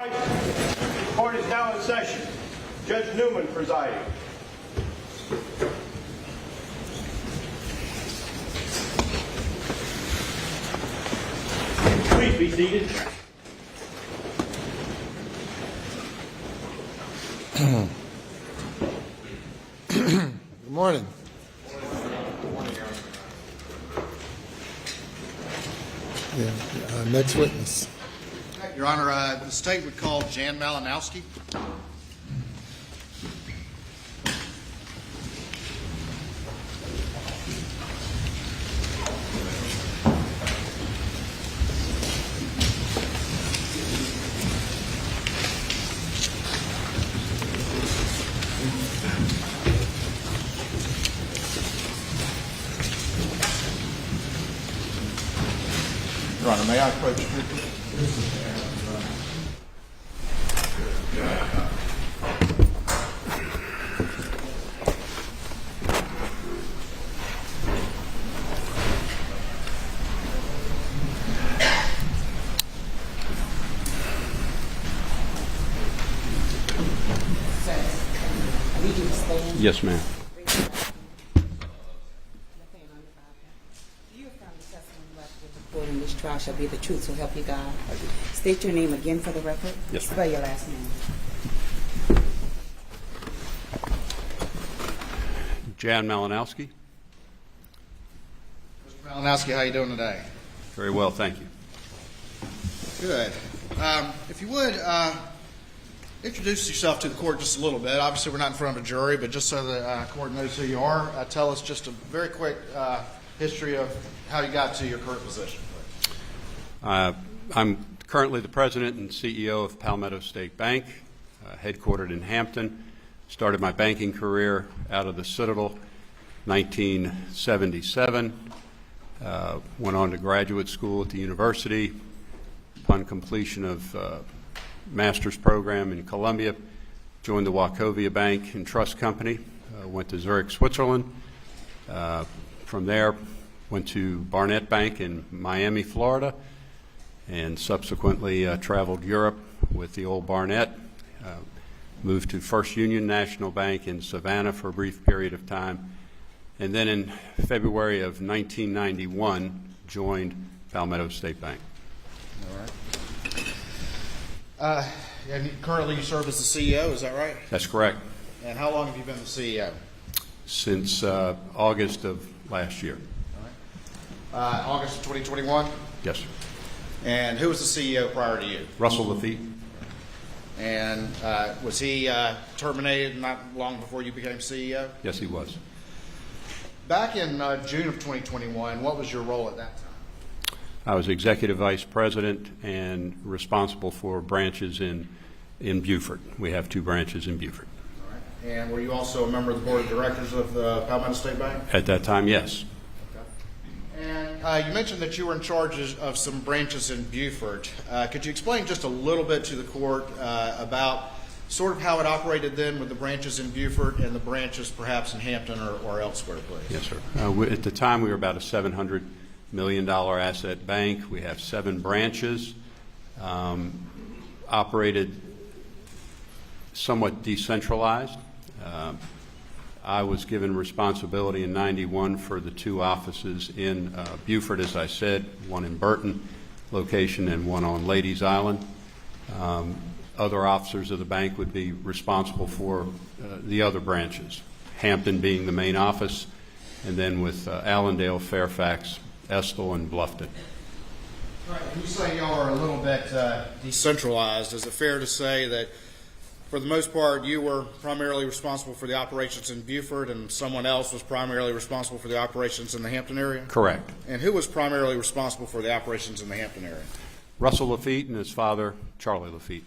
The court is now in session. Judge Newman presiding. Please be seated. Good morning. Next witness. Your Honor, the state would call Jan Malinowski. Your Honor, may I approach you? Yes, ma'am. In this trial shall be the truth, so help you God. State your name again for the record. Yes, ma'am. Spell your last name. Jan Malinowski. Mr. Malinowski, how you doing today? Very well, thank you. Good. If you would, introduce yourself to the court just a little bit. Obviously, we're not in front of a jury, but just so the court knows who you are, tell us just a very quick history of how you got to your current position. I'm currently the president and CEO of Palmetto State Bank, headquartered in Hampton. Started my banking career out of the Citadel, 1977. Went on to graduate school at the university. Upon completion of master's program in Columbia, joined the Wachovia Bank and Trust Company, went to Zurich, Switzerland. From there, went to Barnett Bank in Miami, Florida, and subsequently traveled Europe with the old Barnett. Moved to First Union National Bank in Savannah for a brief period of time, and then in February of 1991, joined Palmetto State Bank. All right. And currently you serve as the CEO, is that right? That's correct. And how long have you been the CEO? Since August of last year. All right. August of 2021? Yes, sir. And who was the CEO prior to you? Russell Lafitte. And was he terminated not long before you became CEO? Yes, he was. Back in June of 2021, what was your role at that time? I was executive vice president and responsible for branches in Beaufort. We have 2 branches in Beaufort. All right. And were you also a member of the board of directors of the Palmetto State Bank? At that time, yes. Okay. And you mentioned that you were in charge of some branches in Beaufort. Could you explain just a little bit to the court about sort of how it operated then with the branches in Beaufort and the branches perhaps in Hampton or elsewhere, please? Yes, sir. At the time, we were about a $700 million asset bank. We have 7 branches, operated somewhat decentralized. I was given responsibility in '91 for the 2 offices in Beaufort, as I said, one in Burton location and one on Ladies Island. Other officers of the bank would be responsible for the other branches, Hampton being the main office, and then with Allendale, Fairfax, Estill, and Bluffton. Right. You say y'all are a little bit decentralized. Is it fair to say that for the most part you were primarily responsible for the operations in Beaufort and someone else was primarily responsible for the operations in the Hampton area? Correct. And who was primarily responsible for the operations in the Hampton area? Russell Lafitte and his father, Charlie Lafitte.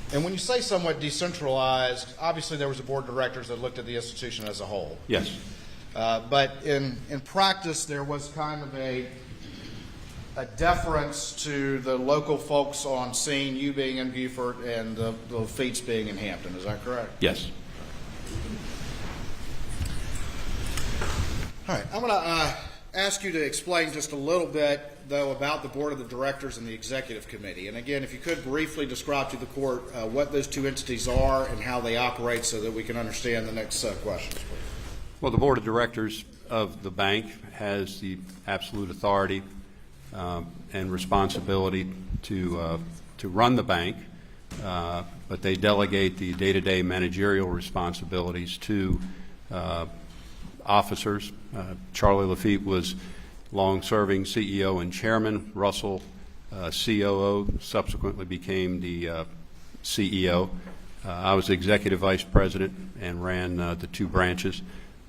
And when you say somewhat decentralized, obviously there was a board of directors that looked at the institution as a whole. Yes. But in practice, there was kind of a deference to the local folks on scene, you being in Beaufort and the Lafitte's being in Hampton. Is that correct? Yes. All right. I'm going to ask you to explain just a little bit, though, about the Board of the Directors and the Executive Committee. And again, if you could briefly describe to the Court what those two entities are and how they operate so that we can understand the next questions, please. Well, the Board of Directors of the bank has the absolute authority and responsibility to run the bank, but they delegate the day-to-day managerial responsibilities to officers. Charlie Lafitte was long-serving CEO and chairman. Russell, COO, subsequently became the CEO. I was executive vice president and ran the two branches.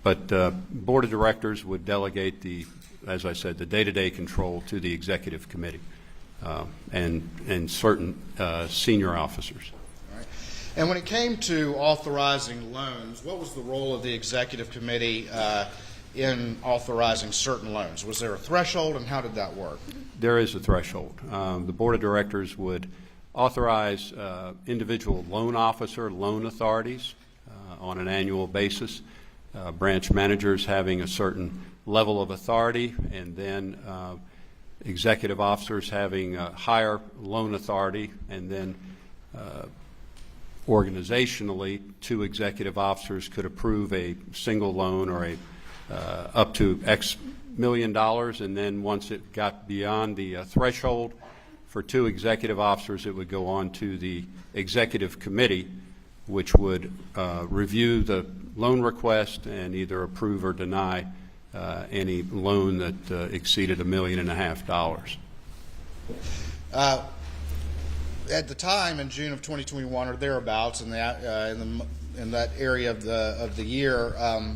But Board of Directors would delegate as I said, the day-to-day control to the Executive Committee and certain senior officers. All right. And when it came to authorizing loans, what was the role of the Executive Committee in authorizing certain loans? Was there a threshold, and how did that work? There is a threshold. The Board of Directors would authorize individual loan officer loan authorities on an annual basis. Branch managers having a certain level of authority, and then executive officers having a higher loan authority, and then organizationally, two executive officers could approve a single loan or up to X million dollars, and then once it got beyond the threshold for two executive officers, it would go on to the Executive Committee, which would review the loan request and either approve or deny any loan that exceeded $1.5 million. At the time, in June of 2021 or thereabouts, in that area of the year,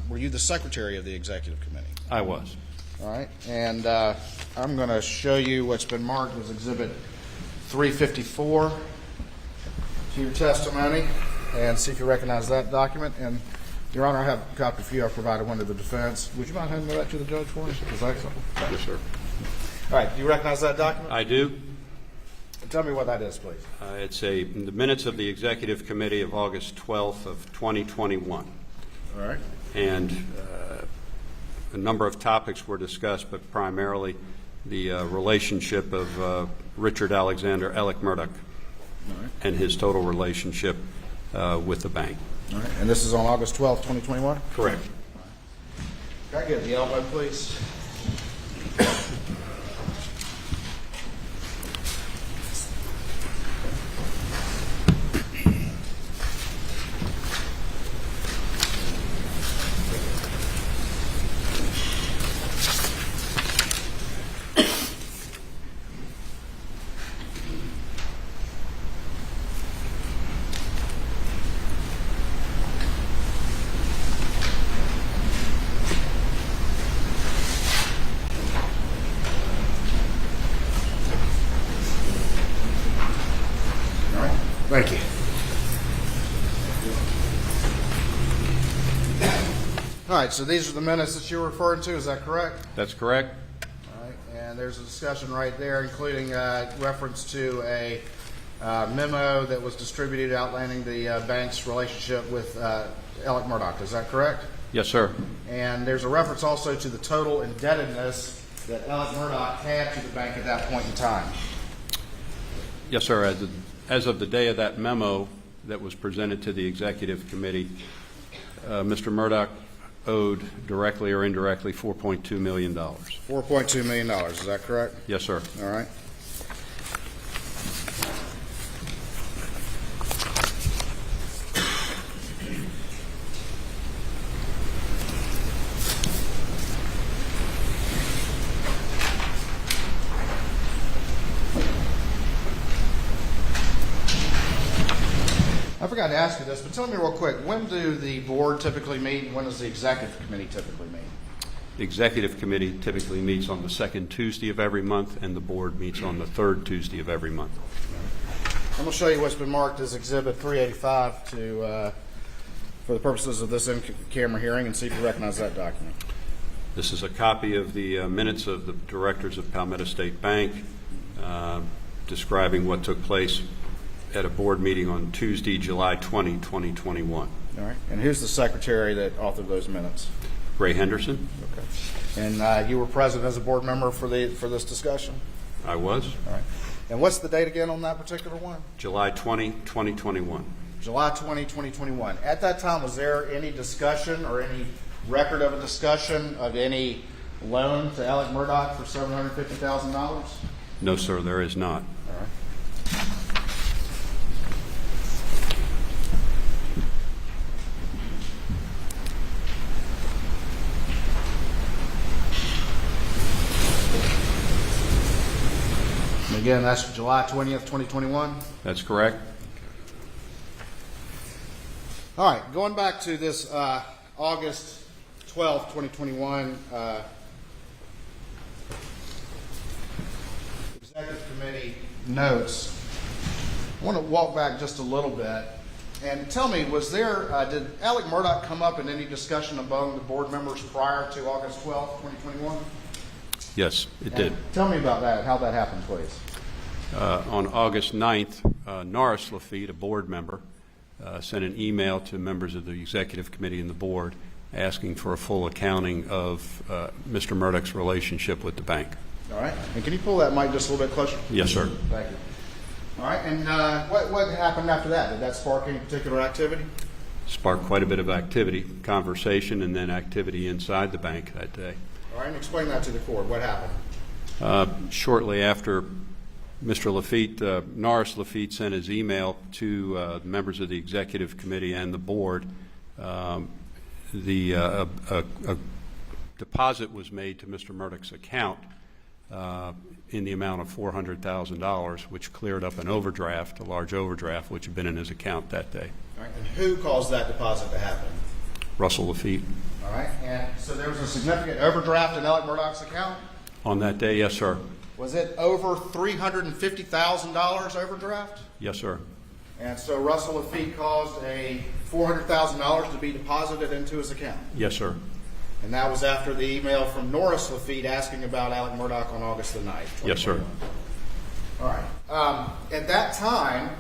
were you the secretary of the Executive Committee? I was. All right, and I'm going to show you what's been marked as Exhibit 354 to your testimony, and see if you recognize that document. And Your Honor, I have a copy for you. I provided one to the defense. Would you mind handing that to the judge for me? Yes, sir. All right. Do you recognize that document? I do. Tell me what that is, please. It's the minutes of the Executive Committee of August 12th of 2021. All right. And a number of topics were discussed, but primarily the relationship of Richard Alexander Alex Murdaugh and his total relationship with the bank. All right. And this is on August 12th, 2021? Correct. Can I get the elbow, please? Thank you. All right, so these are the minutes that you're referring to, is that correct? That's correct. All right, and there's a discussion right there, including reference to a memo that was distributed outlining the bank's relationship with Alex Murdaugh. Is that correct? Yes, sir. And there's a reference also to the total indebtedness that Alex Murdaugh had to the bank at that point in time. Yes, sir. As of the day of that memo that was presented to the Executive Committee, Mr. Murdaugh owed directly or indirectly $4.2 million. $4.2 million, is that correct? Yes, sir. All right. I forgot to ask you this, but tell me real quick, when do the board typically meet and when does the Executive Committee typically meet? The Executive Committee typically meets on the second Tuesday of every month, and the board meets on the third Tuesday of every month. I'm going to show you what's been marked as Exhibit 385 for the purposes of this in-camera hearing, and see if you recognize that document. This is a copy of the minutes of the directors of Palmetto State Bank describing what took place at a board meeting on Tuesday, July 20, 2021. All right. And who's the secretary that authored those minutes? Ray Henderson. Okay. And you were present as a board member for this discussion? I was. All right. And what's the date again on that particular one? July 20, 2021. July 20, 2021. At that time, was there any discussion or any record of a discussion of any loan to Alex Murdaugh for $750,000? No, sir, there is not. All right. And again, that's July 20th, 2021. That's correct. All right, going back to this August 12th, 2021 Executive Committee notes, I want to walk back just a little bit and tell me, was there, did Alex Murdaugh come up in any discussion among the board members prior to August 12th, 2021? Yes, it did. Tell me about that, how that happened, please. On August 9th, Norris Lafitte, a board member, sent an email to members of the executive committee and the board asking for a full accounting of Mr. Murdaugh's relationship with the bank. All right. And can you pull that mic just a little bit closer? Yes, sir. Thank you. All right. And what happened after that? Did that spark any particular activity? Sparked quite a bit of activity, conversation, and then activity inside the bank that day. All right. And explain that to the court. What happened? Shortly after Mr. Lafitte, Norris Lafitte sent his email to members of the executive committee and the board. A deposit was made to Mr. Murdaugh's account in the amount of $400,000, which cleared up an overdraft, a large overdraft, which had been in his account that day. All right. And who caused that deposit to happen? Russell Lafitte. All right. And so there was a significant overdraft in Alex Murdaugh's account? On that day, yes, sir. Was it over $350,000 overdraft? Yes, sir. And so Russell Lafitte caused a $400,000 to be deposited into his account? Yes, sir. And that was after the email from Norris Lafitte asking about Alex Murdaugh on August the 9th. Yes, sir. All right. At that time,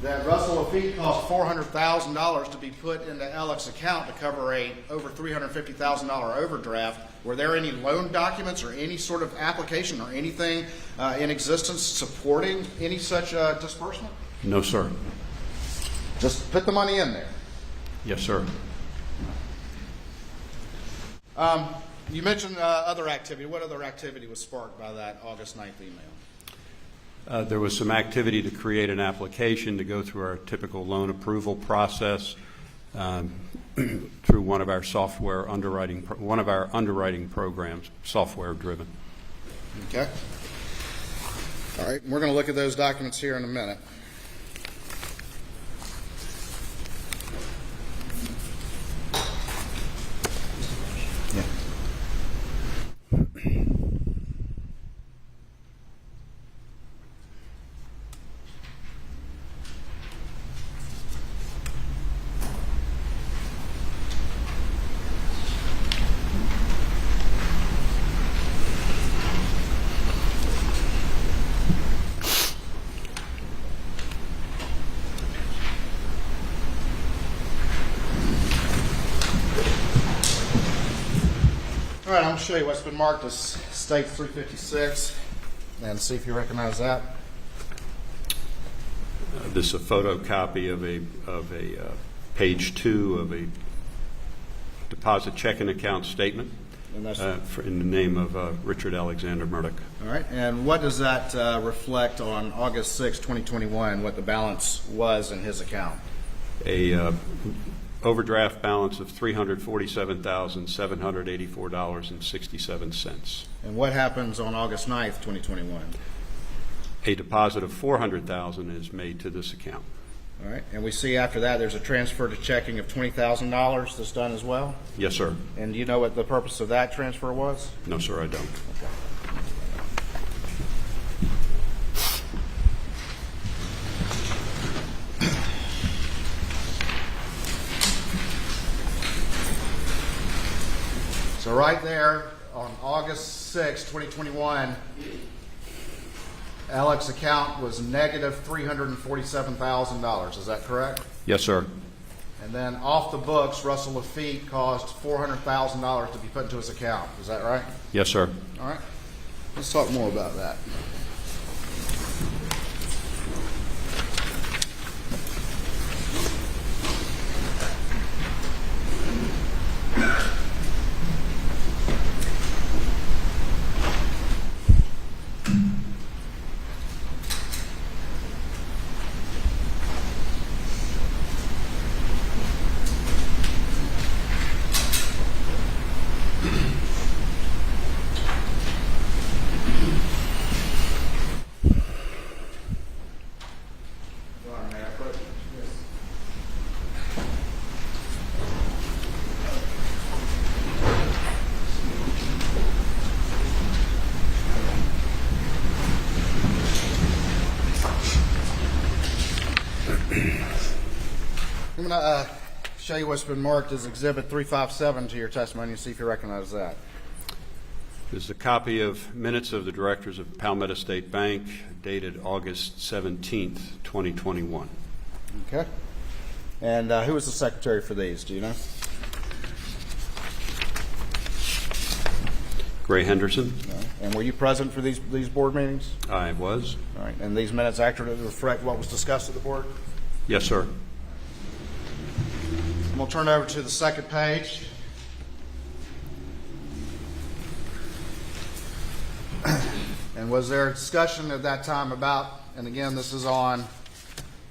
that Russell Lafitte caused $400,000 to be put into Alex's account to cover a over $350,000 overdraft. Were there any loan documents or any sort of application or anything in existence supporting any such disbursement? No, sir. Just put the money in there. Yes, sir. You mentioned other activity. What other activity was sparked by that August 9th email? There was some activity to create an application to go through our typical loan approval process through one of our underwriting programs, software driven. Okay. All right. We're going to look at those documents here in a minute. Yeah. All right, I'm going to show you what's been marked as State 356 and see if you recognize that. This is a photocopy of a page 2 of a deposit checking account statement And that's in the name of Richard Alexander Murdaugh. all right. And what does that reflect on August 6, 2021, what the balance was in his account? A overdraft balance of $347,784.67. And what happens on August 9th, 2021? A deposit of $400,000 is made to this account. All right. And we see after that there's a transfer to checking of $20,000 that's done as well? Yes, sir. And do you know what the purpose of that transfer was? No, sir, I don't. So right there on August 6, 2021, Alex's account was negative $347,000. Is that correct? Yes, sir. And then off the books, Russell Lafitte caused $400,000 to be put into his account. Is that right? Yes, sir. All right. Let's talk more about that. I'm going to show you what's been marked as Exhibit 357 to your testimony and see if you recognize that. This is a copy of minutes of the directors of Palmetto State Bank dated August 17th, 2021. Okay. And who was the secretary for these? Do you know? Gray Henderson. No. And were you present for these board meetings? I was. All right. And these minutes accurately reflect what was discussed at the board? Yes, sir. We'll turn over to the second page. And was there a discussion at that time about, and again, this is on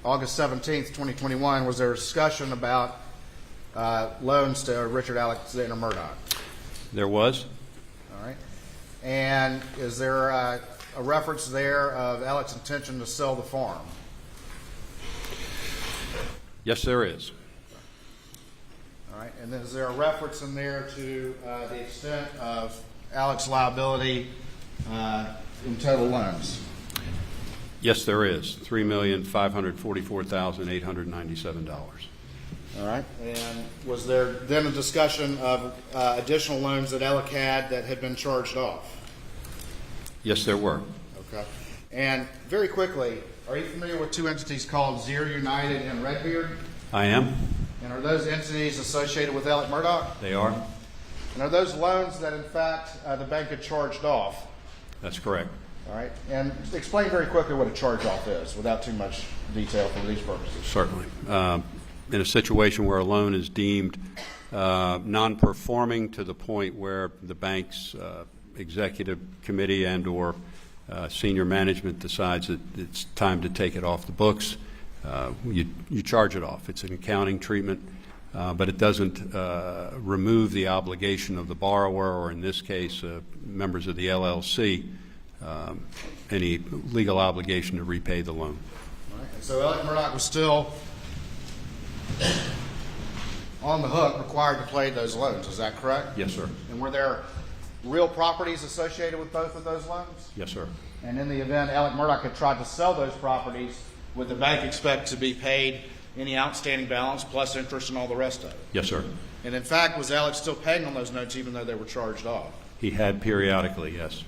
August 17th, 2021, was there a discussion about loans to Richard Alexander Murdaugh? There was. All right. And is there a reference there of Alex's intention to sell the farm? Yes, there is. All right. And then is there a reference in there to the extent of Alex's liability in total loans? Yes, there is. $3,544,897. All right. And was there then a discussion of additional loans that Alec had that had been charged off? Yes, there were. Okay. And very quickly, are you familiar with two entities called Zero United and Redbeard? I am. And are those entities associated with Alex Murdaugh? They are. And are those loans that, in fact, the bank had charged off? That's correct. All right. And explain very quickly what a charge-off is without too much detail for these purposes. Certainly. In a situation where a loan is deemed non-performing to the point where the bank's executive committee and or senior management decides that it's time to take it off the books, you charge it off. It's an accounting treatment, but it doesn't remove the obligation of the borrower, or in this case, members of the LLC, any legal obligation to repay the loan. All right. And so Alex Murdaugh was still on the hook, required to pay those loans. Is that correct? Yes, sir. And were there real properties associated with both of those loans? Yes, sir. And in the event Alex Murdaugh had tried to sell those properties, would the bank expect to be paid any outstanding balance plus interest and all the rest of it? Yes, sir. And in fact, was Alex still paying on those notes even though they were charged off? He had periodically, yes.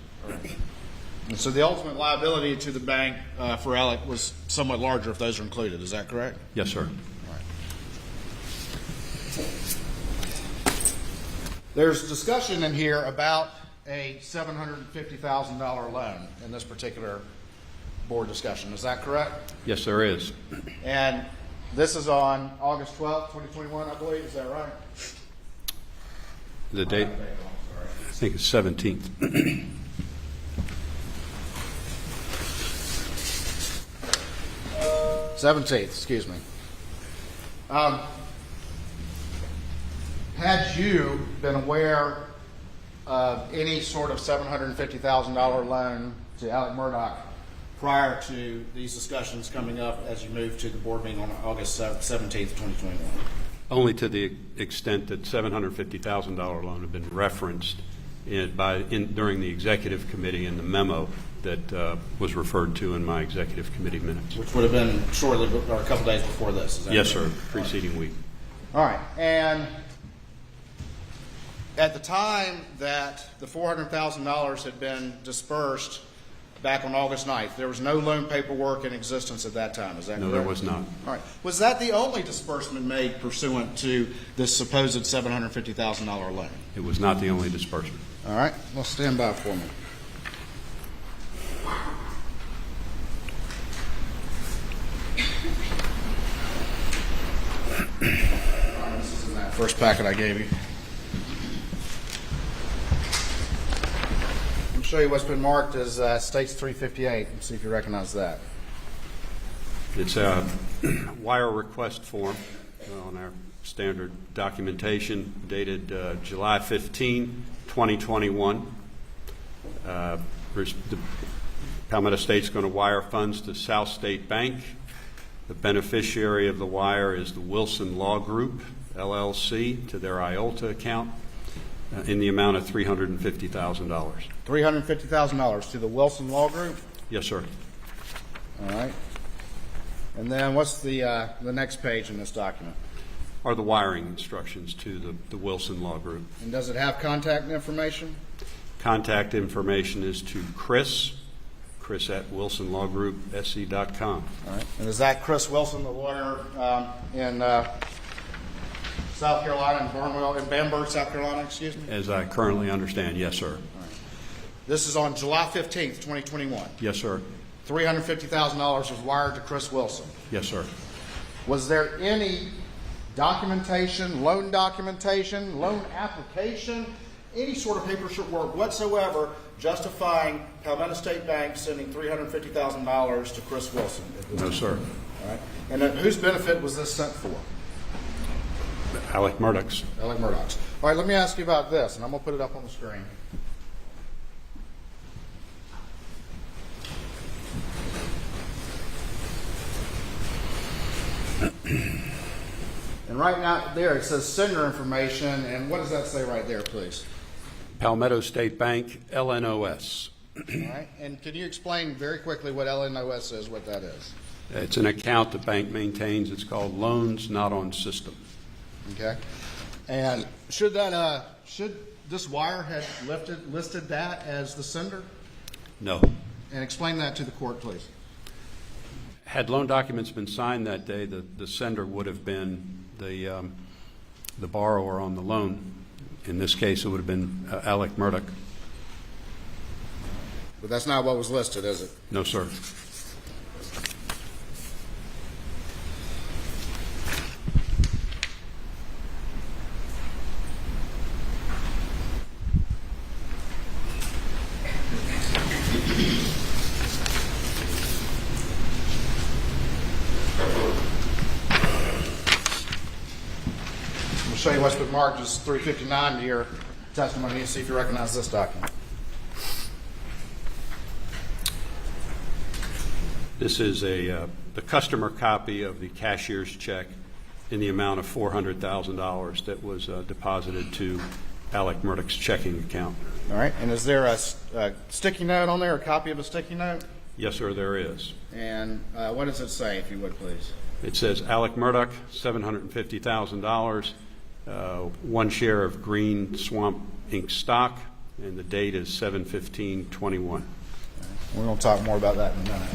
And so the ultimate liability to the bank for Alex was somewhat larger if those are included. Is that correct? Yes, sir. There's discussion in here about a $750,000 loan in this particular board discussion. Is that correct? Yes, there is. And this is on August 12th, 2021, I believe. Is that right? The date, I think it's 17th. 17th, excuse me. Had you been aware of any sort of $750,000 loan to Alex Murdaugh prior to these discussions coming up as you moved to the board meeting on August 17th, 2021? Only to the extent that $750,000 loan had been referenced during the executive committee in the memo that was referred to in my executive committee minutes. Which would have been shortly or a couple days before this. Is that Yes, correct? sir. Preceding week. All right. And at the time that the $400,000 had been dispersed back on August 9th. There was no loan paperwork in existence at that time. Is that correct? No, there was not. All right. Was that the only disbursement made pursuant to this supposed $750,000 loan? It was not the only disbursement. All right. Well, stand by for me. This is in that first packet I gave you. I'll show you what's been marked as States 358 and see if you recognize that. It's a wire request form on our standard documentation dated July 15, 2021. The Palmetto State's going to wire funds to South State Bank. The beneficiary of the wire is the Wilson Law Group, LLC, to their IOLTA account in the amount of $350,000. $350,000 to the Wilson Law Group? Yes, sir. All right. And then what's the next page in this document? Are the wiring instructions to the Wilson Law Group. And does it have contact information? Contact information is to Chris at wilsonlawgroupsc.com. All right. And is that Chris Wilson, the lawyer in South Carolina, in Bamberg, South Carolina, excuse me? As I currently understand, yes, sir. All right. This is on July 15th, 2021. Yes, sir. $350,000 was wired to Chris Wilson. Yes, sir. Was there any documentation, loan application, any sort of paperwork whatsoever justifying Palmetto State Bank sending $350,000 to Chris Wilson? No, sir. All right. And whose benefit was this sent for? Alex Murdaugh's. Alex Murdaugh's. All right, let me ask you about this, and I'm going to put it up on the screen. And right now there it says sender information, and what does that say right there, please? Palmetto State Bank, LNOS. All right, and can you explain very quickly what LNOS is, what that is? It's an account the bank maintains. It's called Loans Not on System. Okay, and should this wire have listed that as the sender? No. And explain that to the court, please. Had loan documents been signed that day, the sender would have been the borrower on the loan. In this case, it would have been Alex Murdaugh. But that's not what was listed, is it? No, sir. Show you what's been marked as 359 to your testimony and see if you recognize this document. This is the customer copy of the cashier's check in the amount of $400,000 that was deposited to Alex Murdaugh's checking account. All right. And is there a sticky note on there, a copy of a sticky note? Yes, sir, there is. And what does it say, if you would, please? It says Alex Murdaugh, $750,000, one share of Green Swamp Inc. stock, and the date is 7/15/21. We're going to talk more about that in a minute.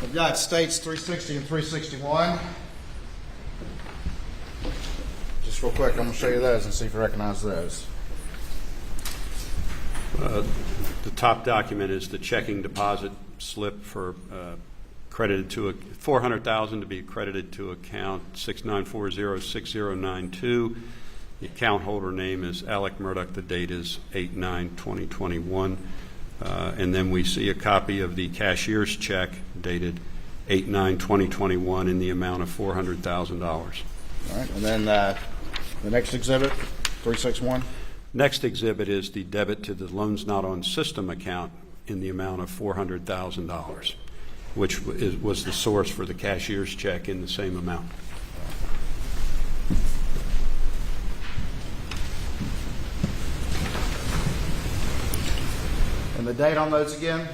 We've got states 360 and 361. Just real quick, I'm going to show you those and see if you recognize those. The top document is the checking deposit slip for credited to $400,000 to be credited to account 69406092. The account holder name is Alex Murdaugh. The date is 8/9/2021. And then we see a copy of the cashier's check dated 8/9/2021 in the amount of $400,000. All right, and then the next exhibit, 361. Next exhibit is the debit to the Loans Not on System account in the amount of $400,000. which was the source for the cashier's check in the same amount. And the date on those again?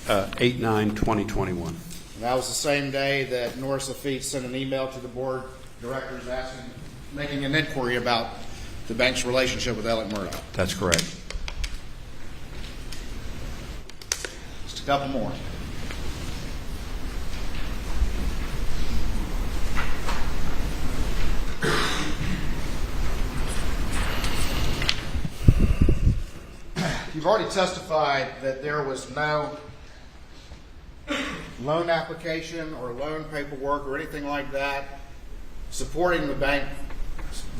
8/9/2021. And that was the same day that Norris Lafitte sent an email to the board directors making an inquiry about the bank's relationship with Alex Murdaugh. That's correct. Just a couple more. You've already testified that there was no loan application or loan paperwork or anything like that supporting the bank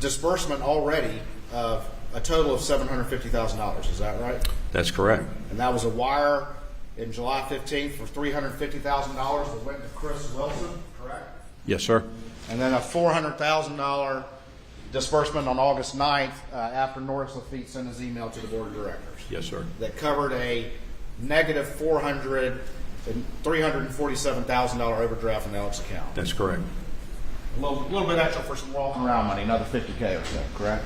disbursement already of a total of $750,000. Is that right? That's correct. And that was a wire in July 15th for $350,000 that went to Chris Wilson, correct? Yes, sir. And then a $400,000 disbursement on August 9th after Norris Lafitte sent his email to the board of directors. Yes, sir. That covered a negative $347,000 overdraft in Alex's account. That's correct. A little bit extra for some walking around money, another $50K or so, correct?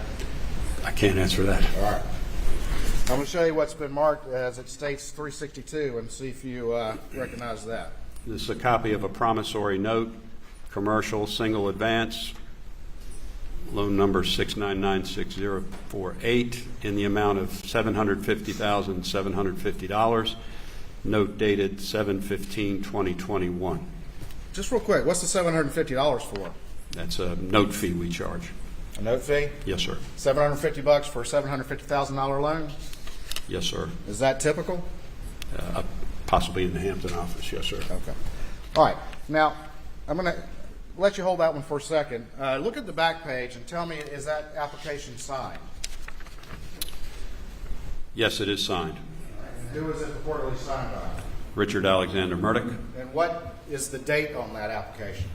I can't answer that. All right. I'm going to show you what's been marked as it states 362 and see if you recognize that. This is a copy of a promissory note, commercial single advance, loan number 6996048, in the amount of $750,750. Note dated 7/15/2021. Just real quick, what's the $750 for? That's a note fee we charge. A note fee? Yes, sir. $750 for a $750,000 loan? Yes, sir. Is that typical? Possibly in the Hampton office. Yes, sir. Okay. All right. Now, I'm going to let you hold that one for a second. Look at the back page and tell me, is that application signed? Yes, it is signed. And who is it purportedly signed by? Richard Alexander Murdaugh. And what is the date on that application?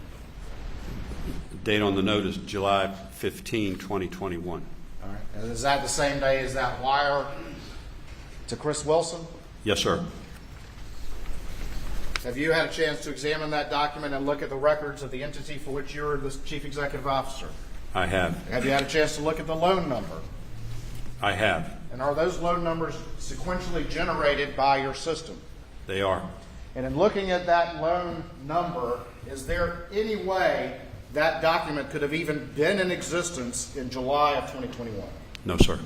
Date on the note is July 15, 2021. All right. And is that the same day as that wire to Chris Wilson? Yes, sir. Have you had a chance to examine that document and look at the records of the entity for which you're the chief executive officer? I have. Have you had a chance to look at the loan number? I have. And are those loan numbers sequentially generated by your system? They are. And in looking at that loan number, is there any way that document could have even been in existence in July of 2021? No, sir.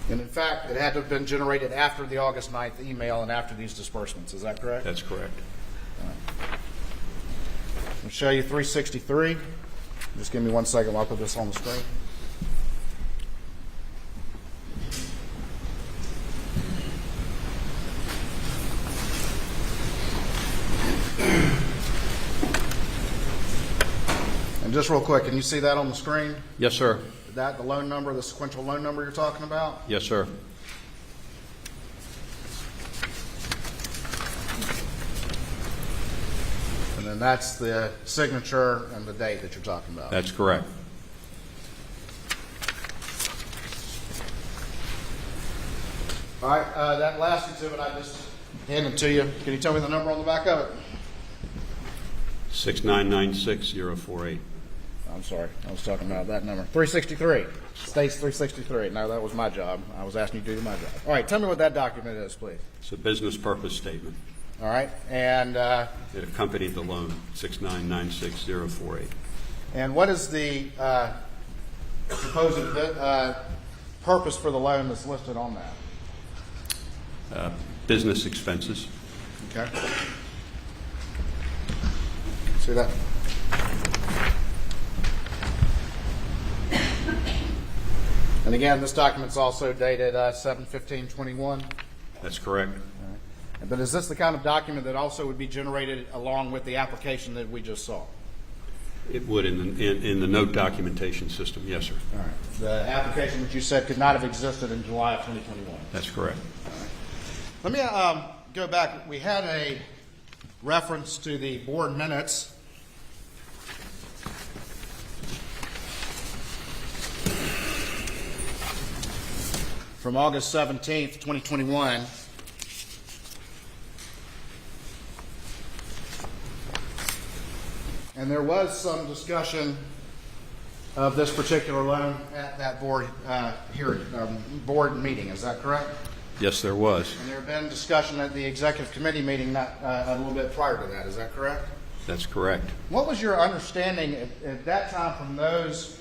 And in fact, it had to have been generated after the August 9th email and after these disbursements. Is that correct? That's correct. I'll show you 363. Just give me 1 second while I put this on the screen. And just real quick, can you see that on the screen? Yes, sir. That the loan number, the sequential loan number you're talking about? Yes, sir. And then that's the signature and the date that you're talking about. That's correct. All right, that last exhibit I just handed to you. Can you tell me the number on the back of it? 6996048. I'm sorry, I was talking about that number. 363. States 363. No, that was my job. I was asking you to do my job. All right, tell me what that document is, please. It's a business purpose statement. All right, and It accompanied the loan, 6996048. what is the supposed purpose for the loan that's listed on that? Business expenses. Okay. See that? And again, this document's also dated 7/15/21. That's correct. But is this the kind of document that also would be generated along with the application that we just saw? It would in the note documentation system. Yes, sir. All right. The application that you said could not have existed in July of 2021. That's correct. Let me go back. We had a reference to the board minutes. From August 17th, 2021. And there was some discussion of this particular loan at that board board meeting. Is that correct? Yes, there was. And there had been discussion at the executive committee meeting a little bit prior to that. Is that correct? That's correct. What was your understanding at that time from those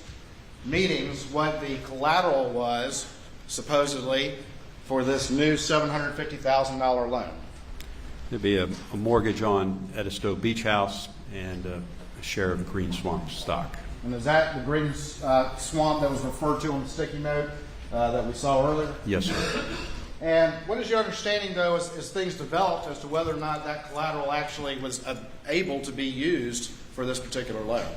meetings, what the collateral was, supposedly, for this new $750,000 loan? There'd be a mortgage on Edisto Beach House and a share of Green Swamp stock. And is that the green swamp that was referred to on the sticky note that we saw earlier? Yes, sir. And what is your understanding, though, as things developed as to whether or not that collateral actually was able to be used for this particular loan?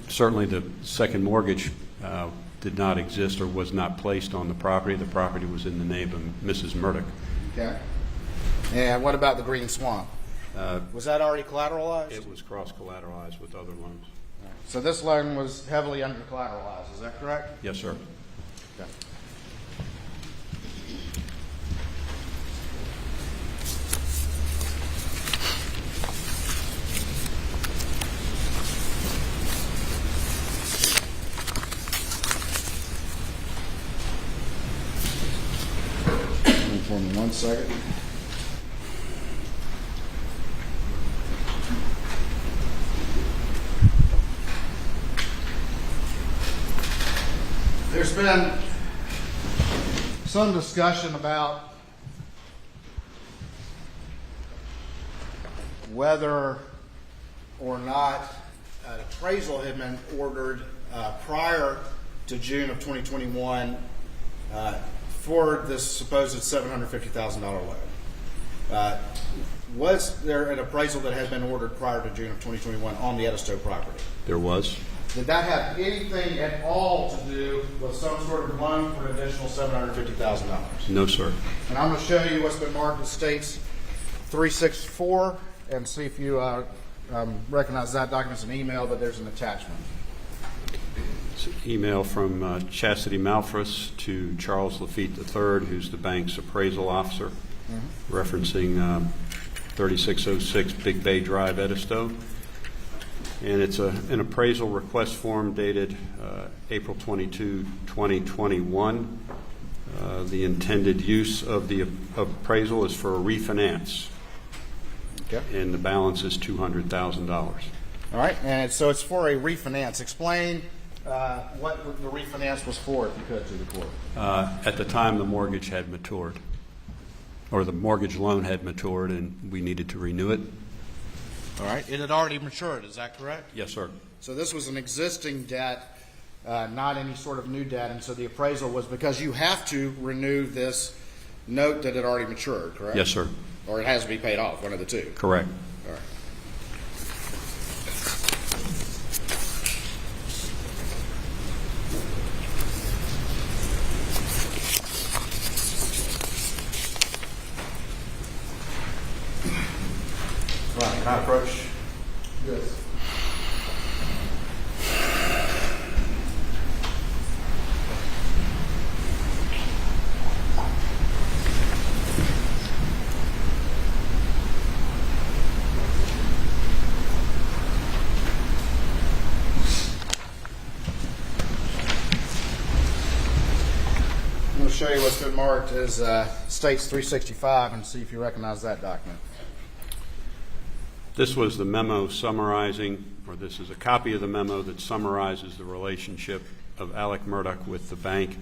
Certainly the second mortgage did not exist or was not placed on the property. The property was in the name of Mrs. Murdaugh. Okay. And what about the green swamp? Was that already collateralized? It was cross-collateralized with other loans. So this loan was heavily under collateralized, is that correct? Yes, sir. Okay. For me 1 second. There's been some discussion about whether or not an appraisal had been ordered prior to June of 2021 for this supposed $750,000 loan. Was there an appraisal that had been ordered prior to June of 2021 on the Edisto property? There was. Did that have anything at all to do with some sort of loan for an additional $750,000? No, sir. And I'm going to show you what's been marked as States 364 and see if you recognize that document. It's an email, but there's an attachment. It's an email from Chastity Malfris to Charles Lafitte III, who's the bank's appraisal officer, referencing 3606 Big Bay Drive, Edisto. And it's an appraisal request form dated April 22, 2021. The intended use of the appraisal is for a refinance. Okay. And the balance is $200,000. All right, and so it's for a refinance. Explain what the refinance was for, if you could, to the court. At the time, the mortgage had matured, or the mortgage loan had matured, and we needed to renew it. All right, it had already matured, is that correct? Yes, sir. So this was an existing debt, not any sort of new debt, and so the appraisal was because you have to renew this note that had already matured, correct? Yes, sir. Or it has to be paid off, one of the two. Correct. All right. Right, can I approach? Yes. I'm going to show you what's been marked as States 365 and see if you recognize that document. This was the memo summarizing, or this is a copy of the memo that summarizes the relationship of Alex Murdaugh with the bank.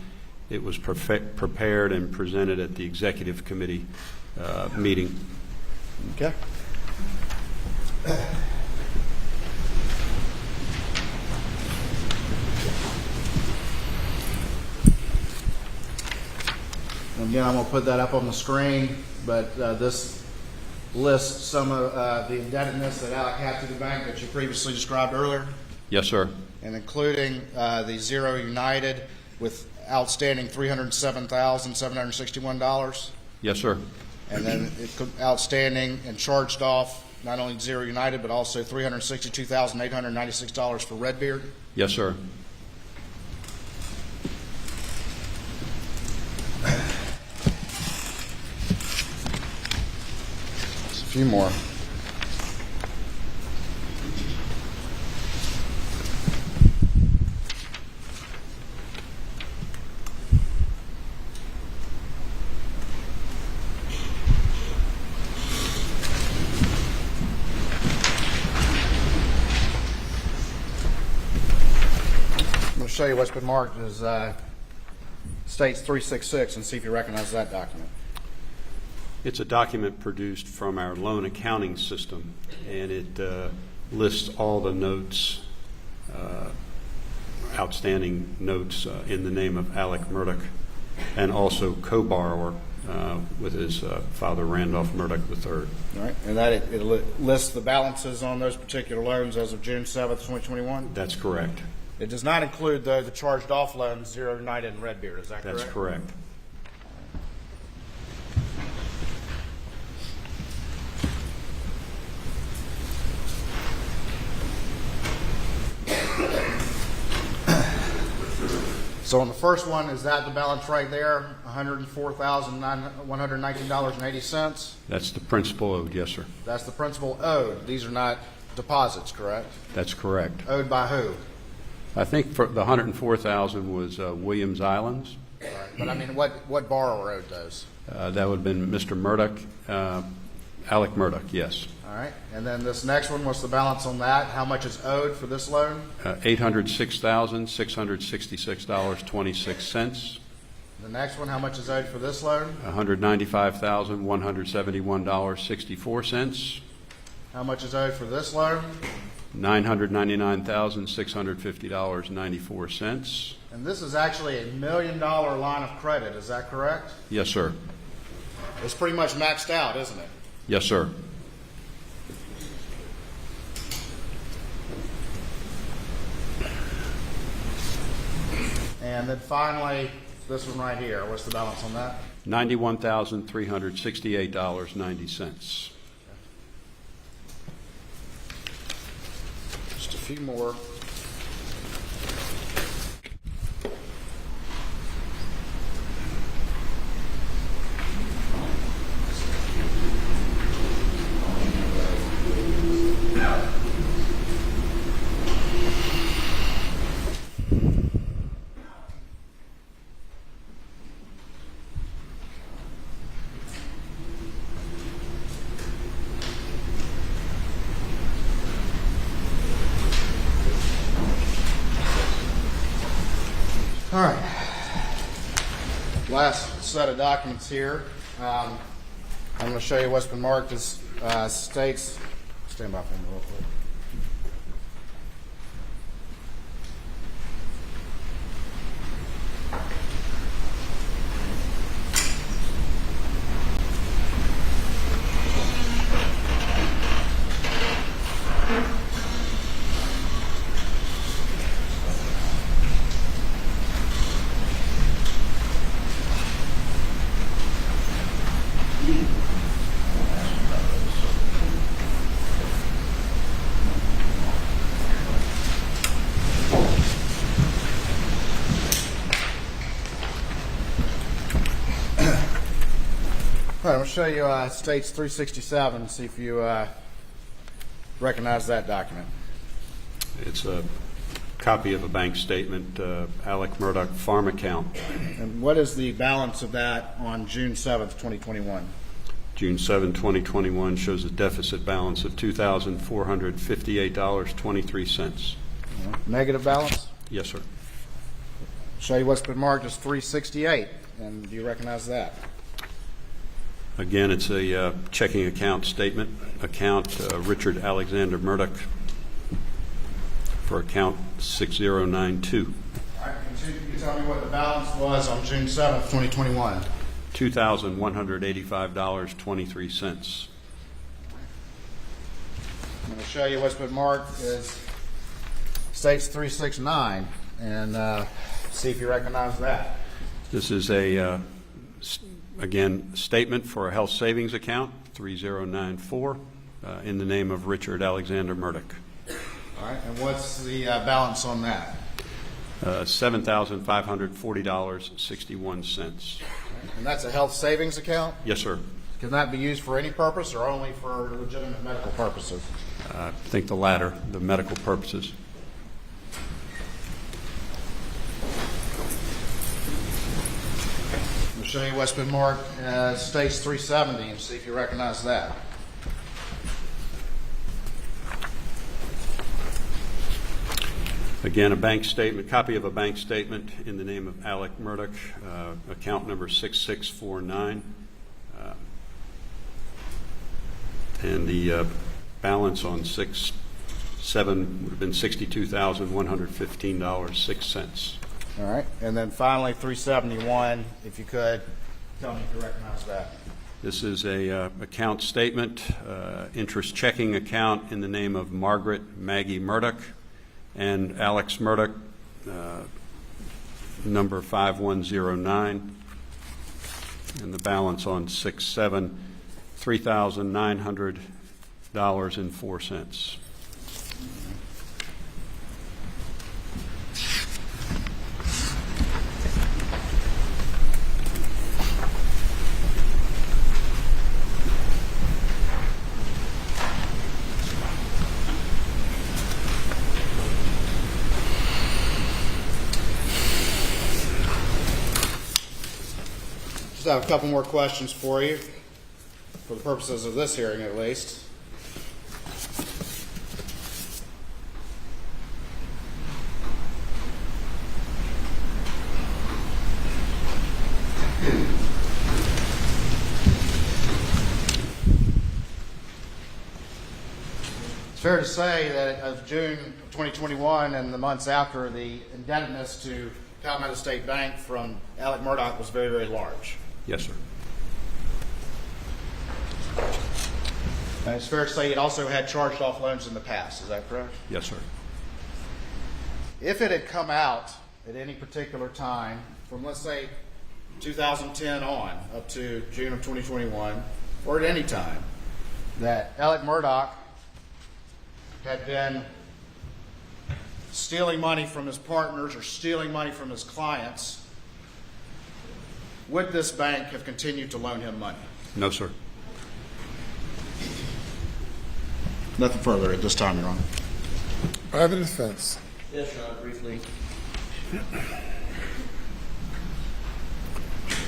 It was prepared and presented at the executive committee meeting. Okay. Again, I'm going to put that up on the screen, but this lists some of the indebtedness that Alec had to the bank that you previously described earlier, Yes, sir. and including the Zero United with outstanding $307,761, Yes, sir. and then outstanding and charged off not only Zero United but also $362,896 for Redbeard. Yes, sir. Just a few more. show you what's been marked as states 366 and see if you recognize that document. It's a document produced from our loan accounting system, and it lists all the notes, outstanding notes in the name of Alex Murdaugh, and also co-borrower with his father, Randolph Murdaugh III. All right, and that it lists the balances on those particular loans as of June 7th, 2021? That's correct. It does not include, though, the charged-off loans, Zero United and Redbeard. Is that correct? That's correct. So on the first one, is that the balance right there, $104,119.80? That's the principal owed, yes, sir. That's the principal owed. These are not deposits, correct? That's correct. Owed by who? I think for the $104,000 was Williams Islands. Right. But I mean, what borrower owed those? That would have been Mr. Murdaugh, Alex Murdaugh, yes. All right. And then this next one, what's the balance on that? How much is owed for this loan? $806,666.26. The next one, how much is owed for this loan? $195,171.64. How much is owed for this loan? $999,650.94. And this is actually a $1 million line of credit. Is that correct? Yes, sir. It's pretty much maxed out, isn't it? Yes, sir. And then finally, this one right here. What's the balance on that? $91,368.90. Just a few more. All right. Last set of documents here. I'm going to show you what's been marked as states. Stand by for me real quick. All right, I'm going to show you States 367 and see if you recognize that document. It's a copy of a bank statement, Alex Murdaugh farm account. And what is the balance of that on June 7th, 2021? June 7, 2021 shows a deficit balance of $2,458.23. Negative balance? Yes, sir. Show you what's been marked as 368, and do you recognize that? Again, it's a checking account statement, account Richard Alexander Murdaugh for account 6092. All right, can you tell me what the balance was on June 7th, 2021? $2,185.23. I'm going to show you what's been marked as States 369 and see if you recognize that. This is a, again, statement for a health savings account, 3094, in the name of Richard Alexander Murdaugh. All right, and what's the balance on that? $7,540.61. And that's a health savings account? Yes, sir. Can that be used for any purpose or only for legitimate medical purposes? I think the latter, the medical purposes. I'll show you what's been marked as States 370 and see if you recognize that. Again, a bank statement, copy of a bank statement in the name of Alex Murdaugh, account number 6649. And the balance on 6/7 would have been $62,115.06. All right. And then finally, 371, if you could tell me if you recognize that. This is a account statement, interest checking account in the name of Margaret Maggie Murdaugh and Alex Murdaugh, number 5109, and the balance on 6/7, $3,900.04. Just have a couple more questions for you, for the purposes of this hearing at least. It's fair to say that of June of 2021 and the months after, the indebtedness to Palmetto State Bank from Alex Murdaugh was very, very large. Yes, sir. And it's fair to say it also had charged off loans in the past. Is that correct? Yes, sir. If it had come out at any particular time from, let's say, 2010 on up to June of 2021, or at any time, that Alex Murdaugh had been stealing money from his partners or stealing money from his clients, would this bank have continued to loan him money? No, sir. Nothing further at this time, Your Honor. Private defense. Yes, Your Honor, briefly.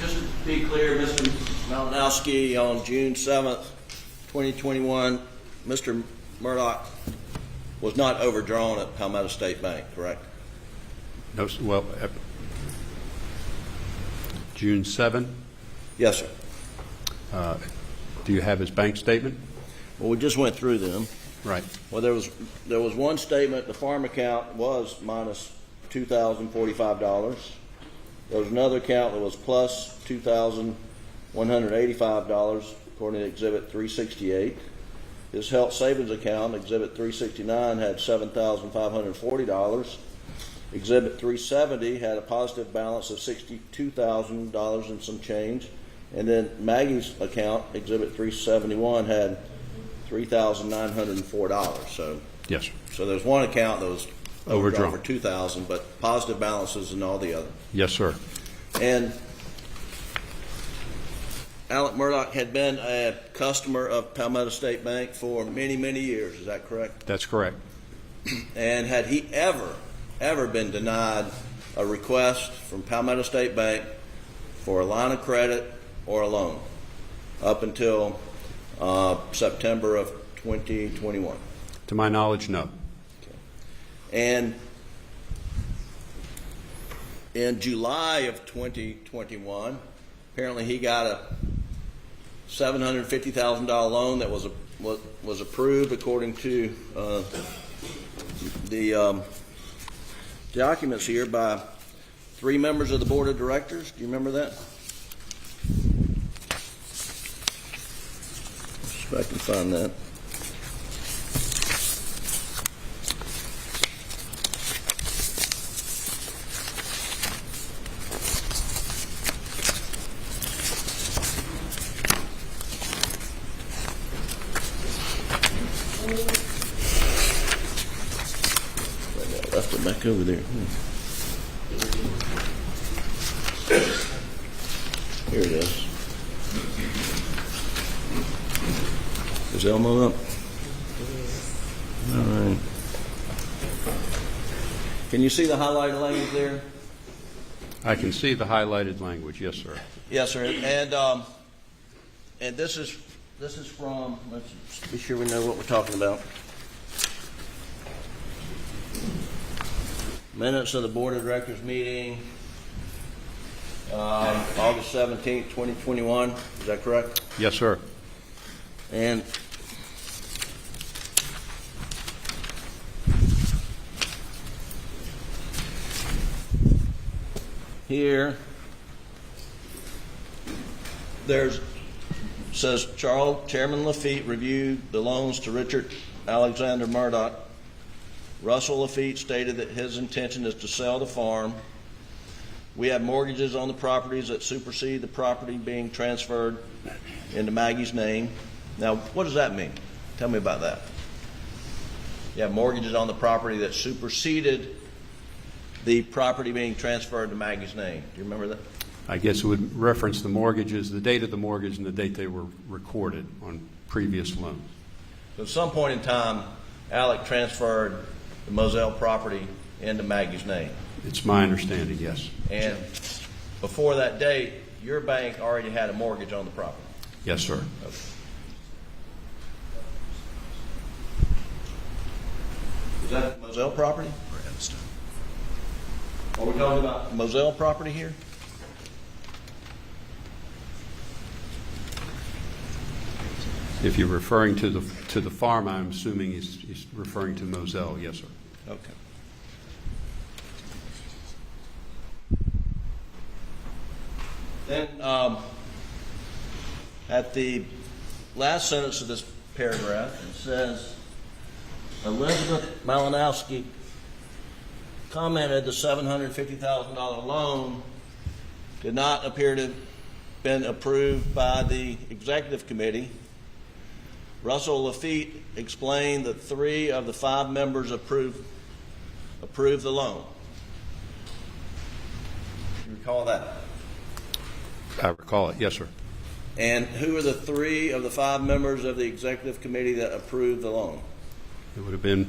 Just to be clear, Mr. Malinowski, on June 7th, 2021, Mr. Murdaugh was not overdrawn at Palmetto State Bank, correct? No, sir. Well, June 7. Yes, sir. Do you have his bank statement? Well, we just went through them. Right. Well, there was one statement, the farm account was minus $2,045. There was another account that was plus $2,185, according to Exhibit 368. His health savings account, Exhibit 369, had $7,540. Exhibit 370 had a positive balance of $62,000 and some change. And then Maggie's account, Exhibit 371, had $3,904. So Yes, sir. So there's one account that was Overdrawn. for $2,000, but positive balances in all the other. Yes, sir. And Alex Murdaugh had been a customer of Palmetto State Bank for many, many years. Is that correct? That's correct. And had he ever been denied a request from Palmetto State Bank for a line of credit or a loan up until September of 2021? To my knowledge, no. And in July of 2021, apparently he got a $750,000 loan that was approved according to the documents here by 3 members of the board of directors. Do you remember that? If I can find that. I left it back over there. Here it is. Is Elmo up? All right. Can you see the highlighted language there? I can see the highlighted language. Yes, sir. Yes, sir. And this is from. Let's be sure we know what we're talking about. Minutes of the Board of Directors meeting, August 17th, 2021. Is that correct? Yes, sir. And here, says Chairman Lafitte reviewed the loans to Richard Alexander Murdaugh. Russell Lafitte stated that his intention is to sell the farm. We have mortgages on the properties that supersede the property being transferred into Maggie's name. Now, what does that mean? Tell me about that. You have mortgages on the property that superseded the property being transferred to Maggie's name. Do you remember that? I guess it would reference the mortgages, the date of the mortgage and the date they were recorded on previous loans. So at some point in time, Alec transferred the Moselle property into Maggie's name. It's my understanding, yes. And before that date, your bank already had a mortgage on the property. Yes, sir. Okay. Is that Moselle property? Are we talking about Moselle property here? If you're referring to the farm, I'm assuming he's referring to Moselle. Yes, sir. Okay. Then at the last sentence of this paragraph, it says, Elizabeth Malinowski commented the $750,000 loan did not appear to have been approved by the executive committee. Russell Lafitte explained that 3 of the 5 members approved the loan. Do you recall that? I recall it. Yes, sir. And who are the 3 of the 5 members of the executive committee that approved the loan? It would have been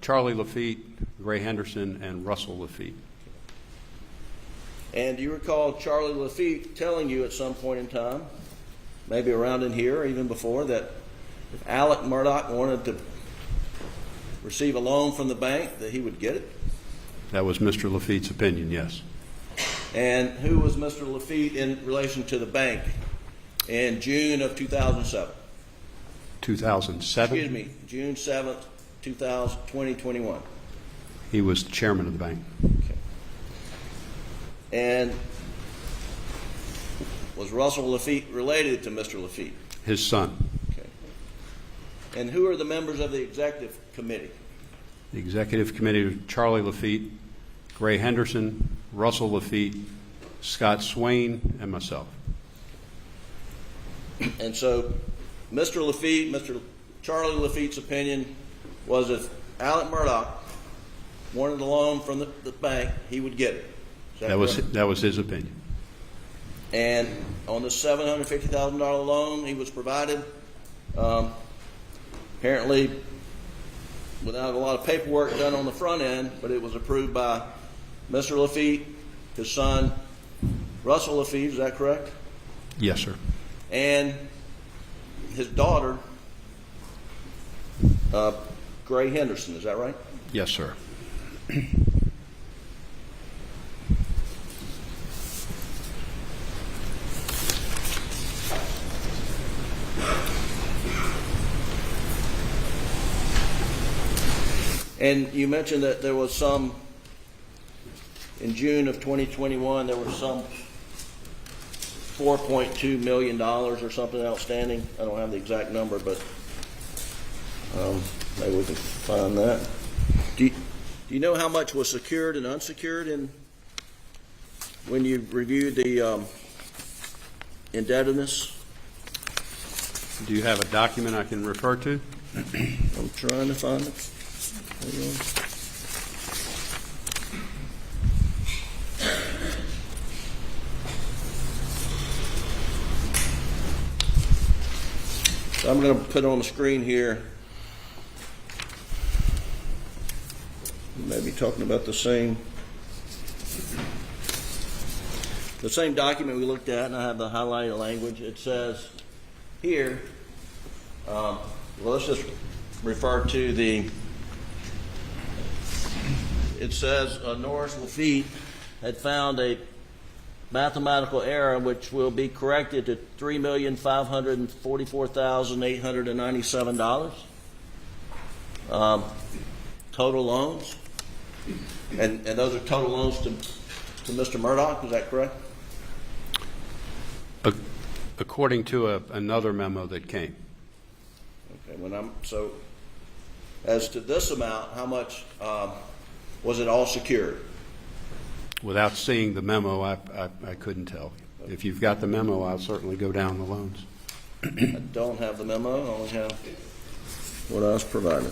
Charlie Lafitte, Ray Henderson, and Russell Lafitte. And do you recall Charlie Lafitte telling you at some point in time, maybe around in here or even before, that if Alex Murdaugh wanted to receive a loan from the bank, that he would get it? That was Mr. Lafitte's opinion, yes. And who was Mr. Lafitte in relation to the bank in June of 2007? 2007? Excuse me, June 7th, 2021. He was the chairman of the bank. Okay. And was Russell Lafitte related to Mr. Lafitte? His son. Okay. And who are the members of the executive committee? The executive committee, Charlie Lafitte, Ray Henderson, Russell Lafitte, Scott Swain, and myself. And so Mr. Lafitte, Mr. Charlie Lafitte's opinion was if Alex Murdaugh wanted a loan from the bank, he would get it. That was his opinion. And on the $750,000 loan he was provided, apparently without a lot of paperwork done on the front end, but it was approved by Mr. Lafitte, his son Russell Lafitte, is that correct? Yes, sir. And his daughter, Gray Henderson, is that right? Yes, sir. And you mentioned that there was some, in June of 2021, there was some $4.2 million or something outstanding. I don't have the exact number, but maybe we can find that. Do you know how much was secured and unsecured when you reviewed the indebtedness? Do you have a document I can refer to? I'm trying to find it. Hang on. So I'm going to put on the screen here. You may be talking about the same document we looked at, and I have the highlighted language. It says here, well, let's just refer to it says Norris Lafitte had found a mathematical error which will be corrected to $3,544,897 total loans, and those are total loans to Mr. Murdaugh. Is that correct? According to another memo that came. Okay. So, as to this amount, how much was it all secured? Without seeing the memo, I couldn't tell. If you've got the memo, I'll certainly go down the loans. I don't have the memo. I only have what I was provided.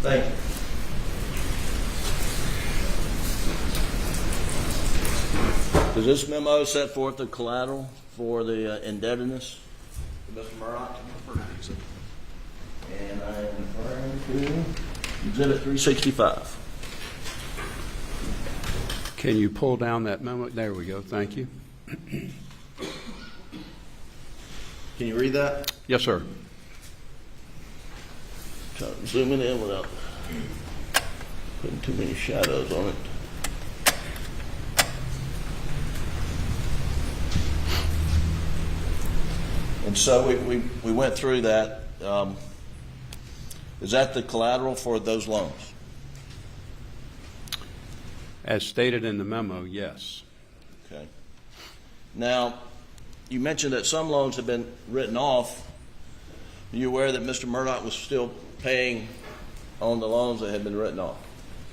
Thank you. Does this memo set forth the collateral for the indebtedness to Mr. Murdaugh? And I am referring to Exhibit 365. Can you pull down that memo? There we go. Thank you. Can you read that? Yes, sir. Zooming in without putting too many shadows on it. And so we went through that. Is that the collateral for those loans? As stated in the memo, yes. Okay. Now, you mentioned that some loans have been written off. Are you aware that Mr. Murdaugh was still paying on the loans that had been written off?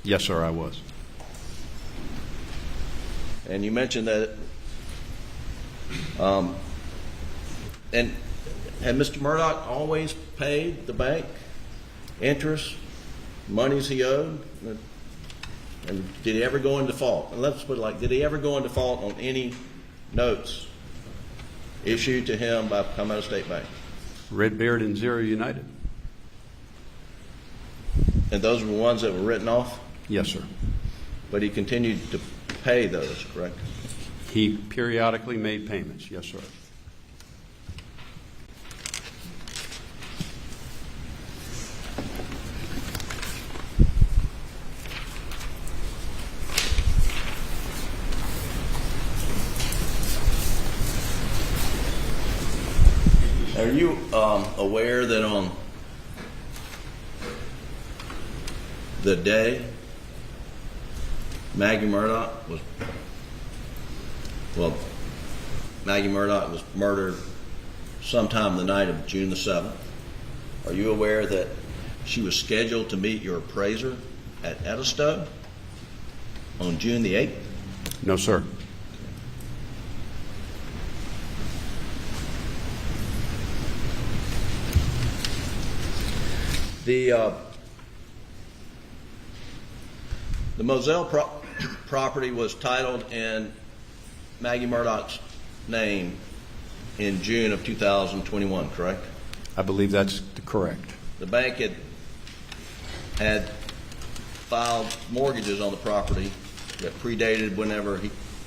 Yes, sir, I was. And you mentioned that, and had Mr. Murdaugh always paid the bank interest, monies he owed? And did he ever go in default? And let's put it like, did he ever go in default on any notes issued to him by Palmetto State Bank? Redbeard and Zero United. And those were the ones that were written off? Yes, sir. But he continued to pay those, correct? He periodically made payments. Yes, sir. Are you aware that on the day Maggie Murdaugh was murdered sometime the night of June the 7th, are you aware that she was scheduled to meet your appraiser at Edisto on June the 8th? No, sir. The Moselle property was titled in Maggie Murdaugh's name in June of 2021, correct? I believe that's correct. The bank had filed mortgages on the property that predated whenever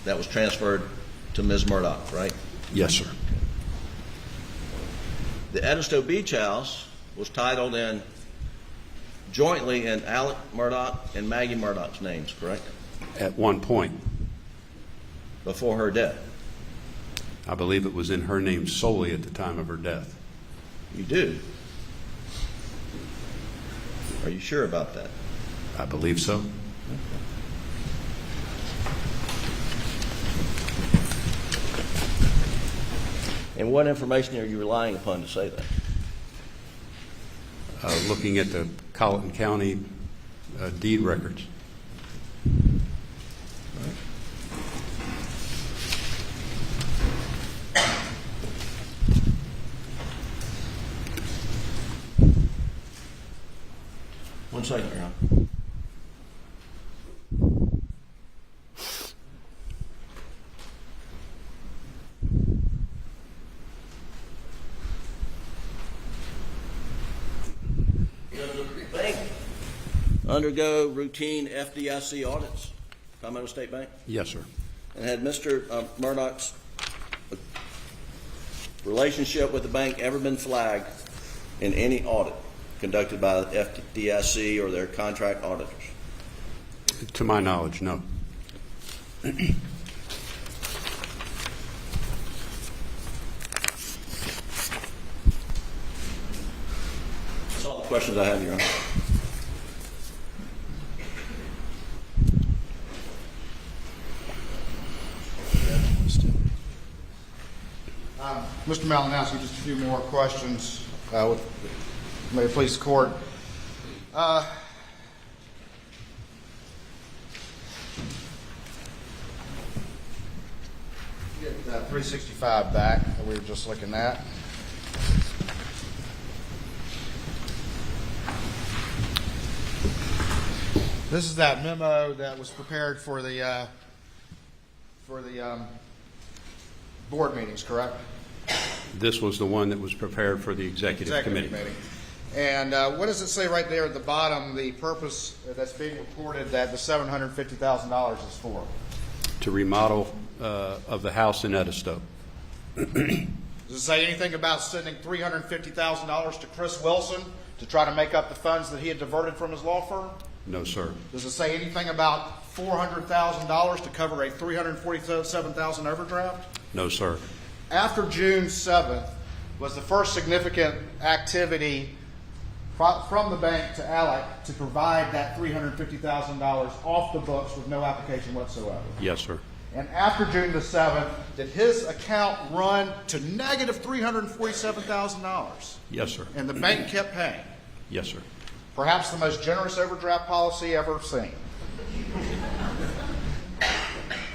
that was transferred to Ms. Murdaugh, right? Yes, sir. The Edisto Beach House was titled in jointly in Alex Murdaugh and Maggie Murdaugh's names, correct? At one point. Before her death. I believe it was in her name solely at the time of her death. You do? Are you sure about that? I believe so. And what information are you relying upon to say that? Looking at the Colleton County deed records. 1 second, Your Honor. Bank undergo routine FDIC audits, Palmetto State Bank? Yes, sir. And had Mr. Murdaugh's relationship with the bank ever been flagged in any audit conducted by the FDIC or their contract auditors? To my knowledge, no. That's all the questions I have, Your Honor. Mr. Malinowski, just a few more questions. May it please the court. Get 365 back that we were just looking at. This is that memo that was prepared for the board meetings, correct? This was the one that was prepared for the executive committee. And what does it say right there at the bottom, the purpose that's being reported that the $750,000 is for? To remodel of the house in Edisto. Does it say anything about sending $350,000 to Chris Wilson to try to make up the funds that he had diverted from his law firm? No, sir. Does it say anything about $400,000 to cover a $347,000 overdraft? No, sir. After June 7th was the first significant activity from the bank to Alex to provide that $350,000 off the books with no application whatsoever. Yes, sir. And after June the 7th, did his account run to negative $347,000? Yes, sir. And the bank kept paying. Yes, sir. Perhaps the most generous overdraft policy ever seen.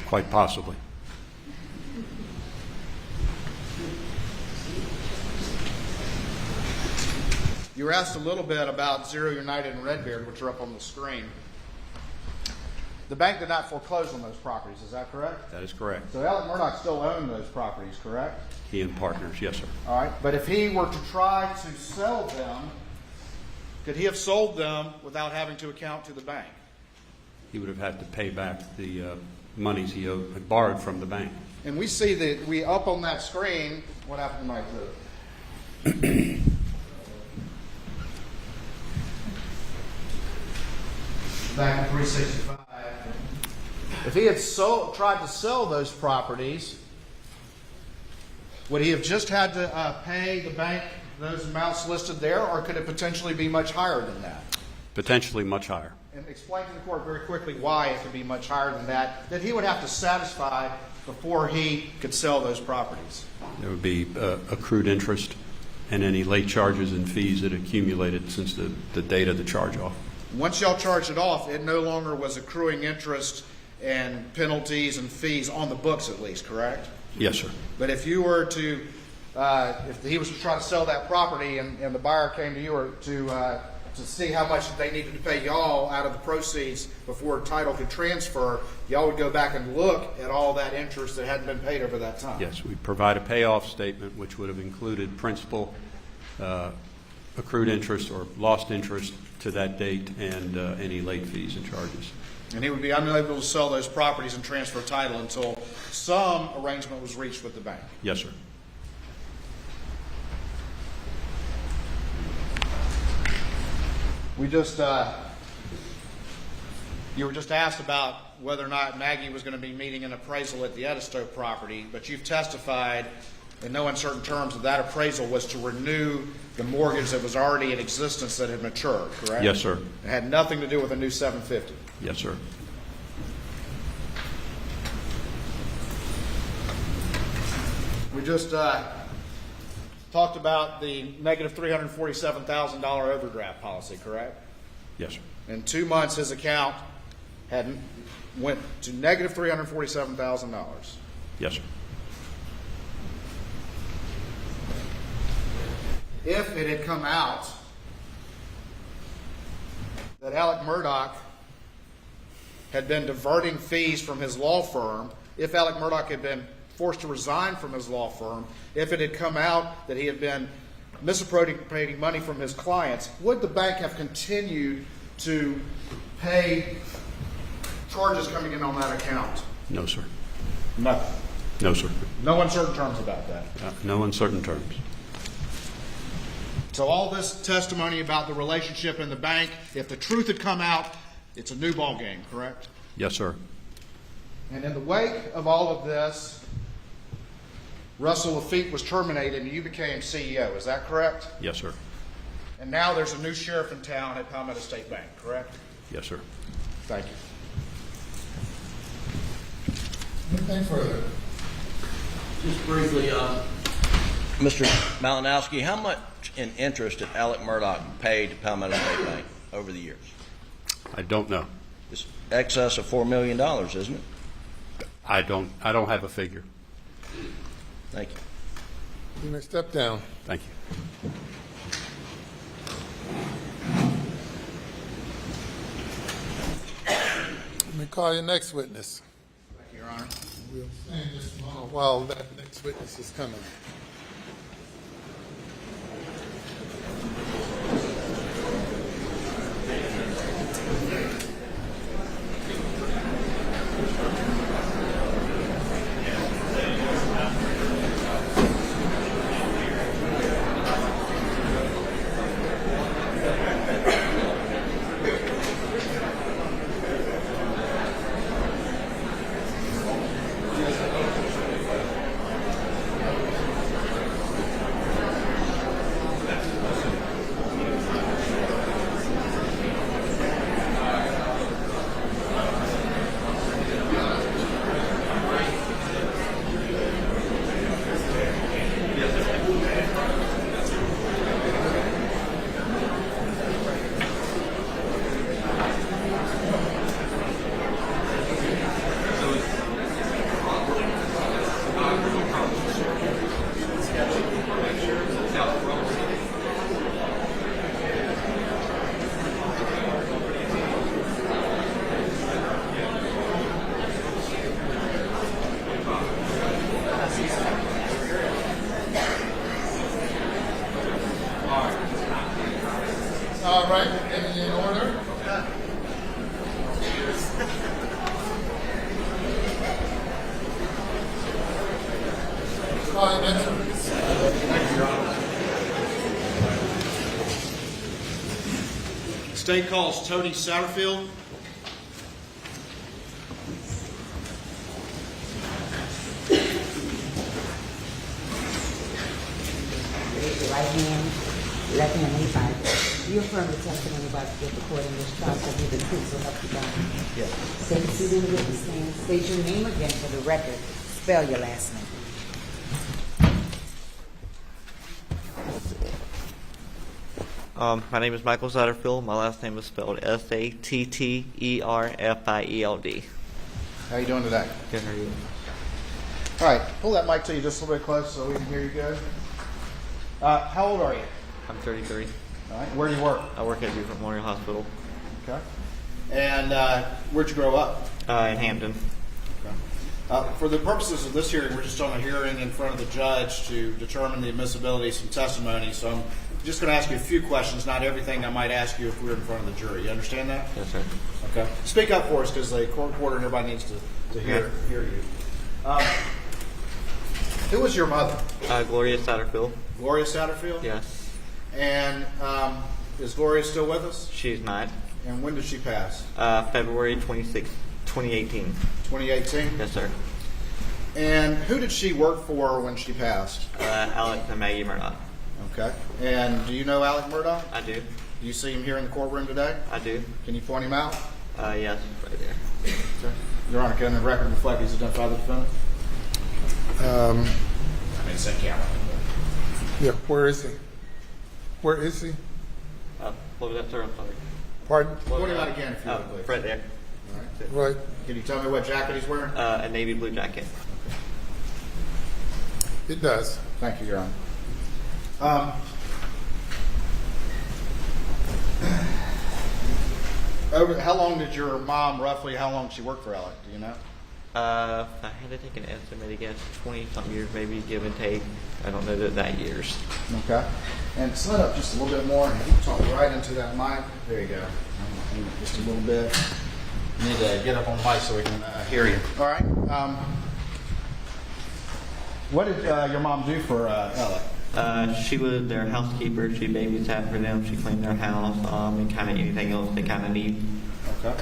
Quite possibly. You were asked a little bit about Zero United and Redbeard, which are up on the screen. The bank did not foreclose on those properties, is that correct? That is correct. So Alex Murdaugh still owned those properties, correct? He and partners, yes, sir. All right, but if he were to try to sell them, could he have sold them without having to account to the bank? He would have had to pay back the monies he had borrowed from the bank. And we see that we up on that screen, what happened to my exhibit? Back in 365. If he had tried to sell those properties, would he have just had to pay the bank those amounts listed there, or could it potentially be much higher than that? Potentially much higher. And explain to the court very quickly why it could be much higher than that he would have to satisfy before he could sell those properties. There would be accrued interest and any late charges and fees that accumulated since the date of the charge-off. Once y'all charged it off, it no longer was accruing interest and penalties and fees on the books, at least, correct? Yes, sir. But if you were to, if he was to try to sell that property and the buyer came to you or to see how much they needed to pay y'all out of the proceeds before title could transfer, y'all would go back and look at all that interest that hadn't been paid over that time. Yes, we provide a payoff statement which would have included principal, accrued interest or lost interest to that date, and any late fees and charges. And he would be unable to sell those properties and transfer title until some arrangement was reached with the bank. Yes, sir. We just, you were just asked about whether or not Maggie was going to be meeting an appraisal at the Edisto property, but you've testified in no uncertain terms that that appraisal was to renew the mortgage that was already in existence that had matured, correct? Yes, sir. It had nothing to do with a new 750. Yes, sir. We just talked about the negative $347,000 overdraft policy, correct? Yes, sir. In 2 months, his account went to negative $347,000. Yes, sir. If it had come out Alex Murdaugh had been diverting fees from his law firm, if Alex Murdaugh had been forced to resign from his law firm, if it had come out that he had been misappropriating money from his clients, would the bank have continued to pay charges coming in on that account? No, sir. No. No, sir. No uncertain terms about that. No uncertain terms. So all this testimony about the relationship in the bank, if the truth had come out, it's a new ball game, correct? Yes, sir. And in the wake of all of this, Russell Lafitte was terminated and you became CEO. Is that correct? Yes, sir. And now there's a new sheriff in town at Palmetto State Bank, correct? Yes, sir. Thank you. Anything further? Just briefly, Mr. Malinowski, how much in interest did Alex Murdaugh pay to Palmetto State Bank over the years? I don't know. It's excess of $4 million, isn't it? I don't have a figure. Thank you. You may step down. Thank you. Let me call your next witness. Thank you, Your Honor. We'll stand just a moment while that next witness is coming. All right, everything in order? Call your next witness. State calls Tony Satterfield. Raise your right hand, left hand on your Bible. You affirm the testimony about to give the court in this trial shall be the truth, so help you God. Yes. Take a seat in the witness stand. State your name again for the record. Spell your last name. My name is Michael Satterfield. My last name is spelled Satterfield. How you doing today? Good, how are you? All right, pull that mic to you just a little bit close so we can hear you good. How old are you? I'm 33. All right, where do you work? I work at Beaufort Memorial Hospital Okay. And where'd you grow up? in Hampton. For the purposes of this hearing, we're just on a hearing in front of the judge to determine the admissibility of some testimony. So I'm just going to ask you a few questions, not everything I might ask you if we were in front of the jury. You understand that? Yes, sir. Okay. Speak up for us because the court reporter and everybody needs to hear you. Who was your mother? Gloria Satterfield. Gloria Satterfield? Yes. And is Gloria still with us? She's not. And when did she pass? February 26, 2018. 2018? Yes, sir. And who did she work for when she passed? Alex and Maggie Murdaugh. Okay. And do you know Alex Murdaugh? I do. Do you see him here in the courtroom today? I do. Can you point him out? Yes, right there. Your Honor, can the record reflect he's identified the defendant? I mean, same camera. Yeah, where is he? Where is he? What was that, sir? I'm sorry. Pardon? Point him out again if you would, please. Right there. All right. Right. Can you tell me what jacket he's wearing? A navy blue jacket. It does. Thank you, Your Honor. How long did your mom, roughly, how long did she work for Alec? Do you know? I had to take an estimate, I guess, 20-something years, maybe, give and take. I don't know that years. Okay. And slide up just a little bit more, and you can talk right into that mic. There you go. Just a little bit. You need to get up on the mic so we can hear you. All right. What did your mom do for Alec? She was their housekeeper. She babysat for them. She cleaned their house, and kind of anything else they kind of need. Okay.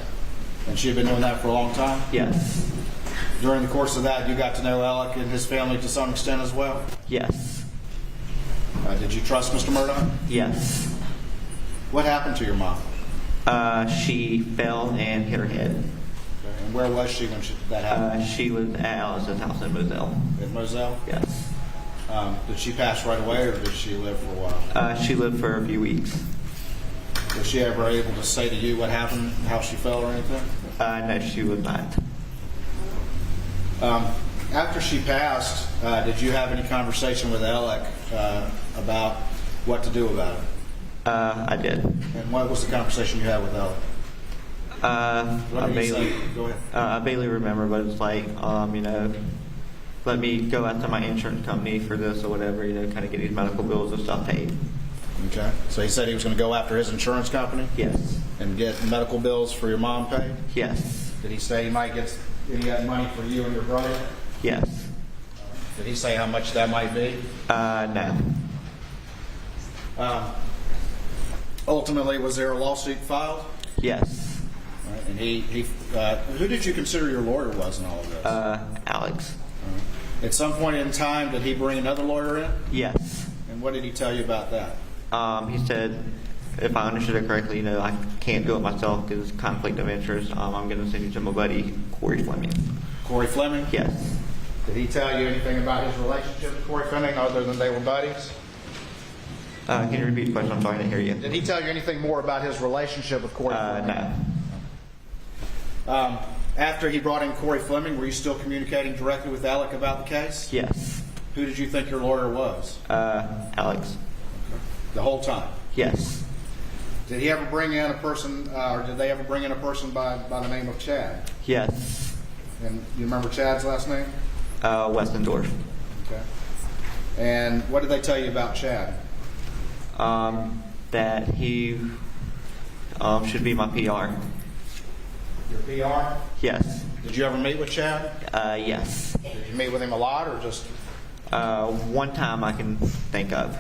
And she had been doing that for a long time? Yes. During the course of that, you got to know Alec and his family to some extent as well? Yes. Did you trust Mr. Murdaugh? Yes. What happened to your mom? She fell and hit her head. Okay. And where was she when that happened? She was at Alice's house in Moselle. In Moselle? Yes. Did she pass right away, or did she live for a while? She lived for a few weeks. Was she ever able to say to you what happened, how she fell or anything? No, she was not. After she passed, did you have any conversation with Alec about what to do about it? I did. And what was the conversation you had with Alec? What I did he barely, say? Go ahead. I barely remember, but it's like, let me go out to my insurance company for this or whatever, kind of get these medical bills and stuff paid. Okay. So he said he was going to go after his insurance company? Yes. And get medical bills for your mom paid? Yes. Did he say he might get money for you and your brother? Yes. Did he say how much that might be? No. Ultimately, was there a lawsuit filed? Yes. Right. And who did you consider your lawyer was in all of this? Alex. At some point in time, did he bring another lawyer in? Yes. And what did he tell you about that? He said, if I understood it correctly, I can't do it myself because it's conflict of interest. I'm going to send you to my buddy, Corey Fleming. Corey Fleming? Yes. Did he tell you anything about his relationship with Corey Fleming other than they were buddies? Can you repeat the question? I'm sorry, I didn't hear you. Did he tell you anything more about his relationship with Corey Fleming? No. After he brought in Corey Fleming, were you still communicating directly with Alec about the case? Yes. Who did you think your lawyer was? Alex. The whole time? Yes. Did he ever bring in a person, or did they ever bring in a person by the name of Chad? Yes. And you remember Chad's last name? Westendorf. Okay. And what did they tell you about Chad? That he should be my PR. Your PR? Yes. Did you ever meet with Chad? Yes. Did you meet with him a lot, or just? One time I can think of.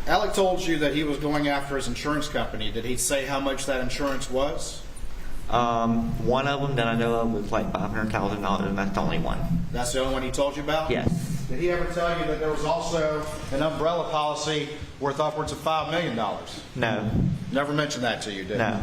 Alec told you that he was going after his insurance company. Did he say how much that insurance was? One of them that I know of was like $500,000, and that's the only one. That's the only one he told you about? Yes. Did he ever tell you that there was also an umbrella policy worth upwards of $5 million? No. Never mentioned that to you, did he? No.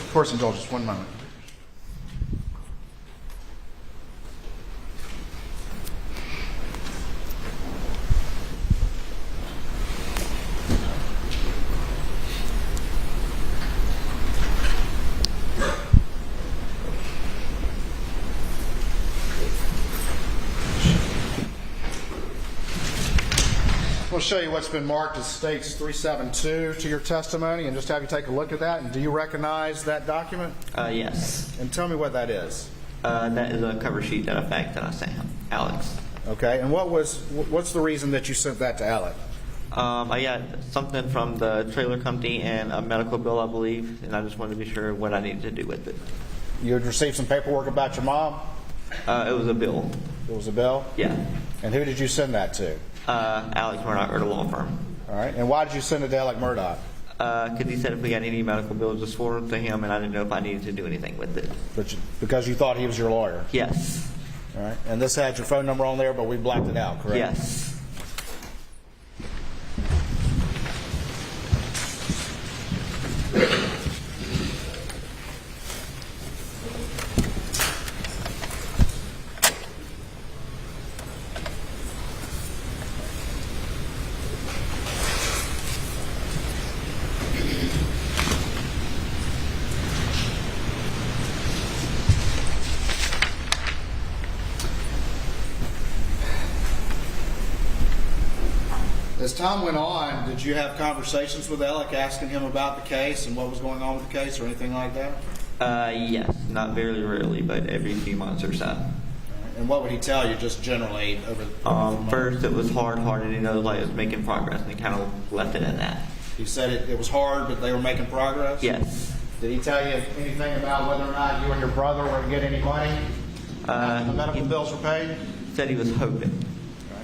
Of course, indulge just one moment. We'll show you what's been marked as States 372 to your testimony and just have you take a look at that. And do you recognize that document? Yes. And tell me what that is. That is a cover sheet that I sent him, Alex. Okay. And what's the reason that you sent that to Alec? I got something from the trailer company and a medical bill, I believe, and I just wanted to be sure what I needed to do with it. You had received some paperwork about your mom? It was a bill. It was a bill? Yeah. And who did you send that to? Alex Murdaugh, or the law firm. All right. And why did you send it to Alex Murdaugh? Because he said if we got any medical bills, just forward them to him, and I didn't know if I needed to do anything with it. Because you thought he was your lawyer? Yes. All right. And this had your phone number on there, but we blacked it out, correct? Yes. As time went on, did you have conversations with Alec asking him about the case and what was going on with the case or anything like that? Yes, not very rarely, but every few months or so. And what would he tell you just generally over the month? First, it was hard, and like it was making progress, and he kind of left it at that. He said it was hard, but they were making progress? Yes. Did he tell you anything about whether or not you and your brother were to get any money? The medical bills were paid? Said he was hoping.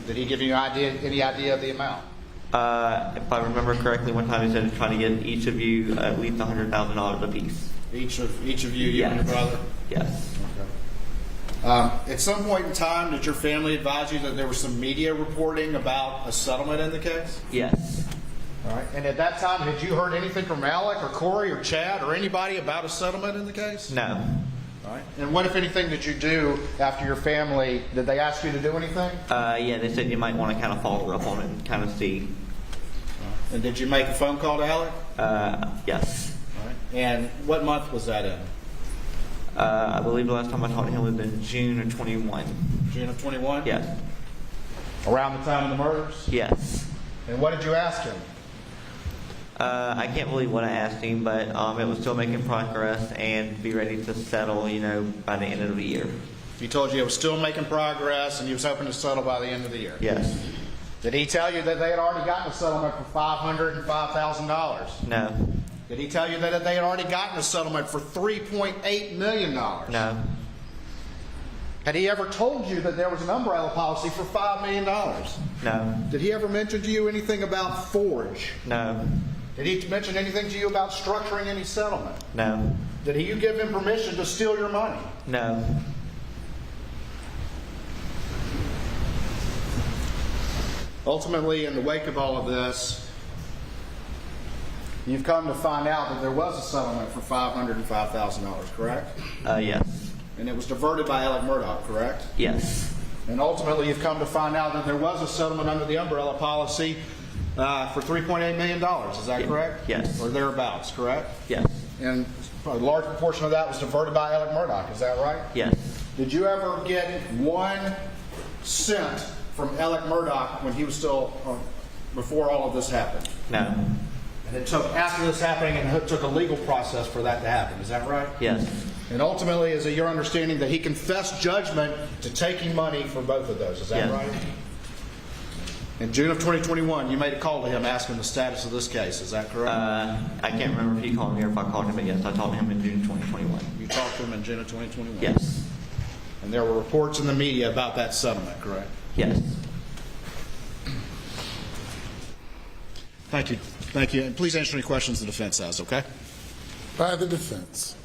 Did he give you any idea of the amount? If I remember correctly, one time he said he's trying to get each of you at least $100,000 apiece. Each of you, you and your brother? Yes. Okay. At some point in time, did your family advise you that there was some media reporting about a settlement in the case? Yes. All right. And at that time, had you heard anything from Alec or Corey or Chad or anybody about a settlement in the case? No. All right. And what, if anything, did you do after your family? Did they ask you to do anything? Yeah, they said you might want to kind of follow up on it and kind of see. And did you make a phone call to Alec? Yes. All right. And what month was that in? I believe the last time I talked to him was in June of 21. June of 21? Yes. Around the time of the murders? Yes. And what did you ask him? I can't believe what I asked him, but it was still making progress and be ready to settle, by the end of the year. He told you it was still making progress and he was hoping to settle by the end of the year? Yes. Did he tell you that they had already gotten a settlement for $505,000? No. Did he tell you that they had already gotten a settlement for $3.8 million? No. Had he ever told you that there was an umbrella policy for $5 million? No. Did he ever mention to you anything about Forge? No. Did he mention anything to you about structuring any settlement? No. Did you give him permission to steal your money? No. Ultimately, in the wake of all of this, you've come to find out that there was a settlement for $505,000, correct? Yes. And it was diverted by Alex Murdaugh, correct? Yes. And ultimately, you've come to find out that there was a settlement under the umbrella policy for $3.8 million. Is that correct? Yes. Or thereabouts, correct? Yes. And a large proportion of that was diverted by Alex Murdaugh. Is that right? Yes. Did you ever get 1 cent from Alex Murdaugh when he was still, before all of this happened? No. And it took, after this happening, and it took a legal process for that to happen. Is that right? Yes. And ultimately, is it your understanding that he confessed judgment to taking money for both of those? Is that Yes. right? In June of 2021, you made a call to him asking the status of this case. Is that correct? I can't remember if he called me or if I called him, but yes, I talked to him in June 2021. You talked to him in June of 2021? Yes. And there were reports in the media about that settlement, correct? Yes. Thank you. Thank you. And please answer any questions the defense has, okay? By the defense.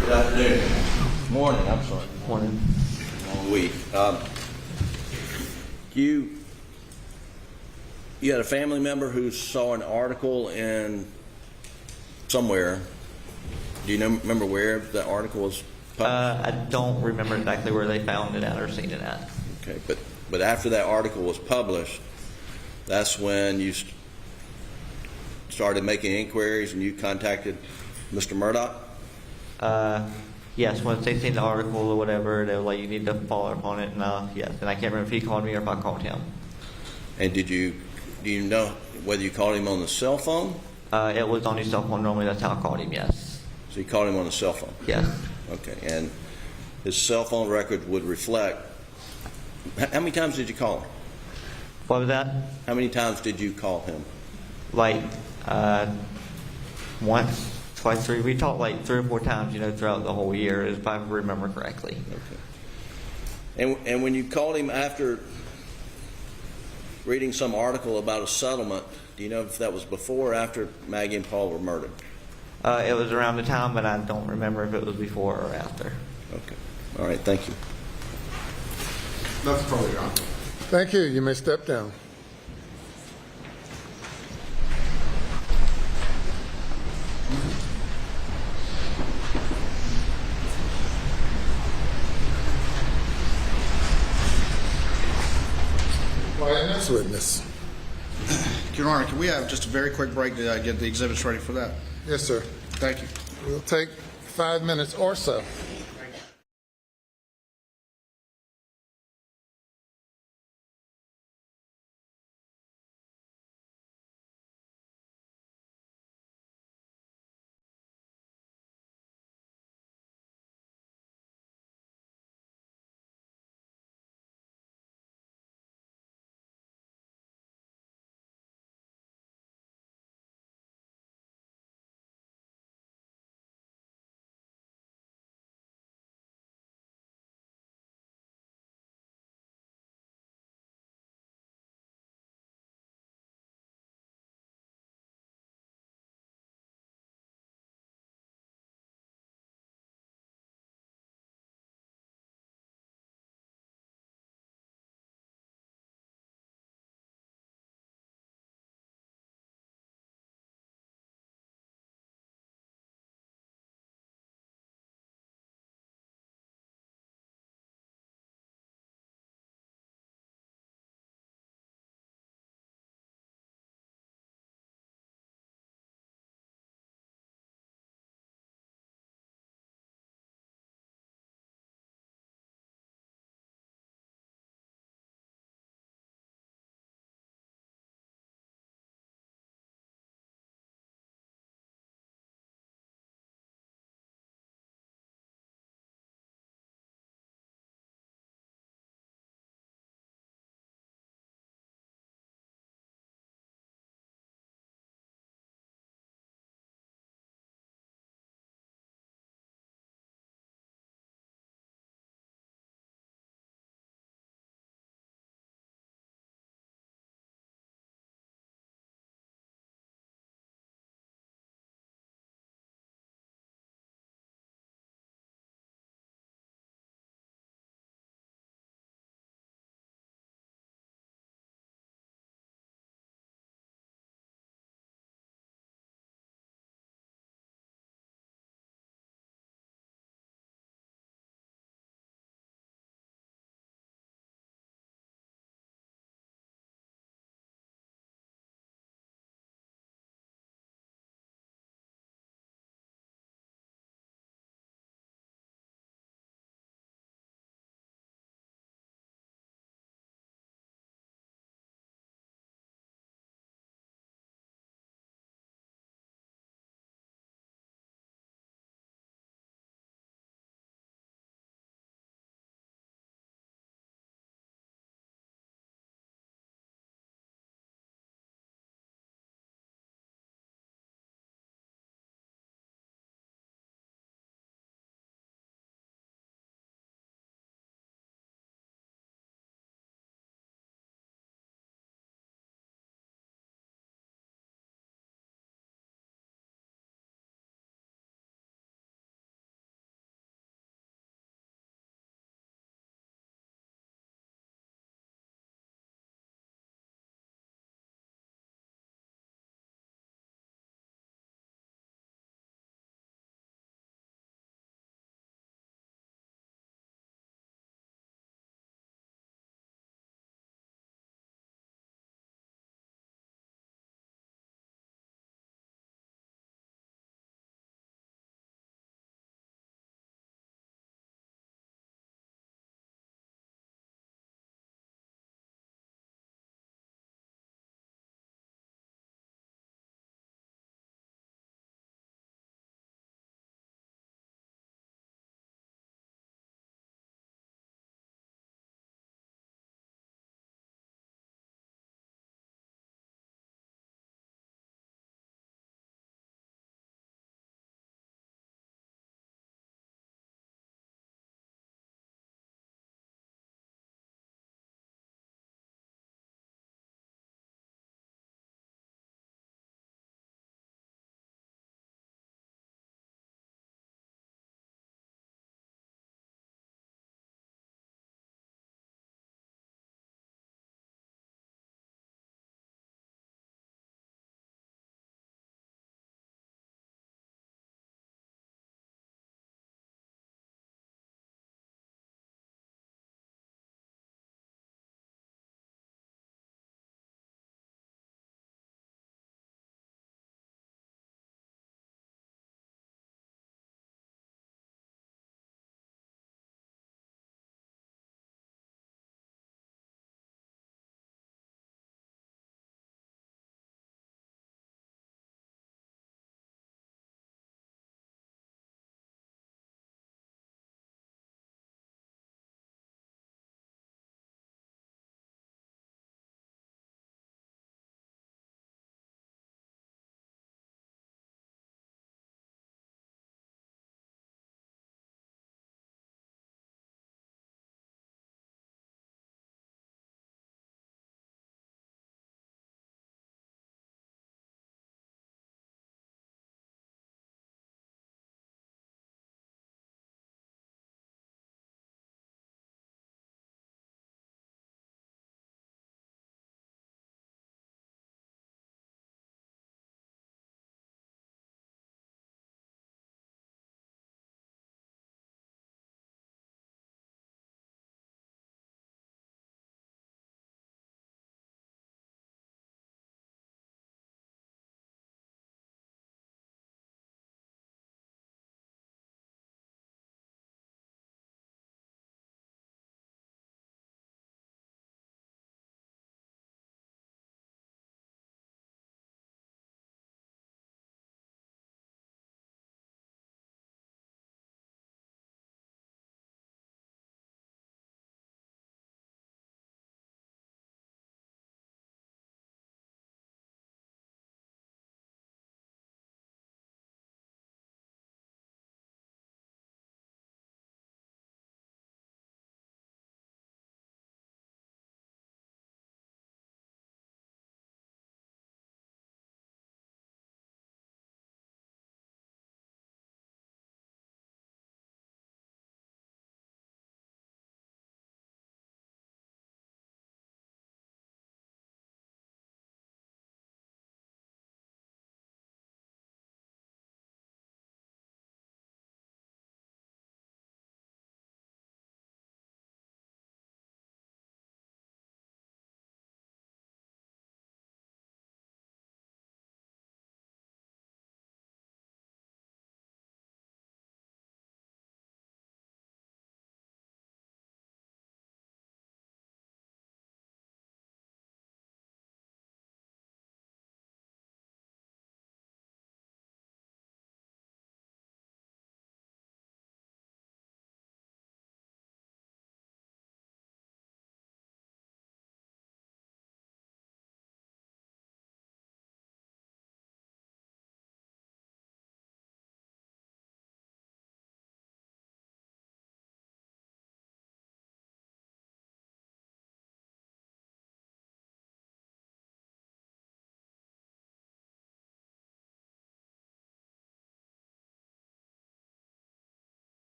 Good afternoon. Morning, I'm sorry. Morning. Long week. You had a family member who saw an article in somewhere. Do you remember where the article was published? I don't remember exactly where they found it at or seen it at. Okay, but after that article was published, that's when you started making inquiries and you contacted Mr. Murdaugh? Yes, once they seen the article or whatever, they were like, you need to follow up on it. And yes, and I can't remember if he called me or if I called him. And do you know whether you called him on the cell phone? It was on his cell phone. Normally, that's how I called him. Yes. So you called him on the cell phone? Yes. Okay, and his cell phone record would reflect. How many times did you call him? What was that? How many times did you call him? Like once, twice, three. We talked like 3 or 4 times, throughout the whole year, if I remember correctly. Okay. And when you called him after reading some article about a settlement. Do you know if that was before or after Maggie and Paul were murdered? It was around the time, but I don't remember if it was before or after. Okay. All right. Thank you. Nothing further, Your Honor. Thank you. You may step down. Next witness. Your Honor, can we have just a very quick break to get the exhibits ready for that? Yes, sir. Thank you. We'll take 5 minutes or so.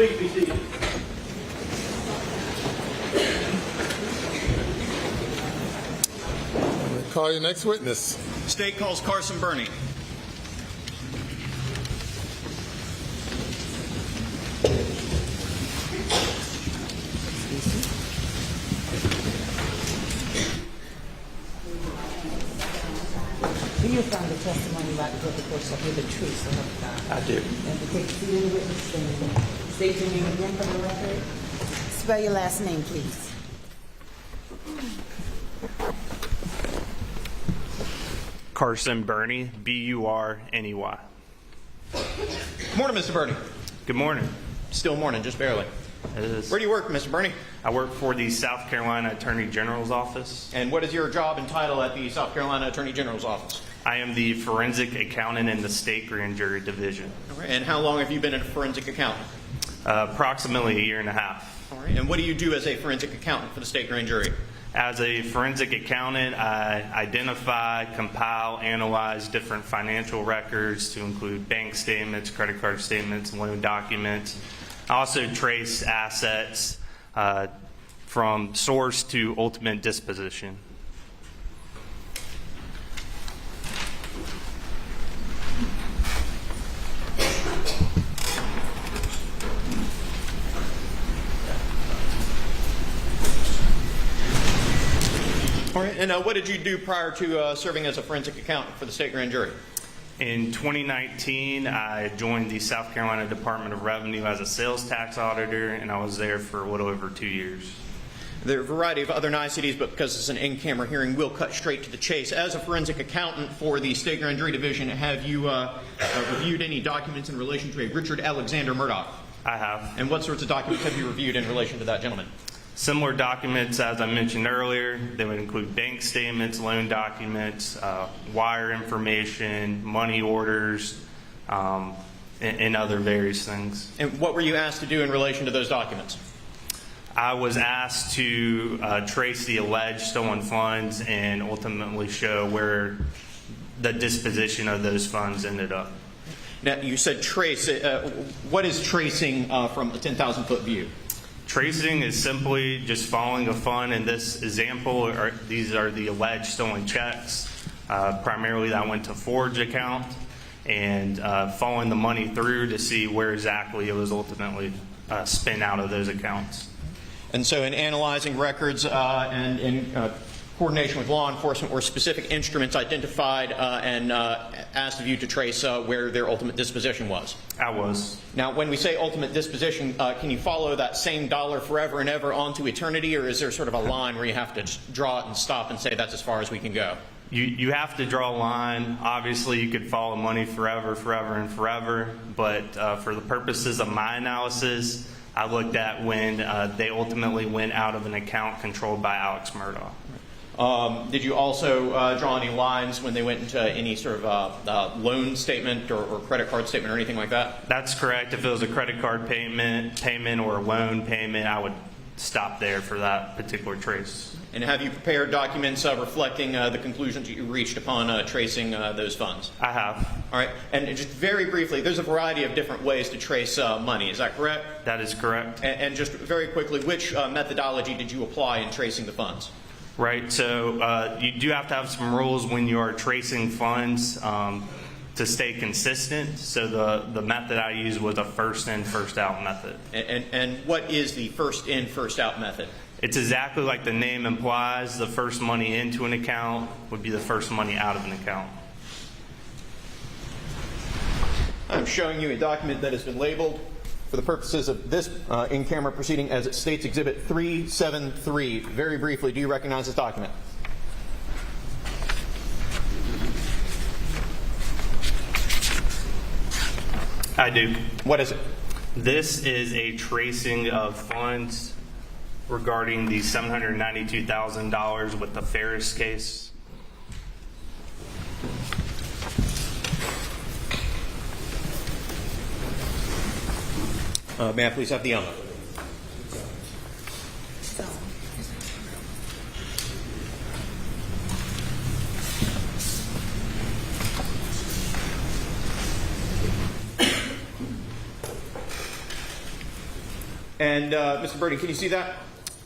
Please be seated. Call your next witness. State calls Carson Burney. Do you affirm the testimony about the court shall give the truth, so help you God? I do. And to take a seat in the witness stand. State your name again for the record. Spell your last name, please. Carson Burney, B-U-R-N-E-Y. Good morning, Mr. Burney. Good morning. Still morning, just barely. It is. Where do you work, Mr. Burney? I work for the South Carolina Attorney General's office. And what is your job and title at the South Carolina Attorney General's office? I am the forensic accountant in the state grand jury division. All right. And how long have you been a forensic accountant? Approximately a year and a half. All right. And what do you do as a forensic accountant for the state grand jury? As a forensic accountant, I identify, compile, analyze different financial records to include bank statements, credit card statements, loan documents. I also trace assets from source to ultimate disposition. All right. And what did you do prior to serving as a forensic accountant for the state grand jury? In 2019, I joined the South Carolina Department of Revenue as a sales tax auditor, and I was there for a little over 2 years. There are a variety of other niceties, but because it's an in-camera hearing, we'll cut straight to the chase. As a forensic accountant for the State Grand Jury Division, have you reviewed any documents in relation to a Richard Alexander Murdaugh? I have. And what sorts of documents have you reviewed in relation to that gentleman? Similar documents, as I mentioned earlier. They would include bank statements, loan documents, wire information, money orders, and other various things. And what were you asked to do in relation to those documents? I was asked to trace the alleged stolen funds and ultimately show where the disposition of those funds ended up. Now, you said trace. What is tracing from a 10,000-foot view? Tracing is simply just following a fund. In this example, these are the alleged stolen checks. Primarily that went to Forge account, and following the money through to see where exactly it was ultimately spent out of those accounts. And so in analyzing records and in coordination with law enforcement, were specific instruments identified and asked of you to trace where their ultimate disposition was? I was. Now, when we say ultimate disposition, can you follow that same dollar forever and ever onto eternity, or is there sort of a line where you have to just draw it and stop and say that's as far as we can go? You have to draw a line. Obviously, you could follow money forever, and forever, but for the purposes of my analysis, I looked at when they ultimately went out of an account controlled by Alex Murdaugh. Did you also draw any lines when they went into any sort of loan statement or credit card statement or anything like that? That's correct. If it was a credit card payment or a loan payment, I would stop there for that particular trace. And have you prepared documents reflecting the conclusions that you reached upon tracing those funds? I have. All right. And just very briefly, there's a variety of different ways to trace money. Is that correct? That is correct. And just very quickly, which methodology did you apply in tracing the funds? Right. So you do have to have some rules when you are tracing funds to stay consistent. So the method I used was a first in, first out method. And what is the first in, first out method? It's exactly like the name implies. The first money into an account would be the first money out of an account. I'm showing you a document that has been labeled for the purposes of this in-camera proceeding as it states Exhibit 373. Very briefly, do you recognize this document? I do. What is it? This is a tracing of funds regarding the $792,000 with the Ferris case. May I please have the honor? And Mr. Birdie, can you see that?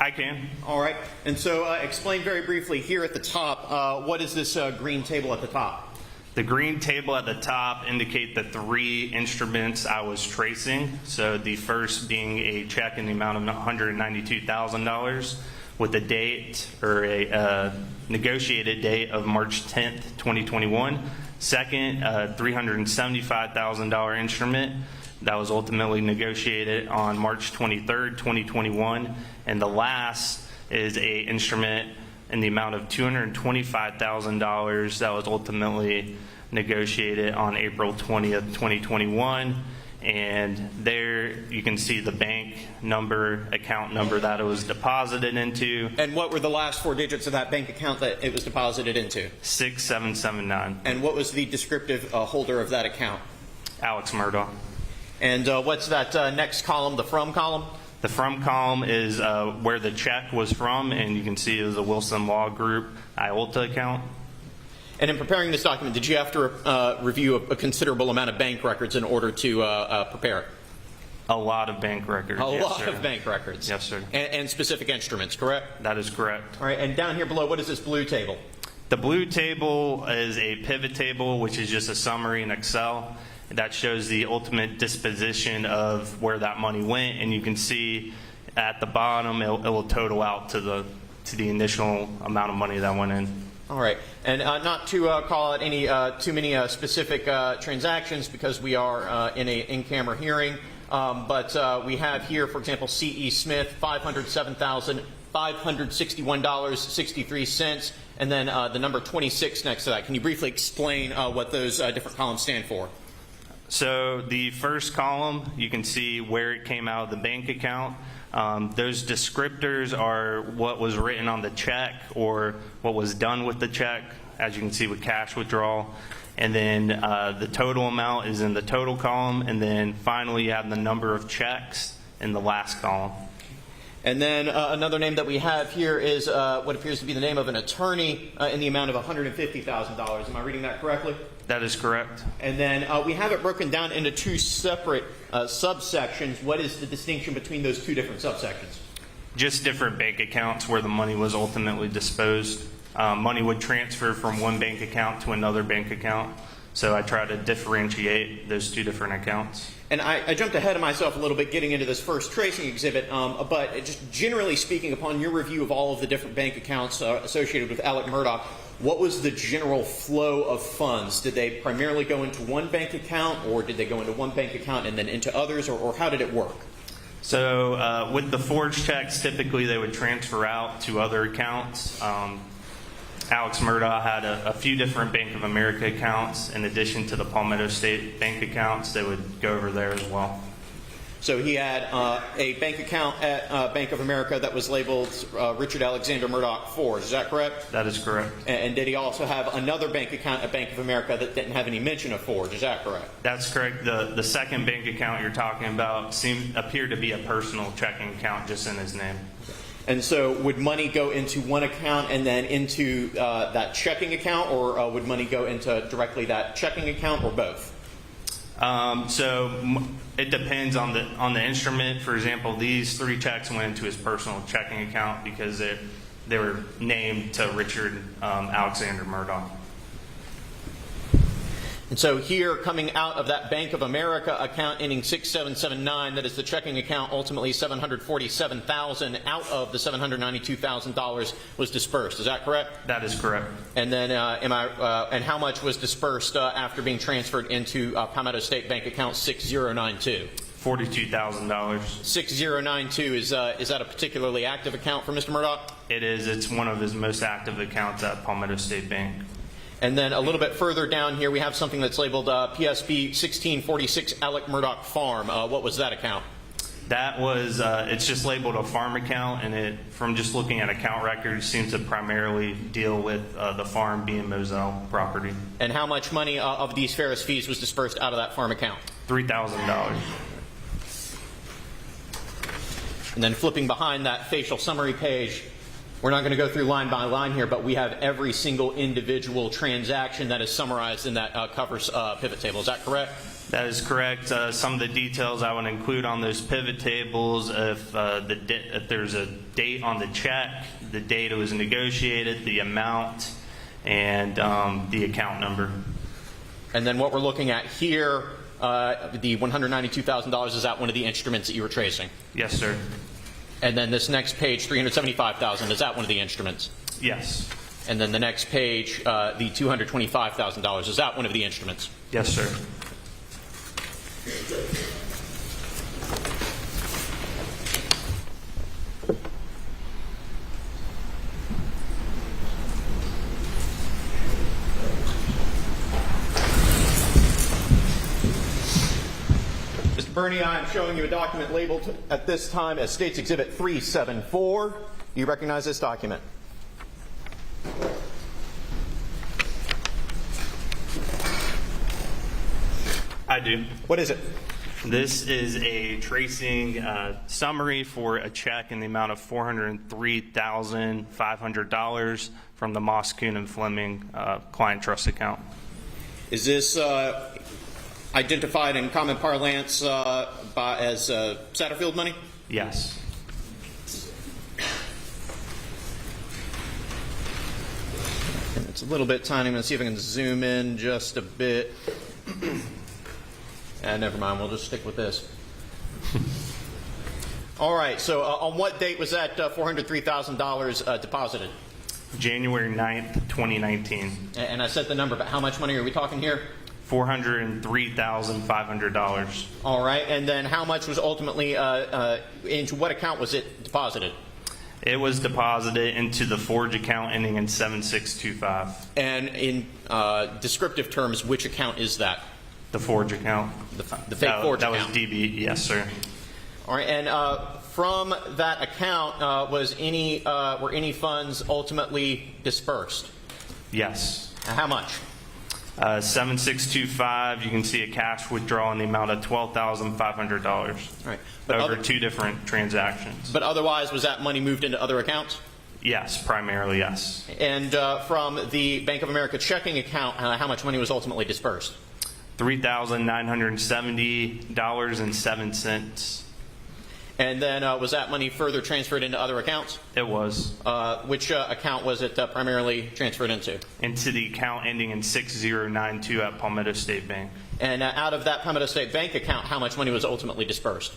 I can. All right. And so explain very briefly here at the top, what is this green table at the top? The green table at the top indicate the 3 instruments I was tracing. So the first being a check in the amount of $192,000 with a date or a negotiated date of March 10th, 2021. Second, a $375,000 instrument that was ultimately negotiated on March 23rd, 2021. And the last is a instrument in the amount of $225,000 that was ultimately negotiated on April 20th, 2021. And there you can see the bank number, account number that it was deposited into. And what were the last 4 digits of that bank account that it was deposited into? 6779. And what was the descriptive holder of that account? Alex Murdaugh. And what's that next column, the from column? The from column is where the check was from, and you can see it was a Wilson Law Group IOLTA account. And in preparing this document, did you have to review a considerable amount of bank records in order to prepare it? A lot of bank records. A yes, lot sir. of bank records. Yes, sir. And specific instruments, correct? That is correct. All right. And down here below, what is this blue table? The blue table is a pivot table, which is just a summary in Excel that shows the ultimate disposition of where that money went, and you can see at the bottom it will total out to the initial amount of money that went in. All right, and not to call out any too many specific transactions because we are in an in-camera hearing, but we have here, for example, C.E. Smith, $507,561.63, and then the number 26 next to that. Can you briefly explain what those different columns stand for? So the first column, you can see where it came out of the bank account. Those descriptors are what was written on the check or what was done with the check, as you can see with cash withdrawal. And then the total amount is in the total column. And then finally, you have the number of checks in the last column. And then another name that we have here is what appears to be the name of an attorney in the amount of $150,000. Am I reading that correctly? That is correct. And then we have it broken down into 2 separate subsections. What is the distinction between those 2 different subsections? Just different bank accounts where the money was ultimately disposed. Money would transfer from one bank account to another bank account. So I try to differentiate those 2 different accounts. And I jumped ahead of myself a little bit getting into this first tracing exhibit, but just generally speaking, upon your review of all of the different bank accounts associated with Alex Murdaugh, what was the general flow of funds? Did they primarily go into one bank account, or did they go into one bank account and then into others, or how did it work? So with the forged checks, typically they would transfer out to other accounts. Alex Murdaugh had a few different Bank of America accounts in addition to the Palmetto State bank accounts. They would go over there as well. So he had a bank account at Bank of America that was labeled Richard Alexander Murdaugh Forge. Is that correct? That is correct. And did he also have another bank account at Bank of America that didn't have any mention of Forge? Is that correct? That's correct. The second bank account you're talking about appeared to be a personal checking account just in his name. And so would money go into one account and then into that checking account, or would money go into directly that checking account, or both? So it depends on the instrument. For example, these 3 checks went into his personal checking account because they were named to Richard Alexander Murdaugh. And so here, coming out of that Bank of America account ending 6779, that is the checking account, ultimately $747,000 out of the $792,000 was dispersed. Is that correct? That is correct. And then, and how much was dispersed after being transferred into Palmetto State Bank account 6092? $42,000. 6092 is that a particularly active account for Mr. Murdaugh? It is. It's one of his most active accounts at Palmetto State Bank. And then a little bit further down here, we have something that's labeled PSB 1646 Alex Murdaugh Farm. What was that account? That was, it's just labeled a farm account, and it, from just looking at account records, seems to primarily deal with the farm being Moselle property. And how much money of these Ferris fees was dispersed out of that farm account? $3,000. And then flipping behind that facial summary page, We're not going to go through line by line here, but we have every single individual transaction that is summarized in that covers pivot table. Is that correct? That is correct. Some of the details I would include on those pivot tables, if there's a date on the check, the date it was negotiated, the amount, and the account number. And then what we're looking at here, the $192,000, is that one of the instruments that you were tracing? Yes, sir. And then this next page, $375,000, is that one of the instruments? Yes. And then the next page, the $225,000, is that one of the instruments? Yes, sir. Mr. Bernie, I am showing you a document labeled at this time as States Exhibit 374. Do you recognize this document? I do. What is it? This is a tracing summary for a check in the amount of $403,500 from the Moss, Kuhn, and Fleming client trust account. Is this identified in common parlance as Satterfield money? Yes. It's a little bit tiny. I'm going to see if I can zoom in just a bit. Never mind. We'll just stick with this. All right. So on what date was that $403,000 deposited? January 9th, 2019. And I said the number, but how much money are we talking here? $403,500. All right. And then how much was ultimately into what account was it deposited? It was deposited into the Forge account ending in 7625. And in descriptive terms, which account is that? The Forge account. The fake Forge that account. That was DB, yes, sir. All right. And from that account, were any funds ultimately dispersed? Yes. How much? 7625, you can see a cash withdrawal in the amount of $12,500. Right. Over two different transactions. But otherwise, was that money moved into other accounts? Yes, primarily yes. And from the Bank of America checking account, how much money was ultimately dispersed? $3,970.07. And then was that money further transferred into other accounts? It was. Which account was it primarily transferred into? Into the account ending in 6092 at Palmetto State Bank. And out of that Palmetto State Bank account, how much money was ultimately dispersed?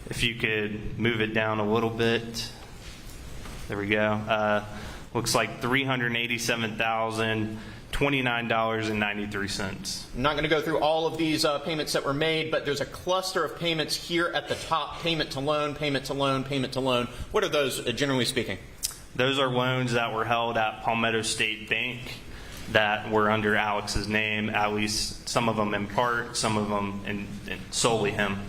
If you could move it down a little bit. There we go. Looks like $387,029.93. I'm not going to go through all of these payments that were made, but there's a cluster of payments here at the top: payment to loan, payment to loan, payment to loan. What are those, generally speaking? Those are loans that were held at Palmetto State Bank that were under Alex's name, at least some of them in part, some of them in solely him.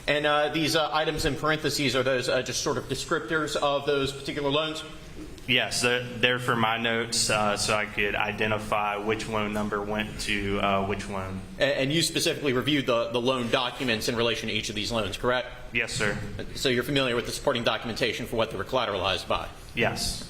And these items in parentheses, are those just sort of descriptors of those particular loans? Yes, they're for my notes, so I could identify which loan number went to which loan. And you specifically reviewed the loan documents in relation to each of these loans, correct? Yes, sir. So you're familiar with the supporting documentation for what they were collateralized by? Yes.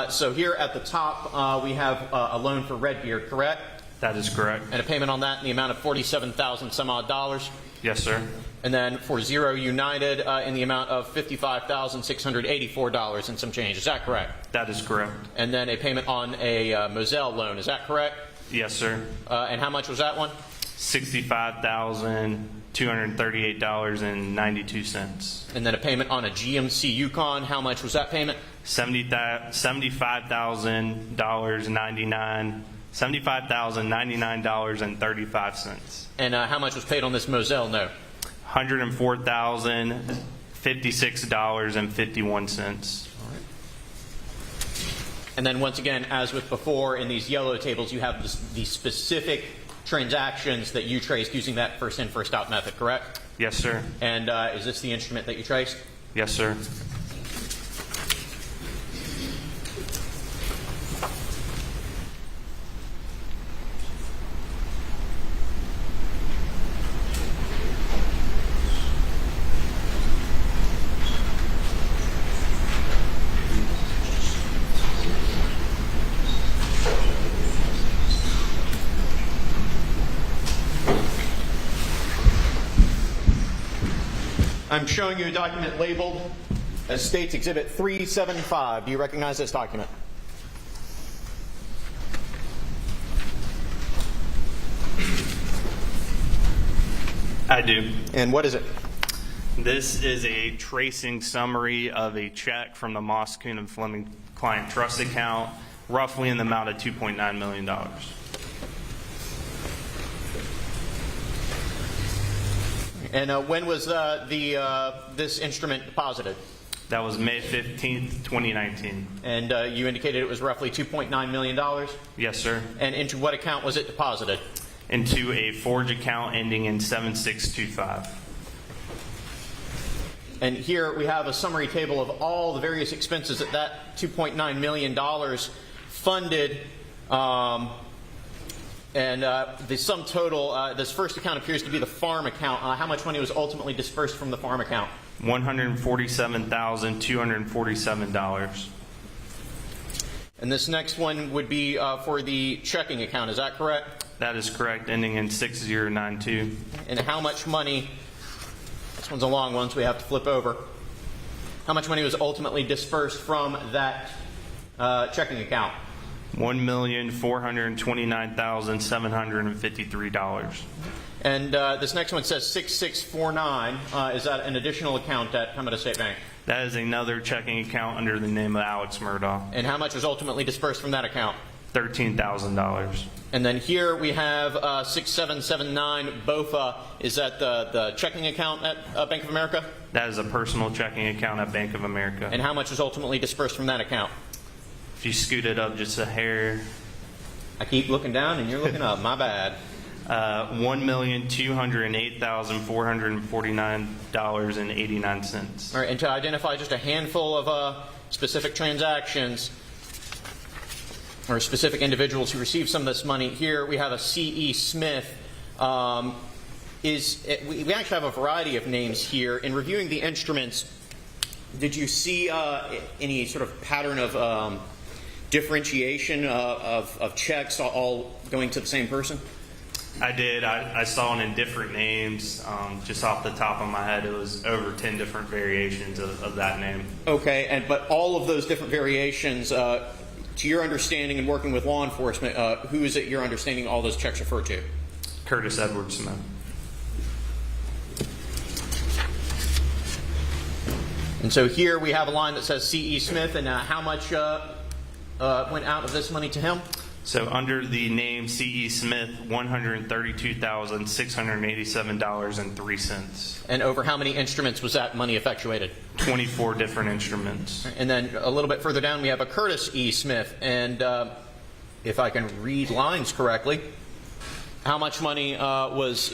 So here at the top, we have a loan for Redbeard, correct? That is correct. And a payment on that in the amount of $47,000 some odd dollars? Yes, sir. And then for Zero United in the amount of $55,684 and some change. Is that correct? That is correct. And then a payment on a Moselle loan. Is that correct? Yes, sir. And how much was that one? $65,238.92. And then a payment on a GMC Yukon. How much was that payment? $75,099.35. And how much was paid on this Moselle note? $104,056.51. And then once again, as with before, in these yellow tables, you have the specific transactions that you traced using that first in, first out method, correct? Yes, sir. And is this the instrument that you traced? Yes, sir. I'm showing you a document labeled as States Exhibit 375. Do you recognize this document? I do. And what is it? This is a tracing summary of a check from the Moss, Kuhn, and Fleming client trust account, roughly in the amount of $2.9 million. And when was this instrument deposited? That was May 15th, 2019. And you indicated it was roughly $2.9 million? Yes, sir. And into what account was it deposited? Into a Forge account ending in 7625. And here we have a summary table of all the various expenses that $2.9 million funded. The sum total, this first account appears to be the farm account. How much money was ultimately dispersed from the farm account? $147,247. And this next one would be for the checking account. Is that correct? That is correct, ending in 6092. And how much money, this one's a long one, so we have to flip over. How much money was ultimately dispersed from that checking account? $1,429,753. And this next one says 6649. Is that an additional account at Pembina State Bank? That is another checking account under the name of Alex Murdaugh. And how much was ultimately dispersed from that account? $13,000. And then here we have 6779 BOFA. Is that the checking account at Bank of America? That is a personal checking account at Bank of America. And how much was ultimately dispersed from that account? If you scoot it up just a hair. I keep looking down and you're looking up. My bad. $1,208,449.89. All right, and to identify just a handful of specific transactions or specific individuals who received some of this money, here we have a C.E. Smith. We actually have a variety of names here. In reviewing the instruments, did you see any sort of pattern of differentiation of checks all going to the same person? I did. I saw it in different names. Just off the top of my head, it was over 10 different variations of that name. Okay, but all of those different variations, to your understanding and working with law enforcement, who is it your understanding all those checks refer to? Curtis Edward Smith. And so here we have a line that says C.E. Smith, and how much went out of this money to him? So under the name C.E. Smith, $132,687.03. And over how many instruments was that money effectuated? 24 different instruments. And then a little bit further down we have a Curtis E. Smith. And if I can read lines correctly, how much money was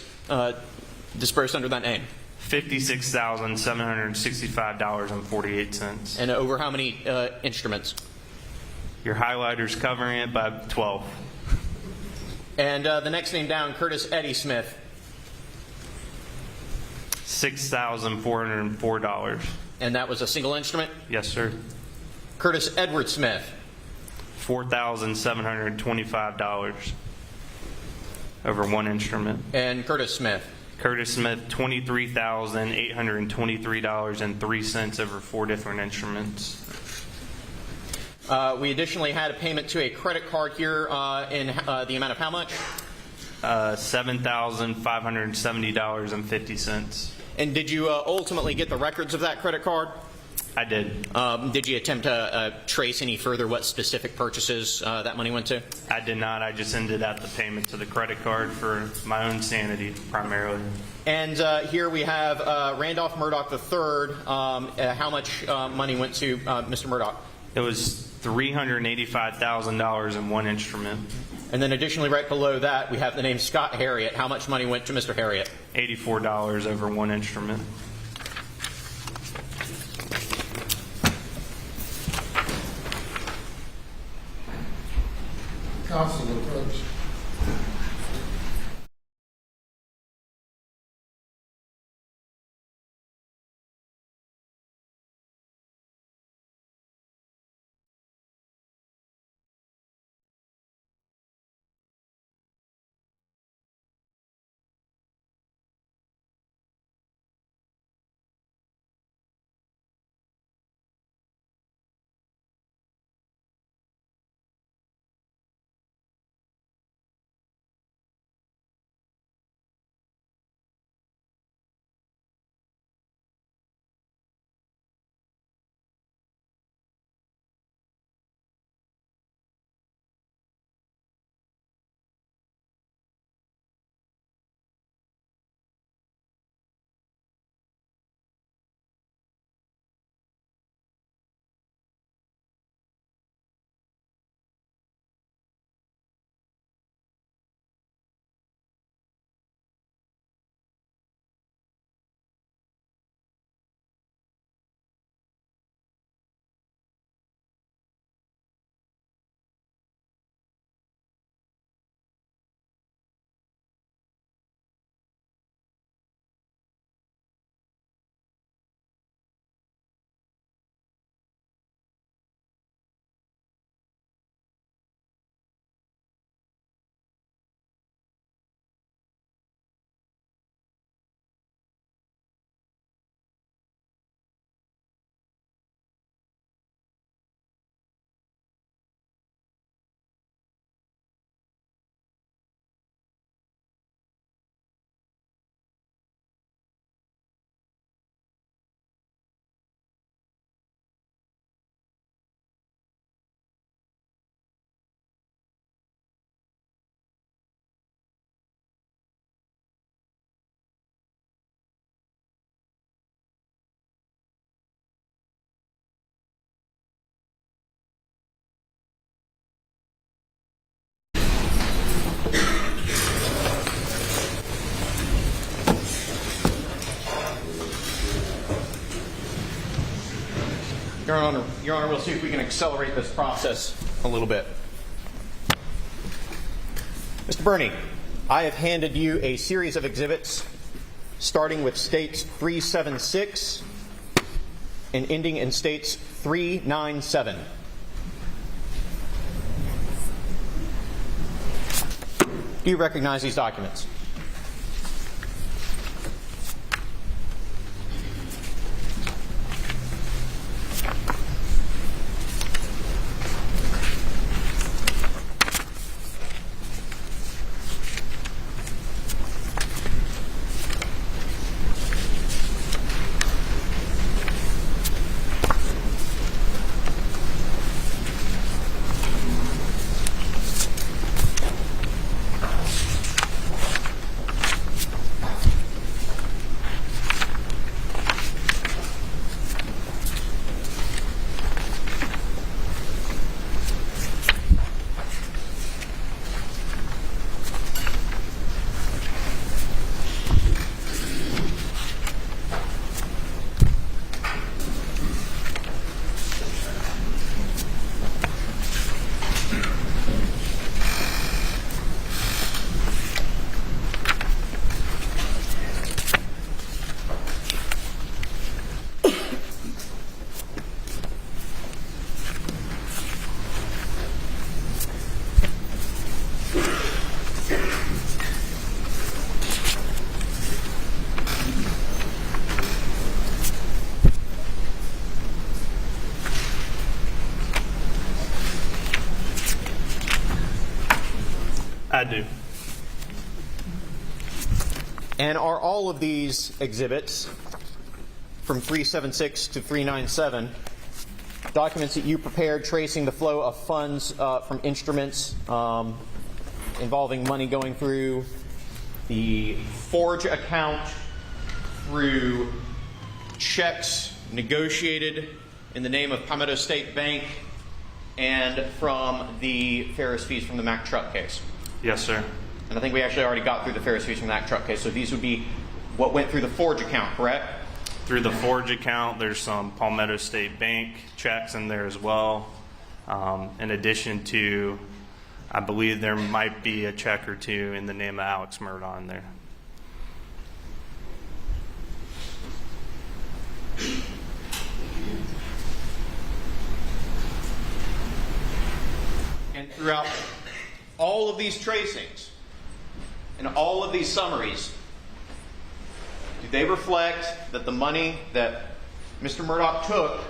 dispersed under that name? $56,765.48. And over how many instruments? Your highlighter's covering it by 12. And the next name down, Curtis Eddie Smith. $6,404. And that was a single instrument? Yes, sir. Curtis Edward Smith. $4,725 over one instrument. And Curtis Smith. Curtis Smith, $23,823.03 over 4 different instruments. We additionally had a payment to a credit card here in the amount of how much? $7,570.50. And did you ultimately get the records of that credit card? I did. Did you attempt to trace any further what specific purchases that money went to? I did not. I just ended at the payment to the credit card for my own sanity, primarily. And here we have Randolph Murdaugh III. How much money went to Mr. Murdaugh? It was $385,000 in one instrument. And then additionally, right below that, we have the name Scott Harriet. How much money went to Mr. Harriet? $84 over one instrument. Council approach. Your Honor, we'll see if we can accelerate this process a little bit. Mr. Birney, I have handed you a series of exhibits starting with States 376 and ending in States 397. Do you recognize these documents? I do. And are all of these exhibits from 376 to 397 documents that you prepared tracing the flow of funds from instruments involving money going through the Forge account, through checks negotiated in the name of Palmetto State Bank, and from the Ferris fees from the Mack truck case? Yes, sir. And I think we actually already got through the Ferris fees from that truck case. So these would be what went through the Forge account, correct? Through the Forge account, there's some Palmetto State Bank checks in there as well. In addition to, I believe there might be a check or two in the name of Alex Murdaugh in there. And throughout all of these tracings and all of these summaries, do they reflect that the money that Mr. Murdaugh took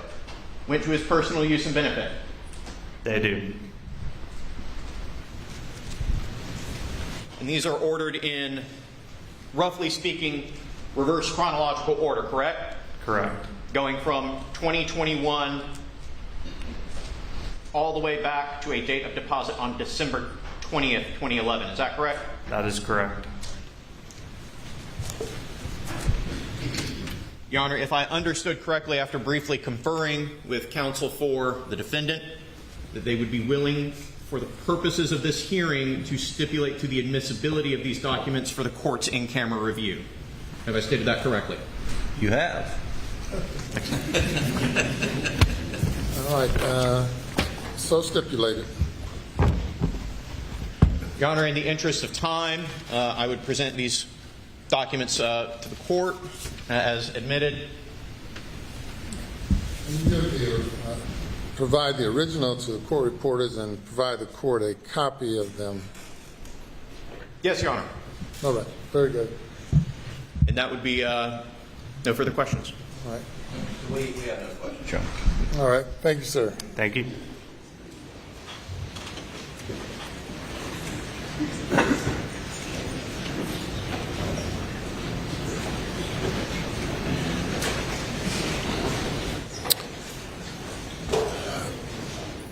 went to his personal use and benefit? They do. And these are ordered in, roughly speaking, reverse chronological order, correct? Correct. Going from 2021 all the way back to a date of deposit on December 20th, 2011. Is that correct? That is correct. Your Honor, if I understood correctly after briefly conferring with counsel for the defendant, that they would be willing, for the purposes of this hearing, to stipulate to the admissibility of these documents for the court's in-camera review. Have I stated that correctly? You have. All right, so stipulated. Your Honor, in the interest of time, I would present these documents to the court as admitted. Provide the original to the court reporters and provide the court a copy of them. Yes, Your Honor. All right, very good. And that would be no further questions. All right. We have no questions. Sure. All right, thank you, sir. Thank you.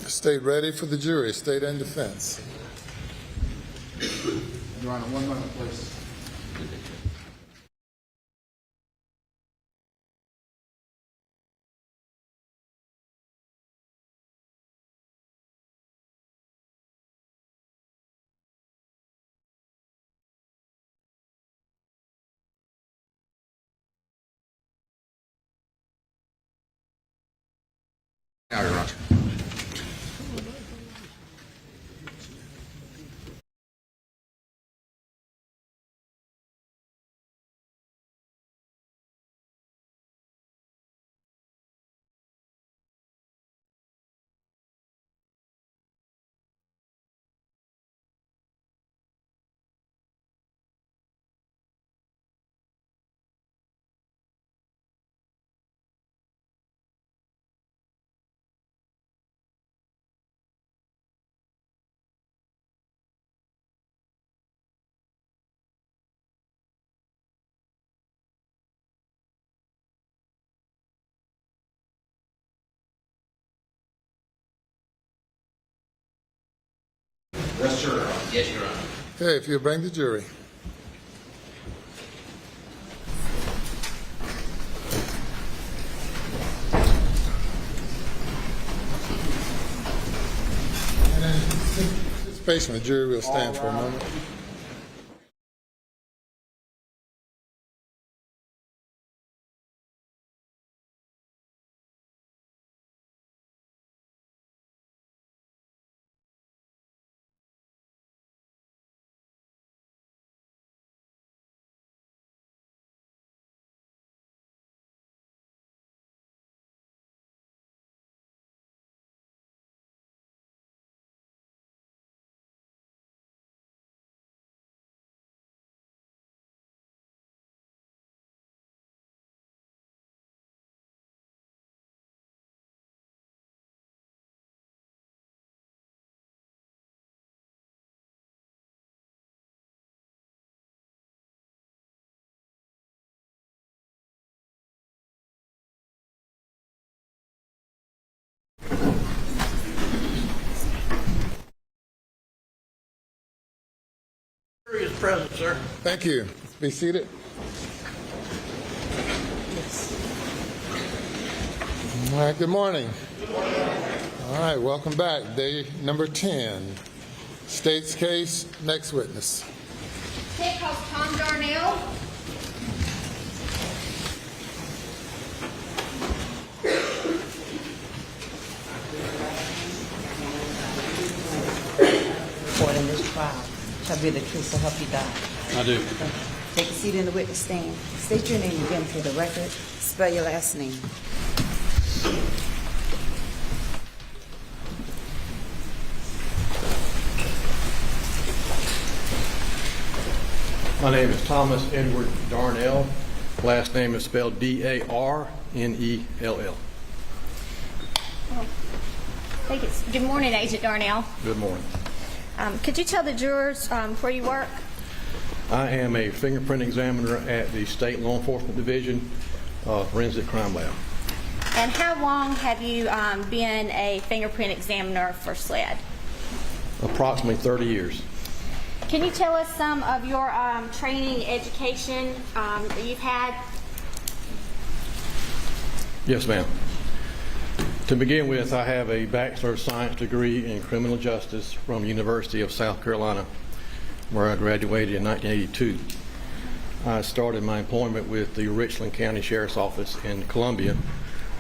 State ready for the jury, state and defense. Your Honor, 1 moment, please. Now, Your Honor. Yes, sir. Yes, Your Honor. Okay, if you bring the jury. And in anticipation of the jury, we'll stand for a moment. Jury is present, sir. Thank you. Be seated. All right, good morning. All right, welcome back. Day number 10. State's case, next witness. State calls Tom Darnell. Court in this trial shall be the truth so help you God. I do. Take a seat in the witness stand. State your name again for the record. Spell your last name. My name is Thomas Edward Darnell. Last name is spelled Darnell. Good morning, Agent Darnell. Good morning. Could you tell the jurors where you work? I am a fingerprint examiner at the State Law Enforcement Division Forensic Crime Lab. And how long have you been a fingerprint examiner for SLED? Approximately 30 years. Can you tell us some of your training, education that you've had? Yes, ma'am. To begin with, I have a Bachelor of Science degree in Criminal Justice from the University of South Carolina, where I graduated in 1982. I started my employment with the Richland County Sheriff's Office in Columbia,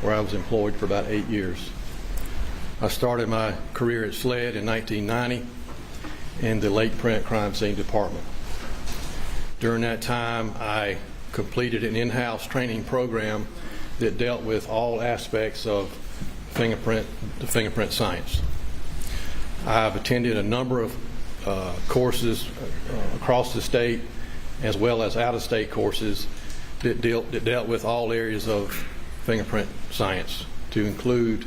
where I was employed for about 8 years. I started my career at SLED in 1990 in the Late Print Crime Scene Department. During that time, I completed an in-house training program that dealt with all aspects of fingerprint science. I've attended a number of courses across the state, as well as out-of-state courses that dealt with all areas of fingerprint science, to include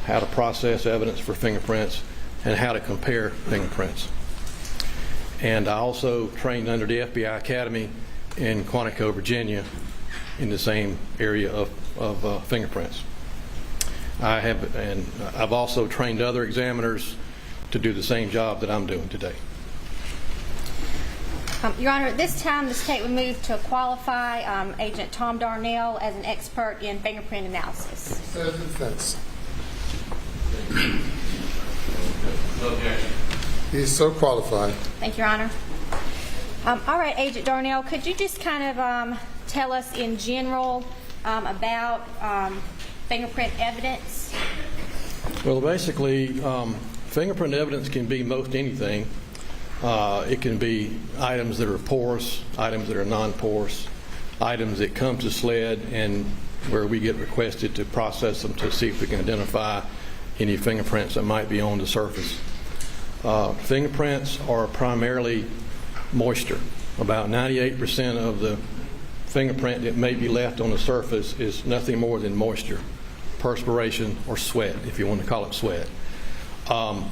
how to process evidence for fingerprints and how to compare fingerprints. And I also trained under the FBI Academy in Quantico, Virginia, in the same area of fingerprints. I've also trained other examiners to do the same job that I'm doing today. Your Honor, at this time, the state would move to qualify Agent Tom Darnell as an expert in fingerprint analysis. Says defense. No objection. He's so qualified. Thank you, Your Honor. All right, Agent Darnell, could you just kind of tell us in general about fingerprint evidence? Well, basically, fingerprint evidence can be most anything. It can be items that are porous, items that are non-porous, items that come to SLED and where we get requested to process them to see if we can identify any fingerprints that might be on the surface. Fingerprints are primarily moisture. About 98% of the fingerprint that may be left on the surface is nothing more than moisture, perspiration, or sweat, if you want to call it sweat. And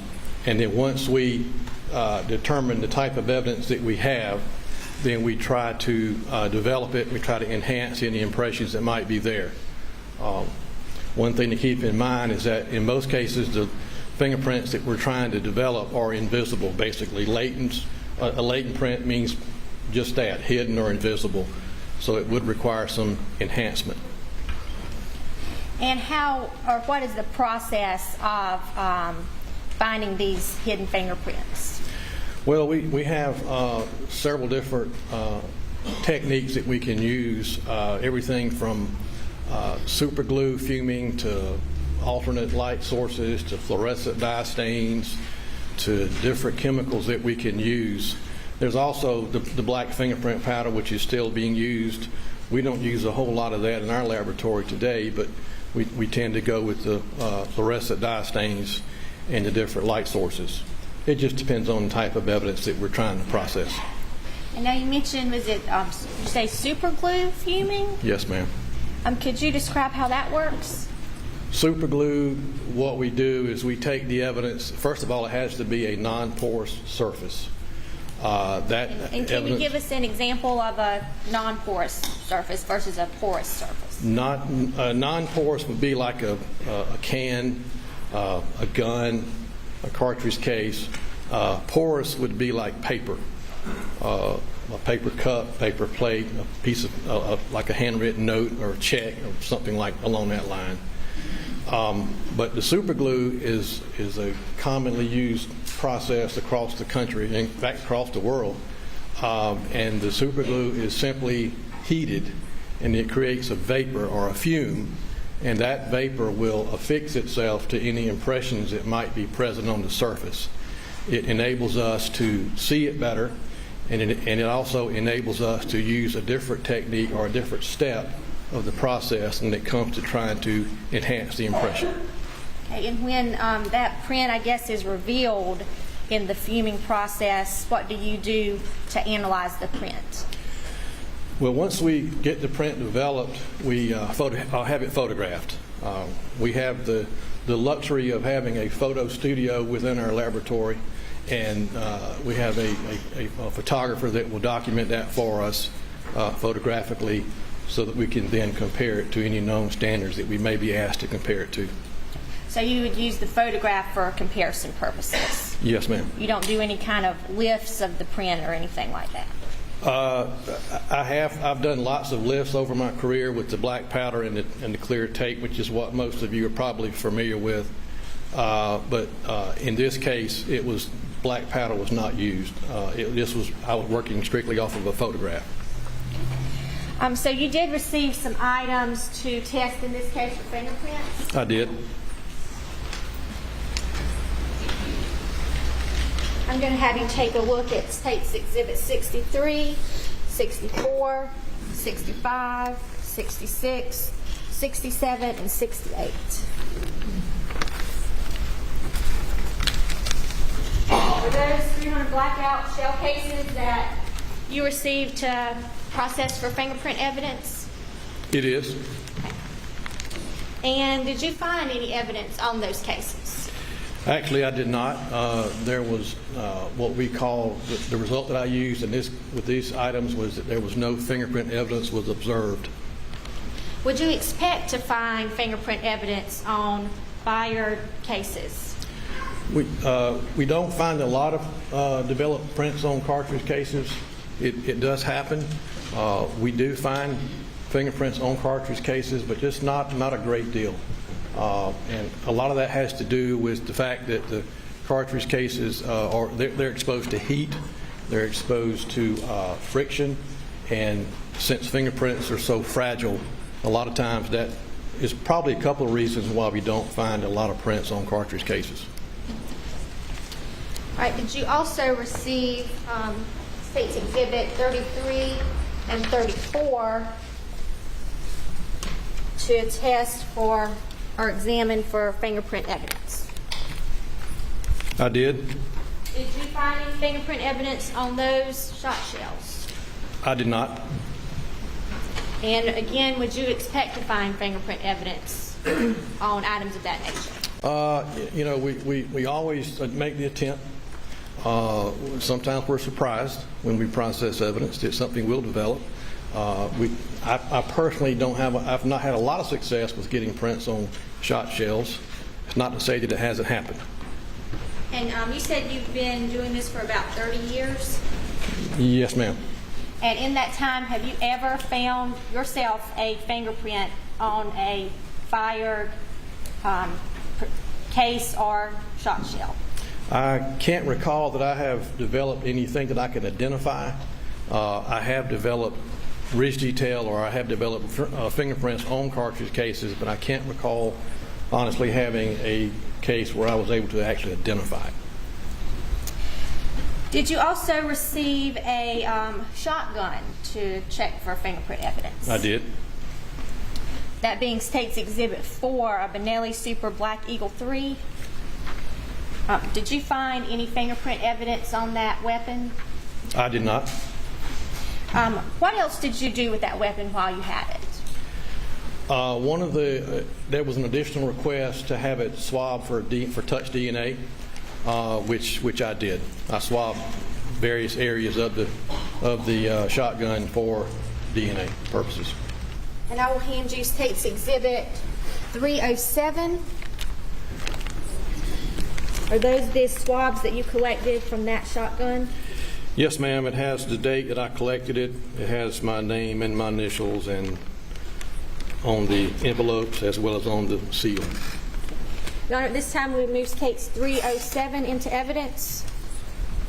then once we determine the type of evidence that we have, then we try to develop it. We try to enhance any impressions that might be there. One thing to keep in mind is that in most cases, the fingerprints that we're trying to develop are invisible, basically. A latent print means just that, hidden or invisible. So it would require some enhancement. And what is the process of finding these hidden fingerprints? Well, we have several different techniques that we can use, everything from super glue fuming to alternate light sources to fluorescent dye stains to different chemicals that we can use. There's also the black fingerprint powder, which is still being used. We don't use a whole lot of that in our laboratory today, but we tend to go with the fluorescent dye stains and the different light sources. It just depends on the type of evidence that we're trying to process. And now you mentioned, was it, you say super glue fuming? Yes, ma'am. Could you describe how that works? Super glue, what we do is we take the evidence. First of all, it has to be a non-porous surface. And can you give us an example of a non-porous surface versus a porous surface? Non-porous would be like a can, a gun, a cartridge case. Porous would be like paper, a paper cup, paper plate, a piece of like a handwritten note or a check or something like along that line. But the super glue is a commonly used process across the country, in fact across the world. And the super glue is simply heated and it creates a vapor or a fume, and that vapor will affix itself to any impressions that might be present on the surface. It enables us to see it better, and it also enables us to use a different technique or a different step of the process when it comes to trying to enhance the impression. Okay, and when that print, I guess, is revealed in the fuming process, what do you do to analyze the print? Well, once we get the print developed, I'll have it photographed. We have the luxury of having a photo studio within our laboratory, and we have a photographer that will document that for us photographically, so that we can then compare it to any known standards that we may be asked to compare it to. So you would use the photograph for comparison purposes? Yes, ma'am. You don't do any kind of lifts of the print or anything like that? I've done lots of lifts over my career with the black powder and the clear tape, which is what most of you are probably familiar with. But in this case, black powder was not used. I was working strictly off of a photograph. So you did receive some items to test in this case for fingerprints? I did. I'm going to have you take a look at State's Exhibit 63, 64, 65, 66, 67, and 68. Were those 300 blackout shell cases that you received to process for fingerprint evidence? It is. And did you find any evidence on those cases? Actually, I did not. There was what we call the result that I used with these items was that there was no fingerprint evidence was observed. Would you expect to find fingerprint evidence on fired cases? We don't find a lot of developed prints on cartridge cases. It does happen. We do find fingerprints on cartridge cases, but just not a great deal. And a lot of that has to do with the fact that the cartridge cases they're exposed to heat, they're exposed to friction, and since fingerprints are so fragile, a lot of times that is probably a couple of reasons why we don't find a lot of prints on cartridge cases. All right, did you also receive States Exhibit 33 and 34 to test for or examine for fingerprint evidence? I did. Did you find any fingerprint evidence on those shot shells? I did not. And again, would you expect to find fingerprint evidence on items of that nature? You know, we always make the attempt. Sometimes we're surprised when we process evidence that something will develop. I personally I've not had a lot of success with getting prints on shot shells. It's not to say that it hasn't happened. And you said you've been doing this for about 30 years? Yes, ma'am. And in that time, have you ever found yourself a fingerprint on a fired case or shot shell? I can't recall that I have developed anything that I can identify. I have developed ridge detail, or I have developed fingerprints on cartridge cases, but I can't recall honestly having a case where I was able to actually identify it. Did you also receive a shotgun to check for fingerprint evidence? I did. That being States Exhibit 4, a Benelli Super Black Eagle 3. Did you find any fingerprint evidence on that weapon? I did not. What else did you do with that weapon while you had it? There was an additional request to have it swabbed for touch DNA, which I did. I swabbed various areas of the shotgun for DNA purposes. And I will hand you States Exhibit 307. Are those the swabs that you collected from that shotgun? Yes, ma'am. It has the date that I collected it. It has my name and my initials and on the envelopes as well as on the seal. Your Honor, at this time we move States 307 into evidence.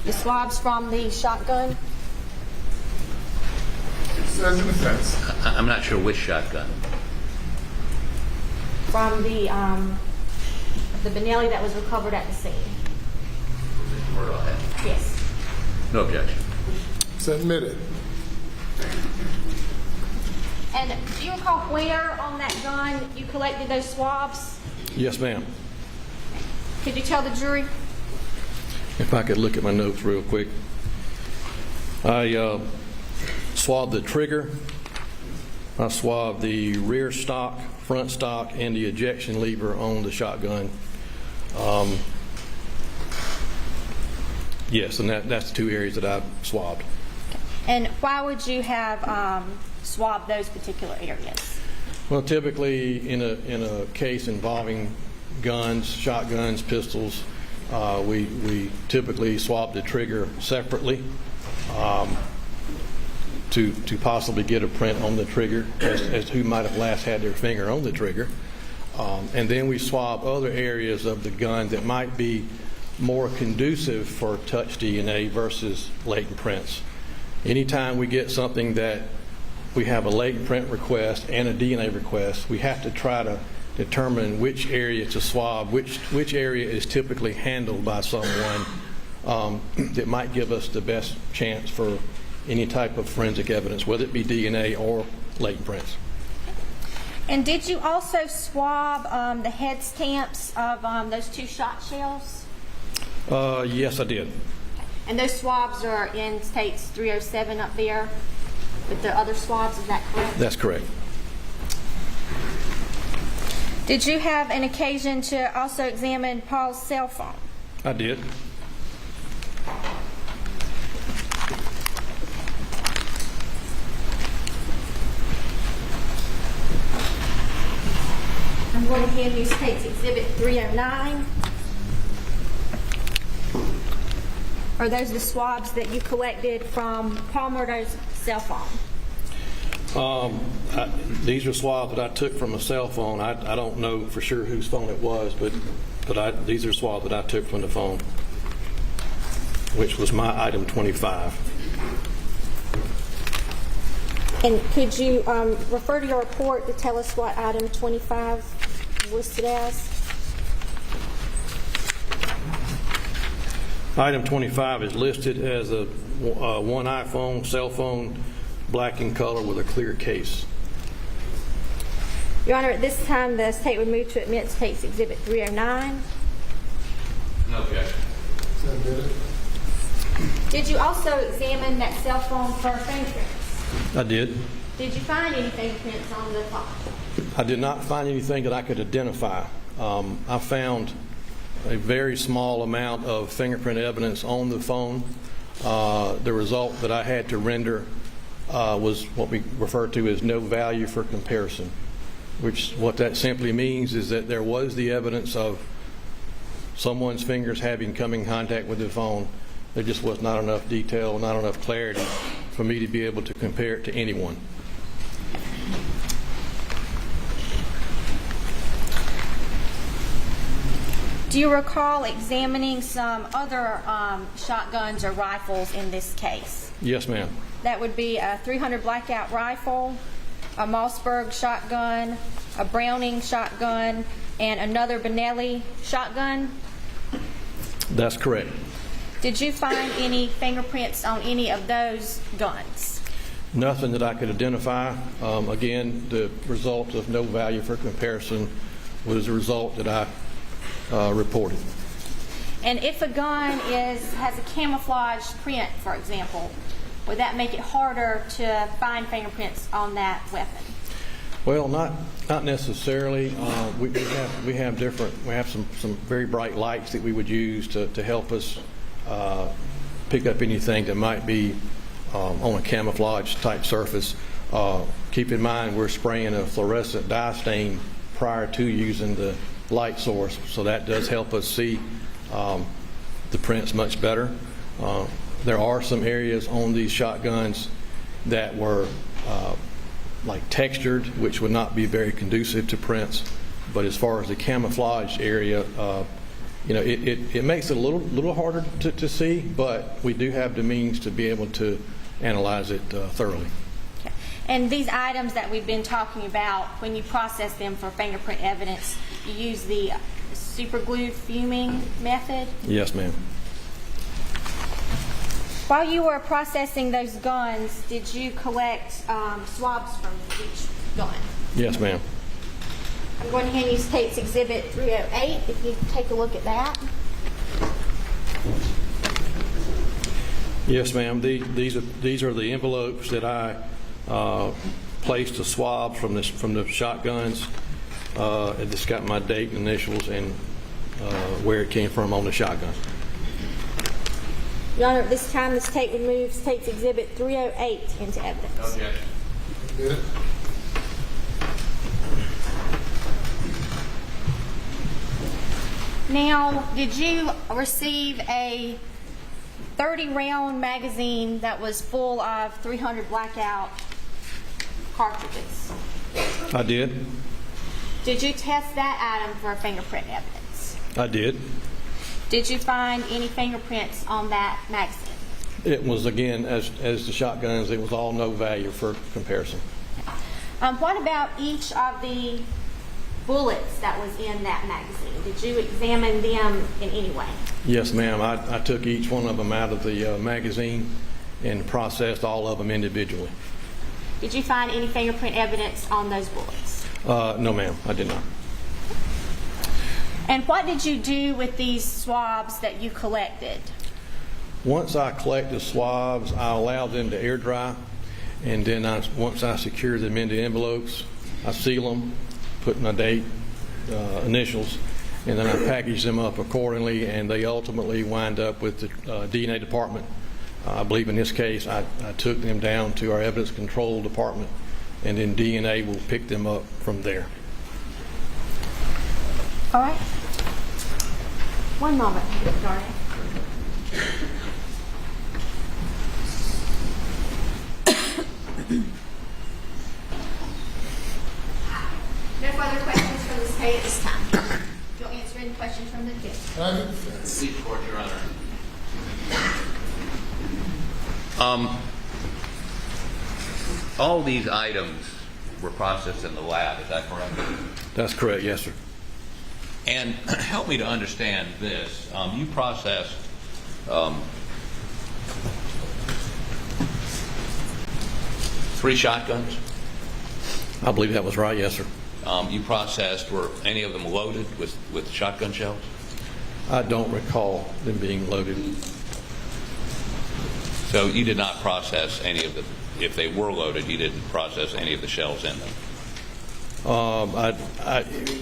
The swabs from the shotgun. It says in a sense. I'm not sure which shotgun. From the Benelli that was recovered at the scene. Yes. No objection. Submitted. And do you recall where on that gun you collected those swabs? Yes, ma'am. Could you tell the jury? If I could look at my notes real quick. I swabbed the trigger. I swabbed the rear stock, front stock, and the ejection lever on the shotgun. Yes, and that's the two areas that I swabbed. And why would you have swabbed those particular areas? Well, typically in a case involving guns, shotguns, pistols, we typically swab the trigger separately to possibly get a print on the trigger as who might have last had their finger on the trigger. And then we swab other areas of the gun that might be more conducive for touch DNA versus latent prints. Anytime we get something that we have a latent print request and a DNA request, we have to try to determine which area to swab, which area is typically handled by someone that might give us the best chance for any type of forensic evidence, whether it be DNA or latent prints. And did you also swab the head stamps of those two shot shells? Yes, I did. And those swabs are in States 307 up there with the other swabs, is that correct? That's correct. Did you have an occasion to also examine Paul's cell phone? I did. I'm going to hand you States Exhibit 309. Are those the swabs that you collected from Paul Murdaugh's cell phone? These are swabs that I took from a cell phone. I don't know for sure whose phone it was, but these are swabs that I took from the phone, which was my item 25. And could you refer to your report to tell us what item 25 is listed as? Item 25 is listed as a one iPhone cell phone, black in color with a clear case. Your Honor, at this time, the state would move to admit State's Exhibit 309. No objection. Did you also examine that cell phone for fingerprints? I did. Did you find any fingerprints on the phone? I did not find anything that I could identify. I found a very small amount of fingerprint evidence on the phone. The result that I had to render was what we refer to as no value for comparison, which what that simply means is that there was the evidence of someone's fingers having come in contact with the phone. There just was not enough detail, not enough clarity for me to be able to compare it to anyone. Do you recall examining some other shotguns or rifles in this case? Yes, ma'am. That would be a .300 blackout rifle, a Mossberg shotgun, a Browning shotgun, and another Benelli shotgun? That's correct. Did you find any fingerprints on any of those guns? Nothing that I could identify. Again, the result of no value for comparison was the result that I reported. And if a gun has a camouflage print, for example, would that make it harder to find fingerprints on that weapon? Well, not necessarily. We have some very bright lights that we would use to help us pick up anything that might be on a camouflage type surface. Keep in mind we're spraying a fluorescent dye stain prior to using the light source, so that does help us see the prints much better. There are some areas on these shotguns that were like textured, which would not be very conducive to prints. But as far as the camouflage area, it makes it a little harder to see, but we do have the means to be able to analyze it thoroughly. Okay. And these items that we've been talking about, when you process them for fingerprint evidence, you use the super glue fuming method? Yes, ma'am. While you were processing those guns, did you collect swabs from each gun? Yes, ma'am. I'm going to hand you State's Exhibit 308, if you take a look at that. Yes, ma'am. These are the envelopes that I placed the swabs from the shotguns. It's got my date and initials and where it came from on the shotgun. Your Honor, at this time, the State would move State's Exhibit 308 into evidence. No objection. Good. Now, did you receive a 30-round magazine that was full of .300 blackout cartridges? I did. Did you test that item for fingerprint evidence? I did. Did you find any fingerprints on that magazine? It was, again, as the shotguns, it was all no value for comparison. What about each of the bullets that was in that magazine? Did you examine them in any way? Yes, ma'am. I took each one of them out of the magazine and processed all of them individually. Did you find any fingerprint evidence on those bullets? No, ma'am. I did not. And what did you do with these swabs that you collected? Once I collect the swabs, I allow them to air dry, and then once I secure them into envelopes, I seal them, put my date, initials, and then I package them up accordingly, and they ultimately wind up with the DNA department. I believe in this case I took them down to our evidence control department, and then DNA will pick them up from there. All right. One moment, Darnay. No further questions from the State at this time. You'll answer any questions from the judge. Please, Court, Your Honor. all these items were processed in the lab, is that correct? That's correct, yes, sir. And help me to understand this. You processed three shotguns? I believe that was right, yes, sir. You processed, were any of them loaded with shotgun shells? I don't recall them being loaded. So you did not process any of the, if they were loaded, you didn't process any of the shells in them?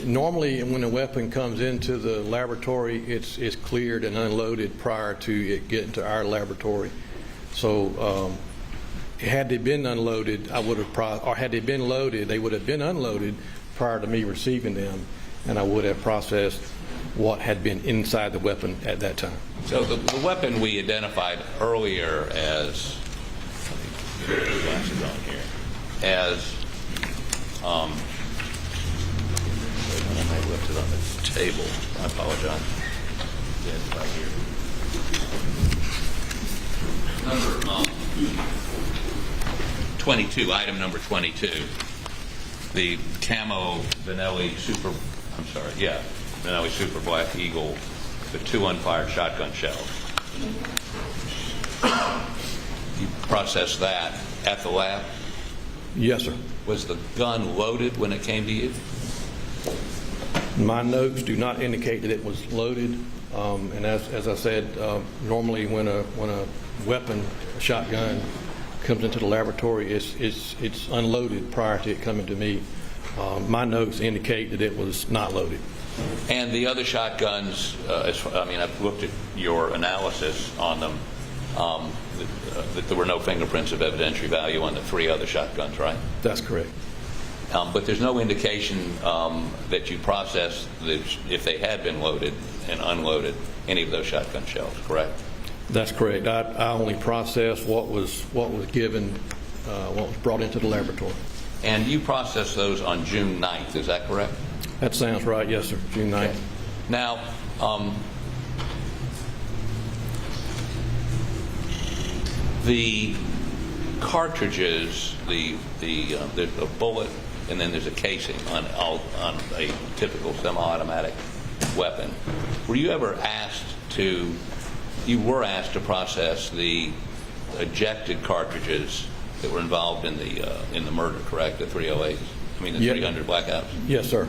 Normally, when a weapon comes into the laboratory, it's cleared and unloaded prior to it getting to our laboratory. So, had they been unloaded, or had they been loaded, they would have been unloaded prior to me receiving them, and I would have processed what had been inside the weapon at that time. So the weapon we identified earlier as, let me get the glasses on here, as, I may left it on the table. I apologize. Yeah, it's right here. Number 22, item number 22, the camo Benelli Benelli Super Black Eagle, the 2 unfired shotgun shells. You processed that at the lab? Yes, sir. Was the gun loaded when it came to you? My notes do not indicate that it was loaded, and as I said, normally when a weapon, a shotgun, comes into the laboratory, it's unloaded prior to it coming to me. My notes indicate that it was not loaded. And the other shotguns, I've looked at your analysis on them, that there were no fingerprints of evidentiary value on the 3 other shotguns, right? That's correct. But there's no indication that you processed, if they had been loaded and unloaded, any of those shotgun shells, correct? That's correct. I only processed what was given, what was brought into the laboratory. And you processed those on June 9th, is that correct? That sounds right, yes, sir. June 9th. Okay. Now, the cartridges, there's a bullet, and then there's a casing on a typical semi-automatic weapon. Were you ever asked to? You were asked to process the ejected cartridges that were involved in the murder, correct? The 308s. I mean, the 300 blackouts. Yes, sir.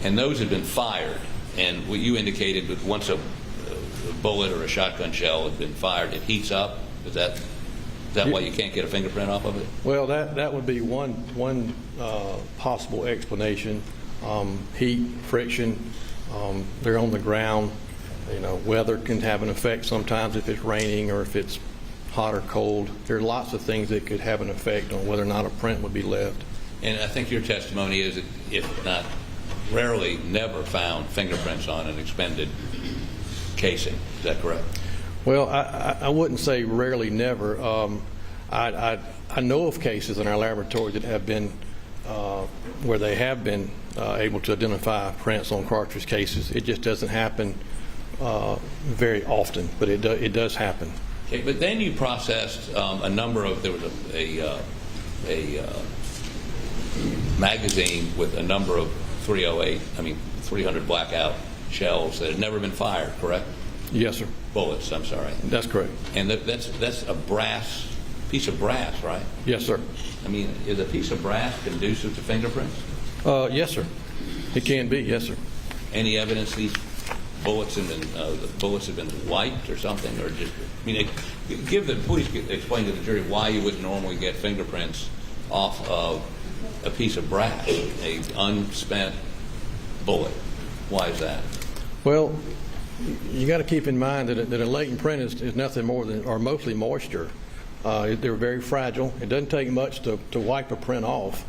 And those had been fired. And what you indicated that once a bullet or a shotgun shell had been fired, it heats up. Is that why you can't get a fingerprint off of it? Well, that would be one possible explanation. Heat, friction. They're on the ground. You know, weather can have an effect sometimes if it's raining or if it's hot or cold. There are lots of things that could have an effect on whether or not a print would be left. And I think your testimony is that if not rarely, never found fingerprints on an expended casing. Is that correct? Well, I wouldn't say rarely, never. I know of cases in our laboratory that have been where they have been able to identify prints on cartridge cases. It just doesn't happen very often, but it does happen. Okay, but then you processed a number of, there was a magazine with a number of 300 blackout shells that had never been fired, correct? Yes, sir. Bullets, I'm sorry. That's correct. And that's a piece of brass, right? Yes, sir. I mean, is a piece of brass conducive to fingerprints? Yes, sir. It can be, yes, sir. Any evidence these bullets have been wiped or something, or just? I mean, please explain to the jury why you wouldn't normally get fingerprints off of a piece of brass, a unspent bullet. Why is that? Well, you got to keep in mind that a latent print is nothing more than, or mostly moisture. They're very fragile. It doesn't take much to wipe a print off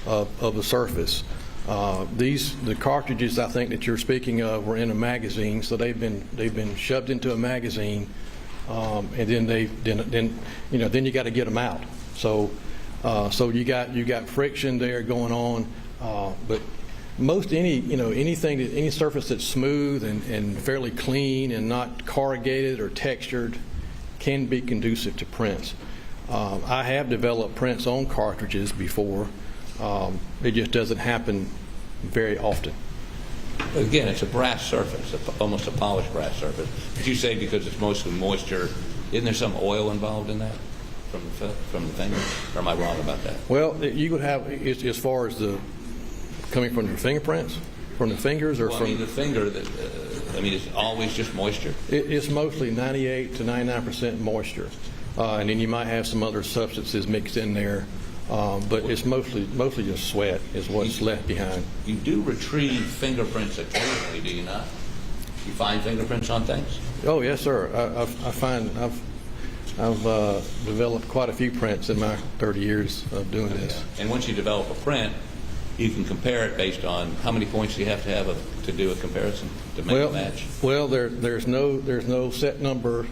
of the surface. The cartridges I think that you're speaking of were in a magazine, so they've been shoved into a magazine, and then you got to get them out. So you got friction there going on, but most any surface that's smooth and fairly clean and not corrugated or textured can be conducive to prints. I have developed prints on cartridges before. It just doesn't happen very often. Again, it's a brass surface, almost a polished brass surface. But you say because it's mostly moisture, isn't there some oil involved in that from the finger? Or am I wrong about that? Well, you would have, as far as the coming from your fingerprints, from the fingers, or Well, from I mean, the finger. It's always just moisture. It's mostly 98 to 99% moisture, and then you might have some other substances mixed in there. But it's mostly just sweat is what's left behind. You do retrieve fingerprints occasionally, do you not? You find fingerprints on things? Oh yes, sir. I've developed quite a few prints in my 30 years of doing this. And once you develop a print, you can compare it based on how many points you have to do a comparison to make a match. Well, there's no set number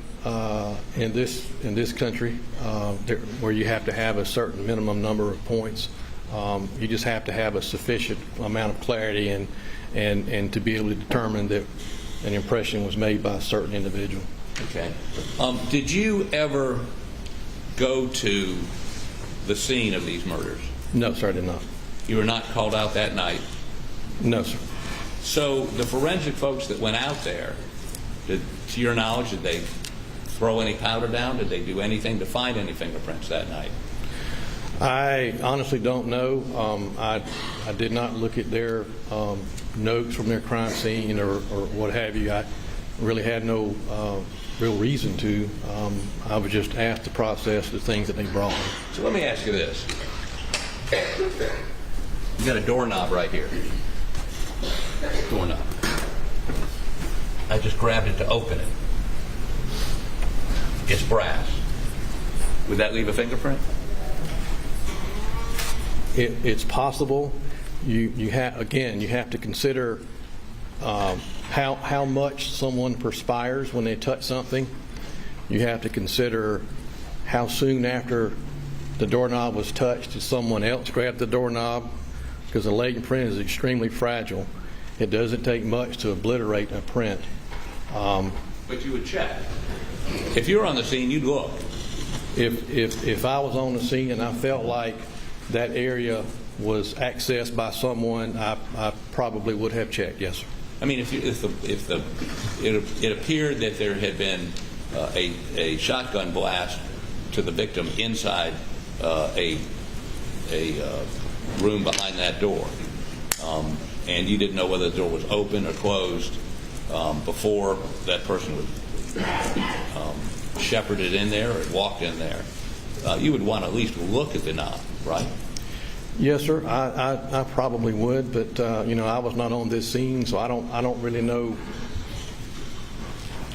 in this country where you have to have a certain minimum number of points. You just have to have a sufficient amount of clarity and to be able to determine that an impression was made by a certain individual. Okay. Did you ever go to the scene of these murders? No, sir, I did not. You were not called out that night? No, sir. So the forensic folks that went out there, to your knowledge, did they throw any powder down? Did they do anything to find any fingerprints that night? I honestly don't know. I did not look at their notes from their crime scene or what have you. I really had no real reason to. I was just asked to process the things that they brought me. So let me ask you this. You got a doorknob right here. Doorknob. I just grabbed it to open it. It's brass. Would that leave a fingerprint? It's possible. You have to consider how much someone perspires when they touch something. You have to consider how soon after the doorknob was touched did someone else grab the doorknob, because a latent print is extremely fragile. It doesn't take much to obliterate a print. But you would check. If you were on the scene, you'd look. If I was on the scene and I felt like that area was accessed by someone, I probably would have checked. Yes, sir. I mean, it appeared that there had been a shotgun blast to the victim inside a room behind that door, and you didn't know whether the door was open or closed before that person was shepherded in there or walked in there. You would want to at least look at the knob, right? Yes, sir. I probably would, but I was not on this scene, so I don't really know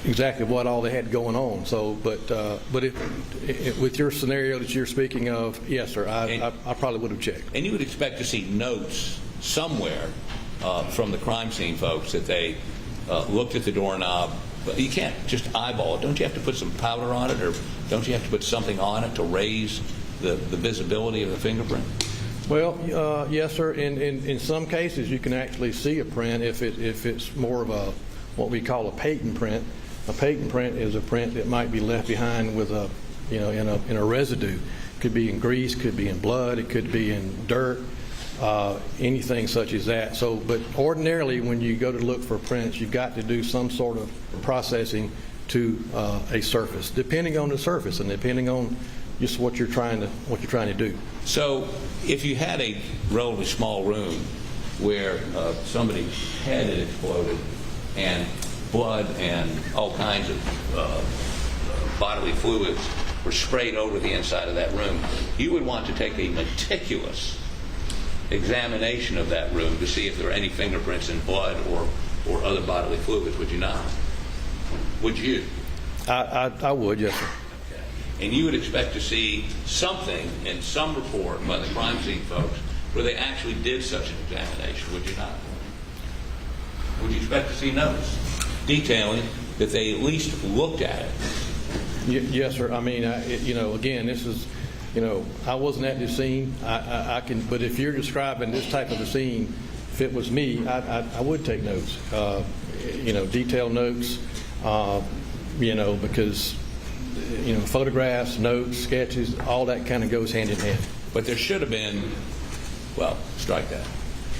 exactly what all they had going on. So, but with your scenario that you're speaking of, yes, sir, I probably would have checked. And you would expect to see notes somewhere from the crime scene folks that they looked at the doorknob. But you can't just eyeball it. Don't you have to put some powder on it, or don't you have to put something on it to raise the visibility of the fingerprint? Well, yes, sir. In some cases, you can actually see a print if it's more of a what we call a patent print. A patent print is a print that might be left behind with in a residue. Could be in grease, could be in blood, it could be in dirt, anything such as that. So, but ordinarily, when you go to look for prints, you've got to do some sort of processing to a surface, depending on the surface and depending on just what you're trying to do. So, if you had a relatively small room where somebody's head had exploded and blood and all kinds of bodily fluids were sprayed over the inside of that room, you would want to take a meticulous examination of that room to see if there are any fingerprints in blood or other bodily fluids, would you not? Would you? I would, yes, sir. Okay. And you would expect to see something in some report by the crime scene folks where they actually did such an examination, would you not? Would you expect to see notes detailing that they at least looked at it? Yes, sir. I mean, again, this is, I wasn't at the scene. I can, but if you're describing this type of a scene, if it was me, I would take notes. Detailed notes. Because photographs, notes, sketches, all that kind of goes hand in hand. But there should have been, well, strike that.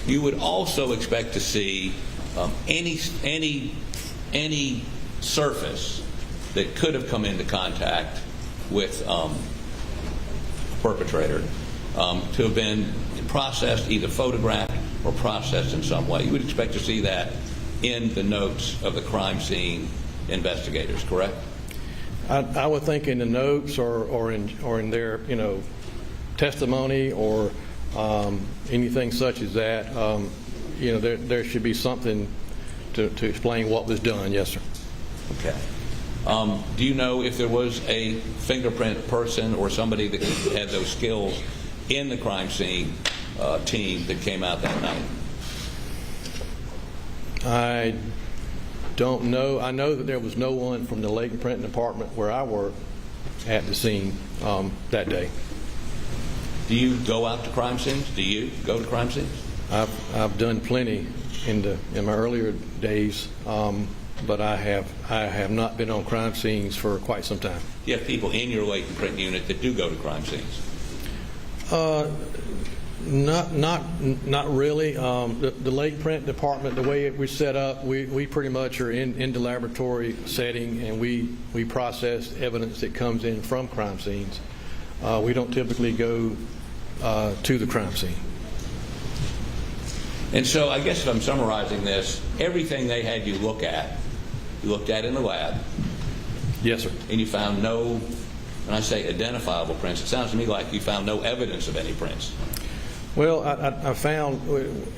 You would also expect to see any surface that could have come into contact with perpetrator to have been processed, either photographed or processed in some way. You would expect to see that in the notes of the crime scene investigators, correct? I would think in the notes or in their testimony or anything such as that, there should be something to explain what was done. Yes, sir. Okay. Do you know if there was a fingerprint person or somebody that had those skills in the crime scene team that came out that night? I don't know. I know that there was no one from the Lake and Printing department where I work at the scene that day. Do you go out to crime scenes? Do you go to crime scenes? I've done plenty in my earlier days, but I have not been on crime scenes for quite some time. Do you have people in your Lake and Print unit that do go to crime scenes? Not really. The Lake Print department, the way we're set up, we pretty much are in the laboratory setting, and we process evidence that comes in from crime scenes. We don't typically go to the crime scene. And so I guess if I'm summarizing this, everything they had you look at, you looked at in the lab. Yes, sir. And you found no, when I say identifiable prints, it sounds to me like you found no evidence of any prints. Well, I found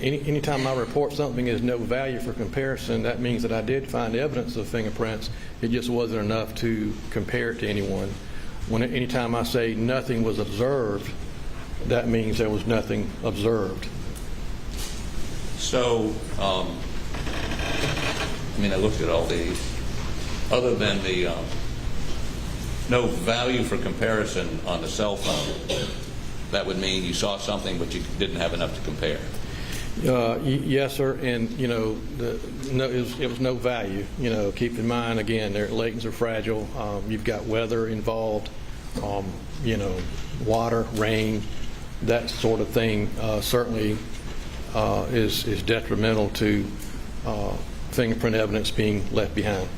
anytime I report something as no value for comparison, that means that I did find evidence of fingerprints. It just wasn't enough to compare it to anyone. Anytime I say nothing was observed, that means there was nothing observed. So, I looked at all these. Other than the no value for comparison on the cell phone, that would mean you saw something but you didn't have enough to compare. Yes, sir, and it was no value. Keep in mind again, their latents are fragile. You've got weather involved, water, rain, that sort of thing. Certainly is detrimental to fingerprint evidence being left behind.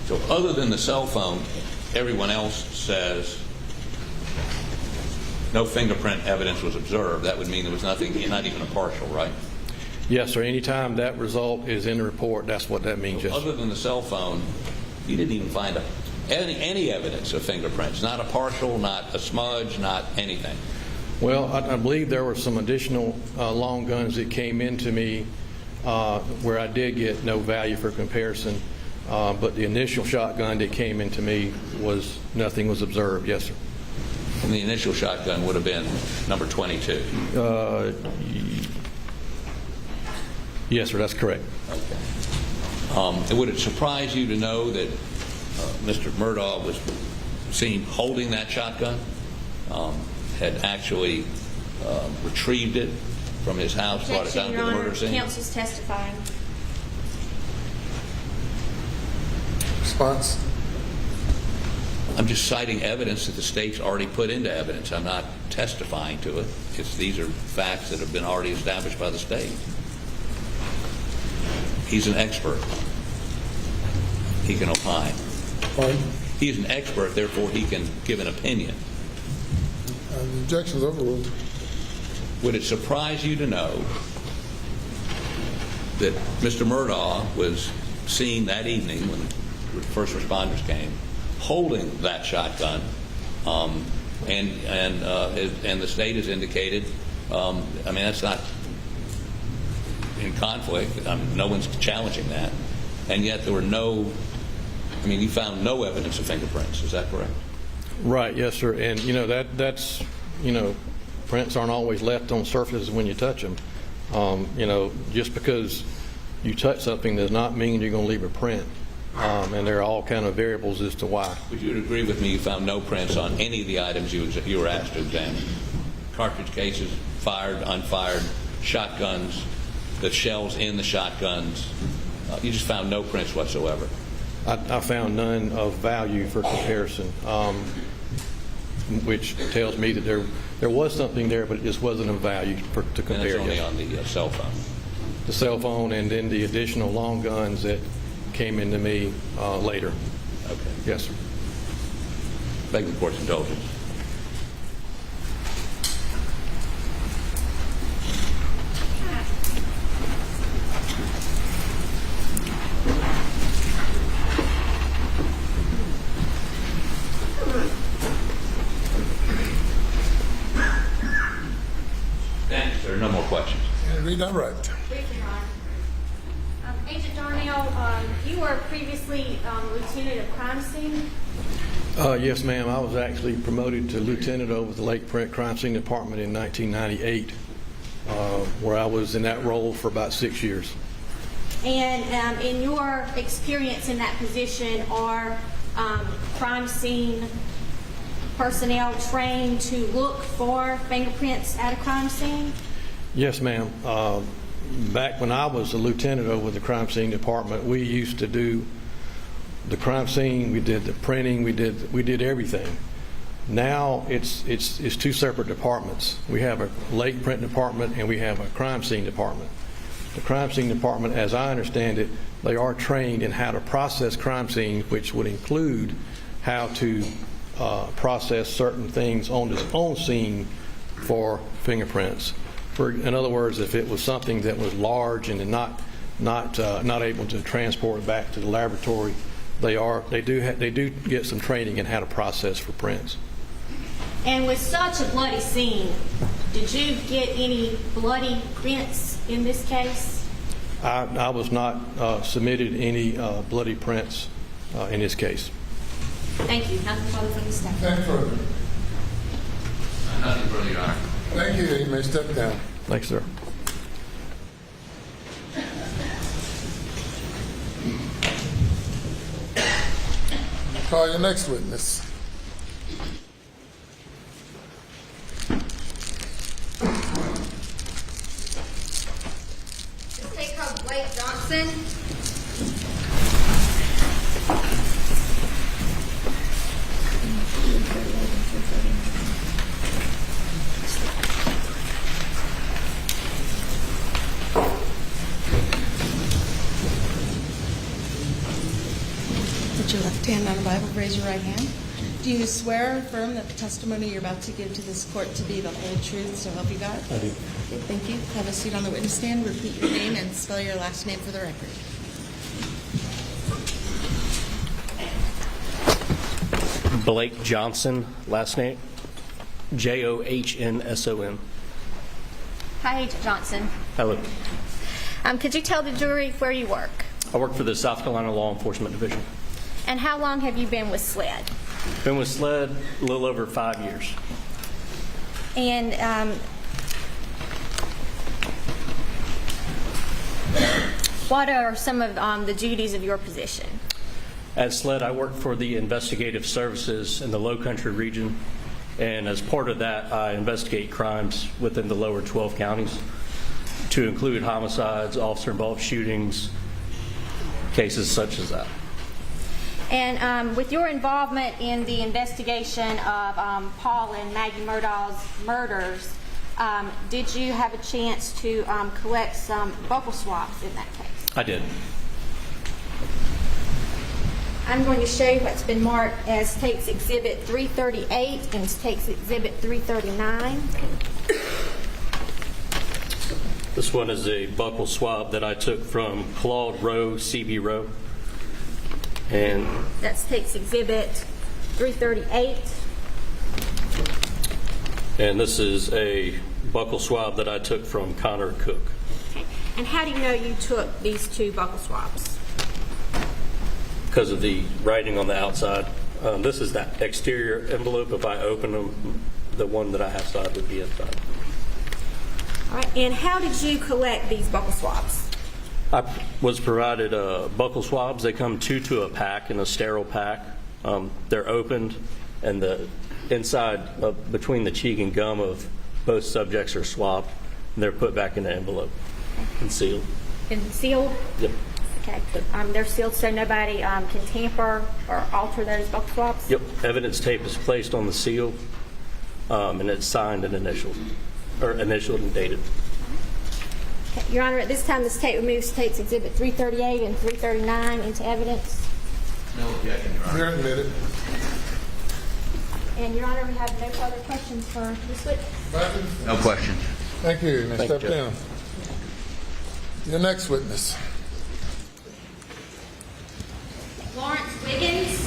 So, other than the cell phone, everyone else says no fingerprint evidence was observed. That would mean there was nothing, not even a partial, right? Yes, sir. Anytime that result is in the report, that's what that means. So yes, other than the cell phone, you didn't even find any evidence of fingerprints, not a partial, not a smudge, not anything. Well, I believe there were some additional long guns that came into me where I did get no value for comparison, but the initial shotgun that came into me was nothing was observed. Yes, sir. And the initial shotgun would have been number 22. Yes, sir. That's correct. Okay. Would it surprise you to know that Mr. Murdaugh was seen holding that shotgun? Had actually retrieved it from his house, brought it down to the murder scene? Counsel's testifying. Response? I'm just citing evidence that the state's already put into evidence. I'm not testifying to it. These are facts that have been already established by the state. He's an expert. He can opine. Pardon? He's an expert, therefore he can give an opinion. The objection is overruled. Would it surprise you to know that Mr. Murdaugh was seen that evening when first responders came holding that shotgun, and the state has indicated, that's not in conflict. No one's challenging that, and yet there were you found no evidence of fingerprints. Is that correct? Right. Yes, sir. And that's prints aren't always left on surfaces when you touch them. Just because you touch something does not mean you're going to leave a print. And there are all kind of variables as to why. Would you agree with me you found no prints on any of the items you were asked to examine? Cartridge cases, fired, unfired, shotguns, the shells in the shotguns. You just found no prints whatsoever. I found none of value for comparison, which tells me that there was something there, but it just wasn't of value to compare. And it's only on the cell phone. The cell phone and then the additional long guns that came into me later. Okay. Yes, sir. Beg the court's indulgence. Thanks. There are no more questions. Read that right. Briefly, Your Honor. Agent Darnell, you were previously lieutenant of crime scene. Yes, ma'am. I was actually promoted to lieutenant over the Lake Print Crime Scene Department in 1998, where I was in that role for about 6 years. And in your experience in that position, are crime scene personnel trained to look for fingerprints at a crime scene? Yes, ma'am. Back when I was a lieutenant over the crime scene department, we used to do the crime scene. We did the printing. We did everything. Now it's two separate departments. We have a lake print department and we have a crime scene department. The crime scene department, as I understand it, they are trained in how to process crime scenes, which would include how to process certain things on its own scene for fingerprints. In other words, if it was something that was large and not able to transport back to the laboratory, they do get some training in how to process for prints. And with such a bloody scene, did you get any bloody prints in this case? I was not submitted any bloody prints in this case. Thank you. Nothing further from the staff. Nothing further. Nothing further, Your Honor. Thank you. You may step down. Thanks, sir. Call your next witness. This case called Blake Johnson. Put your left hand on the Bible, raise your right hand. Do you swear or affirm that the testimony you're about to give to this court to be the whole truth, so help you God? I do. Okay, thank you. Have a seat on the witness stand. Repeat your name and spell your last name for the record. Blake Johnson, last name Johnsson. Hi, Agent Johnson. Hello. Could you tell the jury where you work? I work for the South Carolina Law Enforcement Division. And how long have you been with SLED? Been with SLED a little over 5 years. And what are some of the duties of your position? At SLED, I work for the investigative services in the Low Country region, and as part of that, I investigate crimes within the lower 12 counties, to include homicides, officer-involved shootings, cases such as that. And with your involvement in the investigation of Paul and Maggie Murdaugh's murders, did you have a chance to collect some buccal swabs in that case? I did. I'm going to show you what's been marked as State's Exhibit 338 and State's Exhibit 339. This one is a buccal swab that I took from Claude Rowe, CB Rowe. And that's State's Exhibit 338. And this is a buccal swab that I took from Connor Cook. Okay. And how do you know you took these two buccal swabs? Because of the writing on the outside. This is that exterior envelope. If I open them, the one that I have side would be inside. All right. And how did you collect these buccal swabs? I was provided buccal swabs. They come two to a pack in a sterile pack. They're opened, and the inside between the cheek and gum of both subjects are swabbed, and they're put back in the envelope and sealed. And sealed? Yep. Okay. They're sealed so nobody can tamper or alter those buckle swabs? Yep. Evidence tape is placed on the seal, and it's signed and initialed and dated. Okay. Your Honor, at this time, this tape removes States Exhibit 338 and 339 into evidence. No objection, Your Honor. You're admitted. And Your Honor, we have no further questions for this witness. No questions. Thank you. You may Thank you, step down. Your next witness. Lawrence Wiggins.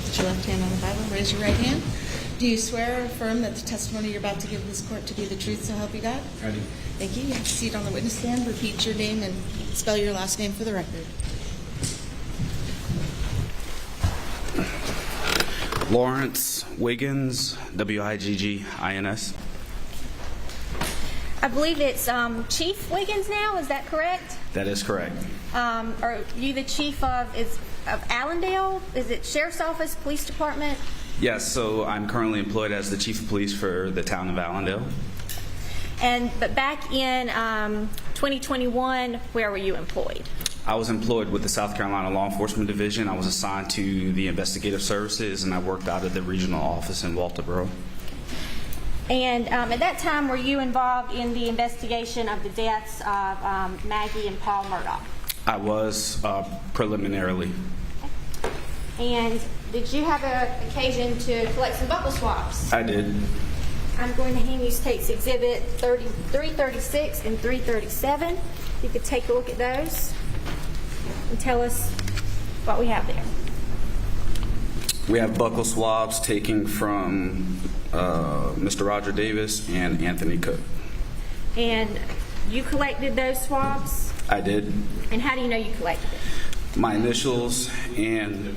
Put your left hand on the Bible, raise your right hand. Do you swear or affirm that the testimony you're about to give this court to be the truth, so help you God? I do. Thank you. You have a seat on the witness stand. Repeat your name and spell your last name for the record. Lawrence Wiggins, Wiggins. I believe it's Chief Wiggins now, is that correct? That is correct. Are you the chief of Allendale? Is it Sheriff's Office, Police Department? Yes, so I'm currently employed as the chief of police for the town of Allendale. But back in 2021, where were you employed? I was employed with the South Carolina Law Enforcement Division. I was assigned to the investigative services, and I worked out of the regional office in Walterboro. And at that time, were you involved in the investigation of the deaths of Maggie and Paul Murdaugh? I was preliminarily. And did you have an occasion to collect some buckle swabs? I did. I'm going to hand you State's Exhibit 336 and 337. If you could take a look at those and tell us what we have there. We have buckle swabs taken from Mr. Roger Davis and Anthony Cook. And you collected those swabs? I did. And how do you know you collected it? My initials and...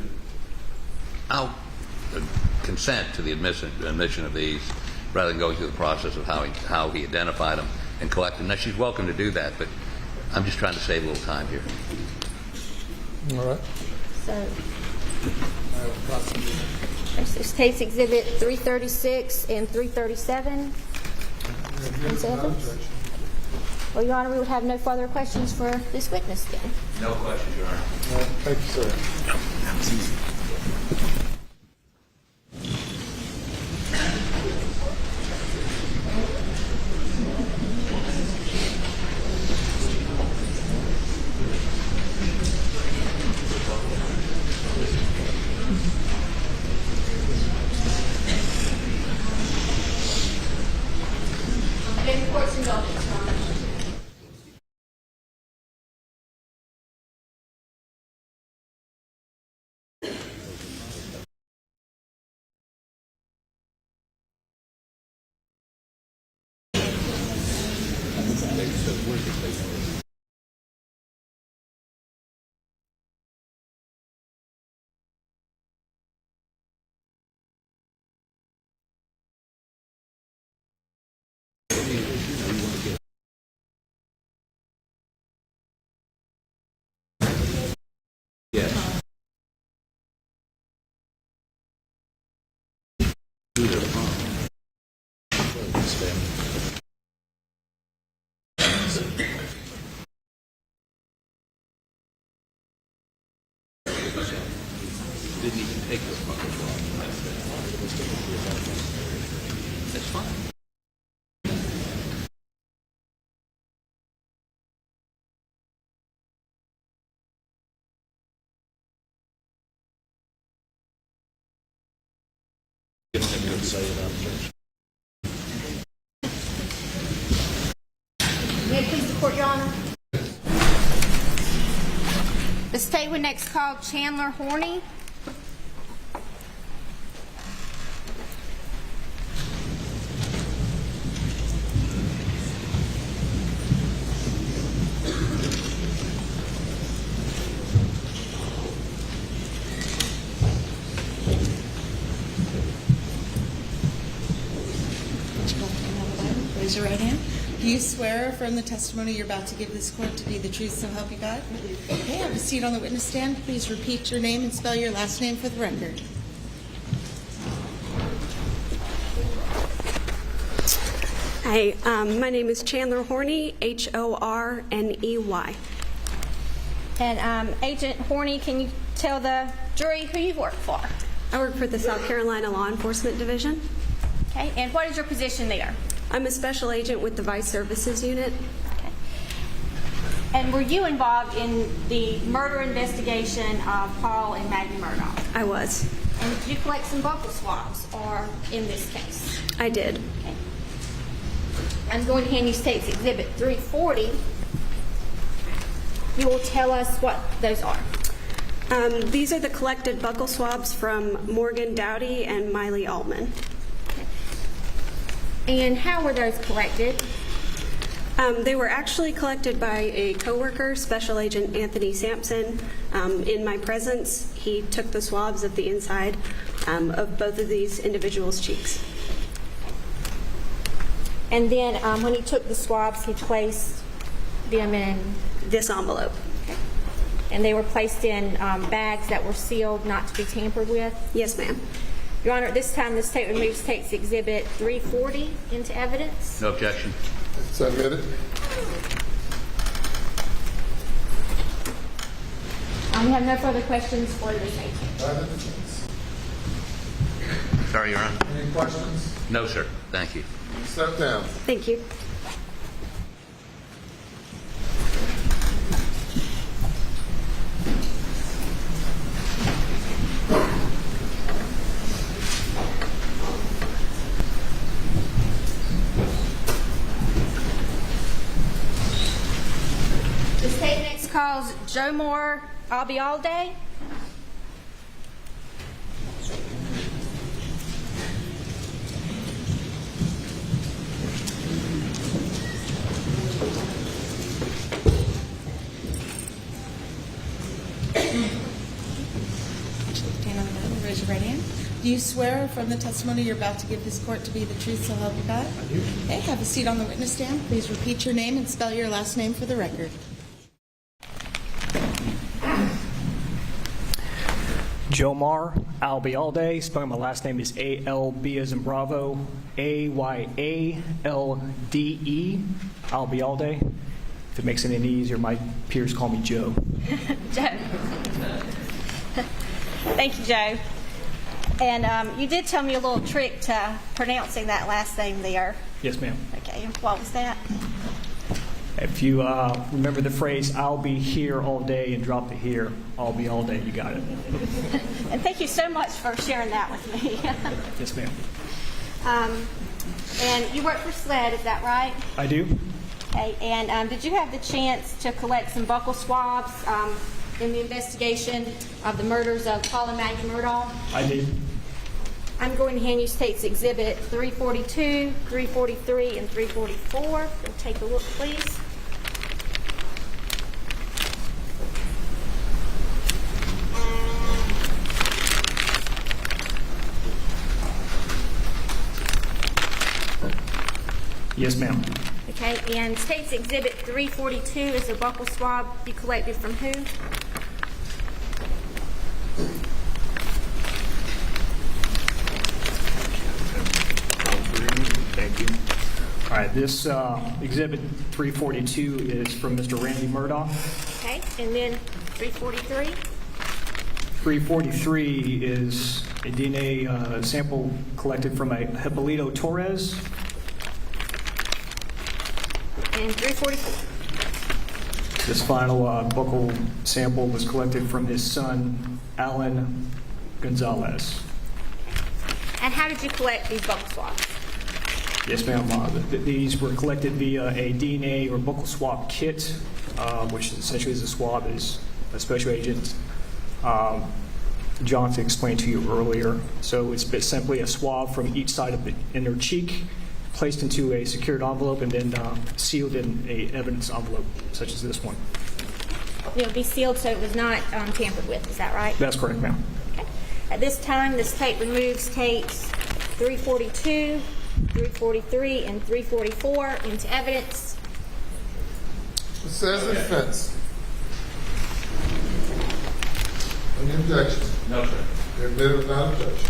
I'll consent to the admission of these rather than going through the process of how he identified them and collected them. Now, she's welcome to do that, but I'm just trying to save a little time here. All right. So, there's State's Exhibit 336 and 337. Well, Your Honor, we would have no further questions for this witness then. No questions, Your Honor. Thank you, sir. Didn't even take this bucket swab. That's fine. May it please the Court, Your Honor. The State would next call Chandler Horney. Put your left hand on the Bible, raise your right hand. Do you swear or affirm the testimony you're about to give this court to be the truth, so help you God? Okay, have a seat on the witness stand. Please repeat your name and spell your last name for the record. Hi, my name is Chandler Horney, Horney. And Agent Horney, can you tell the jury who you work for? I work for the South Carolina Law Enforcement Division. Okay, and what is your position there? I'm a special agent with the Vice Services Unit. Okay. And were you involved in the murder investigation of Paul and Maggie Murdaugh? I was. And did you collect some buccal swabs or in this case? I did. Okay. I'm going to hand you State's Exhibit 340. You will tell us what those are. These are the collected buccal swabs from Morgan Dowdy and Miley Altman. And how were those collected? They were actually collected by a coworker, Special Agent Anthony Sampson. In my presence, he took the swabs of the inside of both of these individuals' cheeks. And then when he took the swabs, he placed them in this envelope. Okay. And they were placed in bags that were sealed, not to be tampered with? Yes, ma'am. Your Honor, at this time, the State removes State's Exhibit 340 into evidence. No objection. Submitted. We have no further questions for the State. Sorry, Your Honor. Any questions? No, sir. Thank you. Step down. Thank you. The State next calls Jomar Albialde. Stand on the Bible, raise your right hand. Do you swear from the testimony you're about to give this court to be the truth, so help you God? I do. Okay, have a seat on the witness stand. Please repeat your name and spell your last name for the record. Jomar Albialde, spelling my last name is A-L-B as in Bravo, A-Y-A-L-D-E, Albialde. If it makes it any easier, my peers call me Joe. Joe. Thank you, Joe. And you did tell me a little trick to pronouncing that last name there. Yes, ma'am. Okay, what was that? If you remember the phrase, I'll be here all day, and drop the here, I'll be all day, you got it. And thank you so much for sharing that with me. Yes, ma'am. And you work for SLED, is that right? I do. Okay, and did you have the chance to collect some buccal swabs in the investigation of the murders of Paul and Maggie Murdaugh? I did. I'm going to hand you State's Exhibit 342, 343, and 344. We'll take a look, please. Yes, ma'am. Okay, and State's Exhibit 342 is a buccal swab you collected from who? Thank you. All right, this Exhibit 342 is from Mr. Randy Murdaugh. Okay, and then 343? 343 is a DNA sample collected from a Hippolito Torres. And 344? This final buccal sample was collected from his son, Alan Gonzalez. And how did you collect these buccal swabs? Yes, ma'am. These were collected via a DNA or buccal swab kit, which essentially is a swab, as a Special Agent Johnson explained to you earlier. So it's simply a swab from each side of the inner cheek, placed into a secured envelope, and then sealed in a evidence envelope, such as this one. It would be sealed so it was not tampered with, is that right? That's correct, ma'am. Okay. At this time, the State removes tapes 342, 343, and 344 into evidence. What says the defense? Any objection? No, sir. Admitted without objection.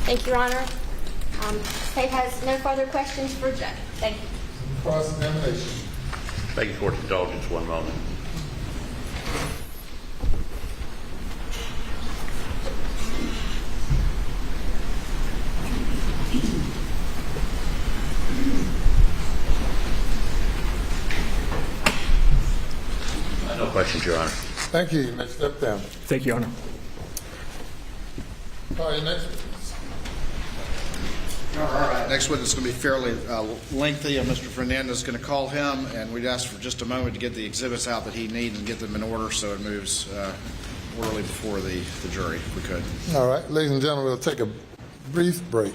Thank you, Your Honor. State has no further questions for Judge. Thank you. Cross-examination. Thank you for your indulgence. One moment. No questions, Your Honor. Thank you. You may step down. Thank you, Your Honor. All right, next witness. All right, next witness is going to be fairly lengthy. Mr. Fernandez is going to call him, and we'd ask for just a moment to get the exhibits out that he needs and get them in order so it moves orderly before the jury, if we could. All right, ladies and gentlemen, we'll take a brief break.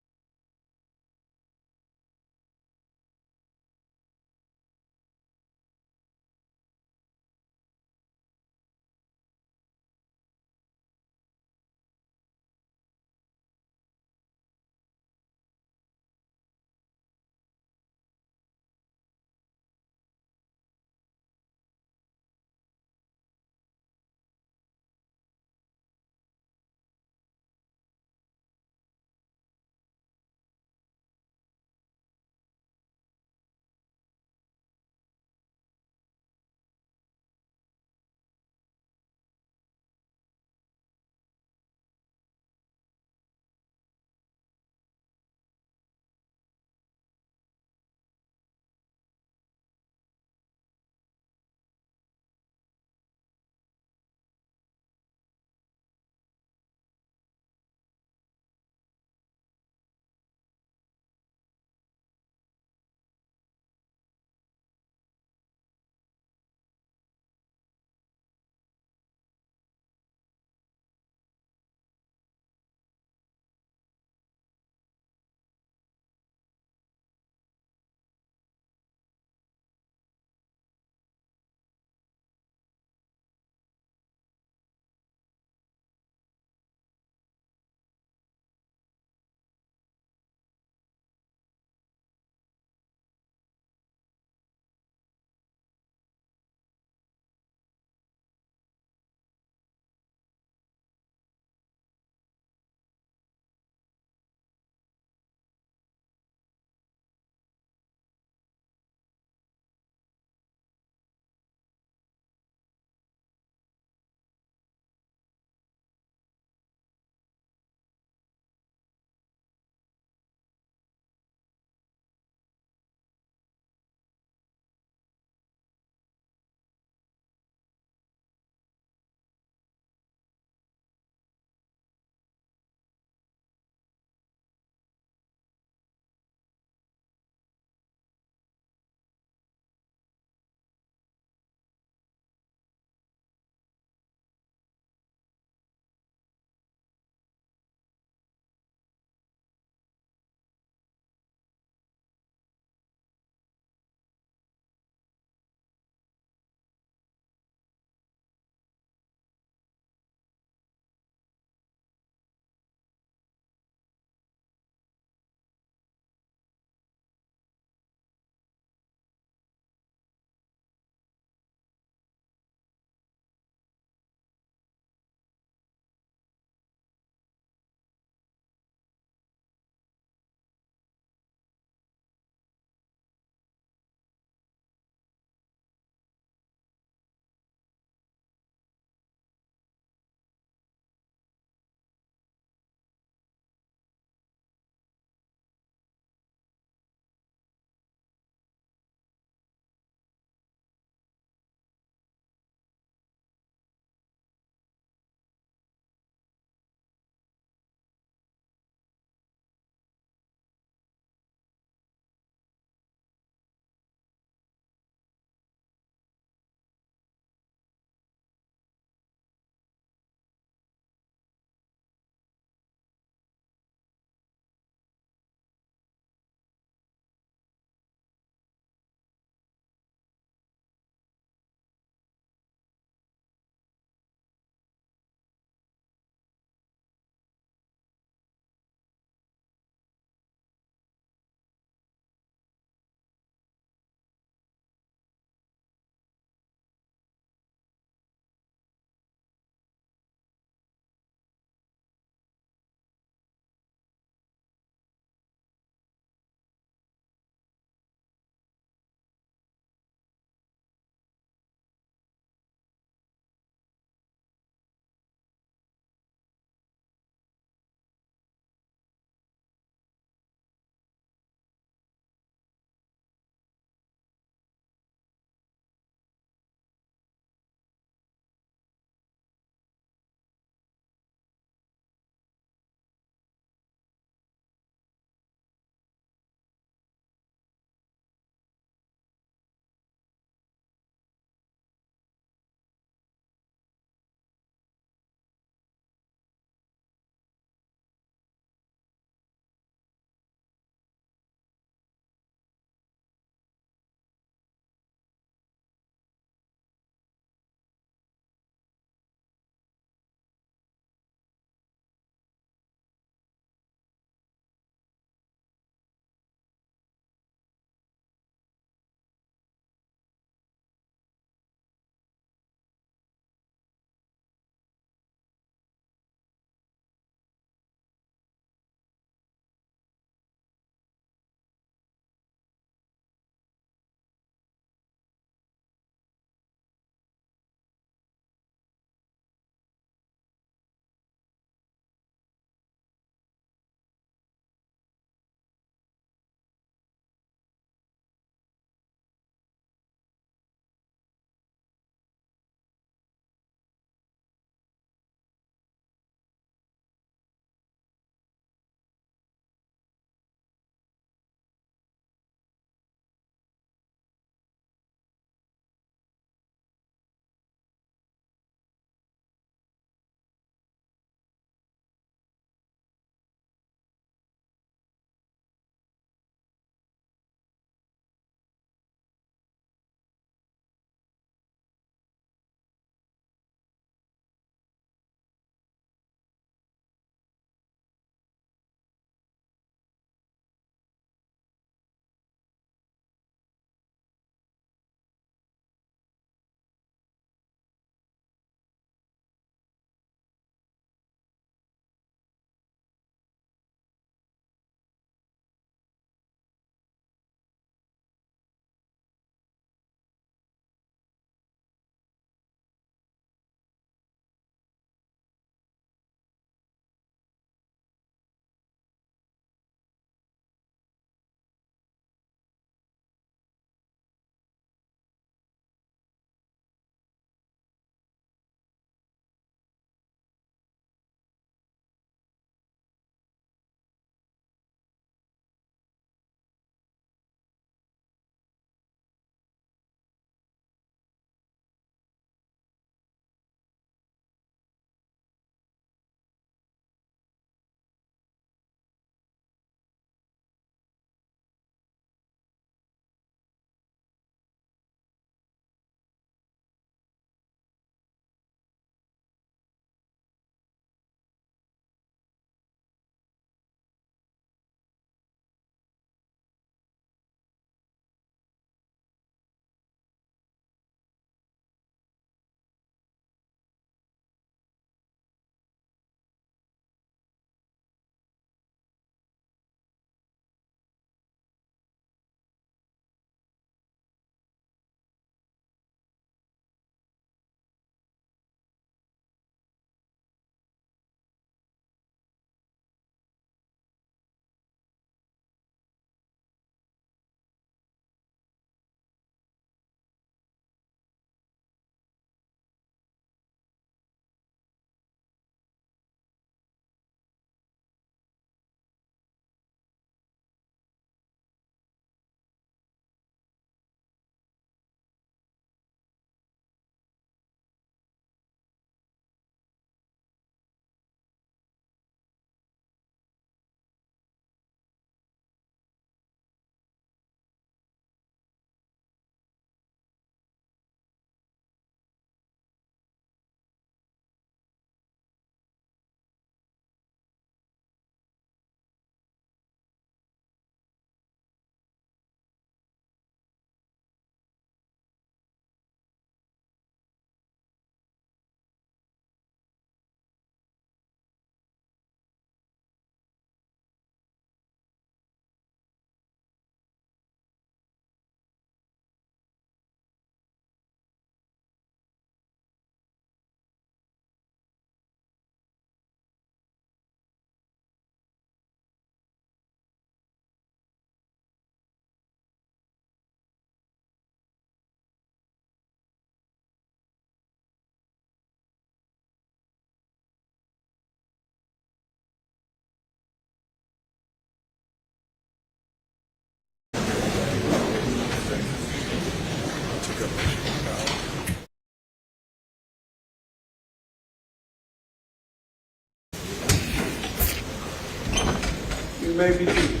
may be seated.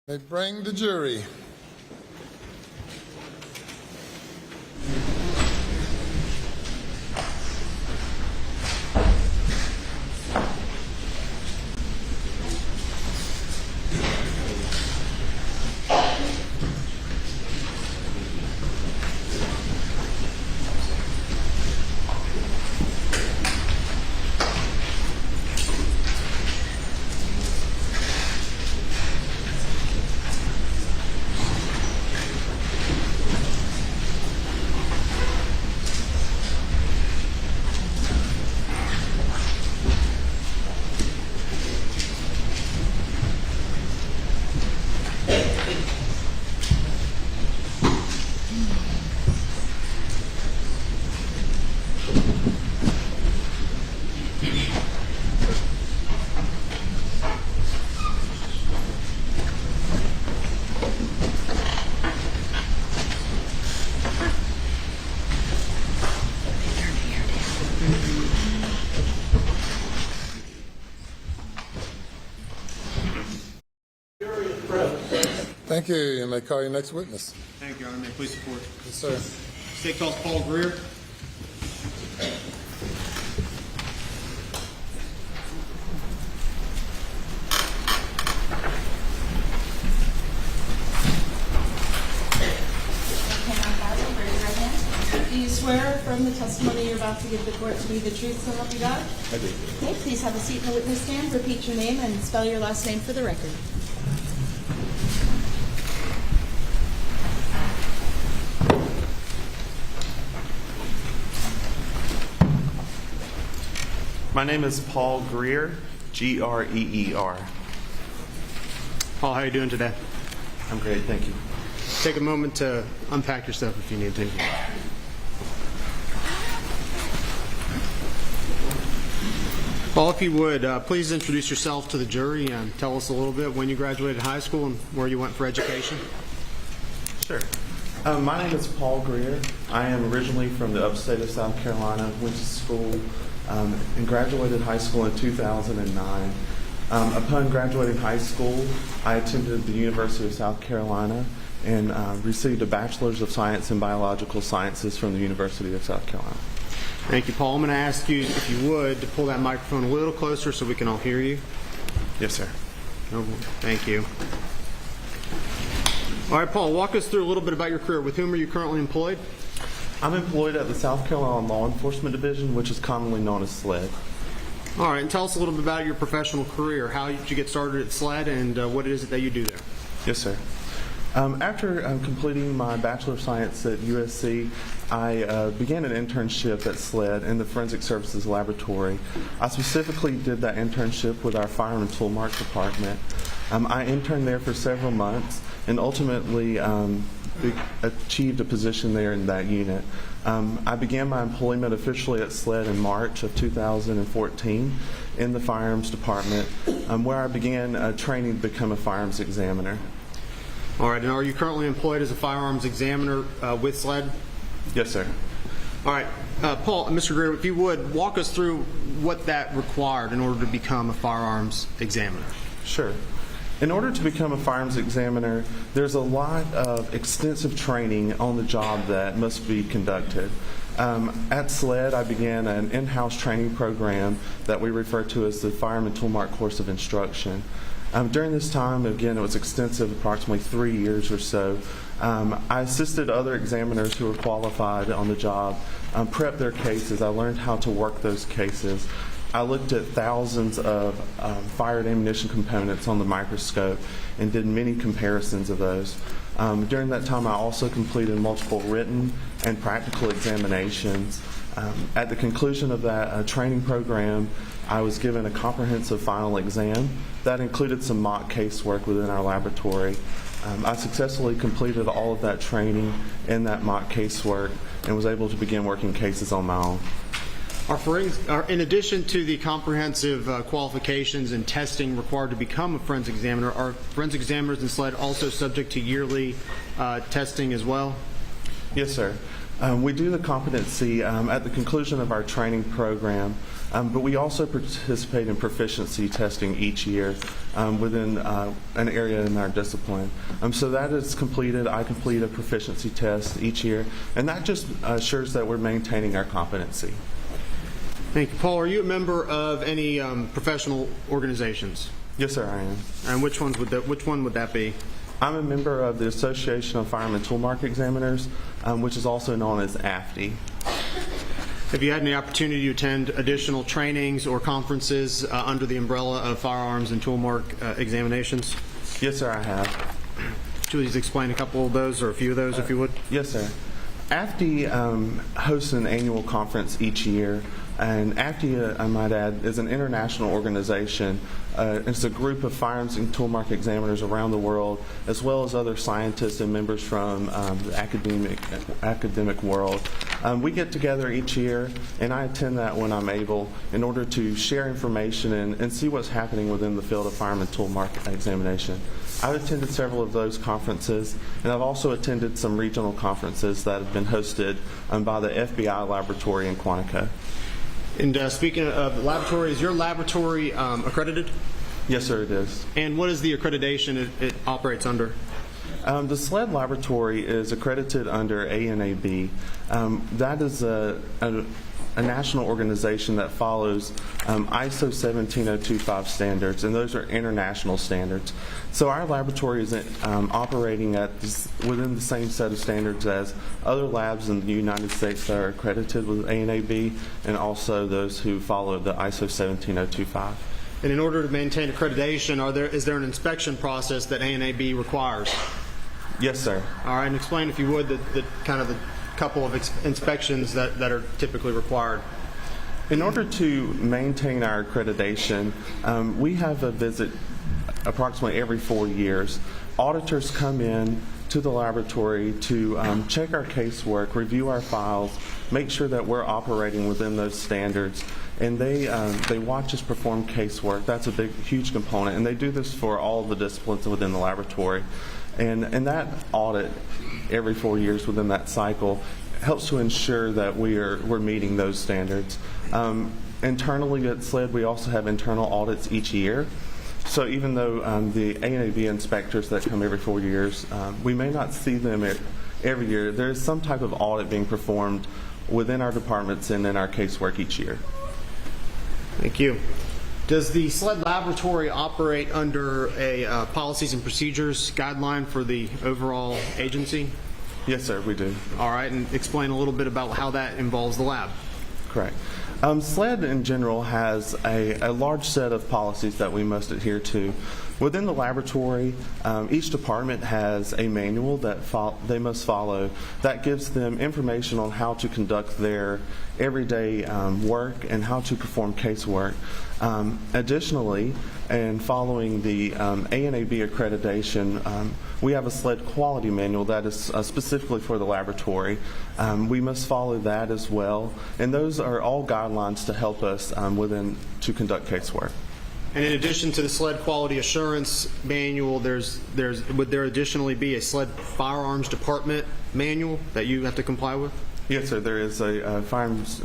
They bring the jury. Thank you. You may call your next witness. Thank you, Your Honor. May I please support? Yes, sir. State calls Paul Greer. Do you swear from the testimony you're about to give the court to be the truth, so help you God? I do. Okay, please have a seat in the witness stand. Repeat your name and spell your last name for the record. My name is Paul Greer, Greer. Paul, how are you doing today? I'm great, thank you. Take a moment to unpack your stuff if you need to. Paul, if you would, please introduce yourself to the jury and tell us a little bit when you graduated high school and where you went for education. Sure. My name is Paul Greer. I am originally from the upstate of South Carolina, went to school and graduated high school in 2009. Upon graduating high school, I attended the University of South Carolina and received a Bachelor's of Science in Biological Sciences from the University of South Carolina. Thank you, Paul. I'm going to ask you, if you would, to pull that microphone a little closer so we can all hear you. Yes, sir. Oh, thank you. All right, Paul, walk us through a little bit about your career. With whom are you currently employed? I'm employed at the South Carolina Law Enforcement Division, which is commonly known as SLED. All right, and tell us a little bit about your professional career. How did you get started at SLED, and what is it that you do there? Yes, sir. After completing my Bachelor of Science at USC, I began an internship at SLED in the Forensic Services Laboratory. I specifically did that internship with our Firearm and Tool Mart department. I interned there for several months and ultimately achieved a position there in that unit. I began my employment officially at SLED in March of 2014 in the Firearms Department, where I began training to become a firearms examiner. All right, and are you currently employed as a firearms examiner with SLED? Yes, sir. All right, Paul, Mr. Greer, if you would, walk us through what that required in order to become a firearms examiner. Sure. In order to become a firearms examiner, there's a lot of extensive training on the job that must be conducted. At SLED, I began an in-house training program that we refer to as the Firearm and Tool Mart Course of Instruction. During this time, again, it was extensive, approximately 3 years or so. I assisted other examiners who were qualified on the job, prep their cases. I learned how to work those cases. I looked at thousands of fired ammunition components on the microscope and did many comparisons of those. During that time, I also completed multiple written and practical examinations. At the conclusion of that training program, I was given a comprehensive final exam. That included some mock casework within our laboratory. I successfully completed all of that training and that mock casework and was able to begin working cases on my own. In addition to the comprehensive qualifications and testing required to become a forensic examiner, are forensic examiners in SLED also subject to yearly testing as well? Yes, sir. We do the competency at the conclusion of our training program, but we also participate in proficiency testing each year within an area in our discipline. So that is completed. I complete a proficiency test each year, and that just assures that we're maintaining our competency. Thank you. Paul, are you a member of any professional organizations? Yes, sir, I am. And which one would that be? I'm a member of the Association of Firearm and Toolmark Examiners, which is also known as AFTE. Have you had any opportunity to attend additional trainings or conferences under the umbrella of firearms and toolmark examinations? Yes, sir, I have. Please explain a couple of those or a few of those, if you would. Yes, sir. AFTE hosts an annual conference each year, and AFTE, I might add, is an international organization. It's a group of firearms and toolmark examiners around the world, as well as other scientists and members from the academic world. We get together each year, and I attend that when I'm able, in order to share information and see what's happening within the field of firearm and toolmark examination. I've attended several of those conferences, and I've also attended some regional conferences that have been hosted by the FBI laboratory in Quantico. And speaking of laboratory, is your laboratory accredited? Yes, sir, it is. And what is the accreditation it operates under? The SLED laboratory is accredited under ANAB. That is a national organization that follows ISO 17025 standards, and those are international standards. So our laboratory is operating within the same set of standards as other labs in the United States that are accredited with ANAB, and also those who follow the ISO 17025. And in order to maintain accreditation, is there an inspection process that ANAB requires? Yes, sir. All right, and explain, if you would, the couple of inspections that are typically required. In order to maintain our accreditation, we have a visit approximately every 4 years. Auditors come in to the laboratory to check our casework, review our files, make sure that we're operating within those standards, and they watch us perform casework. That's a huge component, and they do this for all of the disciplines within the laboratory. And that audit every 4 years within that cycle helps to ensure that we're meeting those standards. Internally at SLED, we also have internal audits each year. So even though the ANAB inspectors that come every 4 years, we may not see them every year, there is some type of audit being performed within our departments and in our casework each year. Thank you. Does the SLED laboratory operate under a policies and procedures guideline for the overall agency? Yes, sir, we do. All right, and explain a little bit about how that involves the lab. Correct. SLED in general has a large set of policies that we must adhere to. Within the laboratory, each department has a manual that they must follow that gives them information on how to conduct their everyday work and how to perform casework. Additionally, and following the ANAB accreditation, we have a SLED quality manual that is specifically for the laboratory. We must follow that as well, and those are all guidelines to help us to conduct casework. And in addition to the SLED quality assurance manual, would there additionally be a SLED firearms department manual that you have to comply with? Yes, sir. There is a firearms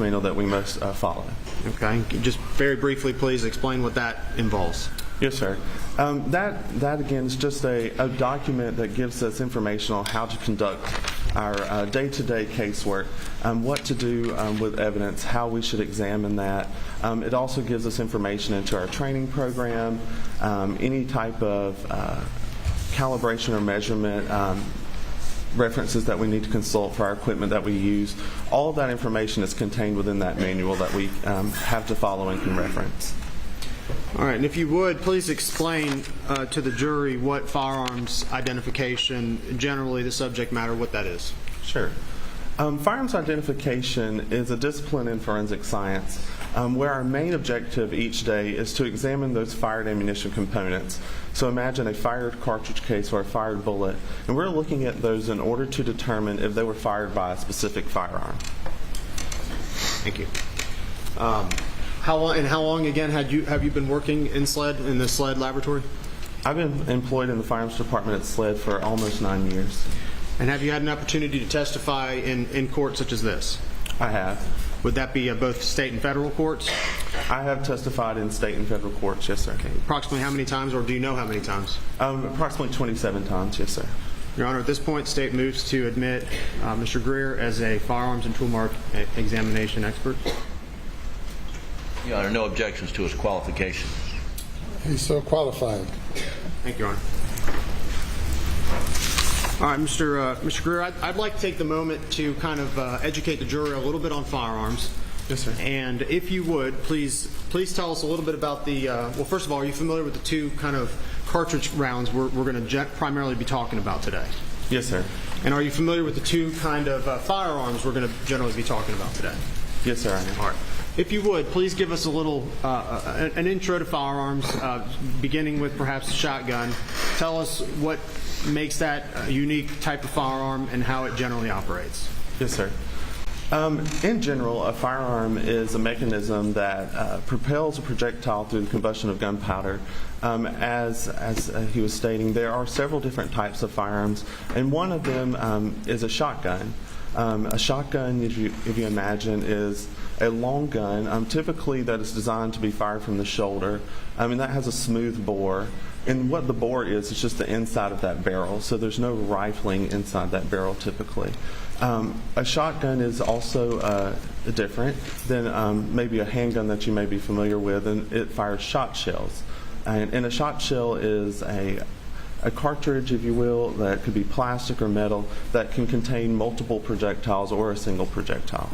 manual that we must follow. Okay. Just very briefly, please explain what that involves. Yes, sir. That again is just a document that gives us information on how to conduct our day-to-day casework, what to do with evidence, how we should examine that. It also gives us information into our training program, any type of calibration or measurement references that we need to consult for our equipment that we use. All of that information is contained within that manual that we have to follow and can reference. All right, and if you would, please explain to the jury what firearms identification, generally the subject matter, what that is. Sure. Firearms identification is a discipline in forensic science where our main objective each day is to examine those fired ammunition components. So imagine a fired cartridge case or a fired bullet, and we're looking at those in order to determine if they were fired by a specific firearm. Thank you. How long again have you been working in the SLED laboratory? I've been employed in the firearms department at SLED for almost 9 years. And have you had an opportunity to testify in court such as this? I have. Would that be both state and federal courts? I have testified in state and federal courts, yes, sir. Okay. Approximately how many times, or do you know how many times? Approximately 27 times, yes, sir. Your Honor, at this point, the state moves to admit Mr. Greer as a firearms and tool mark examination expert. Your Honor, no objections to his qualifications. He's so qualified. Thank you, Your Honor. All right, Mr. Greer, I'd like to take the moment to kind of educate the jury a little bit on firearms. Yes, sir. And if you would, please tell us a little bit about the, well, first of all, are you familiar with the two kind of cartridge rounds we're going to primarily be talking about today? Yes, sir. And are you familiar with the two kind of firearms we're going to generally be talking about today? Yes, sir, I am. All right. If you would, please give us a little, an intro to firearms, beginning with perhaps the shotgun. Tell us what makes that a unique type of firearm and how it generally operates. Yes, sir. In general, a firearm is a mechanism that propels a projectile through the combustion of gunpowder. As he was stating, there are several different types of firearms, and one of them is a shotgun. A shotgun, if you imagine, is a long gun, typically that is designed to be fired from the shoulder. And that has a smooth bore. And what the bore is, it's just the inside of that barrel, so there's no rifling inside that barrel typically. A shotgun is also different than maybe a handgun that you may be familiar with, and it fires shot shells. And a shot shell is a cartridge, if you will, that could be plastic or metal that can contain multiple projectiles or a single projectile.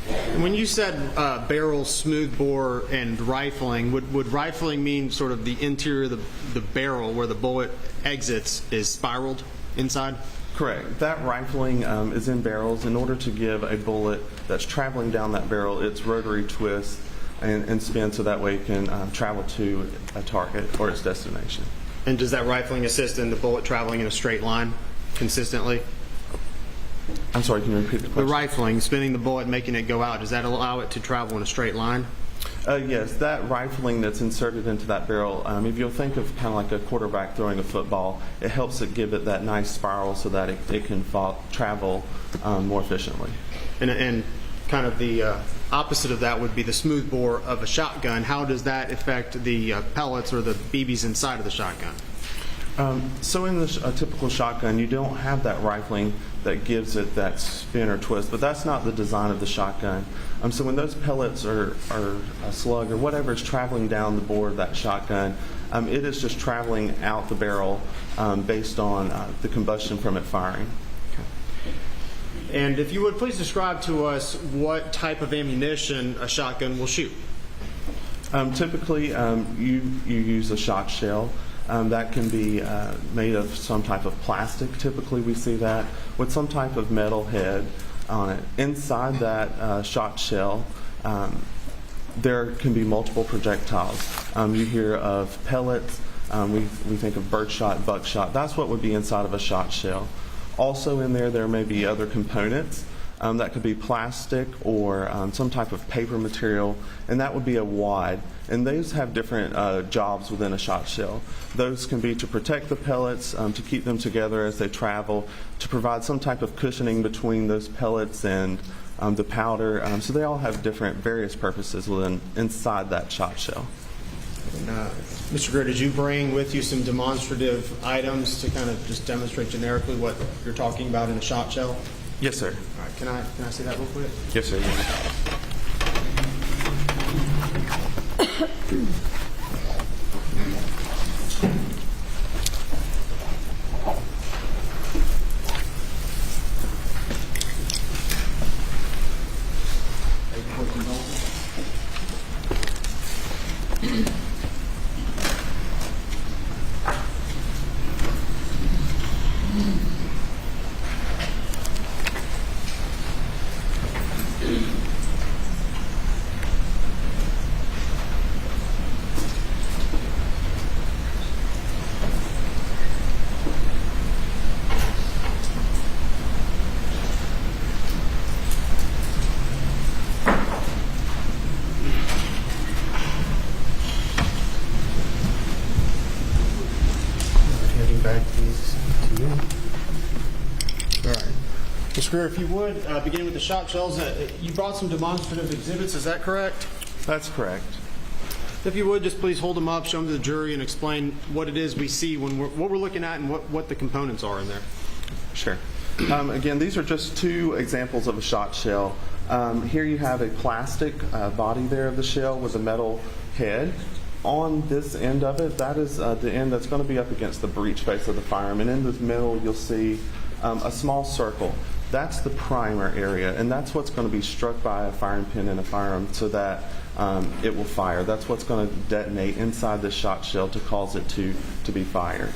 And when you said barrel, smooth bore, and rifling, would rifling mean sort of the interior of the barrel where the bullet exits is spiraled inside? Correct. That rifling is in barrels. In order to give a bullet that's traveling down that barrel its rotary twist and spin so that way it can travel to a target or its destination. And does that rifling assist in the bullet traveling in a straight line consistently? I'm sorry, can you repeat the question? The rifling, spinning the bullet, making it go out, does that allow it to travel in a straight line? Yes, that rifling that's inserted into that barrel, if you'll think of kind of like a quarterback throwing a football, it helps it give it that nice spiral so that it can travel more efficiently. And kind of the opposite of that would be the smooth bore of a shotgun. How does that affect the pellets or the BBs inside of the shotgun? So in a typical shotgun, you don't have that rifling that gives it that spin or twist, but that's not the design of the shotgun. So when those pellets or a slug or whatever is traveling down the bore of that shotgun, it is just traveling out the barrel based on the combustion from it firing. And if you would please describe to us what type of ammunition a shotgun will shoot. Typically, you use a shot shell. That can be made of some type of plastic. Typically, we see that with some type of metal head on it. Inside that shot shell, there can be multiple projectiles. You hear of pellets. We think of birdshot, buckshot. That's what would be inside of a shot shell. Also in there may be other components. That could be plastic or some type of paper material, and that would be a wad. And those have different jobs within a shot shell. Those can be to protect the pellets, to keep them together as they travel, to provide some type of cushioning between those pellets and the powder. So they all have various purposes inside that shot shell. Mr. Greer, did you bring with you some demonstrative items to kind of just demonstrate generically what you're talking about in a shot shell? Yes, sir. All right, can I see that real quick? Yes, sir. Mr. Greer, if you would, beginning with the shot shells, you brought some demonstrative exhibits, is that correct? That's correct. If you would, just please hold them up, show them to the jury, and explain what it is we see when what we're looking at and what the components are in there. Sure. Again, these are just two examples of a shot shell. Here you have a plastic body there of the shell with a metal head. On this end of it, that is the end that's going to be up against the breech face of the firearm. And in the middle, you'll see a small circle. That's the primer area, and that's what's going to be struck by a firing pin in a firearm so that it will fire. That's what's going to detonate inside the shot shell to cause it to be fired.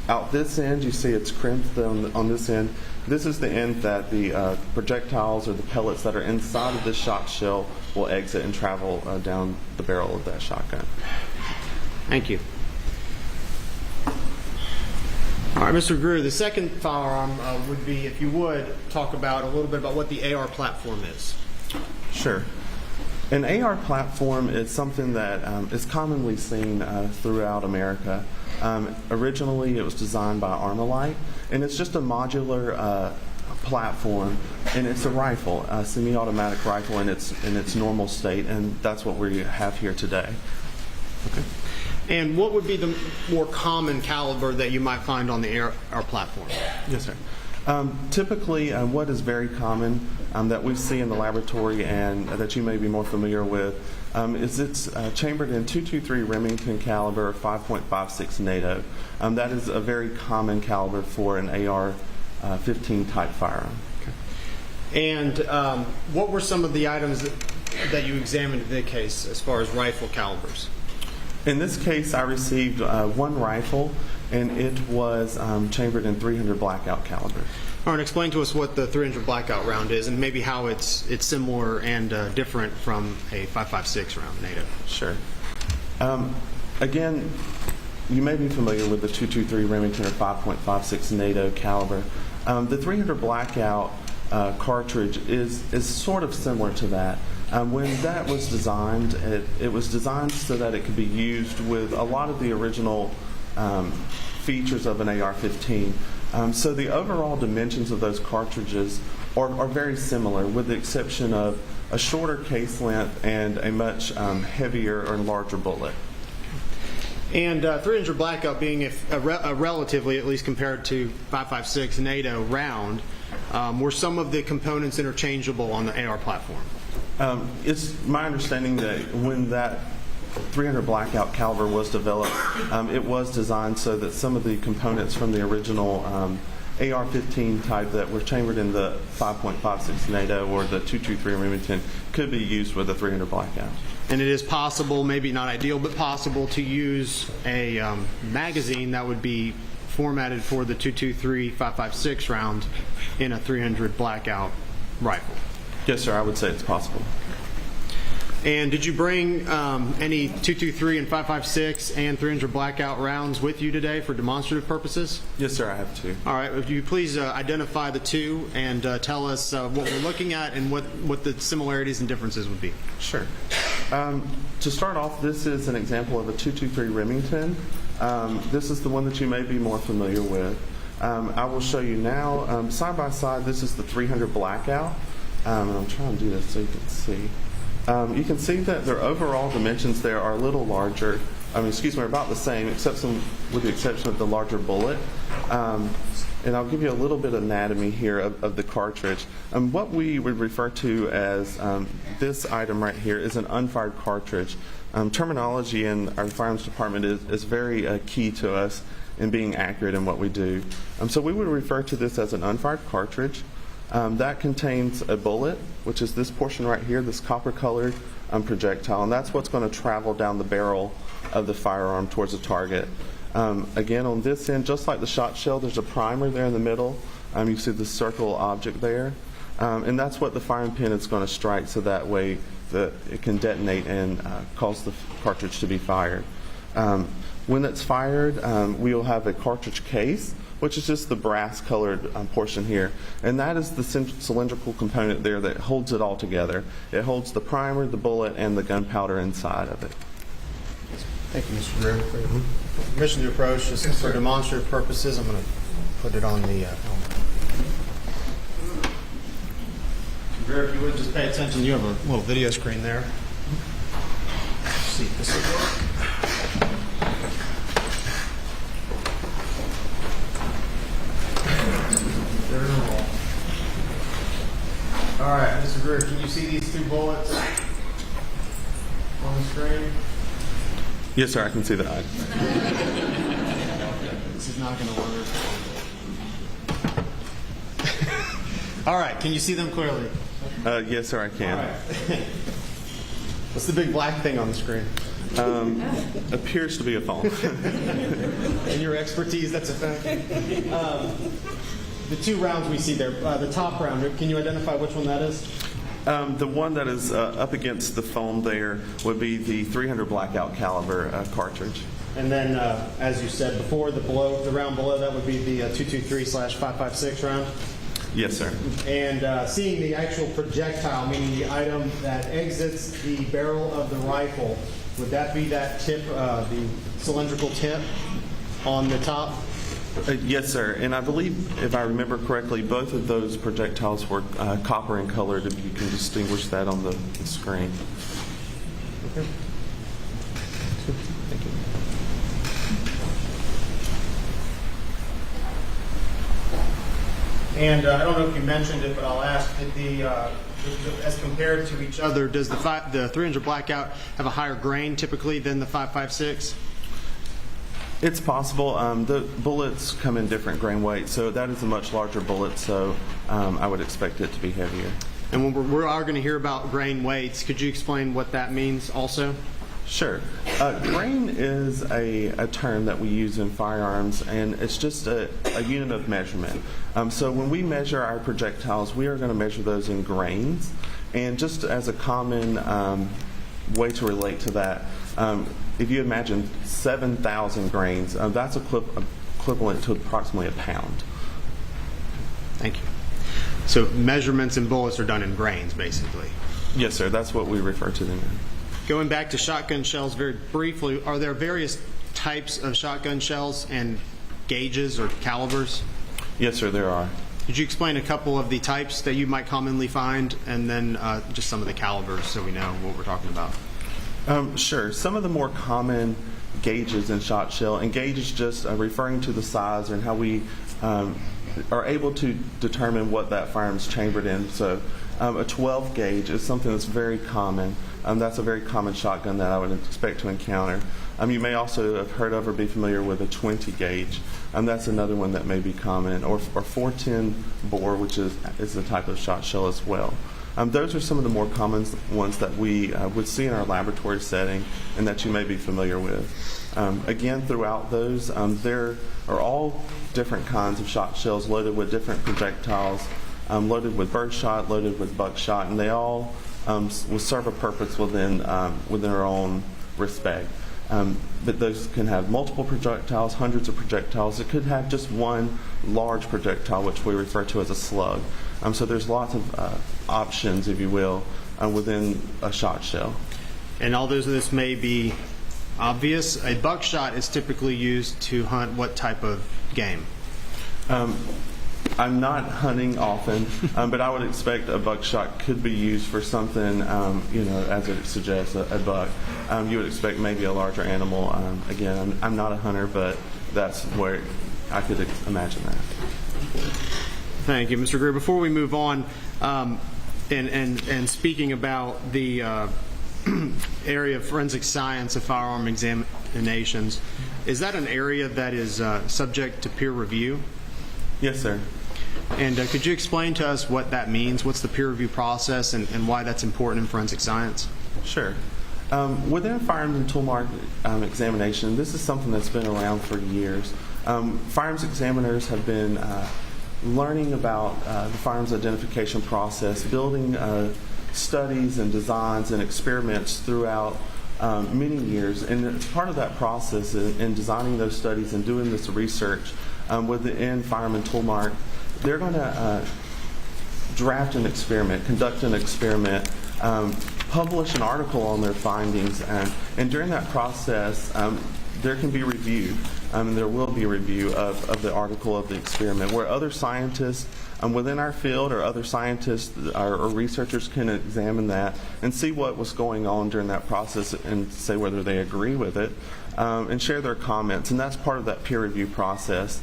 Out this end, you see it's crimped on this end. This is the end that the projectiles or the pellets that are inside of this shot shell will exit and travel down the barrel of that shotgun. Thank you. All right, Mr. Greer, the second firearm would be, if you would, talk about a little bit about what the AR platform is. Sure. An AR platform is something that is commonly seen throughout America. Originally, it was designed by Armalite, and it's just a modular platform, and it's a rifle, a semi-automatic rifle in its normal state, and that's what we have here today. Okay. And what would be the more common caliber that you might find on the AR platform? Yes, sir. Typically, what is very common that we see in the laboratory and that you may be more familiar with is it's chambered in .223 Remington caliber, 5.56 NATO. That is a very common caliber for an AR-15 type firearm. Okay. And what were some of the items that you examined in this case as far as rifle calibers? In this case, I received one rifle, and it was chambered in .300 blackout caliber. All right, explain to us what the .300 blackout round is, and maybe how it's similar and different from a .556 round NATO. Sure. Again, you may be familiar with the .223 Remington or 5.56 NATO caliber. The .300 blackout cartridge is sort of similar to that. When that was designed, it was designed so that it could be used with a lot of the original features of an AR-15. So the overall dimensions of those cartridges are very similar, with the exception of a shorter case length and a much heavier or larger bullet. And .300 blackout being a relatively, at least compared to 5.56 NATO round, were some of the components interchangeable on the AR platform? It's my understanding that when that .300 blackout caliber was developed, it was designed so that some of the components from the original AR-15 type that were chambered in the 5.56 NATO or the .223 Remington could be used with a .300 blackout. And it is possible, maybe not ideal, but possible to use a magazine that would be formatted for the .223 5.56 round in a .300 blackout rifle. Yes, sir, I would say it's possible. And did you bring any .223 and 5.56 and .300 blackout rounds with you today for demonstrative purposes? Yes, sir, I have two. All right, would you please identify the two and tell us what we're looking at and what the similarities and differences would be? Sure. To start off, this is an example of a .223 Remington. This is the one that you may be more familiar with. I will show you now. Side by side, this is the .300 blackout. And I'm trying to do this so you can see. You can see that their overall dimensions there are a little larger. Are about the same, with the exception of the larger bullet. And I'll give you a little bit of anatomy here of the cartridge. What we would refer to as this item right here is an unfired cartridge. Terminology in our firearms department is very key to us in being accurate in what we do. So we would refer to this as an unfired cartridge. That contains a bullet, which is this portion right here, this copper-colored projectile, and that's what's going to travel down the barrel of the firearm towards the target. Again, on this end, just like the shot shell, there's a primer there in the middle. You see the circle object there, and that's what the firing pin is going to strike, so that way it can detonate and cause the cartridge to be fired. When it's fired, we'll have a cartridge case, which is just the brass-colored portion here. And that is the cylindrical component there that holds it all together. It holds the primer, the bullet, and the gunpowder inside of it. Thank you, Mr. Greer. For your permission to approach, just for demonstrative purposes, I'm going to put it on the helmet. Greer, if you would just pay attention, you have a little video screen there. Let's see if this will work. All right, Mr. Greer, can you see these 2 bullets on the screen? Yes, sir, I can see that. This is not going to work. All right, can you see them clearly? Yes, sir, I can. All right. What's the big black thing on the screen? Appears to be a phone. In your expertise, that's a fact. The 2 rounds we see there, the top round, can you identify which one that is? The one that is up against the phone there would be the 300 blackout caliber cartridge. And then, as you said before, the round below that would be the 223/556 round? Yes, sir. And seeing the actual projectile, meaning the item that exits the barrel of the rifle, would that be that tip, the cylindrical tip on the top? Yes, sir. And I believe, if I remember correctly, both of those projectiles were copper in color. If you can distinguish that on the screen. Okay. Thank you. And I don't know if you mentioned it, but I'll ask: did as compared to each other, does the 300 blackout have a higher grain typically than the 5.56? It's possible. The bullets come in different grain weights, so that is a much larger bullet, so I would expect it to be heavier. And when we are going to hear about grain weights, could you explain what that means also? Sure. Grain is a term that we use in firearms, and it's just a unit of measurement. So when we measure our projectiles, we are going to measure those in grains. And just as a common way to relate to that, if you imagine 7,000 grains, that's equivalent to approximately a pound. Thank you. So measurements in bullets are done in grains, basically? Yes, sir. That's what we refer to them in. Going back to shotgun shells very briefly, are there various types of shotgun shells and gauges or calibers? Yes, sir, there are. Could you explain a couple of the types that you might commonly find, and then just some of the calibers so we know what we're talking about? Sure. Some of the more common gauges in shot shell, and gauge is just referring to the size and how we are able to determine what that firearm's chambered in. So a 12 gauge is something that's very common. That's a very common shotgun that I would expect to encounter. You may also have heard of or be familiar with a 20 gauge. That's another one that may be common, or 410 bore, which is a type of shot shell as well. Those are some of the more common ones that we would see in our laboratory setting and that you may be familiar with. Again, throughout those, there are all different kinds of shot shells loaded with different projectiles, loaded with birdshot, loaded with buckshot, and they all will serve a purpose within our own respect. But those can have multiple projectiles, hundreds of projectiles. It could have just one large projectile, which we refer to as a slug. So there's lots of options, if you will, within a shot shell. And although this may be obvious, a buckshot is typically used to hunt what type of game? I'm not hunting often, but I would expect a buckshot could be used for something, as it suggests, a buck. You would expect maybe a larger animal. Again, I'm not a hunter, but that's where I could imagine that. Thank you, Mr. Greer. Before we move on, and speaking about the area of forensic science of firearm examinations, is that an area that is subject to peer review? Yes, sir. And could you explain to us what that means? What's the peer review process and why that's important in forensic science? Sure. Within firearms and tool mark examination, this is something that's been around for years. Firearms examiners have been learning about the firearms identification process, building studies and designs and experiments throughout many years. And as part of that process in designing those studies and doing this research within firearm and tool mark, they're going to draft an experiment, conduct an experiment, publish an article on their findings, and during that process, there can be review. There will be a review of the article of the experiment where other scientists within our field, or other scientists or researchers can examine that and see what was going on during that process and say whether they agree with it, and share their comments. And that's part of that peer review process.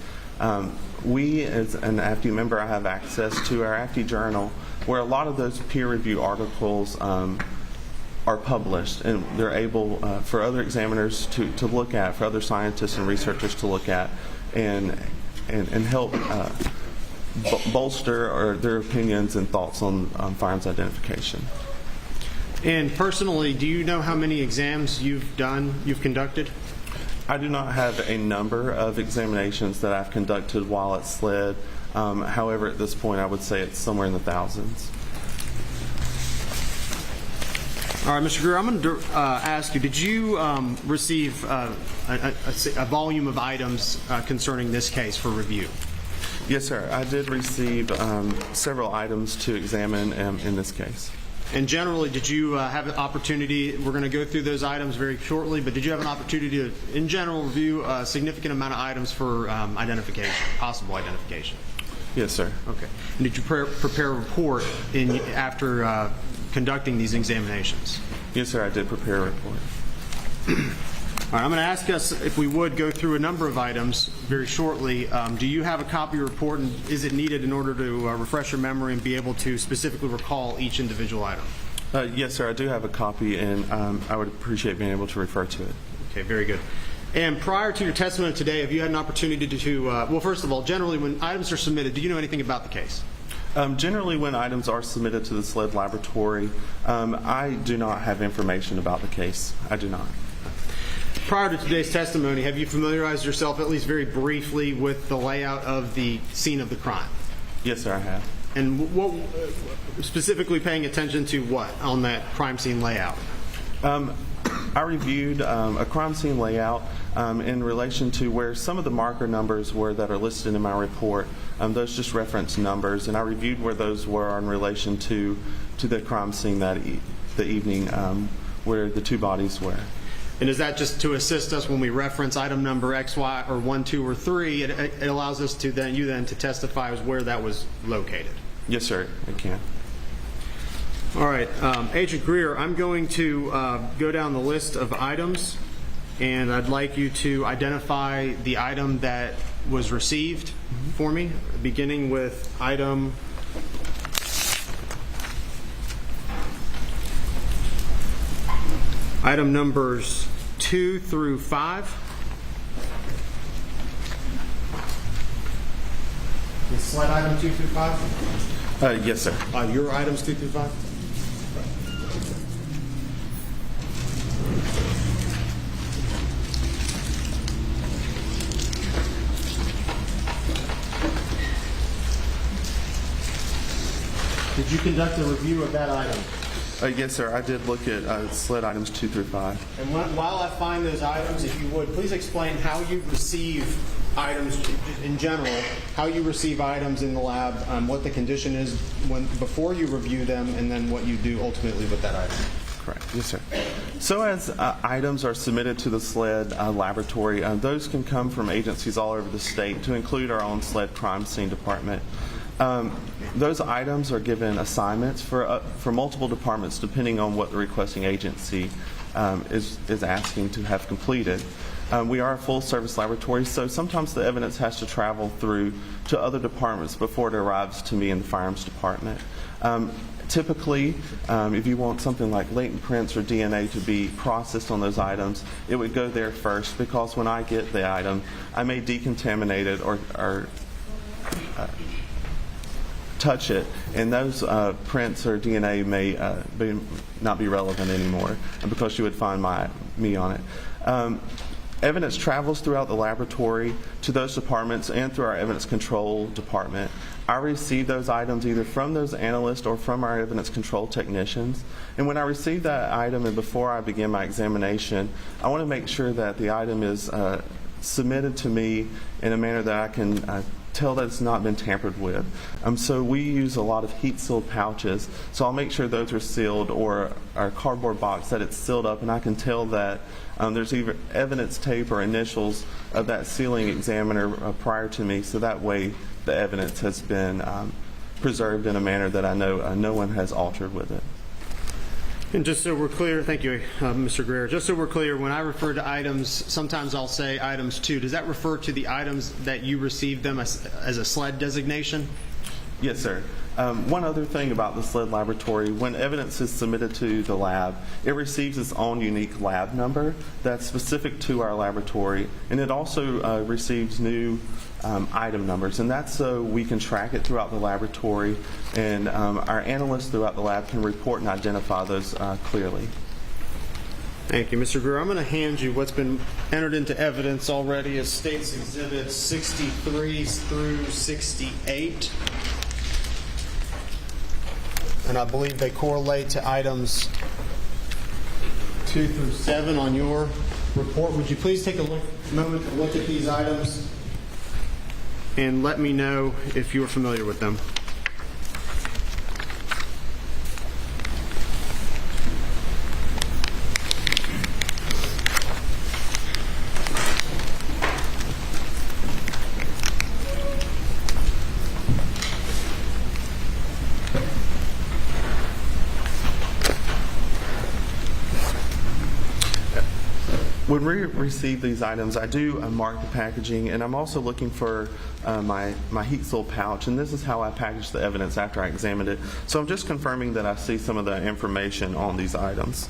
We, as an AFTE member, I have access to our AFTE journal, where a lot of those peer review articles are published, and they're able for other examiners to look at, for other scientists and researchers to look at, and help bolster or their opinions and thoughts on firearms identification. And personally, do you know how many exams you've conducted? I do not have a number of examinations that I've conducted while at SLED. However, at this point, I would say it's somewhere in the thousands. All right, Mr. Greer, I'm going to ask you, did you receive a volume of items concerning this case for review? Yes, sir. I did receive several items to examine in this case. And generally, did you have an opportunity, we're going to go through those items very shortly, but did you have an opportunity to, in general, review a significant amount of items for identification, possible identification? Yes, sir. Okay. And did you prepare a report after conducting these examinations? Yes, sir. I did prepare a report. All right, I'm going to ask us, if we would, go through a number of items very shortly. Do you have a copy of your report, and is it needed in order to refresh your memory and be able to specifically recall each individual item? Yes, sir. I do have a copy, and I would appreciate being able to refer to it. Okay, very good. And prior to your testimony today, have you had an opportunity to, well, first of all, generally when items are submitted, do you know anything about the case? Generally, when items are submitted to the SLED laboratory, I do not have information about the case. I do not. Prior to today's testimony, have you familiarized yourself, at least very briefly, with the layout of the scene of the crime? Yes, sir, I have. And what, specifically paying attention to what on that crime scene layout? I reviewed a crime scene layout in relation to where some of the marker numbers were that are listed in my report. Those just reference numbers, and I reviewed where those were in relation to the crime scene the evening where the two bodies were. And is that just to assist us when we reference item number X, Y, or 1, 2, or 3? It allows us to then to testify as where that was located. Yes, sir, it can. All right, Agent Greer, I'm going to go down the list of items, and I'd like you to identify the item that was received for me, beginning with item numbers 2 through 5. The slide item 2 through 5? Yes, sir. Your items 2 through 5? Did you conduct a review of that item? Yes, sir. I did look at SLED items 2 through 5. And while I find those items, if you would, please explain how you receive items in general, how you receive items in the lab, what the condition is before you review them, and then what you do ultimately with that item. Correct. Yes, sir. So as items are submitted to the SLED laboratory, those can come from agencies all over the state, to include our own SLED crime scene department. Those items are given assignments for multiple departments depending on what the requesting agency is asking to have completed. We are a full-service laboratory, so sometimes the evidence has to travel through to other departments before it arrives to me in the firearms department. Typically, if you want something like latent prints or DNA to be processed on those items, it would go there first, because when I get the item, I may decontaminate it or touch it, and those prints or DNA may not be relevant anymore, because you would find me on it. Evidence travels throughout the laboratory to those departments and through our evidence control department. I receive those items either from those analysts or from our evidence control technicians. And when I receive that item and before I begin my examination, I want to make sure that the item is submitted to me in a manner that I can tell that it's not been tampered with. So we use a lot of heat-sealed pouches, so I'll make sure those are sealed, or our cardboard box that it's sealed up, and I can tell that there's either evidence tape or initials of that sealing examiner prior to me, so that way the evidence has been preserved in a manner that I know no one has altered with it. And just so we're clear, thank you, Mr. Greer. Just so we're clear, when I refer to items, sometimes I'll say items 2. Does that refer to the items that you received them as a SLED designation? Yes, sir. One other thing about the SLED laboratory, when evidence is submitted to the lab, it receives its own unique lab number that's specific to our laboratory, and it also receives new item numbers, and that's so we can track it throughout the laboratory, and our analysts throughout the lab can report and identify those clearly. Thank you, Mr. Greer. I'm going to hand you what's been entered into evidence already as States Exhibits 63 through 68. And I believe they correlate to items 2 through 7 on your report. Would you please take a moment to look at these items and let me know if you are familiar with them. When we receive these items, I do mark the packaging, and I'm also looking for my heat seal pouch, and this is how I package the evidence after I examined it. So I'm just confirming that I see some of the information on these items.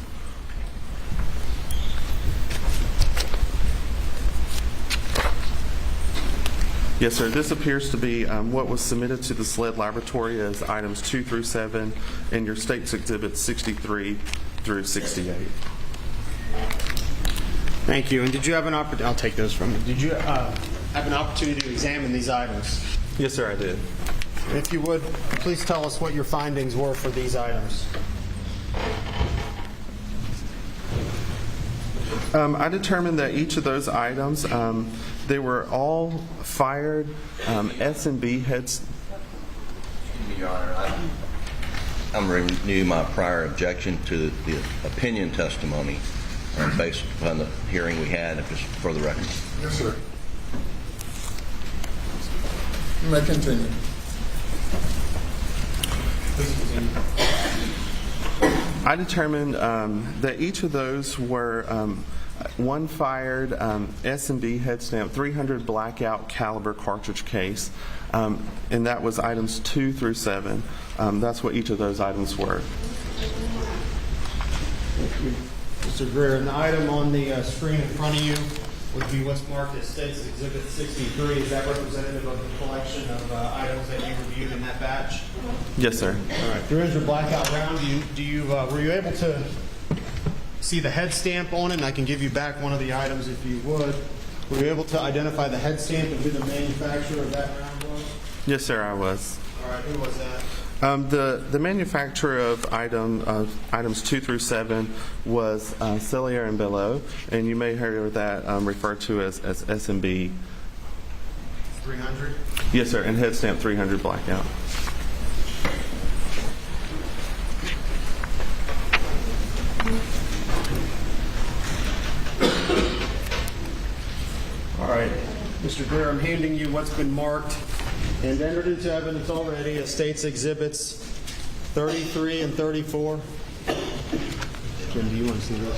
Yes, sir. This appears to be what was submitted to the SLED laboratory as items 2 through 7 in your States Exhibits 63 through 68. Thank you. And did you have an opportunity? I'll take those from you. Did you have an opportunity to examine these items? Yes, sir, I did. If you would, please tell us what your findings were for these items. I determined that each of those items, they were all fired S&B heads. Excuse me, Your Honor. I'm renewing my prior objection to the opinion testimony based upon the hearing we had, if it's for the record. Yes, sir. You may continue. I determined that each of those were one fired S&B head stamp 300 blackout caliber cartridge case, and that was items 2 through 7. That's what each of those items were. Mr. Greer, an item on the screen in front of you would be what's marked as States Exhibit 63. Is that representative of the collection of items that you reviewed in that batch? Yes, sir. All right. 300 blackout round. Were you able to see the head stamp on it? And I can give you back one of the items if you would. Were you able to identify the head stamp and who the manufacturer of that round was? Yes, sir, I was. All right. Who was that? The manufacturer of items 2 through 7 was Cellier and Belleau, and you may hear that referred to as S&B. 300? Yes, sir, and head stamp 300 blackout. All right. Mr. Greer, I'm handing you what's been marked and entered into evidence already as States Exhibits 33 and 34. Jim, do you want to see this?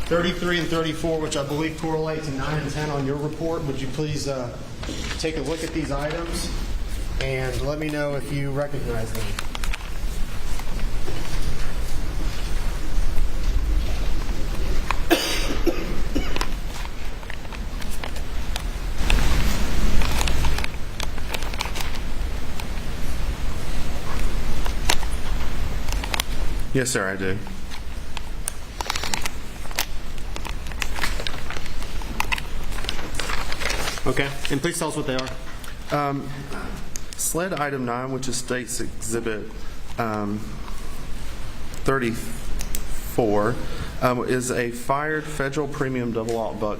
33 and 34, which I believe correlate to 9 and 10 on your report. Would you please take a look at these items and let me know if you recognize them? Yes, sir, I do. Okay, and please tell us what they are. SLED item 9, which is States Exhibit 34, is a fired Federal Premium Double Aught Buck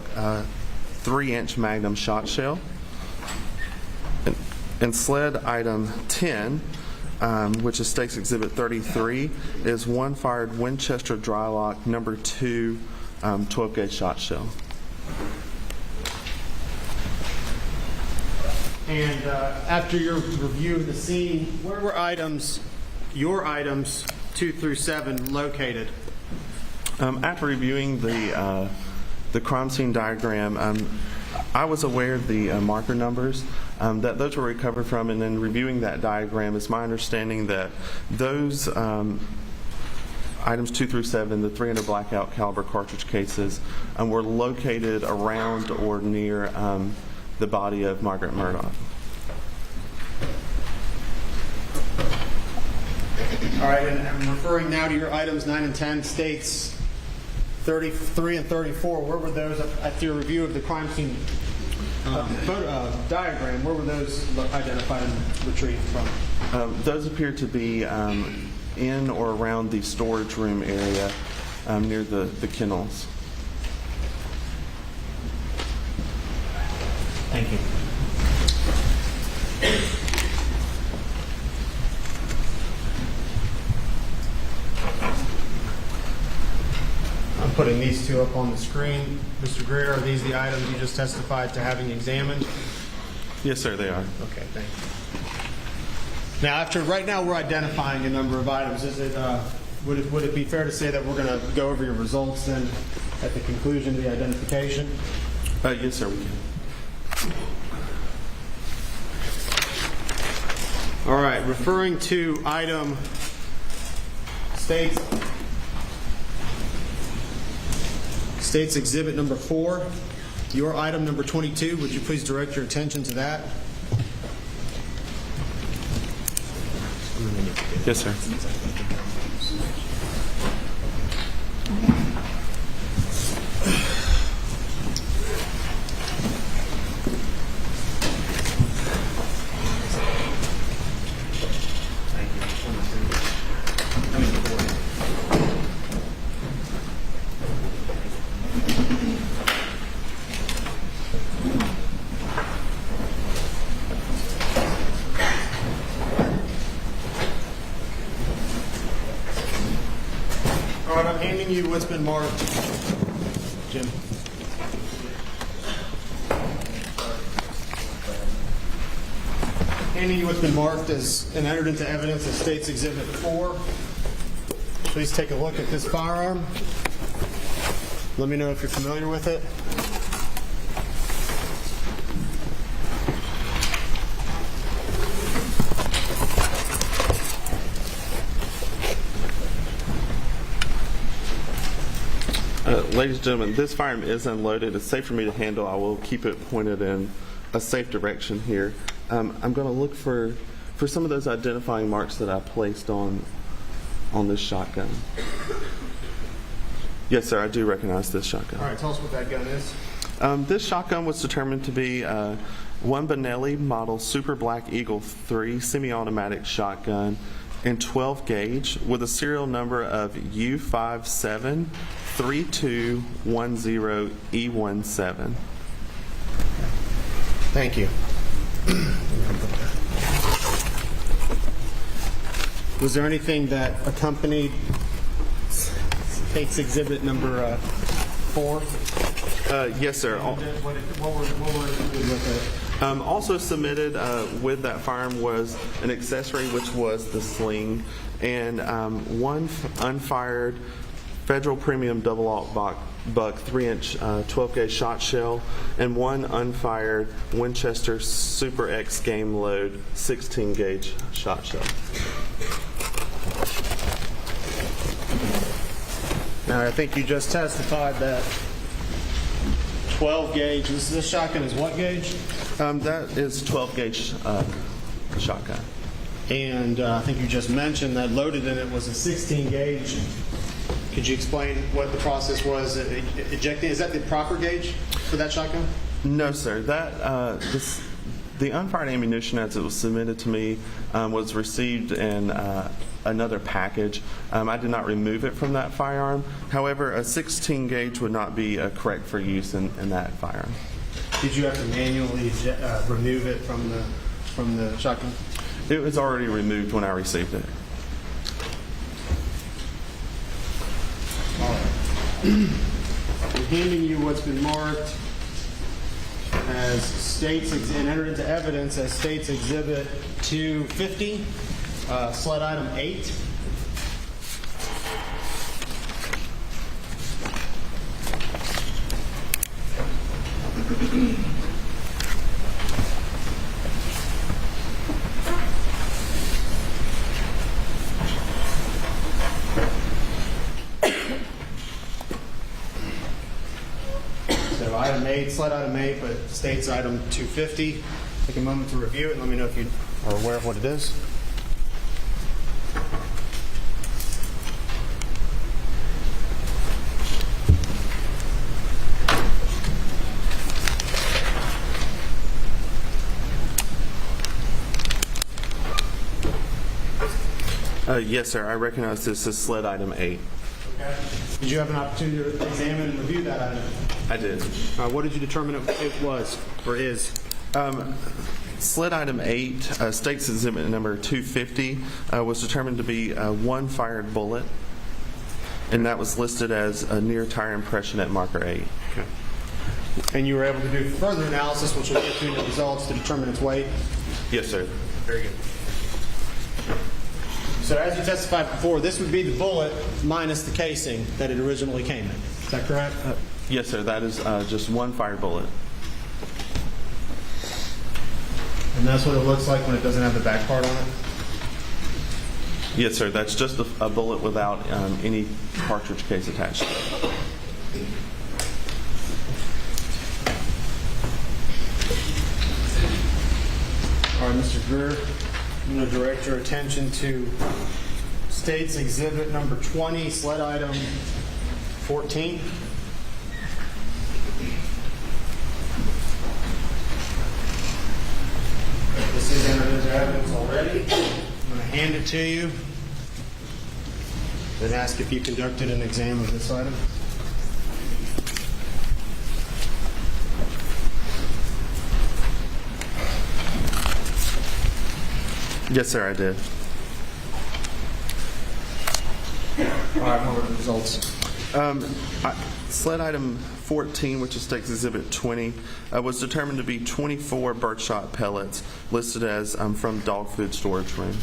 3-inch Magnum shot shell. And SLED item 10, which is States Exhibit 33, is one fired Winchester Drylock number 2 12-gauge shot shell. And after your review of the scene, where were your items 2 through 7 located? After reviewing the crime scene diagram, I was aware of the marker numbers that those were recovered from, and then reviewing that diagram, it's my understanding that those items 2 through 7, the 300 blackout caliber cartridge cases, were located around or near the body of Margaret Murdaugh. All right, and I'm referring now to your items 9 and 10, states 33 and 34. Where were those after your review of the crime scene diagram? Where were those identified and retrieved from? Those appear to be in or around the storage room area near the kennels. Thank you. I'm putting these two up on the screen. Mr. Greer, are these the items you just testified to having examined? Yes, sir, they are. Okay, thank you. Now, right now we're identifying a number of items. Would it be fair to say that we're going to go over your results then at the conclusion of the identification? Yes, sir, we can. All right, referring to item States Exhibit number 4, your item number 22, would you please direct your attention to that? Yes, sir. All right, I'm handing you what's been marked. Jim. Handing you what's been marked as and entered into evidence as States Exhibit 4. Please take a look at this firearm. Let me know if you're familiar with it. Ladies and gentlemen, this firearm is unloaded. It's safe for me to handle. I will keep it pointed in a safe direction here. I'm going to look for some of those identifying marks that I placed on this shotgun. Yes, sir, I do recognize this shotgun. All right, tell us what that gun is. This shotgun was determined to be one Benelli model Super Black Eagle 3 semi-automatic shotgun in 12 gauge with a serial number of U573210E17. Thank you. Was there anything that accompanied States Exhibit number 4? Yes, sir. What were included with it? Also submitted with that firearm was an accessory, which was the sling, and one unfired Federal Premium Double-Aught Buck 3-inch 12-gauge shot shell, and one unfired Winchester Super X Game Load 16-gauge shot shell. Now, I think you just testified that 12 gauge. This shotgun is what gauge? That is 12 gauge shotgun. And I think you just mentioned that loaded in it was a 16 gauge. Could you explain what the process was ejecting? Is that the proper gauge for that shotgun? No, sir. That the unfired ammunition, as it was submitted to me, was received in another package. I did not remove it from that firearm. However, a 16 gauge would not be correct for use in that firearm. Did you have to manually remove it from the shotgun? It was already removed when I received it. All right. I'm handing you what's been marked as states and entered into evidence as States Exhibit 250, sled item 8. So item 8, sled item 8, but states item 250. Take a moment to review it and let me know if you are aware of what it is. Yes, sir. I recognize this as sled item 8. Okay. Did you have an opportunity to examine and review that item? I did. What did you determine it was or is? Sled item 8, States Exhibit number 250, was determined to be one fired bullet, and that was listed as a near tire impression at marker 8. Okay. And you were able to do further analysis, which will get to the results to determine its weight? Yes, sir. Very good. So as you testified before, this would be the bullet minus the casing that it originally came in. Is that correct? Yes, sir. That is just one fired bullet. And that's what it looks like when it doesn't have the back part on it? Yes, sir. That's just a bullet without any cartridge case attached to it. All right, Mr. Greer, I'm going to direct your attention to States Exhibit number 20, sled item 14. This is entered into evidence already. I'm going to hand it to you, then ask if you conducted an exam of this item. Yes, sir, I did. All right, what were the results? Sled item 14, which is States Exhibit 20, was determined to be 24 birdshot pellets, listed as from dog food storage room.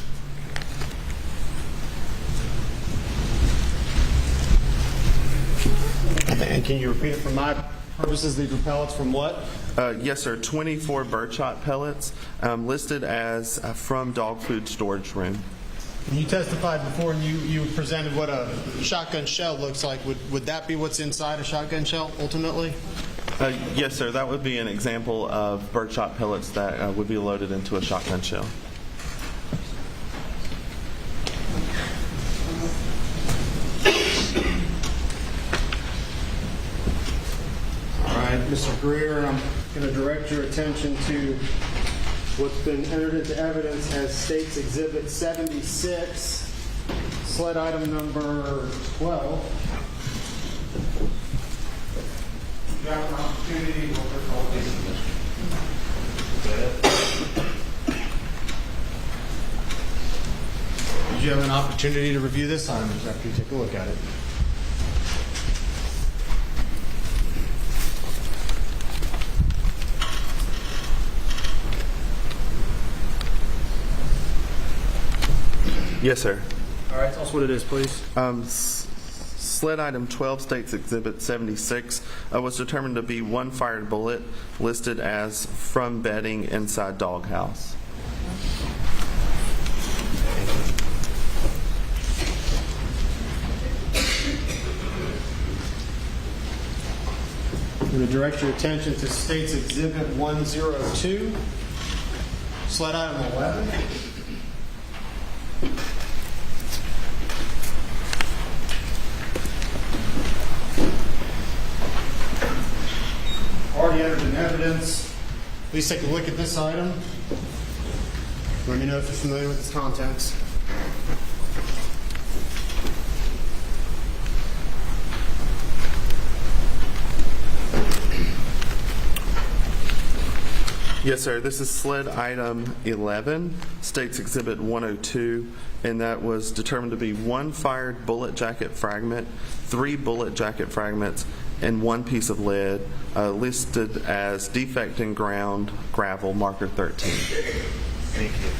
And can you repeat it for my purposes? These were pellets from what? Yes, sir. 24 birdshot pellets, listed as from dog food storage room. You testified before, and you presented what a shotgun shell looks like. Would that be what's inside a shotgun shell, ultimately? Yes, sir. That would be an example of birdshot pellets that would be loaded into a shotgun shell. All right, Mr. Greer, I'm going to direct your attention to what's been entered into evidence as States Exhibit 76, sled item number 12. You have an opportunity. Did you have an opportunity to review this item after you take a look at it? Yes, sir. All right, tell us what it is, please. Sled item 12, States Exhibit 76, was determined to be one fired bullet, listed as from bedding inside doghouse. I'm going to direct your attention to States Exhibit 102, sled item 11. Already entered in evidence. Please take a look at this item. Let me know if you're familiar with its contents. Yes, sir. This is sled item 11, States Exhibit 102, and that was determined to be one fired bullet jacket fragment, 3 bullet jacket fragments, and one piece of lead, listed as defect in ground gravel, marker 13. Thank you.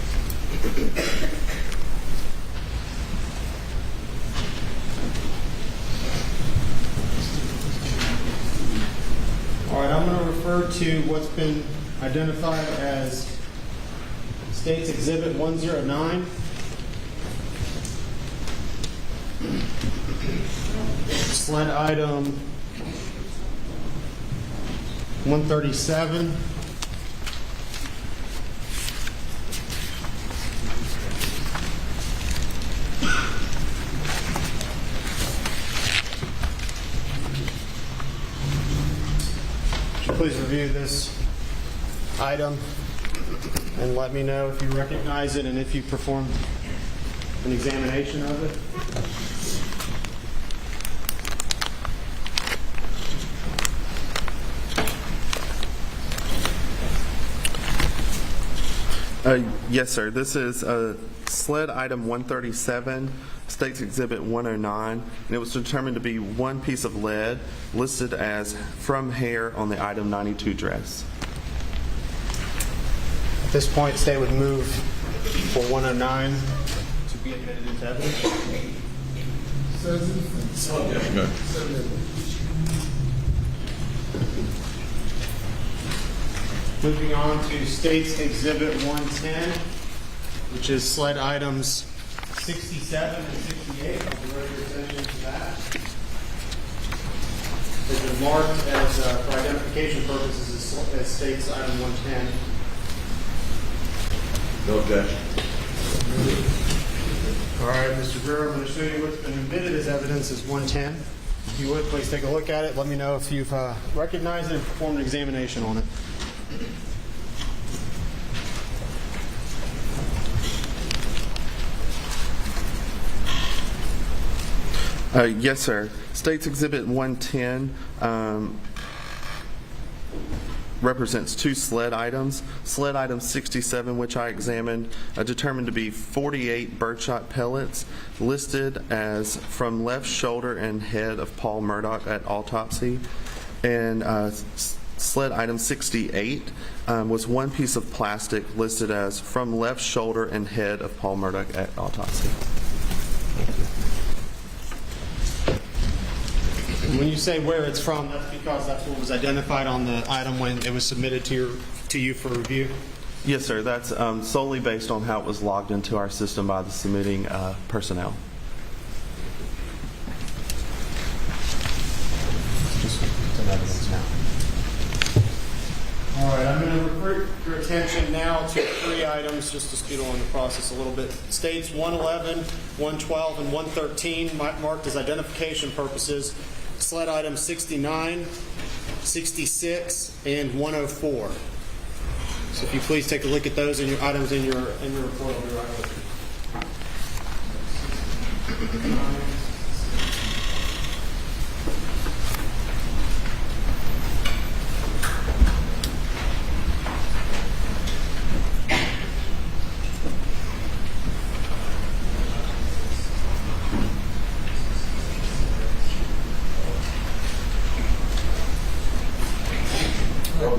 All right, I'm going to refer to what's been identified as State's Exhibit 109. Sled item 137. Please review this item and let me know if you recognize it and if you performed an examination of it. Yes, sir. This is sled item 137, State's Exhibit 109, and it was determined to be one piece of lead listed as from hair on the item 92 dress. At this point, State would move for 109 to be admitted into evidence. Moving on to State's Exhibit 110, which is sled items 67 and 68. I'll direct your attention to that. They've been marked as, for identification purposes, as State's item 110. No objection. All right, Mr. Greer, I'm going to show you what's been admitted as evidence as 110. If you would, please take a look at it. Let me know if you've recognized it and performed an examination on it. Yes, sir. State's Exhibit 110 represents two sled items. Sled item 67, which I examined, determined to be 48 birdshot pellets listed as from left shoulder and head of Paul Murdaugh at autopsy. And sled item 68 was one piece of plastic listed as from left shoulder and head of Paul Murdaugh at autopsy. When you say where it's from, that's because that's what was identified on the item when it was submitted to you for review? Yes, sir. That's solely based on how it was logged into our system by the submitting personnel. All right, I'm going to refer your attention now to three items just to speed along the process a little bit. States 111, 112, and 113 marked as identification purposes. Sled items 69, 66, and 104. So if you please take a look at those items in your report, I'll be right with you.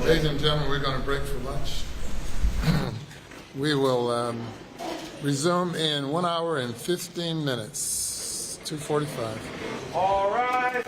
Ladies and gentlemen, we're going to break for lunch. We will resume in 1 hour and 15 minutes, 2:45. All right.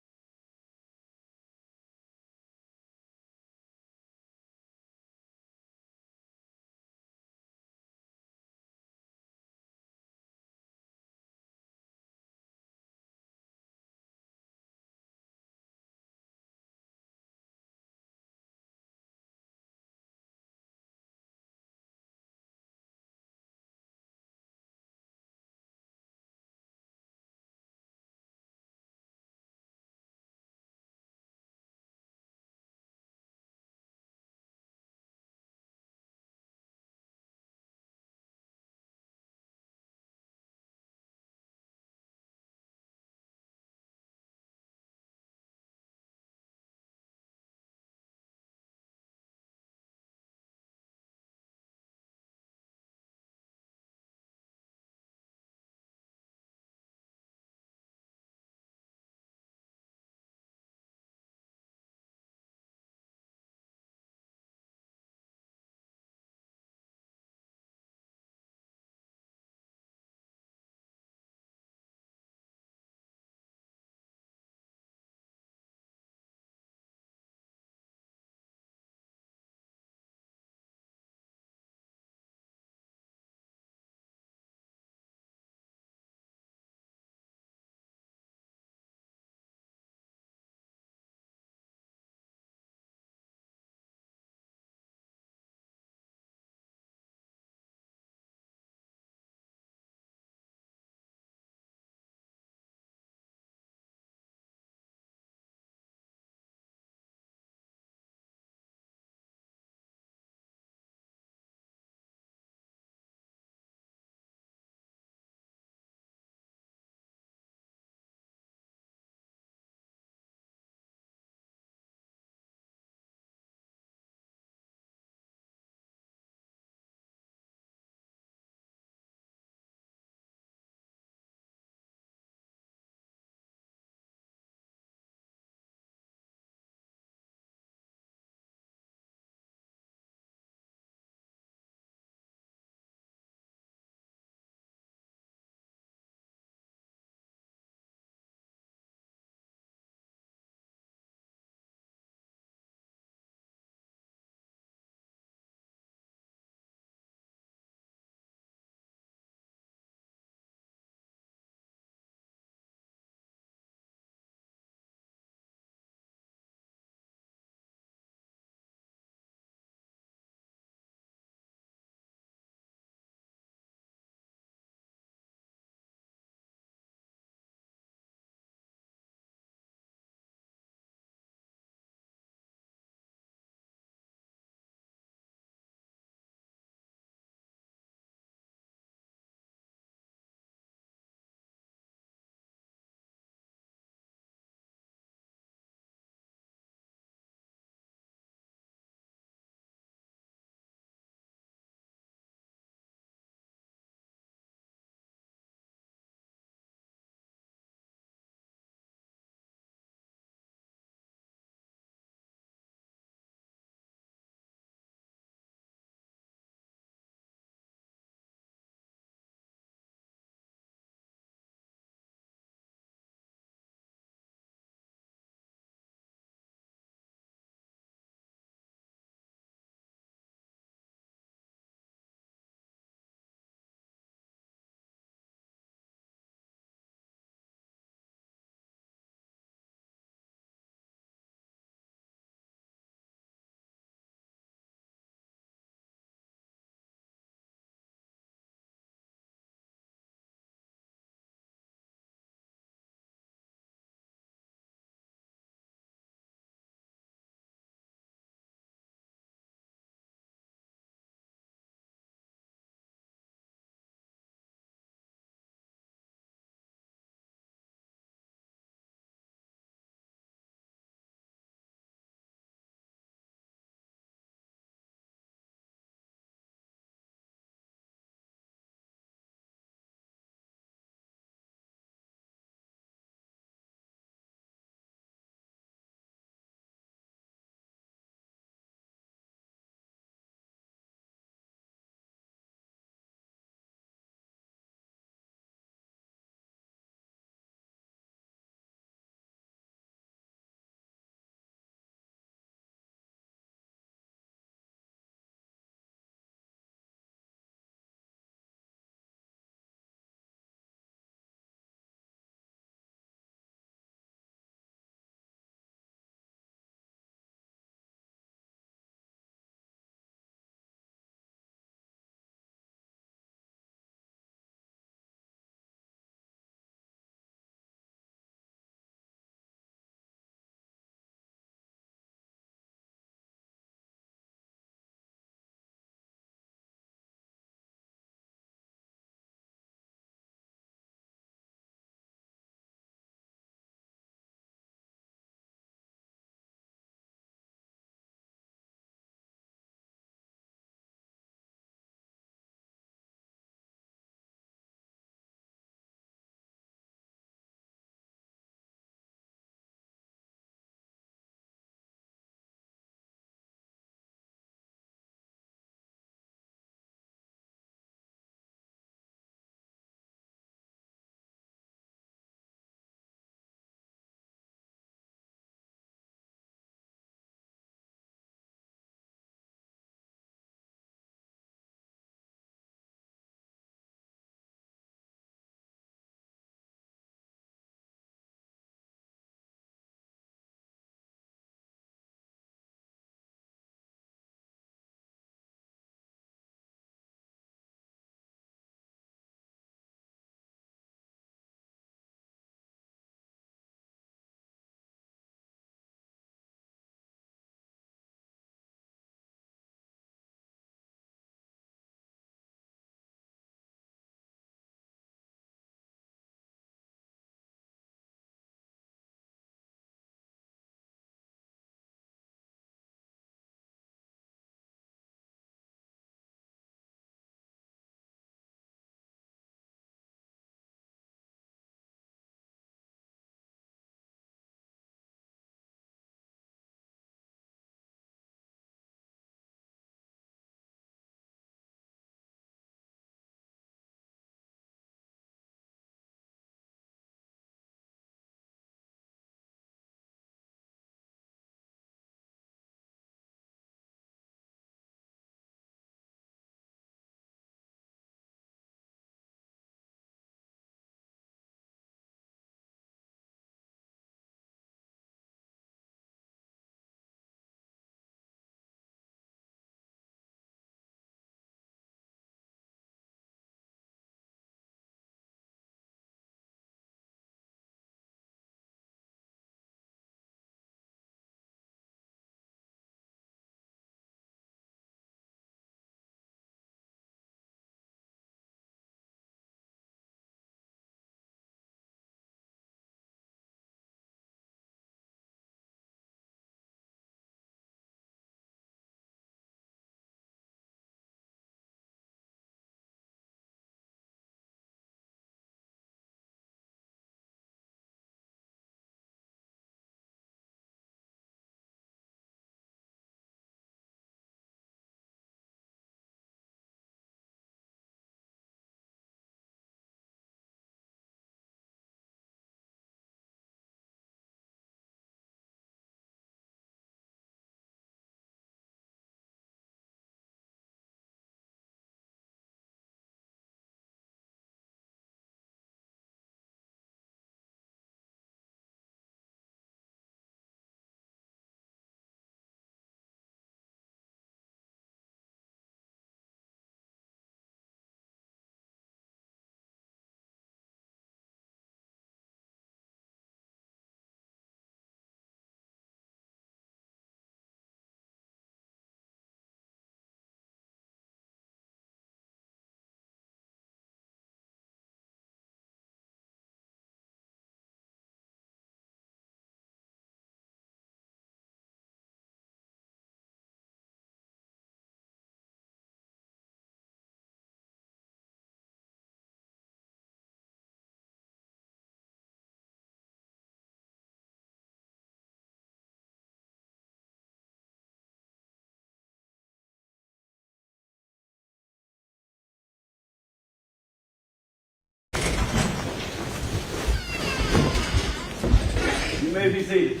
may be seated.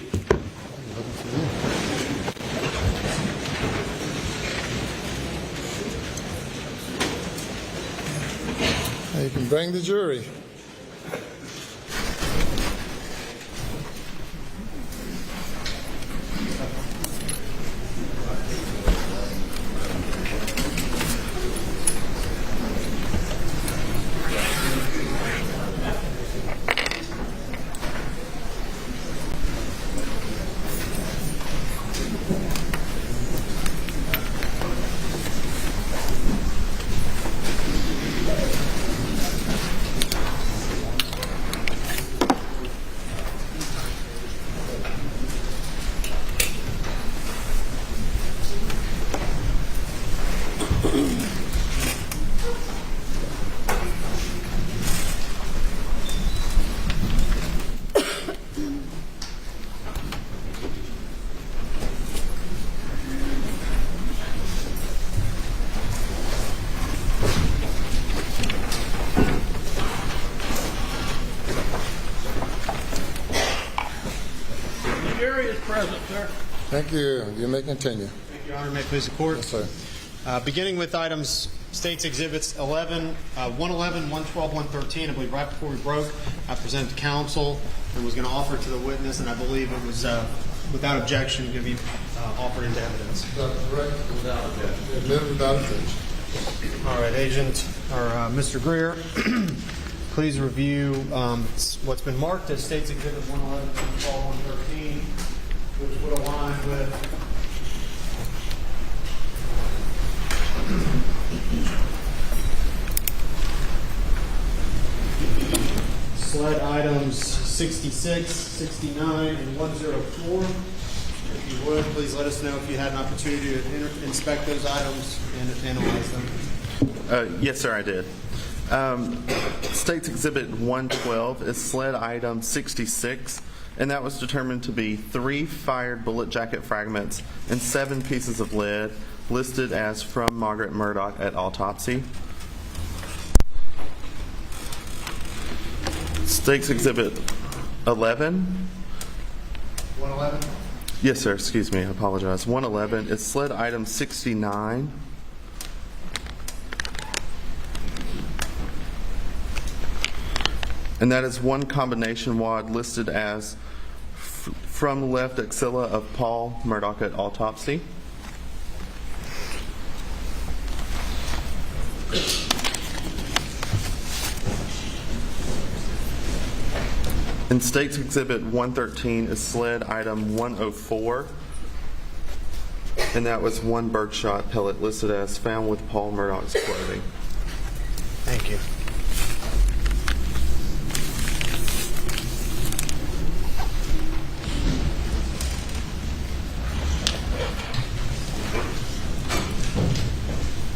You can bring the jury. The jury is present, sir. Thank you. You may continue. Thank you, Your Honor. May it please the court? Yes, sir. Beginning with items, State's Exhibits 111, 112, 113, I believe right before we broke, I presented to counsel and was going to offer it to the witness, and I believe it was without objection going to be offered into evidence. Correct. Without objection. Admitted without objection. All right, Mr. Greer, please review what's been marked as State's Exhibit 111, 112, 113, which would align with SLED items 66, 69, and 104. If you would, please let us know if you had an opportunity to inspect those items and analyze them. Yes, sir, I did. State's Exhibit 112 is SLED item 66, and that was determined to be 3 fired bullet jacket fragments and 7 pieces of lead listed as from Margaret Murdaugh at autopsy. State's Exhibit 11. 111? Yes, sir. Excuse me. I apologize. 111 is SLED item 69. And that is one combination wad listed as from left axilla of Paul Murdaugh at autopsy. In State's Exhibit 113 is SLED item 104, and that was one birdshot pellet listed as found with Paul Murdaugh's clothing. Thank you.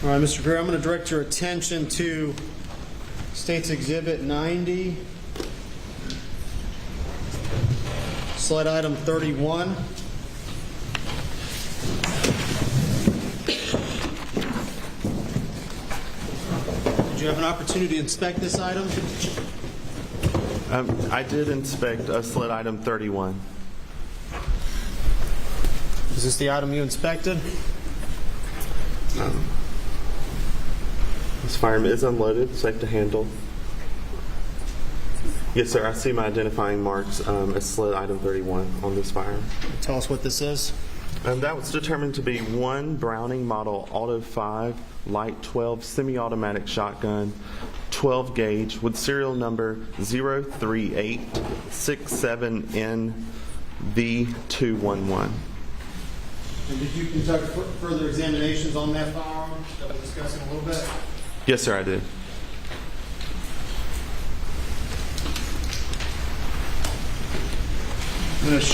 All right, Mr. Greer, I'm going to direct your attention to State's Exhibit 90, SLED item 31. Did you have an opportunity to inspect this item? I did inspect SLED item 31. Is this the item you inspected? This firearm is unloaded, safe to handle. Yes, sir. I see my identifying marks as SLED item 31 on this firearm. Tell us what this is. That was determined to be one Browning Model Auto 5 Light 12 semi-automatic shotgun, 12 gauge, with serial number 03867NV211. And did you conduct further examinations on that firearm that we'll discuss in a little bit? Yes, sir, I did. I'm going to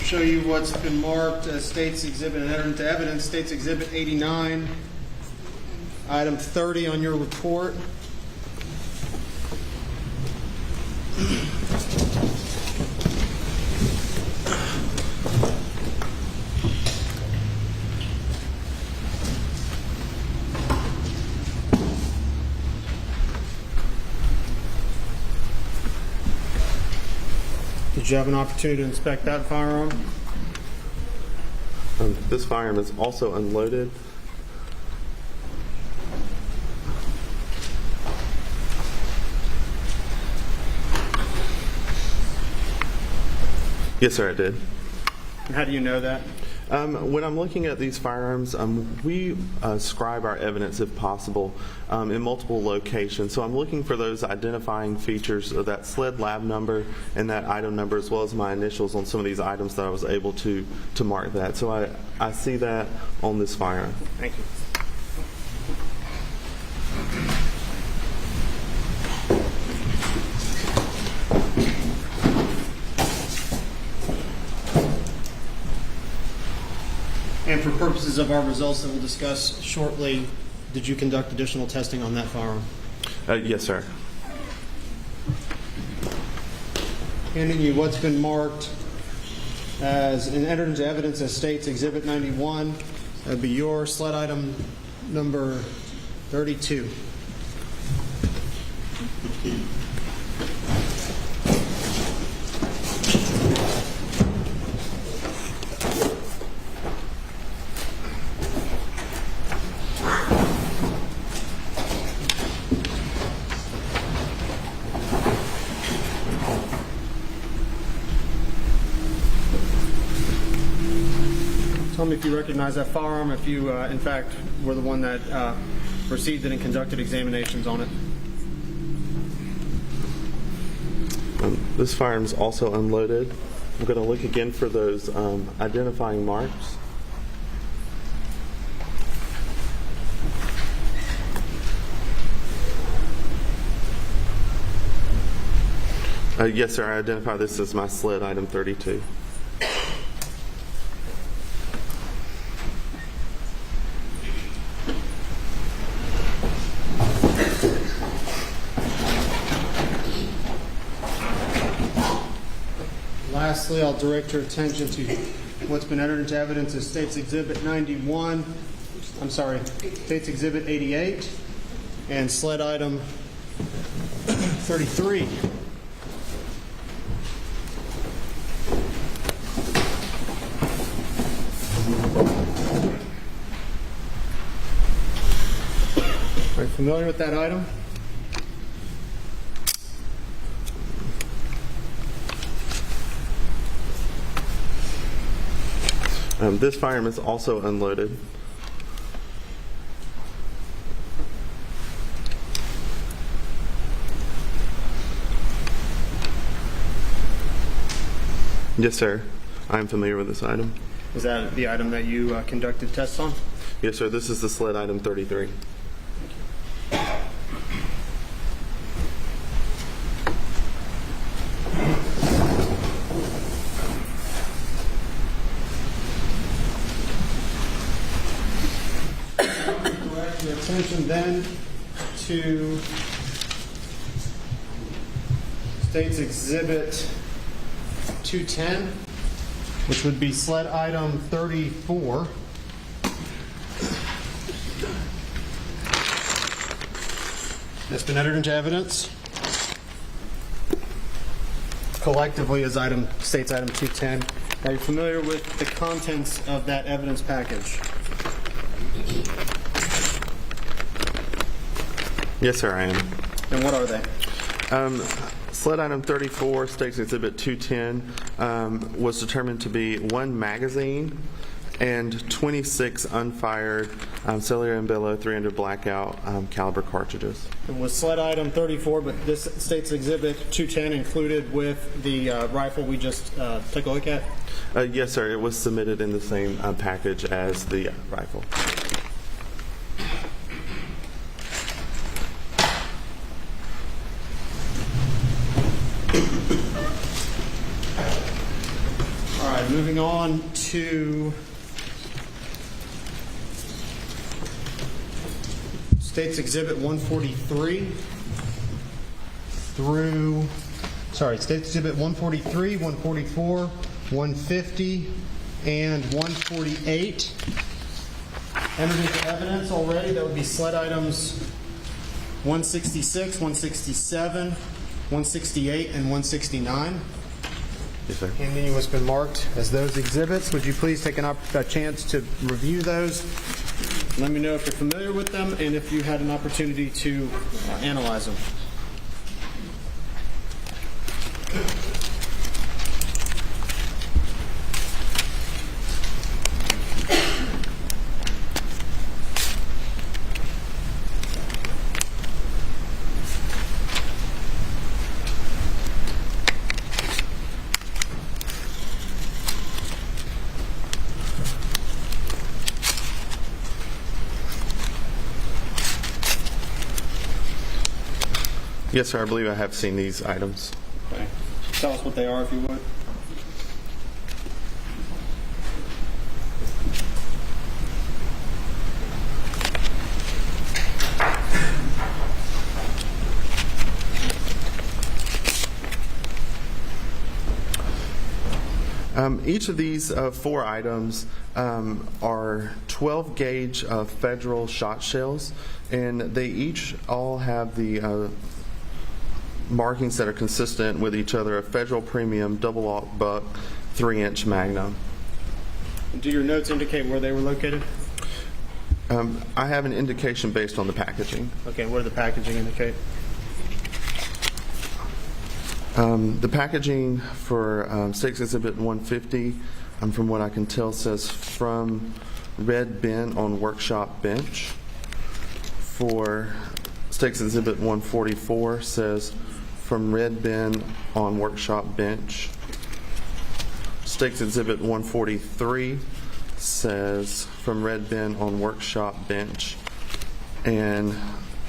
show you what's been marked as State's Exhibit and entered into evidence. State's Exhibit 89, item 30 on your report. Did you have an opportunity to inspect that firearm? This firearm is also unloaded. Yes, sir, I did. And how do you know that? When I'm looking at these firearms, we scribe our evidence, if possible, in multiple locations. So I'm looking for those identifying features of that SLED lab number and that item number, as well as my initials on some of these items that I was able to mark that. So I see that on this firearm. Thank you. And for purposes of our results that we'll discuss shortly, did you conduct additional testing on that firearm? Yes, sir. Handing you what's been marked as and entered into evidence as State's Exhibit 91. That would be your SLED item number 32. Tell me if you recognize that firearm, if you, in fact, were the one that received it and conducted examinations on it. This firearm is also unloaded. I'm going to look again for those identifying marks. Yes, sir. I identify this as my SLED item 32. Lastly, I'll direct your attention to what's been entered into evidence as State's Exhibit 91. I'm sorry, State's Exhibit 88 and SLED item 33. Are you familiar with that item? This firearm is also unloaded. Yes, sir. I am familiar with this item. Is that the item that you conducted tests on? Yes, sir. This is the SLED item 33. Attention then to State's Exhibit 210, which would be SLED item 34. That's been entered into evidence collectively as State's item 210. Are you familiar with the contents of that evidence package? Yes, sir, I am. And what are they? SLED item 34, State's Exhibit 210, was determined to be 1 magazine and 26 unfired cellular and Bellow 300 blackout caliber cartridges. And was SLED item 34, but this State's Exhibit 210 included with the rifle we just took a look at? Yes, sir. It was submitted in the same package as the rifle. All right, moving on to State's Exhibit 143 State's Exhibit 143, 144, 150, and 148. Entered into evidence already. That would be SLED items 166, 167, 168, and 169. Yes, sir. Handing you what's been marked as those exhibits. Would you please take a chance to review those? Let me know if you're familiar with them and if you had an opportunity to analyze them. Yes, sir. I believe I have seen these items. Okay. Tell us what they are, if you would. Each of these 4 items are 12 gauge federal shot shells, and they each all have the markings that are consistent with each other: a federal premium, double aught buck, 3-inch magnum. Do your notes indicate where they were located? I have an indication based on the packaging. Okay, what does the packaging indicate? The packaging for State's Exhibit 150, from what I can tell, says from red bin on workshop bench. For State's Exhibit 144 says from red bin on workshop bench. State's Exhibit 143 says from red bin on workshop bench. And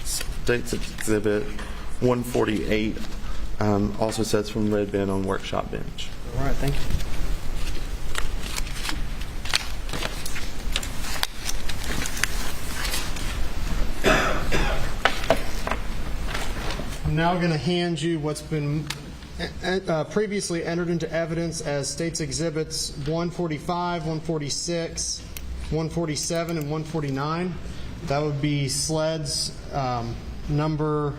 State's Exhibit 148 also says from red bin on workshop bench. All right, thank you. I'm now going to hand you what's been previously entered into evidence as State's Exhibits 145, 146, 147, and 149. That would be sleds number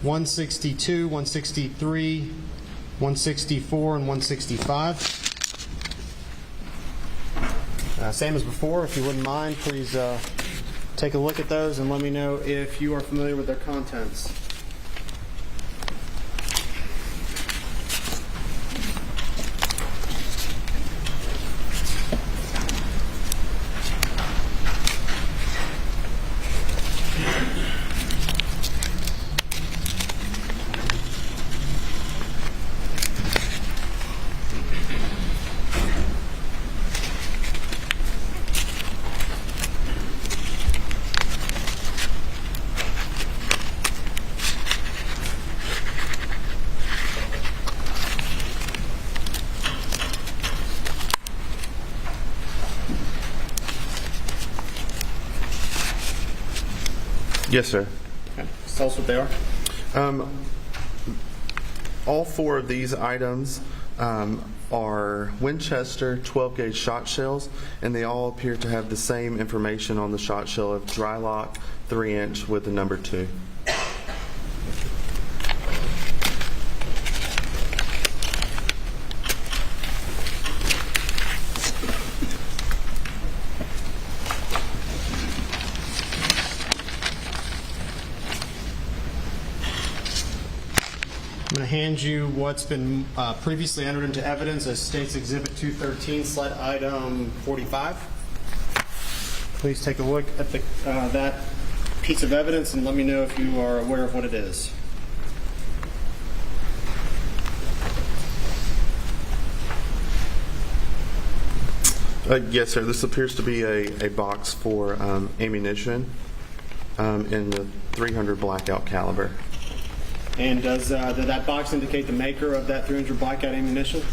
162, 163, 164, and 165. Same as before. If you wouldn't mind, please take a look at those and let me know if you are familiar with their contents. Yes, sir. Okay. Tell us what they are. All 4 of these items are Winchester 12-gauge shot shells, and they all appear to have the same information on the shot shell of dry lock, 3-inch with the number 2. I'm going to hand you what's been previously entered into evidence as State's Exhibit 213, sled item 45. Please take a look at that piece of evidence and let me know if you are aware of what it is. Yes, sir. This appears to be a box for ammunition in the 300 blackout caliber. And does that box indicate the maker of that 300 blackout ammunition?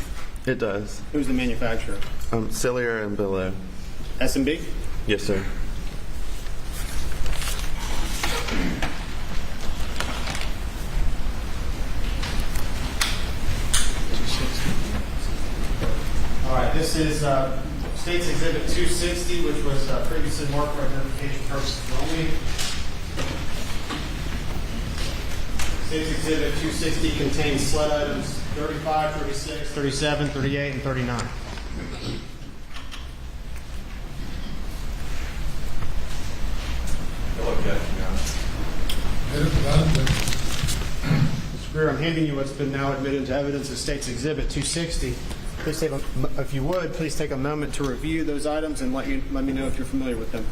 It does. Who's the manufacturer? Cellier and Billow. S&B? Yes, sir. All right, this is State's Exhibit 260, which was previously marked for identification purposes only. State's Exhibit 260 contains sled items 35, 36, 37, 38, and 39. No objection, Your Honor. Mr. Greer, I'm handing you what's been now admitted into evidence as State's Exhibit 260. Please take if you would, please take a moment to review those items and let me know if you're familiar with them.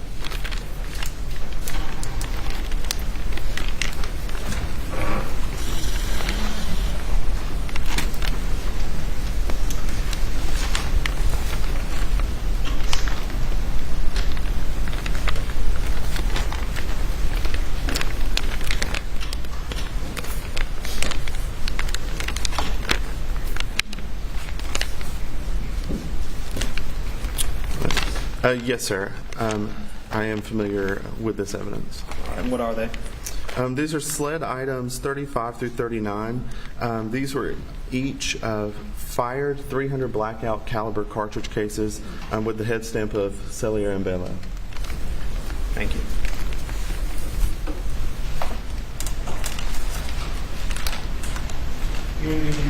Yes, sir. I am familiar with this evidence. And what are they? These are SLED items 35 through 39. These were each fired 300 blackout caliber cartridge cases with the head stamp of Cellier and Bello. Thank you.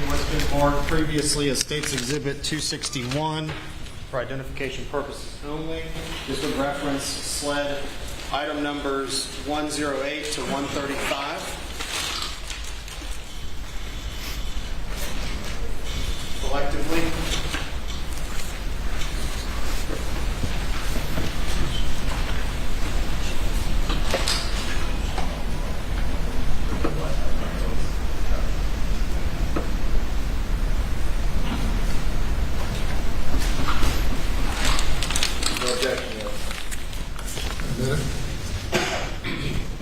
What's been marked previously as State's Exhibit 261 for identification purposes only. This would reference SLED item numbers 108 to 135. Collectively.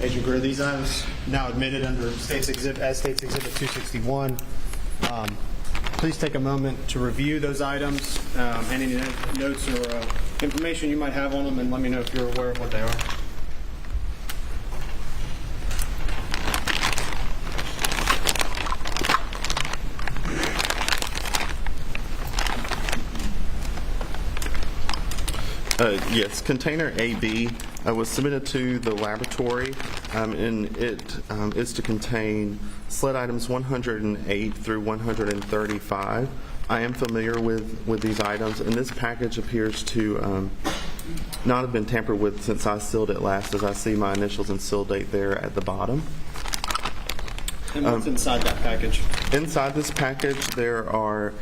Agent Greer, these items now admitted under State's Exhibit 261. Please take a moment to review those items, any notes or information you might have on them, and let me know if you're aware of what they are. Yes, container AB was submitted to the laboratory, and it is to contain SLED items 108 through 135. I am familiar with these items, and this package appears to not have been tampered with since I sealed it last, as I see my initials and seal date there at the bottom. And what's inside that package? Inside this package, there are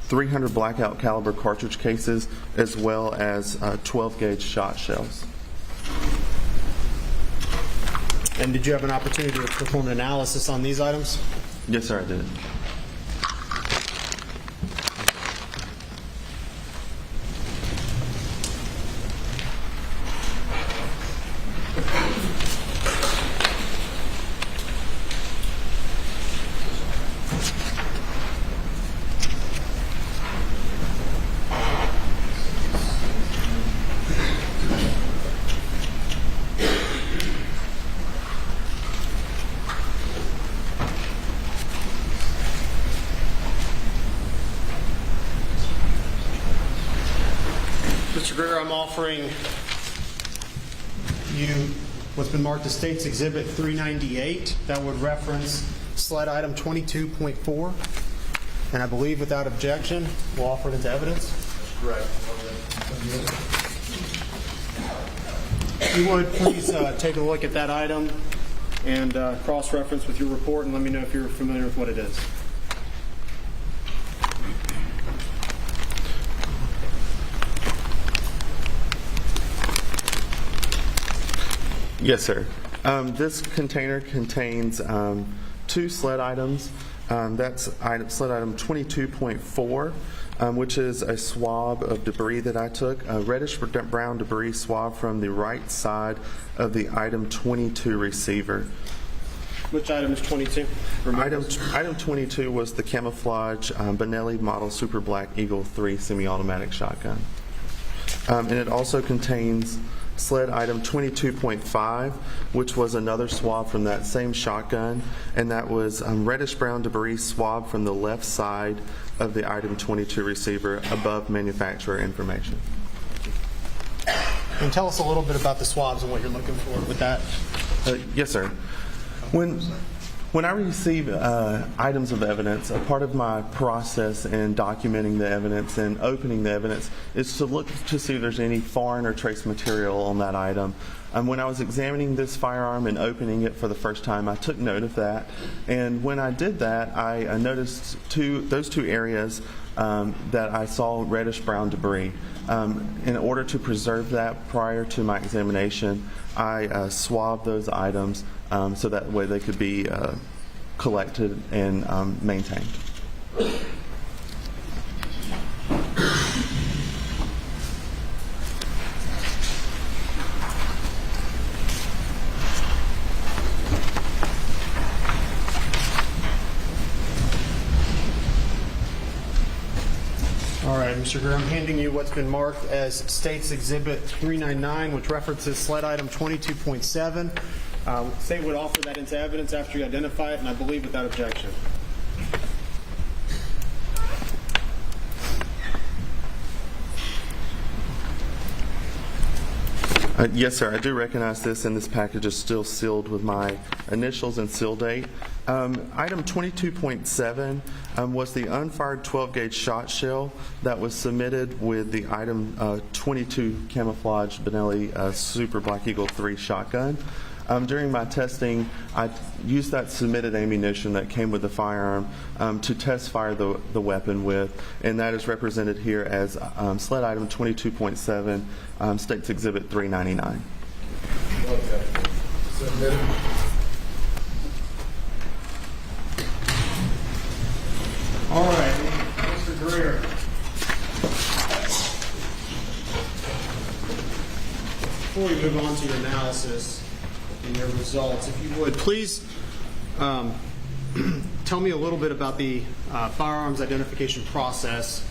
300 blackout caliber cartridge cases, as well as 12-gauge shot shells. And did you have an opportunity to perform an analysis on these items? Yes, sir, I did. Mr. Greer, I'm offering you what's been marked as State's Exhibit 398. That would reference SLED item 22.4. And I believe without objection, we'll offer it into evidence. That's correct. If you would, please take a look at that item and cross-reference with your report and let me know if you're familiar with what it is. Yes, sir. This container contains two SLED items. That's SLED item 22.4, which is a swab of debris that I took, a reddish-brown debris swab from the right side of the item 22 receiver. Which item is 22? Item 22 was the camouflage Benelli Model Super Black Eagle 3 semi-automatic shotgun. And it also contains SLED item 22.5, which was another swab from that same shotgun, and that was reddish-brown debris swab from the left side of the item 22 receiver above manufacturer information. And tell us a little bit about the swabs and what you're looking for with that. Yes, sir. When When I receive items of evidence, a part of my process in documenting the evidence and opening the evidence is to look to see if there's any foreign or trace material on that item. When I was examining this firearm and opening it for the first time, I took note of that. And when I did that, I noticed those two areas that I saw reddish-brown debris. In order to preserve that prior to my examination, I swabbed those items so that way they could be collected and maintained. All right, Mr. Greer, I'm handing you what's been marked as State's Exhibit 399, which references sled item 22.7. State would offer that into evidence after you identify it, and I believe without objection. Yes, sir. I do recognize this, and this package is still sealed with my initials and seal date. Item 22.7 was the unfired 12-gauge shot shell that was submitted with the item 22 camouflage Benelli Super Black Eagle 3 shotgun. During my testing, I used that submitted ammunition that came with the firearm to test fire the weapon with, and that is represented here as sled item 22.7, State's Exhibit 399. Okay. Submitted. All right, Mr. Greer. Before we move on to your analysis and your results, if you would, please tell me a little bit about the firearms identification process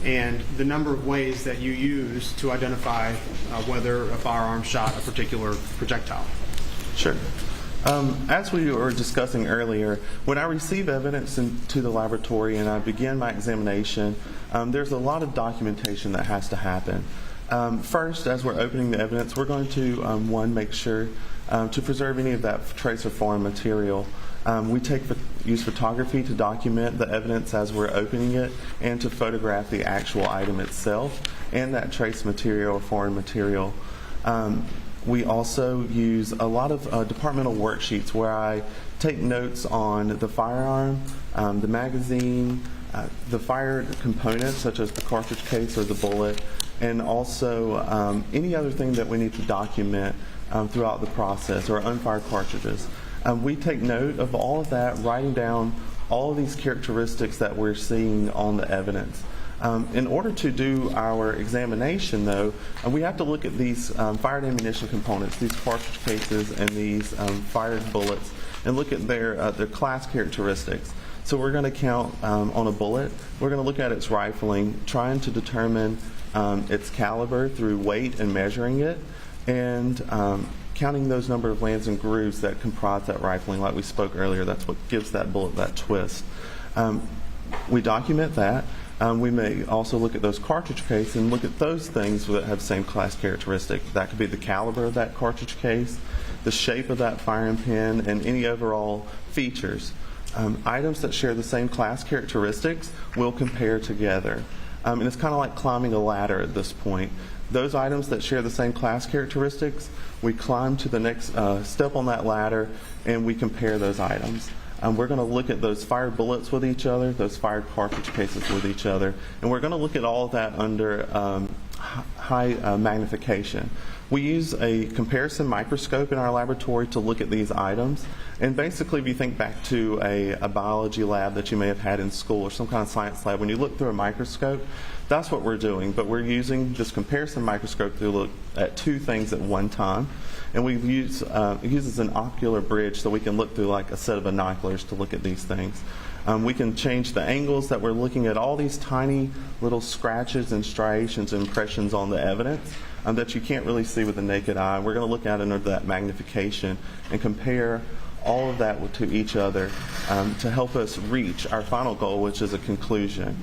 and the number of ways that you use to identify whether a firearm shot a particular projectile. Sure. As we were discussing earlier, when I receive evidence into the laboratory and I begin my examination, there's a lot of documentation that has to happen. First, as we're opening the evidence, we're going to, one, make sure to preserve any of that trace or foreign material. We use photography to document the evidence as we're opening it and to photograph the actual item itself and that trace material or foreign material. We also use a lot of departmental worksheets where I take notes on the firearm, the magazine, the fired components such as the cartridge case or the bullet, and also any other thing that we need to document throughout the process, or unfired cartridges. We take note of all of that, writing down all of these characteristics that we're seeing on the evidence. In order to do our examination, though, we have to look at these fired ammunition components, these cartridge cases and these fired bullets, and look at their class characteristics. So we're going to count on a bullet. We're going to look at its rifling, trying to determine its caliber through weight and measuring it, and counting those number of lands and grooves that comprise that rifling. Like we spoke earlier, that's what gives that bullet that twist. We document that. We may also look at those cartridge case and look at those things that have the same class characteristic. That could be the caliber of that cartridge case, the shape of that firing pin, and any overall features. Items that share the same class characteristics will compare together. And it's kind of like climbing a ladder at this point. Those items that share the same class characteristics, we climb to the next step on that ladder and we compare those items. We're going to look at those fired bullets with each other, those fired cartridge cases with each other, and we're going to look at all of that under high magnification. We use a comparison microscope in our laboratory to look at these items. And basically, if you think back to a biology lab that you may have had in school or some kind of science lab, when you look through a microscope, that's what we're doing. But we're using this comparison microscope to look at two things at one time. And we use it uses an ocular bridge so we can look through like a set of binoculars to look at these things. We can change the angles that we're looking at, all these tiny little scratches and striations and impressions on the evidence that you can't really see with the naked eye. We're going to look at it under that magnification and compare all of that to each other to help us reach our final goal, which is a conclusion.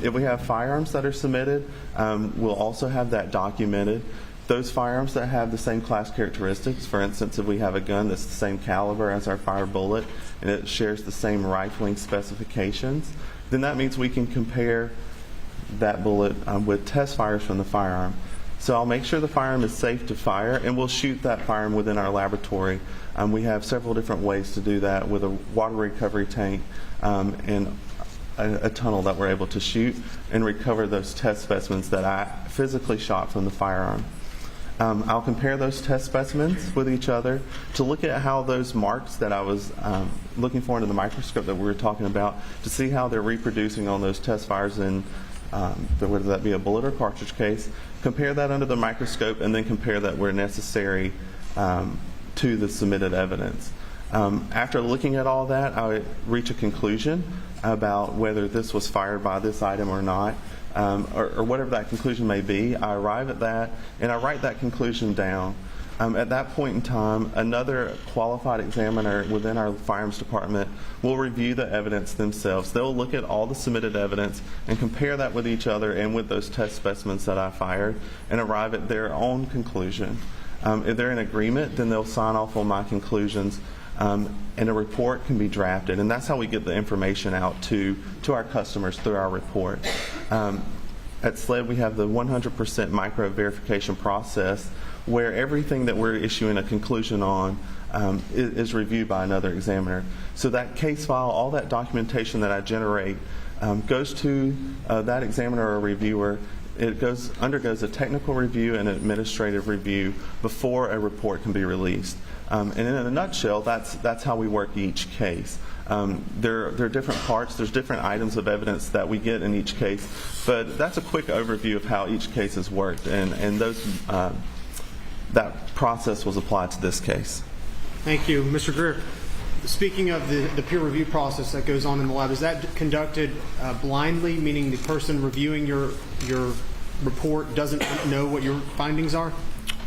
If we have firearms that are submitted, we'll also have that documented. Those firearms that have the same class characteristics, for instance, if we have a gun that's the same caliber as our fire bullet and it shares the same rifling specifications, then that means we can compare that bullet with test fires from the firearm. So I'll make sure the firearm is safe to fire, and we'll shoot that firearm within our laboratory. We have several different ways to do that with a water recovery tank and a tunnel that we're able to shoot and recover those test specimens that I physically shot from the firearm. I'll compare those test specimens with each other to look at how those marks that I was looking for under the microscope that we were talking about, to see how they're reproducing on those test fires in whether that be a bullet or cartridge case. Compare that under the microscope, and then compare that where necessary to the submitted evidence. After looking at all that, I reach a conclusion about whether this was fired by this item or not, or whatever that conclusion may be. I arrive at that, and I write that conclusion down. At that point in time, another qualified examiner within our firearms department will review the evidence themselves. They'll look at all the submitted evidence and compare that with each other and with those test specimens that I fired, and arrive at their own conclusion. If they're in agreement, then they'll sign off on my conclusions, and a report can be drafted. And that's how we get the information out to our customers through our report. At SLED, we have the 100% micro verification process, where everything that we're issuing a conclusion on is reviewed by another examiner. So that case file, all that documentation that I generate, goes to that examiner or reviewer. It undergoes a technical review and administrative review before a report can be released. And in a nutshell, that's how we work each case. There are different parts, there's different items of evidence that we get in each case, but that's a quick overview of how each case has worked, and that process was applied to this case. Thank you. Mr. Greer, speaking of the peer review process that goes on in the lab, is that conducted blindly, meaning the person reviewing your report doesn't know what your findings are?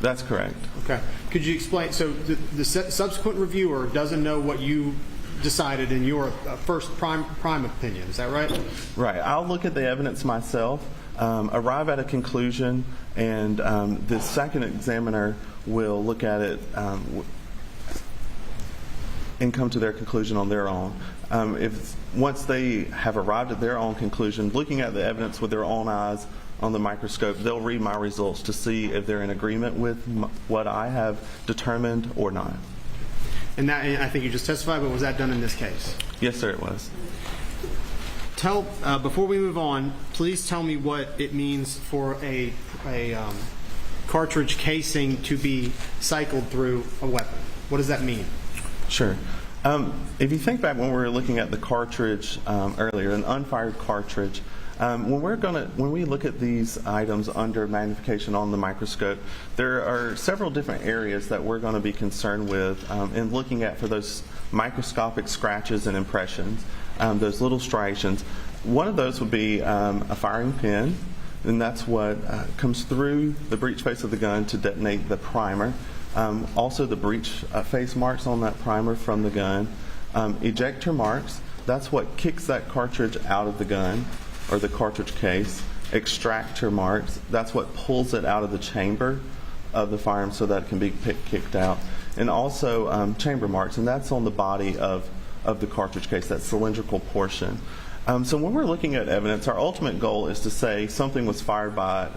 That's correct. Okay. Could you explain, so the subsequent reviewer doesn't know what you decided in your first prime opinion, is that right? Right. I'll look at the evidence myself, arrive at a conclusion, and the second examiner will look at it and come to their conclusion on their own. Once they have arrived at their own conclusion, looking at the evidence with their own eyes on the microscope, they'll read my results to see if they're in agreement with what I have determined or not. And that, I think you just testified, but was that done in this case? Yes, sir, it was. Before we move on, please tell me what it means for a cartridge casing to be cycled through a weapon. What does that mean? Sure. If you think back when we were looking at the cartridge earlier, an unfired cartridge, when we look at these items under magnification on the microscope, there are several different areas that we're going to be concerned with in looking at for those microscopic scratches and impressions, those little striations. One of those would be a firing pin, and that's what comes through the breech face of the gun to detonate the primer. Also the breech face marks on that primer from the gun. Ejector marks, that's what kicks that cartridge out of the gun or the cartridge case. Extractor marks, that's what pulls it out of the chamber of the firearm so that it can be kicked out. And also chamber marks, and that's on the body of the cartridge case, that cylindrical portion. So when we're looking at evidence, our ultimate goal is to say something was fired by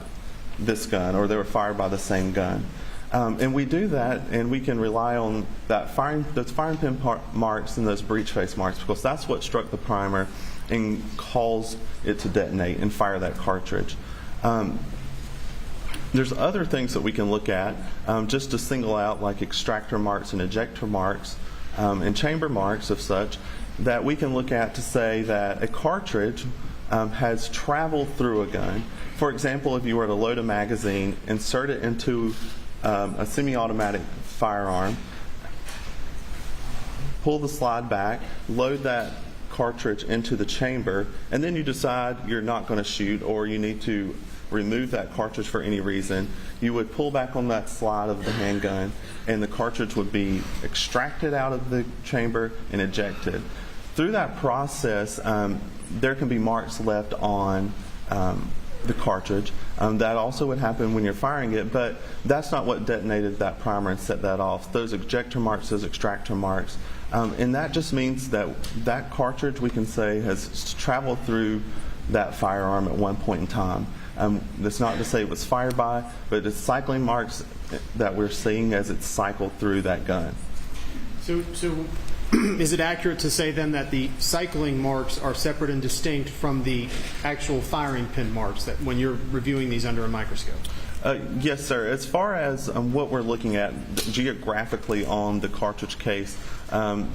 this gun or they were fired by the same gun. And we do that, and we can rely on those firing pin marks and those breech face marks, because that's what struck the primer and caused it to detonate and fire that cartridge. There's other things that we can look at just to single out, like extractor marks and ejector marks and chamber marks of such, that we can look at to say that a cartridge has traveled through a gun. For example, if you were to load a magazine, insert it into a semi-automatic firearm, pull the slide back, load that cartridge into the chamber, and then you decide you're not going to shoot or you need to remove that cartridge for any reason, you would pull back on that slide of the handgun and the cartridge would be extracted out of the chamber and ejected. Through that process, there can be marks left on the cartridge. That also would happen when you're firing it, but that's not what detonated that primer and set that off. Those ejector marks, those extractor marks, and that just means that that cartridge, we can say, has traveled through that firearm at one point in time. That's not to say it was fired by, but it's cycling marks that we're seeing as it cycled through that gun. So is it accurate to say then that the cycling marks are separate and distinct from the actual firing pin marks that when you're reviewing these under a microscope? Yes, sir. As far as what we're looking at geographically on the cartridge case,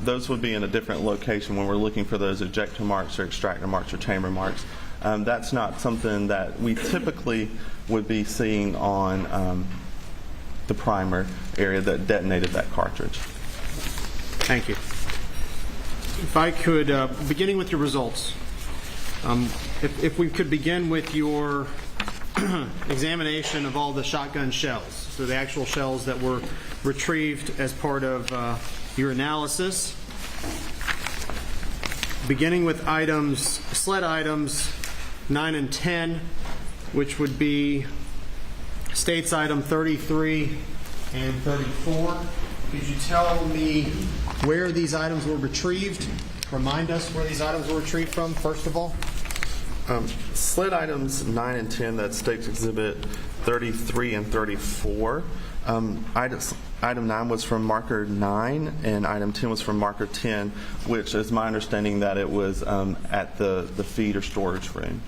those would be in a different location when we're looking for those ejector marks or extractor marks or chamber marks. That's not something that we typically would be seeing on the primer area that detonated that cartridge. Thank you. If I could, beginning with your results, if we could begin with your examination of all the shotgun shells, so the actual shells that were retrieved as part of your analysis, beginning with sled items 9 and 10, which would be states item 33 and 34. Could you tell me where these items were retrieved? Remind us where these items were retrieved from, first of all. Sled items 9 and 10, that's States Exhibit 33 and 34. Item 9 was from marker 9, and item 10 was from marker 10, which is my understanding that it was at the feed or storage room.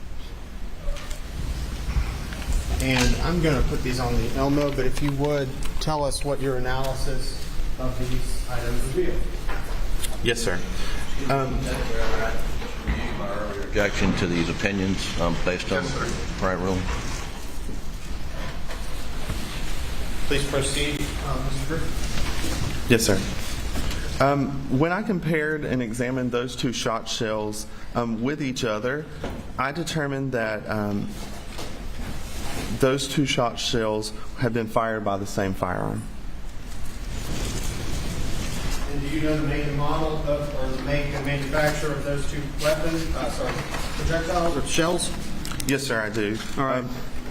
And I'm going to put these on the Elmo, but if you would tell us what your analysis of these items revealed. Yes, sir. Objection to these opinions based on prior ruling. Please proceed, Mr. Griffin. Yes, sir. When I compared and examined those two shot shells with each other, I determined that those two shot shells had been fired by the same firearm. And do you know the make and model or the make and manufacturer of those two weapons, projectiles or shells? Yes, sir, I do. All right.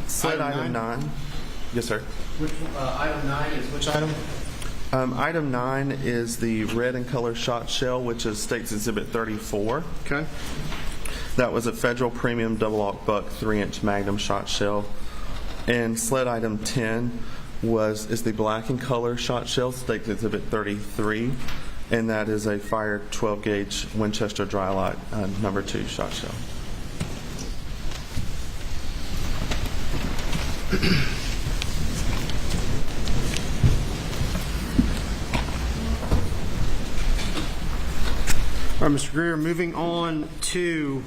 Sled item 9. Yes, sir. Which item 9 is which item? Item 9 is the red and color shot shell, which is States Exhibit 34. Okay. That was a Federal Premium Double-Aught Buck 3-inch Magnum shot shell. And sled item 10 is the black and color shot shell, States Exhibit 33, and that is a fired 12-gauge Winchester Dry-Lock number 2 shot shell. All right, Mr. Greer, moving on to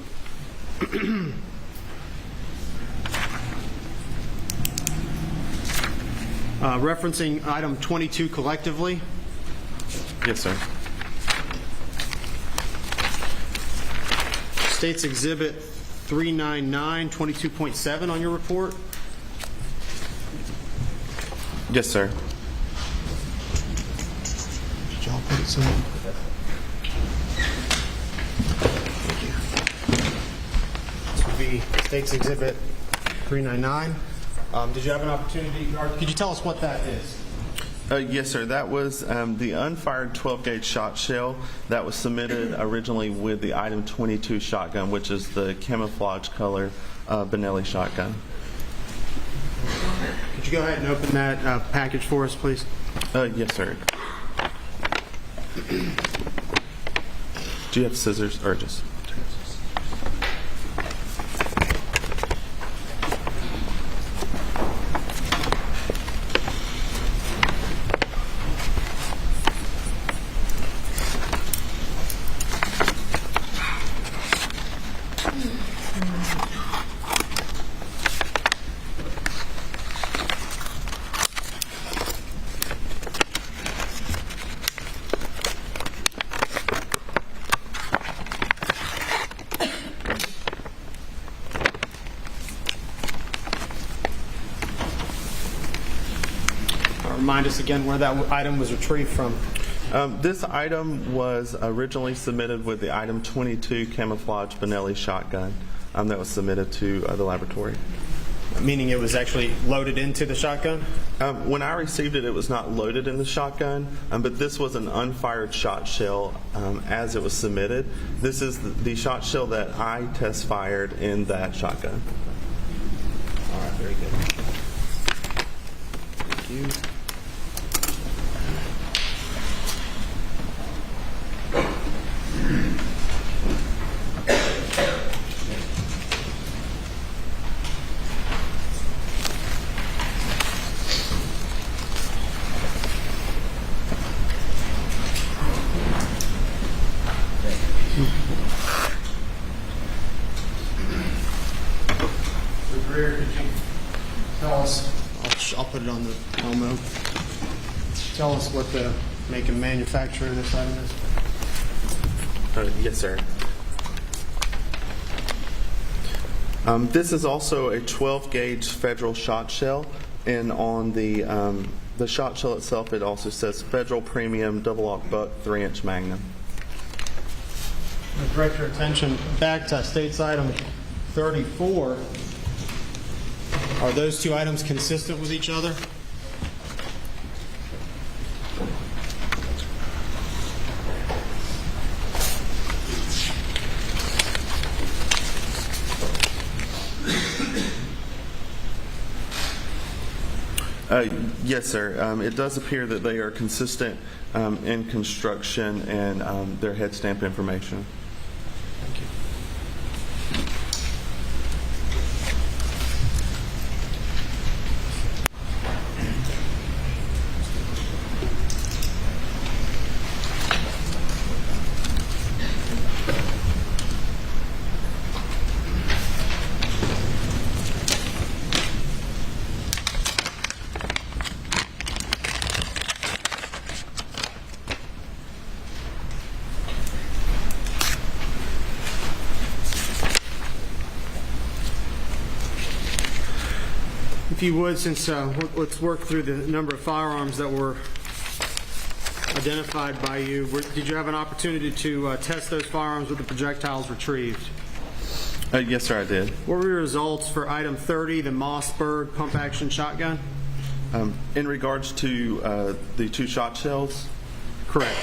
referencing item 22 collectively. Yes, sir. States Exhibit 399, 22.7 on your report. Yes, sir. Did y'all put it somewhere? This would be States Exhibit 399. Did you have an opportunity, or could you tell us what that is? Yes, sir. That was the unfired 12-gauge shot shell that was submitted originally with the item 22 shotgun, which is the camouflage color Benelli shotgun. Could you go ahead and open that package for us, please? Yes, sir. Do you have scissors or just? Remind us again where that item was retrieved from. This item was originally submitted with the item 22 camouflage Benelli shotgun that was submitted to the laboratory. Meaning it was actually loaded into the shotgun? When I received it, it was not loaded in the shotgun, but this was an unfired shot shell as it was submitted. This is the shot shell that I test fired in that shotgun. All right, very good. Thank you. Tell us, I'll put it on the Elmo. Tell us what the make and manufacturer of this item is. Yes, sir. This is also a 12-gauge Federal shot shell, and on the shot shell itself, it also says Federal Premium Double-Aught Buck 3-inch Magnum. Direct your attention back to State's Item 34. Are those two items consistent with each other? Yes, sir. It does appear that they are consistent in construction and their head stamp information. Thank you. If you would, since let's work through the number of firearms that were identified by you. Did you have an opportunity to test those firearms with the projectiles retrieved? Yes, sir, I did. What were your results for item 30, the Mossberg pump-action shotgun? In regards to the two shot shells? Correct.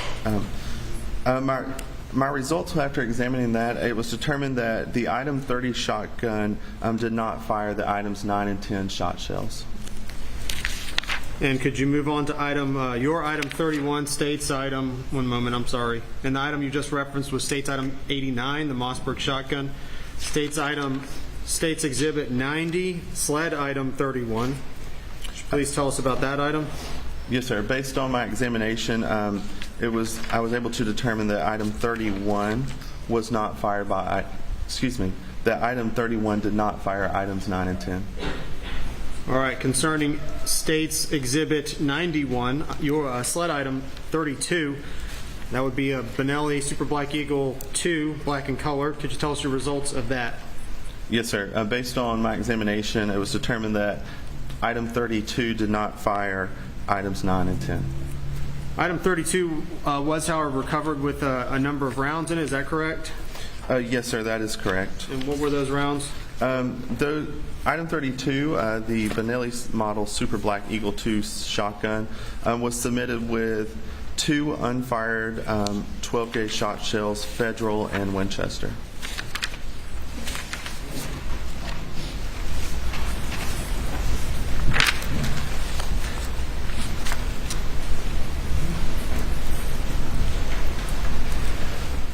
My results after examining that, it was determined that the item 30 shotgun did not fire the items 9 and 10 shot shells. And could you move on to your item 31, State's item, one moment, I'm sorry. And the item you just referenced was State's item 89, the Mossberg shotgun. State's exhibit 90, sled item 31. Please tell us about that item. Yes, sir. Based on my examination, I was able to determine that item 31 was not fired by, that item 31 did not fire items 9 and 10. All right, concerning State's exhibit 91, your sled item 32, that would be a Benelli Super Black Eagle 2, black in color. Could you tell us your results of that? Yes, sir. Based on my examination, it was determined that item 32 did not fire items 9 and 10. Item 32 was, however, recovered with a number of rounds in it. Is that correct? Yes, sir. That is correct. And what were those rounds? Item 32, the Benelli model Super Black Eagle 2 shotgun, was submitted with 2 unfired 12-gauge shot shells, Federal and Winchester.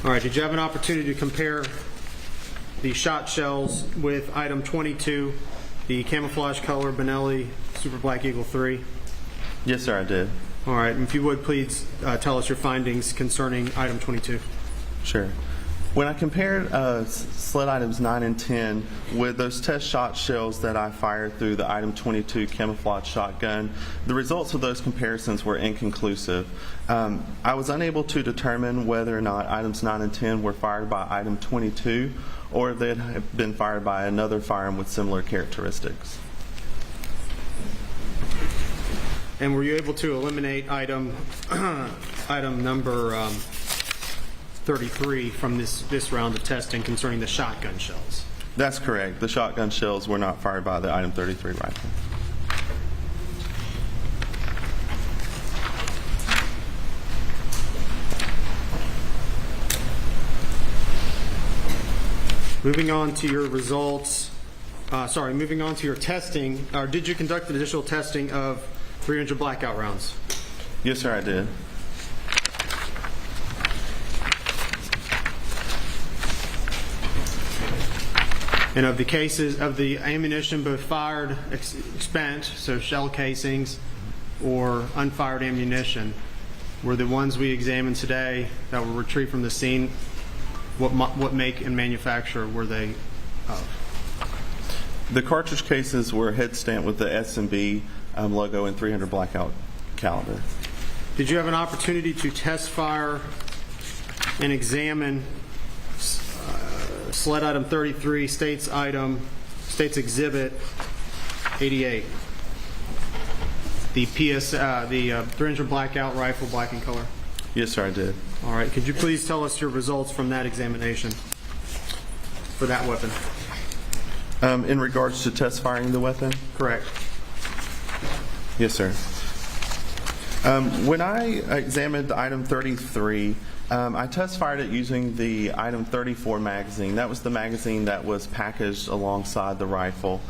All right, did you have an opportunity to compare the shot shells with item 22, the camouflage color Benelli Super Black Eagle 3? Yes, sir, I did. All right, and if you would, please tell us your findings concerning item 22. Sure. When I compared sled items 9 and 10 with those test shot shells that I fired through the item 22 camouflage shotgun, the results of those comparisons were inconclusive. I was unable to determine whether or not items 9 and 10 were fired by item 22 or if they had been fired by another firearm with similar characteristics. And were you able to eliminate item number 33 from this round of testing concerning the shotgun shells? That's correct. The shotgun shells were not fired by the item 33 rifle. Moving on to your results, moving on to your testing, or did you conduct additional testing of 300 blackout rounds? Yes, sir, I did. And of the cases of the ammunition, both fired, spent, so shell casings, or unfired ammunition, were the ones we examined today that were retrieved from the scene, what make and manufacturer were they of? The cartridge cases were head stamped with the S&B logo and 300 blackout caliber. Did you have an opportunity to test fire and examine SLED item 33, States Exhibit 88, the 300 blackout rifle, black in color? Yes, sir, I did. All right. Could you please tell us your results from that examination for that weapon? In regards to test firing the weapon? Correct. Yes, sir. When I examined item 33, I test fired it using the item 34 magazine. That was the magazine that was packaged alongside the rifle.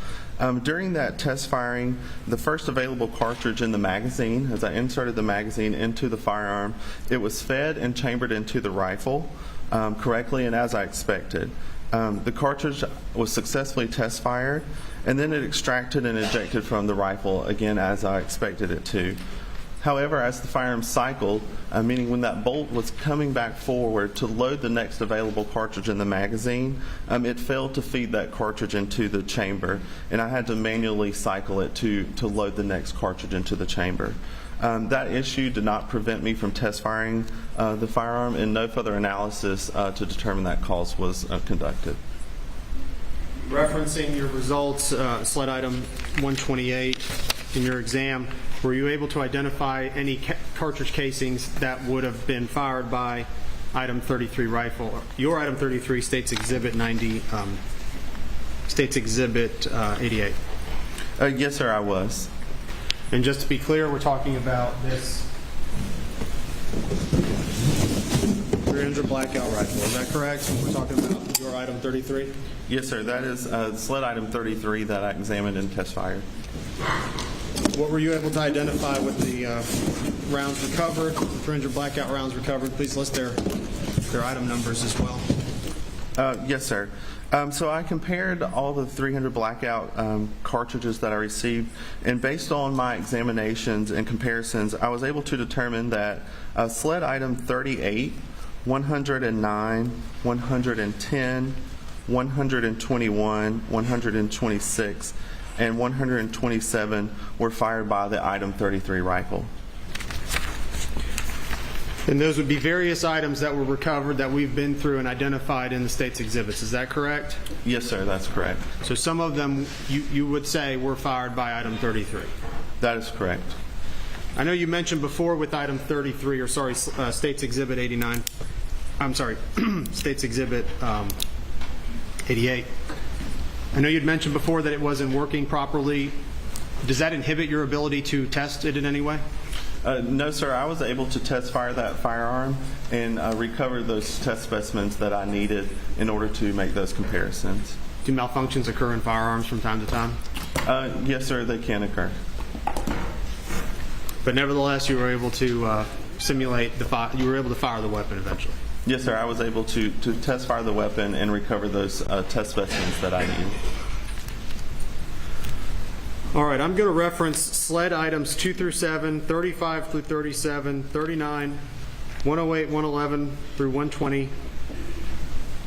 During that test firing, the first available cartridge in the magazine, as I inserted the magazine into the firearm, it was fed and chambered into the rifle correctly and as I expected. The cartridge was successfully test fired, and then it extracted and ejected from the rifle again as I expected it to. However, as the firearm cycled, meaning when that bolt was coming back forward to load the next available cartridge in the magazine, it failed to feed that cartridge into the chamber, and I had to manually cycle it to load the next cartridge into the chamber. That issue did not prevent me from test firing the firearm, and no further analysis to determine that cause was conducted. Referencing your results, SLED item 128 in your exam, were you able to identify any cartridge casings that would have been fired by item 33 rifle? Your item 33, States Exhibit 90, States Exhibit 88. Yes, sir, I was. And just to be clear, we're talking about this 300 blackout rifle. Is that correct? We're talking about your item 33? Yes, sir. That is SLED item 33 that I examined and test fired. What were you able to identify with the rounds recovered, the 300 blackout rounds recovered? Please list their item numbers as well. Yes, sir. So I compared all the 300 blackout cartridges that I received, and based on my examinations and comparisons, I was able to determine that SLED item 38, 109, 110, 121, 126, and 127 were fired by the item 33 rifle. And those would be various items that were recovered that we've been through and identified in the state's exhibits. Is that correct? Yes, sir, that's correct. So some of them you would say were fired by item 33? That is correct. I know you mentioned before with item 33, or sorry, State's Exhibit 89, I'm sorry, State's Exhibit 88. I know you'd mentioned before that it wasn't working properly. Does that inhibit your ability to test it in any way? No, sir. I was able to test fire that firearm and recover those test specimens that I needed in order to make those comparisons. Do malfunctions occur in firearms from time to time? Yes, sir, they can occur. But nevertheless, you were able to simulate you were able to fire the weapon eventually? Yes, sir. I was able to test fire the weapon and recover those test specimens that I needed. All right, I'm going to reference SLED items 2 through 7, 35 through 37, 39, 108, 111 through 120. Do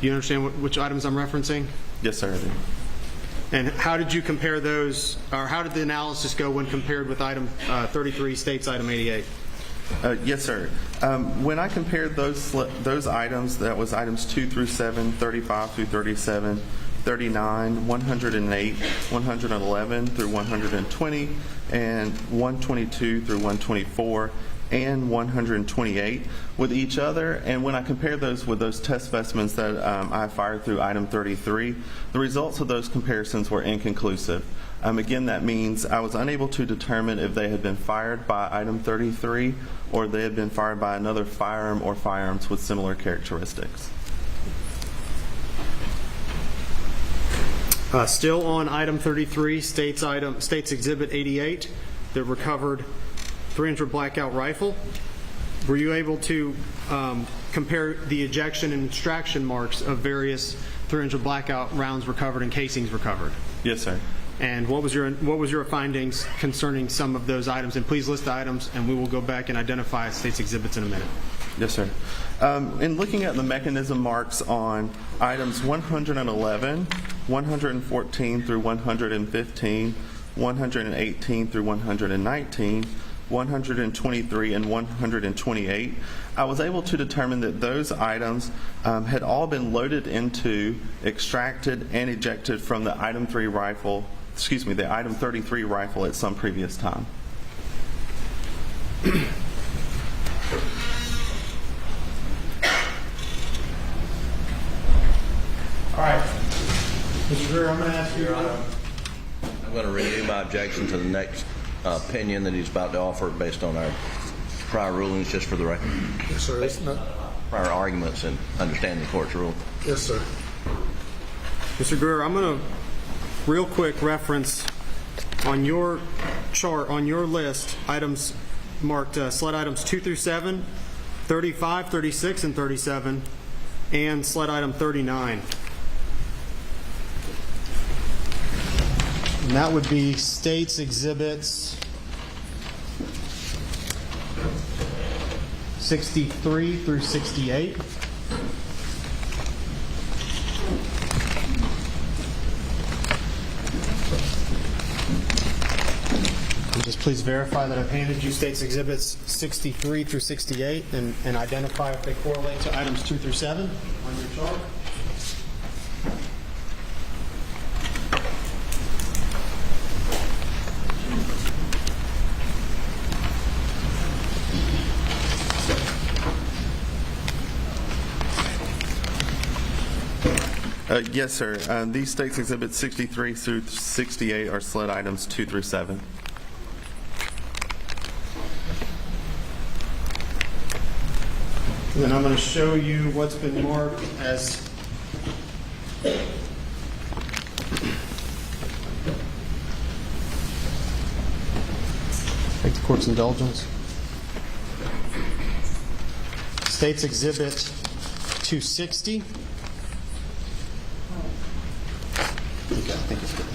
you understand which items I'm referencing? Yes, sir, I do. And how did you compare those, or how did the analysis go when compared with item 33, State's item 88? Yes, sir. When I compared those items, that was items 2 through 7, 35 through 37, 39, 108, 111 through 120, and 122 through 124, and 128 with each other. And when I compare those with those test specimens that I fired through item 33, the results of those comparisons were inconclusive. Again, that means I was unable to determine if they had been fired by item 33 or they had been fired by another firearm or firearms with similar characteristics. Still on item 33, State's Exhibit 88, the recovered 300 blackout rifle. Were you able to compare the ejection and extraction marks of various 300 blackout rounds recovered and casings recovered? Yes, sir. And what was your findings concerning some of those items? And please list the items, and we will go back and identify State's exhibits in a minute. Yes, sir. In looking at the mechanism marks on items 111, 114 through 115, 118 through 119, 123, and 128, I was able to determine that those items had all been loaded into, extracted, and ejected from the item 33 rifle at some previous time. All right. Mr. Greer, I'm going to ask you. I'm going to renew my objection to the next opinion that he's about to offer based on our prior rulings, just for the record. Yes, sir. It's not... Prior arguments and understanding the court's rule. Yes, sir. Mr. Greer, I'm going to real quick reference on your chart, on your list, items marked sled items 2 through 7, 35, 36, and 37, and sled item 39. And that would be State's exhibits 63 through 68. And just please verify that I've handed you State's exhibits 63 through 68 and identify if they correlate to items 2 through 7 on your chart. Yes, sir. These State's exhibits 63 through 68 are sled items 2 through 7. And then I'm going to show you what's been marked as take the court's indulgence. State's exhibit 260. I think it's good.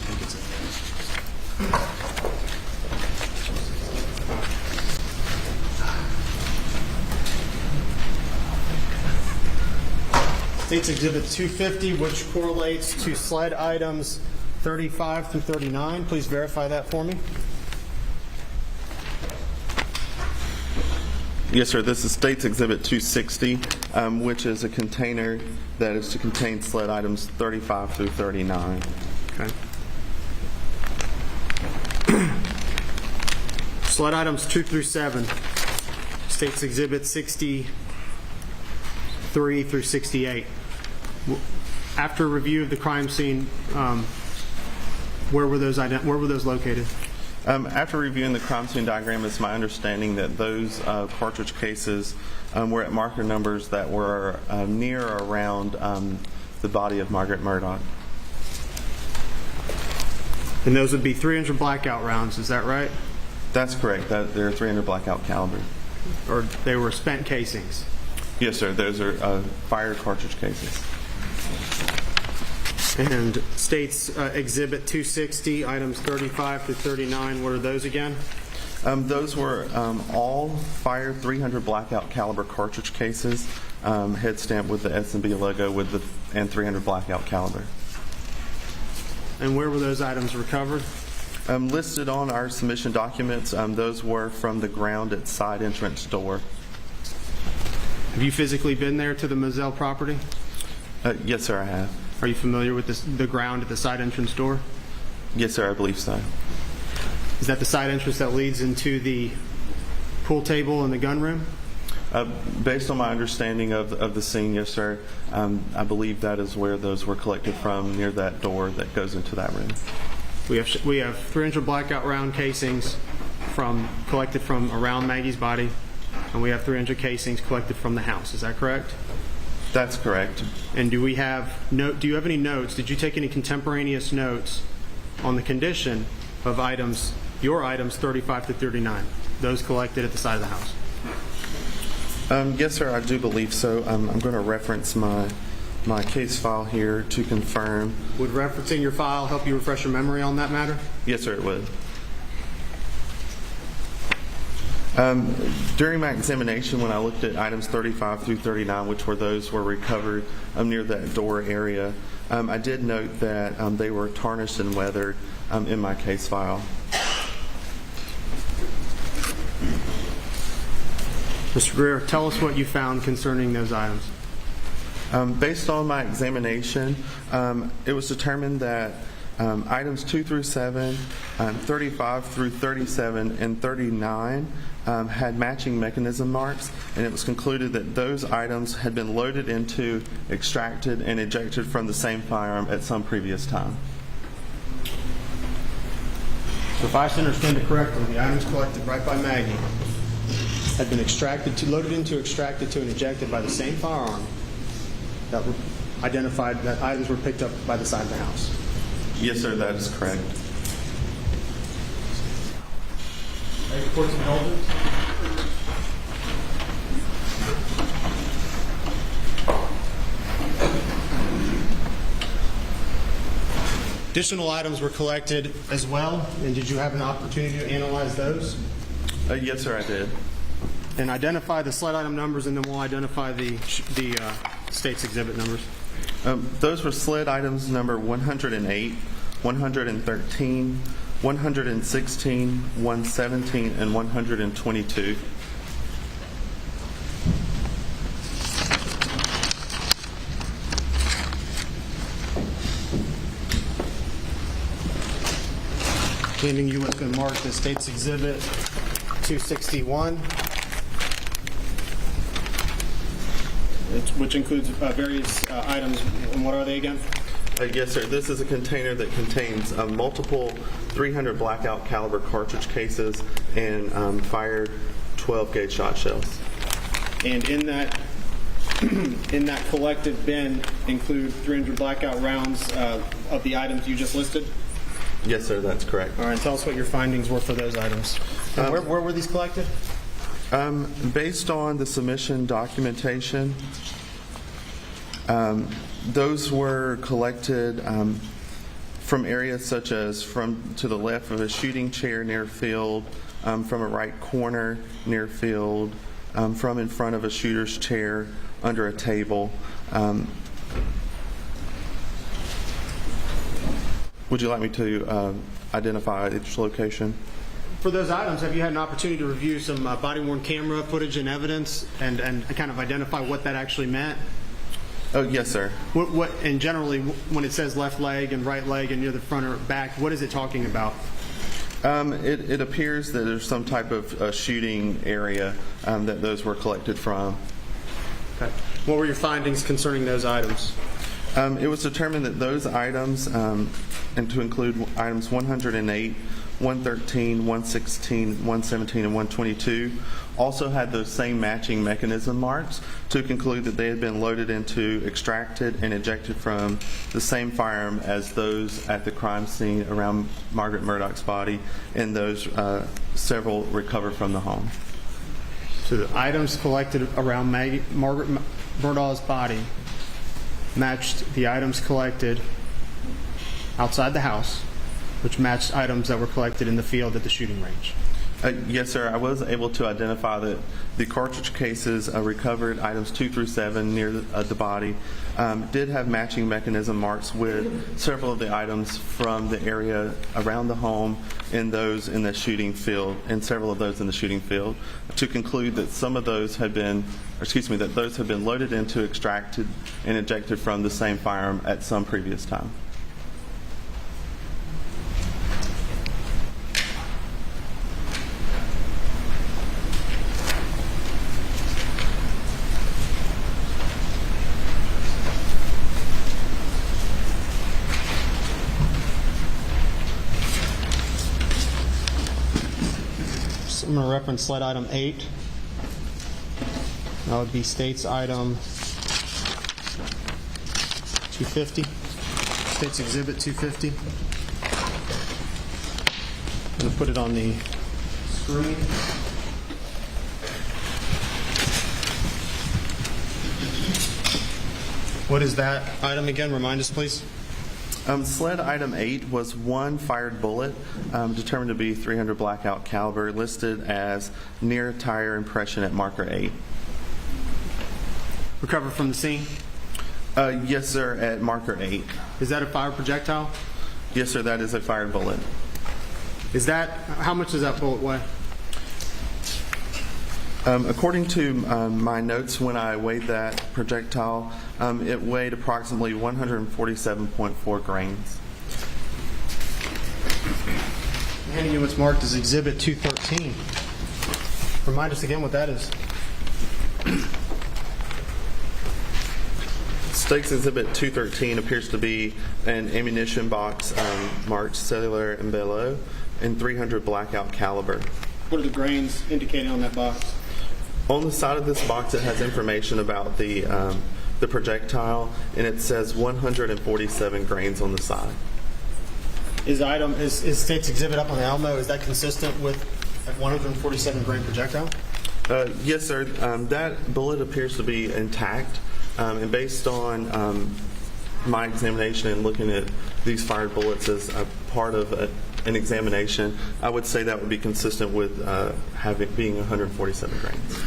State's exhibit 250, which correlates to sled items 35 through 39. Please verify that for me. Yes, sir. This is State's Exhibit 260, which is a container that is to contain sled items 35 through 39. Okay. Sled items 2 through 7. State's Exhibit 63 through 68. After review of the crime scene, where were those located? After reviewing the crime scene diagram, it's my understanding that those cartridge cases were at marker numbers that were near or around the body of Margaret Murdaugh. And those would be 300 blackout rounds, is that right? That's correct. They're 300 blackout caliber. Or they were spent casings? Yes, sir. Those are fired cartridge cases. And State's Exhibit 260, items 35 to 39, what are those again? Those were all fired 300 blackout caliber cartridge cases, head stamped with the S&B logo and 300 blackout caliber. And where were those items recovered? Listed on our submission documents, those were from the ground at side entrance door. Have you physically been there to the Moselle property? Yes, sir, I have. Are you familiar with the ground at the side entrance door? Yes, sir, I believe so. Is that the side entrance that leads into the pool table in the gun room? Based on my understanding of the scene, yes, sir. I believe that is where those were collected from, near that door that goes into that room. We have 300 blackout round casings collected from around Maggie's body, and we have 300 casings collected from the house. Is that correct? That's correct. And do you have any notes? Did you take any contemporaneous notes on the condition of your items 35 to 39, those collected at the side of the house? Yes, sir, I do believe so. I'm going to reference my case file here to confirm. Would referencing your file help you refresh your memory on that matter? Yes, sir, it would. During my examination, when I looked at items 35 through 39, which were recovered near that door area, I did note that they were tarnished and weathered in my case file. Mr. Greer, tell us what you found concerning those items. Based on my examination, it was determined that items 2 through 7, 35 through 37, and 39 had matching mechanism marks, and it was concluded that those items had been loaded into, extracted, and ejected from the same firearm at some previous time. So if I understand it correctly, the items collected right by Maggie had been loaded into, extracted to, and ejected by the same firearm that were identified that items were picked up by the side of the house. Yes, sir, that is correct. Reports of indulgence. Additional items were collected as well, and did you have an opportunity to analyze those? Yes, sir, I did. And identify the sled item numbers, and then we'll identify the state's exhibit numbers. Those were sled items number 108, 113, 116, 117, and 122. Handing you what's been marked as State's Exhibit 261, which includes various items. And what are they again? Yes, sir. This is a container that contains multiple 300 blackout caliber cartridge cases and fired 12-gauge shot shells. And in that collected bin include 300 blackout rounds of the items you just listed? Yes, sir, that's correct. All right, tell us what your findings were for those items. Where were these collected? Based on the submission documentation, those were collected from areas such as from to the left of a shooting chair near field, from a right corner near field, from in front of a shooter's chair, under a table. Would you like me to identify each location? For those items, have you had an opportunity to review some body-worn camera footage and evidence and kind of identify what that actually meant? Oh, yes, sir. And generally, when it says left leg and right leg and near the front or back, what is it talking about? It appears that there's some type of shooting area that those were collected from. Okay. What were your findings concerning those items? It was determined that those items, and to include items 108, 113, 116, 117, and 122, also had those same matching mechanism marks, to conclude that they had been loaded into, extracted, and ejected from the same firearm as those at the crime scene around Margaret Murdaugh's body, and those several recovered from the home. So the items collected around Margaret Murdaugh's body matched the items collected outside the house, which matched items that were collected in the field at the shooting range. Yes, sir. I was able to identify that the cartridge cases recovered, items 2 through 7 near the body, did have matching mechanism marks with several of the items from the area around the home and those in the shooting field, and several of those in the shooting field, to conclude that some of those had been, that those had been loaded into, extracted, and ejected from the same firearm at some previous time. I'm going to reference slide item 8. That would be states item 250. States exhibit 250. I'm going to put it on the screen. What is that item again? Remind us, please. SLED item 8 was one fired bullet determined to be 300 blackout caliber, listed as near tire impression at marker 8. Recovered from the scene? Yes, sir, at marker 8. Is that a fired projectile? Yes, sir, that is a fired bullet. Is that, how much does that bullet weigh? According to my notes, when I weighed that projectile, it weighed approximately 147.4 grains. I'm handing you what's marked as Exhibit 213. Remind us again what that is. States Exhibit 213 appears to be an ammunition box marked cellular and below in 300 blackout caliber. What are the grains indicated on that box? On the side of this box, it has information about the projectile, and it says 147 grains on the side. Is State's Exhibit up on the Alamo, is that consistent with a 147 grain projectile? Yes, sir. That bullet appears to be intact, and based on my examination and looking at these fired bullets as a part of an examination, I would say that would be consistent with being 147 grains.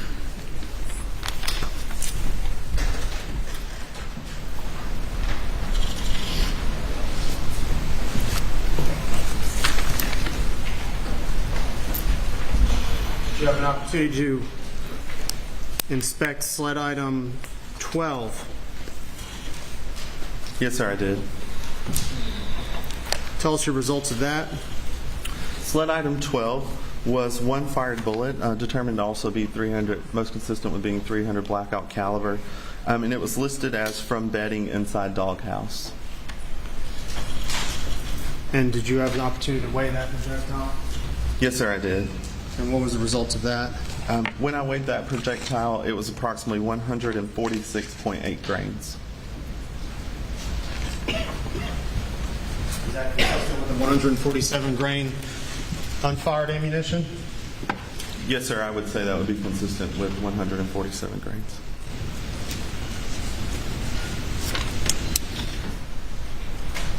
You have an opportunity to inspect sled item 12. Yes, sir, I did. Tell us your results of that. Sled item 12 was one fired bullet, determined to also be 300, most consistent with being 300 blackout caliber, and it was listed as from bedding inside doghouse. And did you have an opportunity to weigh that projectile? Yes, sir, I did. And what was the results of that? When I weighed that projectile, it was approximately 146.8 grains. Is that consistent with the 147 grain unfired ammunition? Yes, sir, I would say that would be consistent with 147 grains.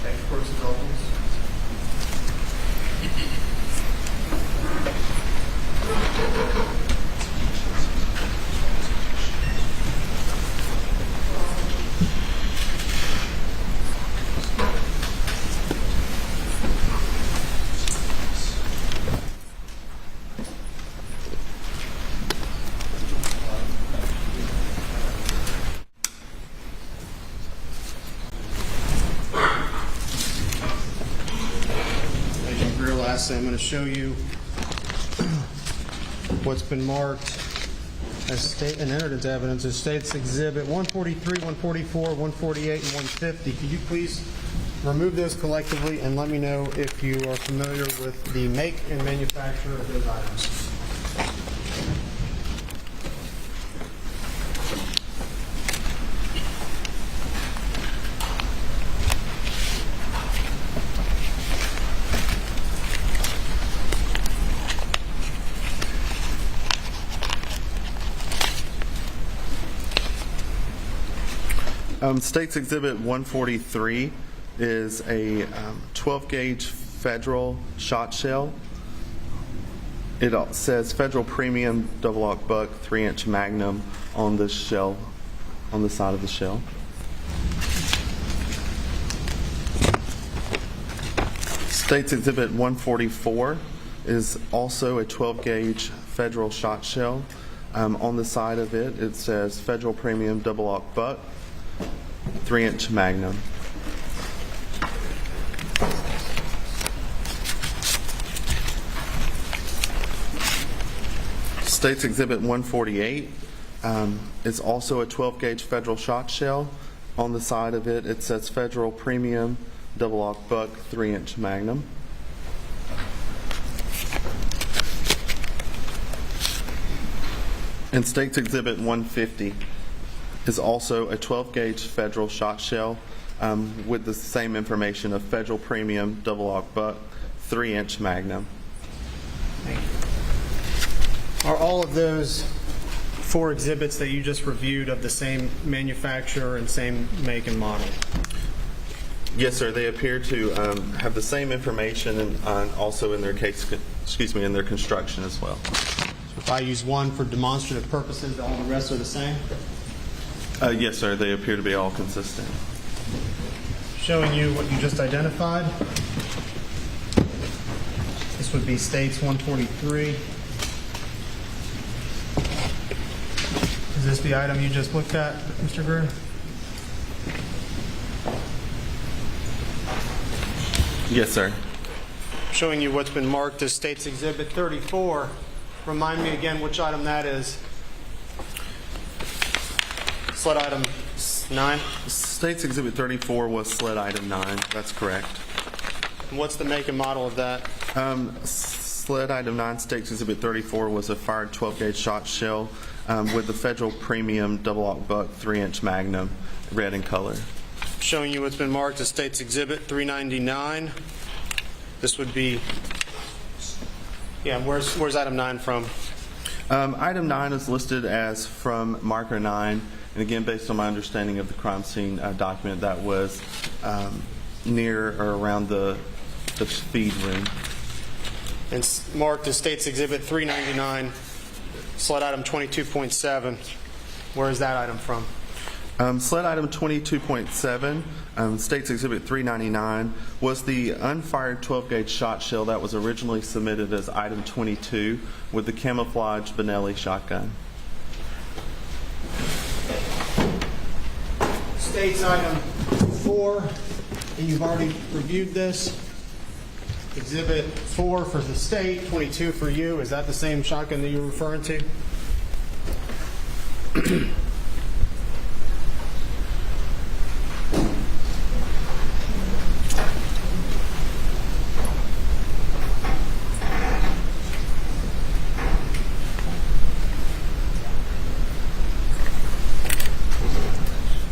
Thank you for your indulgence. I'm going to show you what's been marked as state and entered into evidence as State's Exhibit 143, 144, 148, and 150. Could you please remove those collectively and let me know if you are familiar with the make and manufacture of those items? States Exhibit 143 is a 12-gauge Federal shot shell. It says Federal Premium Double-Aught Buck 3-inch Magnum on the shell, on the side of the shell. States Exhibit 144 is also a 12-gauge Federal shot shell. On the side of it, it says Federal Premium Double-Aught Buck 3-inch Magnum. States Exhibit 148 is also a 12-gauge Federal shot shell. On the side of it, it says Federal Premium Double-Aught Buck 3-inch Magnum. And State's Exhibit 150 is also a 12-gauge federal shot shell with the same information of federal premium double-aught buck 3-inch Magnum. Are all of those 4 exhibits that you just reviewed of the same manufacturer and same make and model? Yes, sir. They appear to have the same information and also in their in their construction as well. So if I use one for demonstrative purposes, all the rest are the same? Yes, sir. They appear to be all consistent. Showing you what you just identified. This would be States 143. Is this the item you just looked at, Mr. Greer? Yes, sir. Showing you what's been marked as States Exhibit 34. Remind me again which item that is. Sled item 9? State's Exhibit 34 was sled item 9. That's correct. And what's the make and model of that? Sled item 9, State's Exhibit 34, was a fired 12-gauge shot shell with the federal premium double-aught buck 3-inch Magnum, red in color. Showing you what's been marked as State's Exhibit 399. This would be, where's item 9 from? Item 9 is listed as from marker 9, and again, based on my understanding of the crime scene document, that was near or around the speed room. And marked as State's Exhibit 399, sled item 22.7. Where is that item from? Sled item 22.7, State's Exhibit 399, was the unfired 12-gauge shot shell that was originally submitted as item 22 with the camouflage Benelli shotgun. State's item 4, and you've already reviewed this. Exhibit 4 for the state, 22 for you. Is that the same shotgun that you're referring to?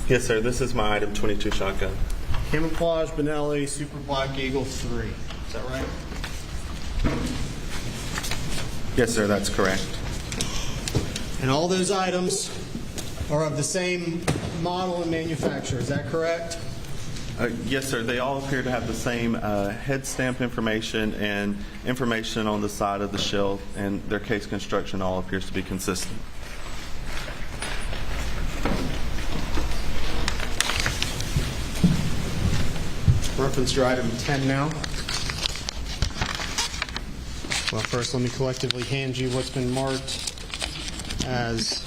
Yes, sir. This is my item 22 shotgun. Camouflage Benelli Super Black Eagle 3. Is that right? Yes, sir. That's correct. And all those items are of the same model and manufacturer. Is that correct? Yes, sir. They all appear to have the same head stamp information and information on the side of the shell, and their case construction all appears to be consistent. Reference your item 10 now. Well, first let me collectively hand you what's been marked as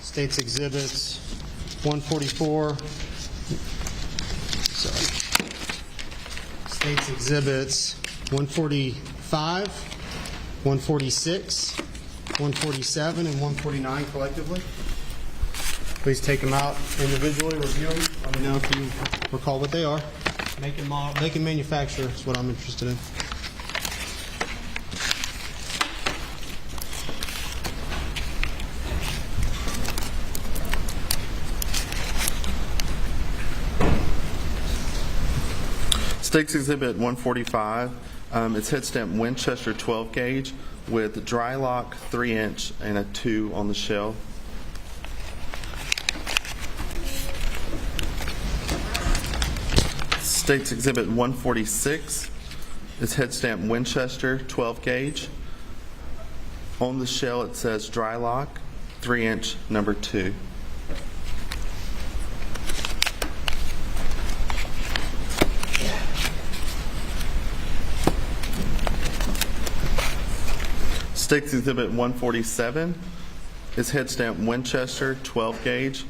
State's Exhibits 144. Sorry. State's Exhibits 145, 146, 147, and 149 collectively. Please take them out individually, review them. Let me know if you recall what they are. Make and manufacturer is what I'm interested in. State's Exhibit 145, it's head stamp Winchester 12 gauge with dry lock 3-inch and a 2 on the shell. State's Exhibit 146 is head stamp Winchester 12 gauge. On the shell it says dry lock 3-inch number 2. State's Exhibit 147 is head stamp Winchester 12 gauge.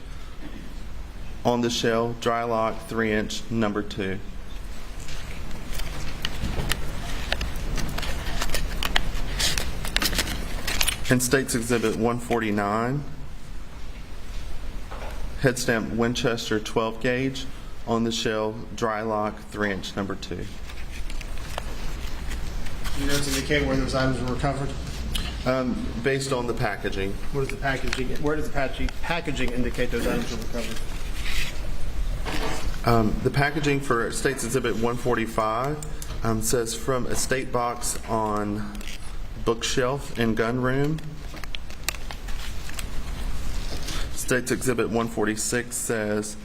On the shell, dry lock 3-inch number 2. And State's Exhibit 149, head stamp Winchester 12 gauge. On the shell, dry lock 3-inch number 2. You notes indicate where those items were recovered? Based on the packaging. What is the packaging? Where does the packaging indicate those items were recovered? The packaging for States Exhibit 145 says from a state box on bookshelf in gun room. States Exhibit 146 says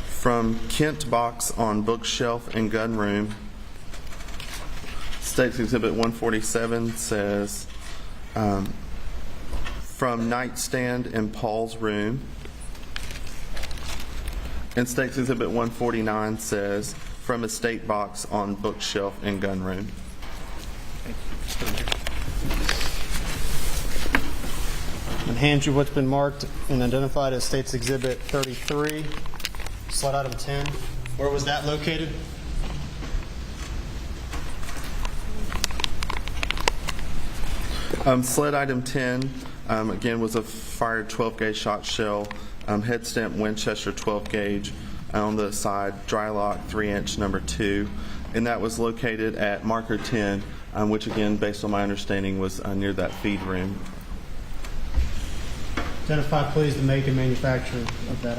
from Kent box on bookshelf in gun room. States Exhibit 147 says from nightstand in Paul's room. And States Exhibit 149 says from a state box on bookshelf in gun room. And hand you what's been marked and identified as States Exhibit 33, slide item 10. Where was that located? Sled item 10, again, was a fired 12-gauge shot shell, head stamp Winchester 12-gauge on the side, dry lock 3-inch number 2, and that was located at marker 10, which again, based on my understanding, was near that feed room. Identify, please, the make and manufacturer of that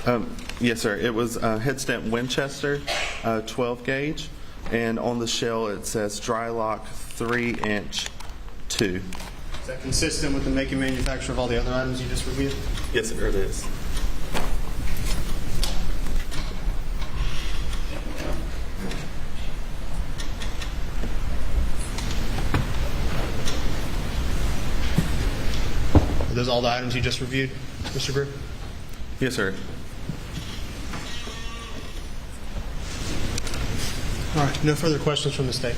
item. Yes, sir. It was head stamp Winchester 12-gauge, and on the shell it says dry lock 3-inch 2. Is that consistent with the make and manufacture of all the other items you just reviewed? Yes, sir, it is. Are those all the items you just reviewed, Mr. Greer? Yes, sir. All right, no further questions from the state.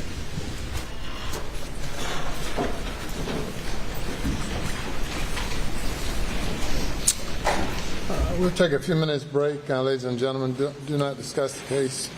We'll take a few minutes break, ladies and gentlemen. Do not discuss the case.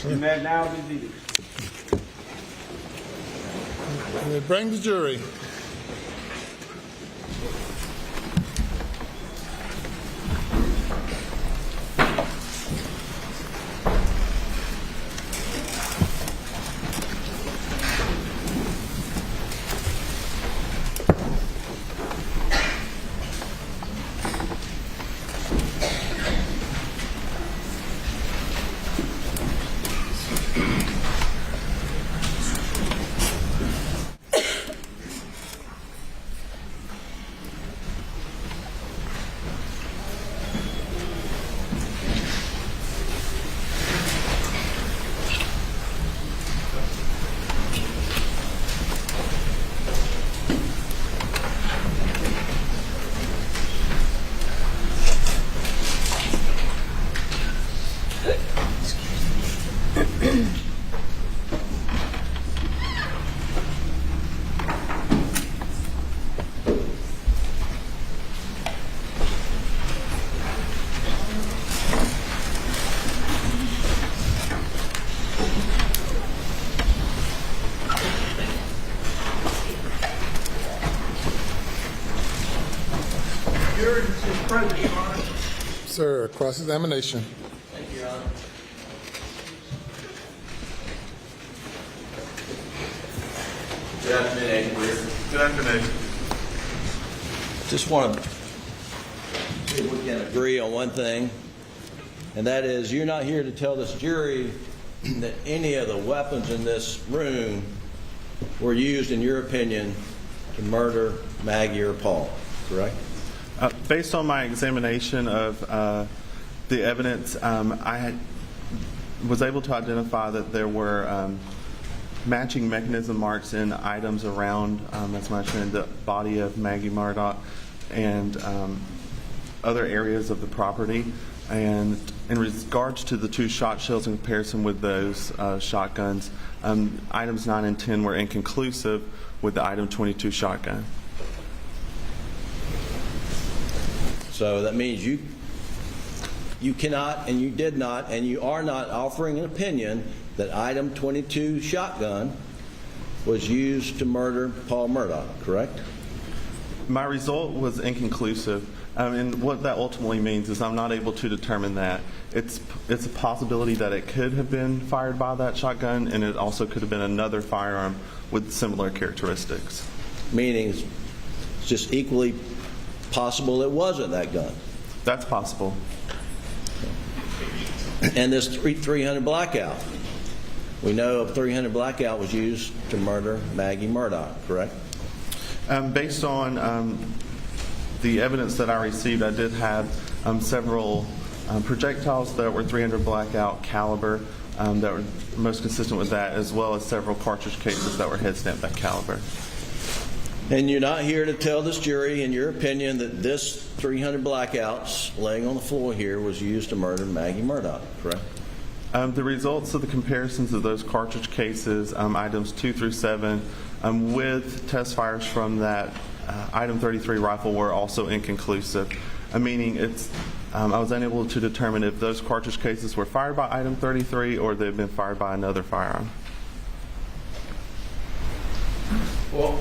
You may now be seated. Bring the jury. Sir, cross-examination. Thank you, Your Honor. Good afternoon, Agent Greer. Good afternoon. Just want to see if we can agree on one thing, and that is you're not here to tell this jury that any of the weapons in this room were used, in your opinion, to murder Maggie or Paul, correct? Based on my examination of the evidence, was able to identify that there were matching mechanism marks in items around, as mentioned, the body of Maggie Murdaugh and other areas of the property. And in regards to the two shot shells in comparison with those shotguns, items 9 and 10 were inconclusive with the item 22 shotgun. So that means you cannot, and you did not, and you are not offering an opinion that item 22 shotgun was used to murder Paul Murdaugh, correct? My result was inconclusive, and what that ultimately means is I'm not able to determine that. It's a possibility that it could have been fired by that shotgun, and it also could have been another firearm with similar characteristics. Meaning it's just equally possible it wasn't that gun. That's possible. And this 300 blackout. We know a 300 blackout was used to murder Maggie Murdaugh, correct? Based on the evidence that I received, I did have several projectiles that were 300 blackout caliber that were most consistent with that, as well as several cartridge cases that were head stamped that caliber. And you're not here to tell this jury, in your opinion, that this 300 blackouts laying on the floor here was used to murder Maggie Murdaugh, correct? The results of the comparisons of those cartridge cases, items 2 through 7, with test fires from that item 33 rifle were also inconclusive, meaning I was unable to determine if those cartridge cases were fired by item 33 or they've been fired by another firearm. Well,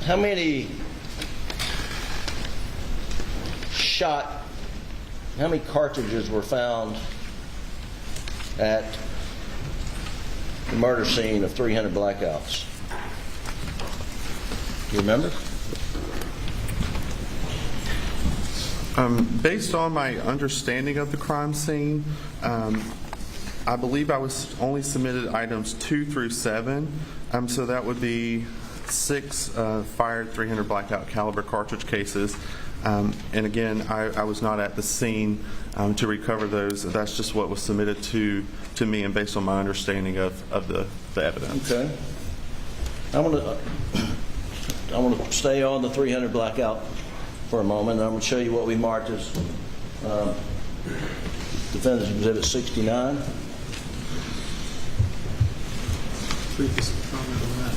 how many cartridges were found at the murder scene of 300 blackouts? Do you remember? Based on my understanding of the crime scene, I believe I was only submitted items 2 through 7, so that would be 6 fired 300 blackout caliber cartridge cases. And again, I was not at the scene to recover those. That's just what was submitted to me, and based on my understanding of the evidence. Okay. I want to stay on the 300 blackout for a moment. I'm going to show you what we marked as Defendant's Exhibit 69. Previous comment on that.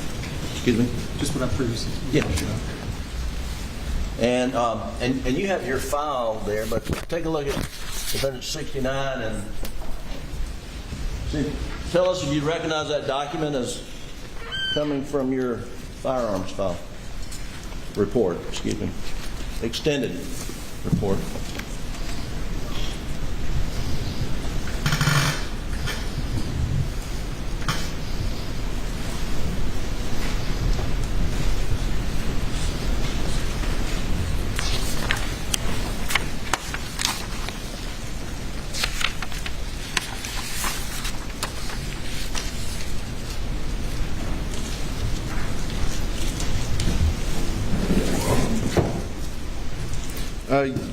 Excuse me? Just what I previously. Yeah. And you have your file there, but take a look at Defendant 69 and see tell us if you recognize that document as coming from your firearms file report, excuse me, extended report.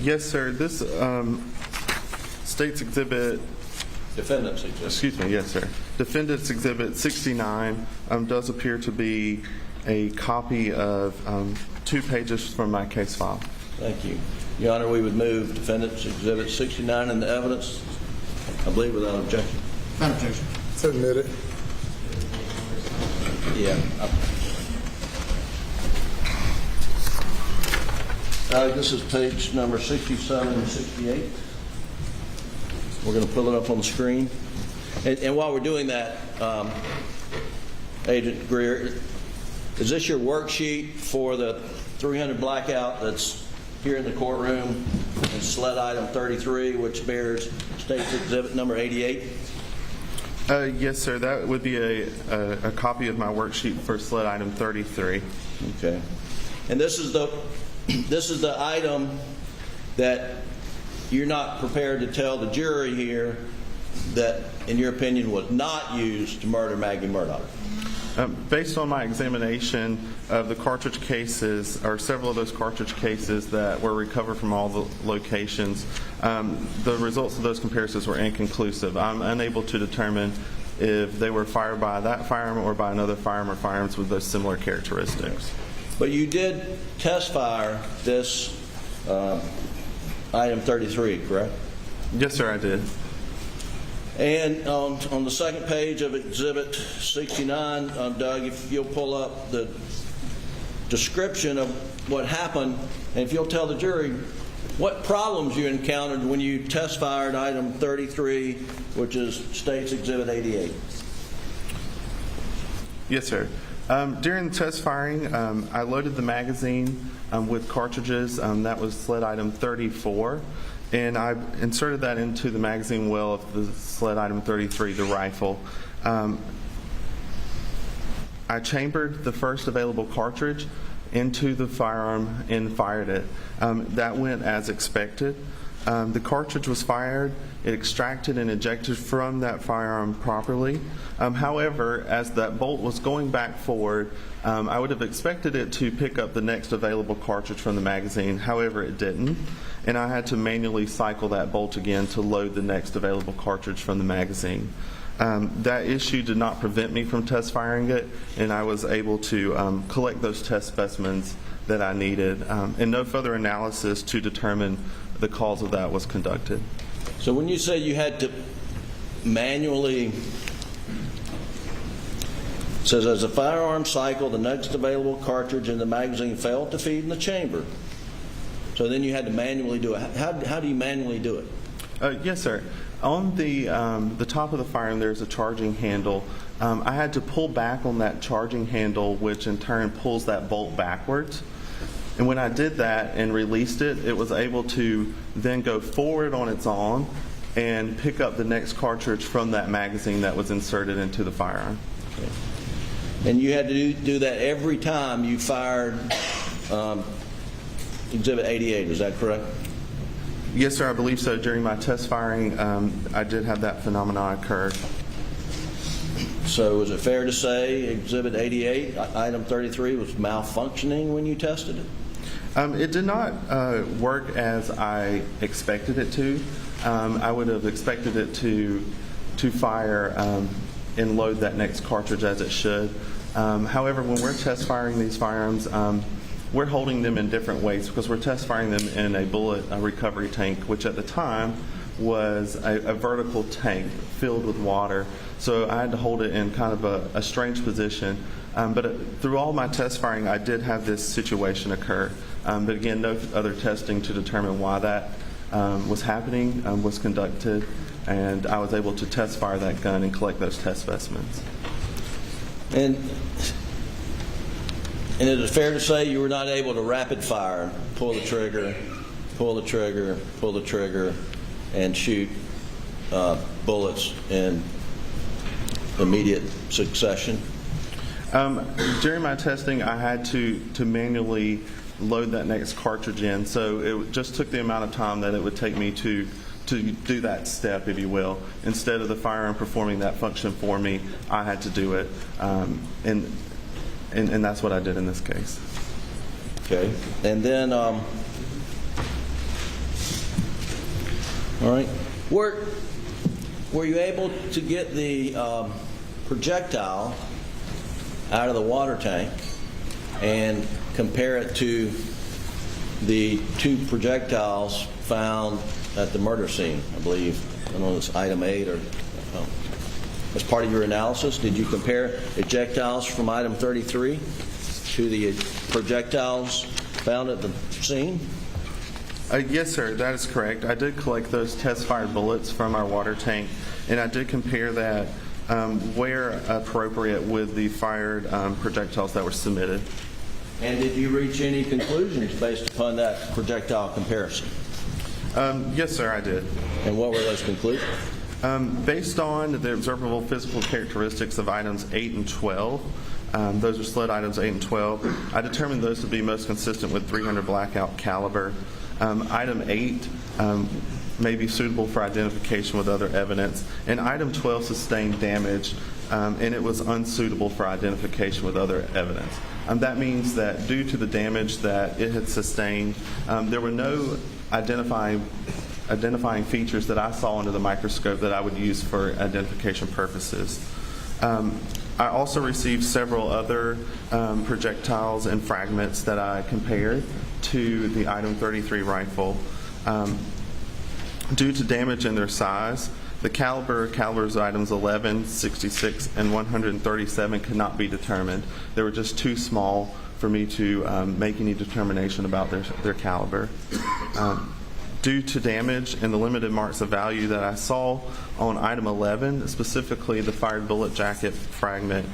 Yes, sir. This State's Exhibit. Defendant's Exhibit. Excuse me. Yes, sir. Defendant's Exhibit 69 does appear to be a copy of 2 pages from my case file. Thank you. Your Honor, we would move Defendant's Exhibit 69 into evidence, I believe, without objection. Without objection. Submit it. Yeah. This is page number 67 and 68. We're going to pull it up on the screen. And while we're doing that, Agent Greer, is this your worksheet for the 300 blackout that's here in the courtroom and sled item 33, which bears State's Exhibit number 88? Yes, sir. That would be a copy of my worksheet for sled item 33. Okay. And this is the item that you're not prepared to tell the jury here that, in your opinion, was not used to murder Maggie Murdaugh. Based on my examination of the cartridge cases, or several of those cartridge cases that were recovered from all the locations, the results of those comparisons were inconclusive. I'm unable to determine if they were fired by that firearm or by another firearm or firearms with those similar characteristics. But you did test fire this item 33, correct? Yes, sir, I did. And on the second page of Exhibit 69, Doug, if you'll pull up the description of what happened, and if you'll tell the jury what problems you encountered when you test fired item 33, which is State's Exhibit 88. Yes, sir. During the test firing, I loaded the magazine with cartridges. That was sled item 34. And I inserted that into the magazine well of the sled item 33, the rifle. I chambered the first available cartridge into the firearm and fired it. That went as expected. The cartridge was fired. It extracted and ejected from that firearm properly. However, as that bolt was going back forward, I would have expected it to pick up the next available cartridge from the magazine. However, it didn't. And I had to manually cycle that bolt again to load the next available cartridge from the magazine. That issue did not prevent me from test firing it, and I was able to collect those test specimens that I needed. And no further analysis to determine the cause of that was conducted. So when you say you had to manually, it says as a firearm cycle, the next available cartridge in the magazine failed to feed in the chamber. So then you had to manually do it. How do you manually do it? Yes, sir. On the top of the firearm, there's a charging handle. I had to pull back on that charging handle, which in turn pulls that bolt backwards. And when I did that and released it, it was able to then go forward on its own and pick up the next cartridge from that magazine that was inserted into the firearm. Okay. And you had to do that every time you fired Exhibit 88, is that correct? Yes, sir, I believe so. During my test firing, I did have that phenomenon occur. So is it fair to say Exhibit 88, item 33, was malfunctioning when you tested it? It did not work as I expected it to. I would have expected it to fire and load that next cartridge as it should. However, when we're test firing these firearms, we're holding them in different ways because we're test firing them in a bullet recovery tank, which at the time was a vertical tank filled with water. So I had to hold it in kind of a strange position. But through all my test firing, I did have this situation occur. But again, no other testing to determine why that was happening was conducted. and I was able to test fire that gun and collect those test specimens. And is it fair to say you were not able to rapid fire, pull the trigger, pull the trigger, pull the trigger, and shoot bullets in immediate succession? During my testing, I had to manually load that next cartridge in, so it just took the amount of time that it would take me to do that step, if you will. Instead of the firearm performing that function for me, I had to do it, and that's what I did in this case. Okay, and then, all right, were you able to get the projectile out of the water tank and compare it to the two projectiles found at the murder scene, I believe? I don't know if it's item 8 or as part of your analysis. Did you compare projectiles from item 33 to the projectiles found at the scene? Yes, sir, that is correct. I did collect those test-fired bullets from our water tank, and I did compare that where appropriate with the fired projectiles that were submitted. And did you reach any conclusions based upon that projectile comparison? Yes, sir, I did. And what were those conclusions? Based on the observable physical characteristics of items 8 and 12, those are sled items 8 and 12, I determined those to be most consistent with .300 blackout caliber. Item 8 may be suitable for identification with other evidence, and item 12 sustained damage, and it was unsuitable for identification with other evidence. That means that due to the damage that it had sustained, there were no identifying features that I saw under the microscope that I would use for identification purposes. I also received several other projectiles and fragments that I compared to the item 33 rifle. Due to damage in their size, the calibers of items 11, 66, and 137 could not be determined. They were just too small for me to make any determination about their caliber. Due to damage and the limited marks of value that I saw on item 11, specifically the fired bullet jacket fragment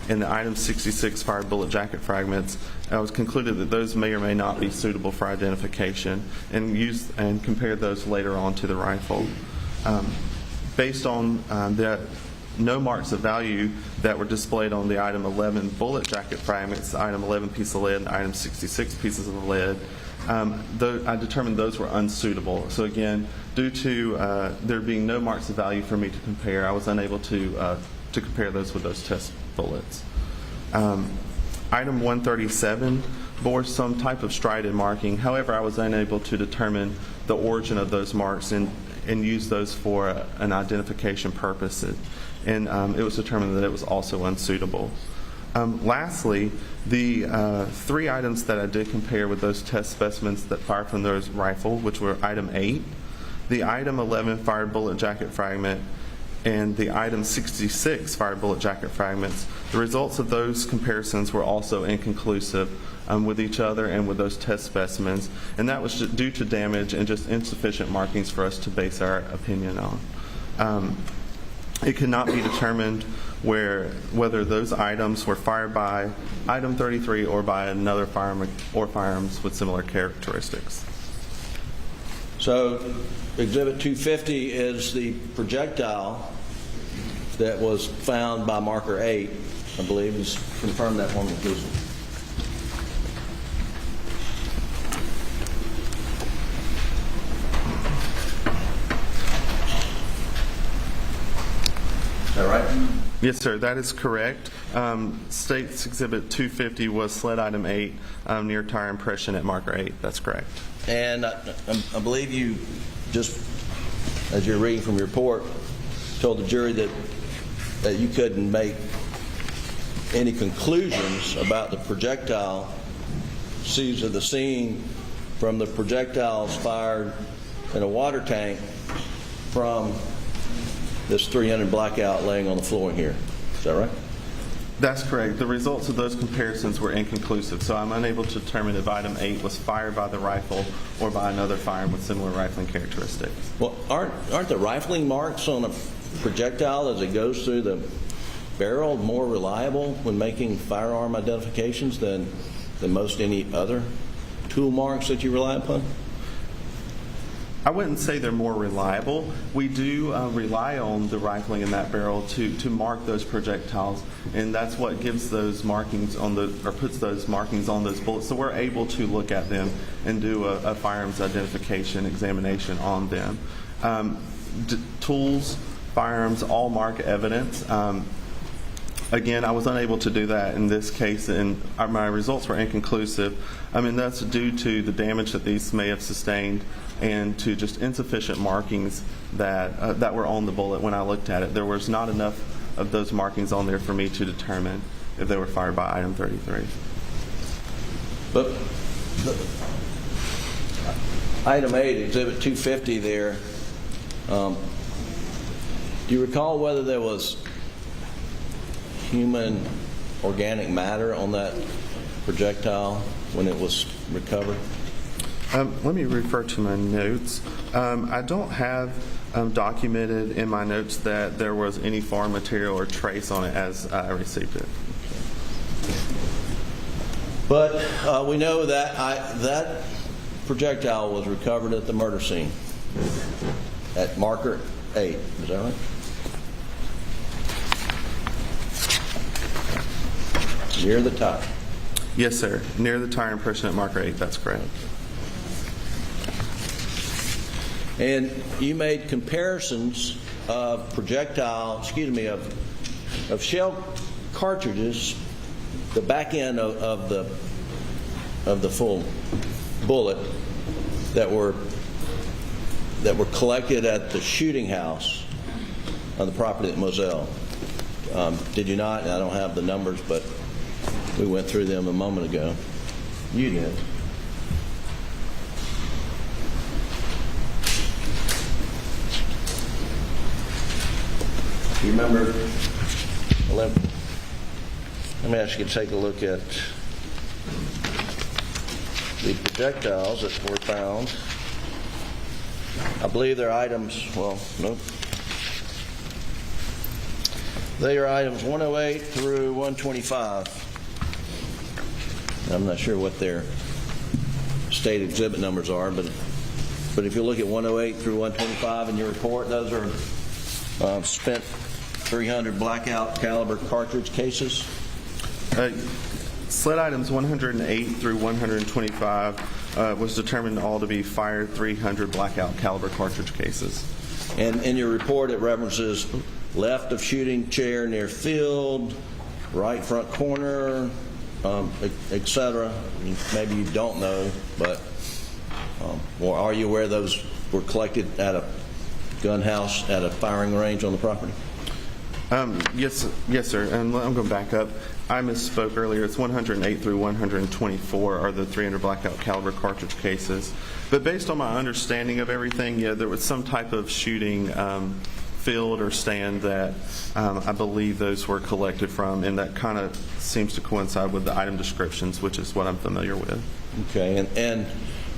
and the item 66 fired bullet jacket fragments, I was concluded that those may or may not be suitable for identification, and compared those later on to the rifle. Based on no marks of value that were displayed on the item 11 bullet jacket fragments, the item 11 piece of lead, and item 66 pieces of lead, I determined those were unsuitable. So again, due to there being no marks of value for me to compare, I was unable to compare those with those test bullets. Item 137 bore some type of strided marking. However, I was unable to determine the origin of those marks and use those for an identification purpose. And it was determined that it was also unsuitable. Lastly, the 3 items that I did compare with those test specimens that fired from those rifle, which were item 8, the item 11 fired bullet jacket fragment, and the item 66 fired bullet jacket fragments, the results of those comparisons were also inconclusive with each other and with those test specimens, and that was due to damage and just insufficient markings for us to base our opinion on. It could not be determined whether those items were fired by item 33 or by another firearm or firearms with similar characteristics. So Exhibit 250 is the projectile that was found by marker 8, I believe. Just confirm that for me, please. Is that right? Yes, sir, that is correct. State's Exhibit 250 was sled item 8 near tire impression at marker 8. That's correct. And I believe you just, as you're reading from your report, told the jury that you couldn't make any conclusions about the projectile seized of the scene from the projectiles fired in a water tank from this .300 blackout laying on the floor here. Is that right? That's correct. The results of those comparisons were inconclusive, so I'm unable to determine if item 8 was fired by the rifle or by another firearm with similar rifling characteristics. Well, aren't the rifling marks on a projectile as it goes through the barrel more reliable when making firearm identifications than most any other tool marks that you rely upon? I wouldn't say they're more reliable. We do rely on the rifling in that barrel to mark those projectiles, and that's what gives those markings on puts those markings on those bullets. So we're able to look at them and do a firearms identification examination on them. Tools, firearms, all mark evidence. Again, I was unable to do that in this case, and my results were inconclusive. I mean, that's due to the damage that these may have sustained and to just insufficient markings that were on the bullet when I looked at it. There was not enough of those markings on there for me to determine if they were fired by item 33. But item 8, Exhibit 250 there, do you recall whether there was human organic matter on that projectile when it was recovered? Let me refer to my notes. I don't have documented in my notes that there was any foreign material or trace on it as I received it. But we know that that projectile was recovered at the murder scene at marker 8. Is that right? Near the tire. Yes, sir. Near the tire impression at marker 8. That's correct. And you made comparisons of of shell cartridges, the back end of the full bullet that were collected at the shooting house on the property at Moselle. Did you not? I don't have the numbers, but we went through them a moment ago. You did. You remember? Let me ask you to take a look at the projectiles that were found. I believe they're items, well, nope. They are items 108 through 125. I'm not sure what their state exhibit numbers are, but if you look at 108 through 125 in your report, those are spent .300 blackout caliber cartridge cases. Sled items 108 through 125 was determined all to be fired .300 blackout caliber cartridge cases. And in your report, it references left of shooting chair near field, right front corner, etc. Maybe you don't know, but or are you aware those were collected at a gun house at a firing range on the property? Yes, sir. And I'm going to back up. I misspoke earlier. It's 108 through 124 are the .300 blackout caliber cartridge cases. But based on my understanding of everything, yeah, there was some type of shooting field or stand that I believe those were collected from, and that kind of seems to coincide with the item descriptions, which is what I'm familiar with. Okay. And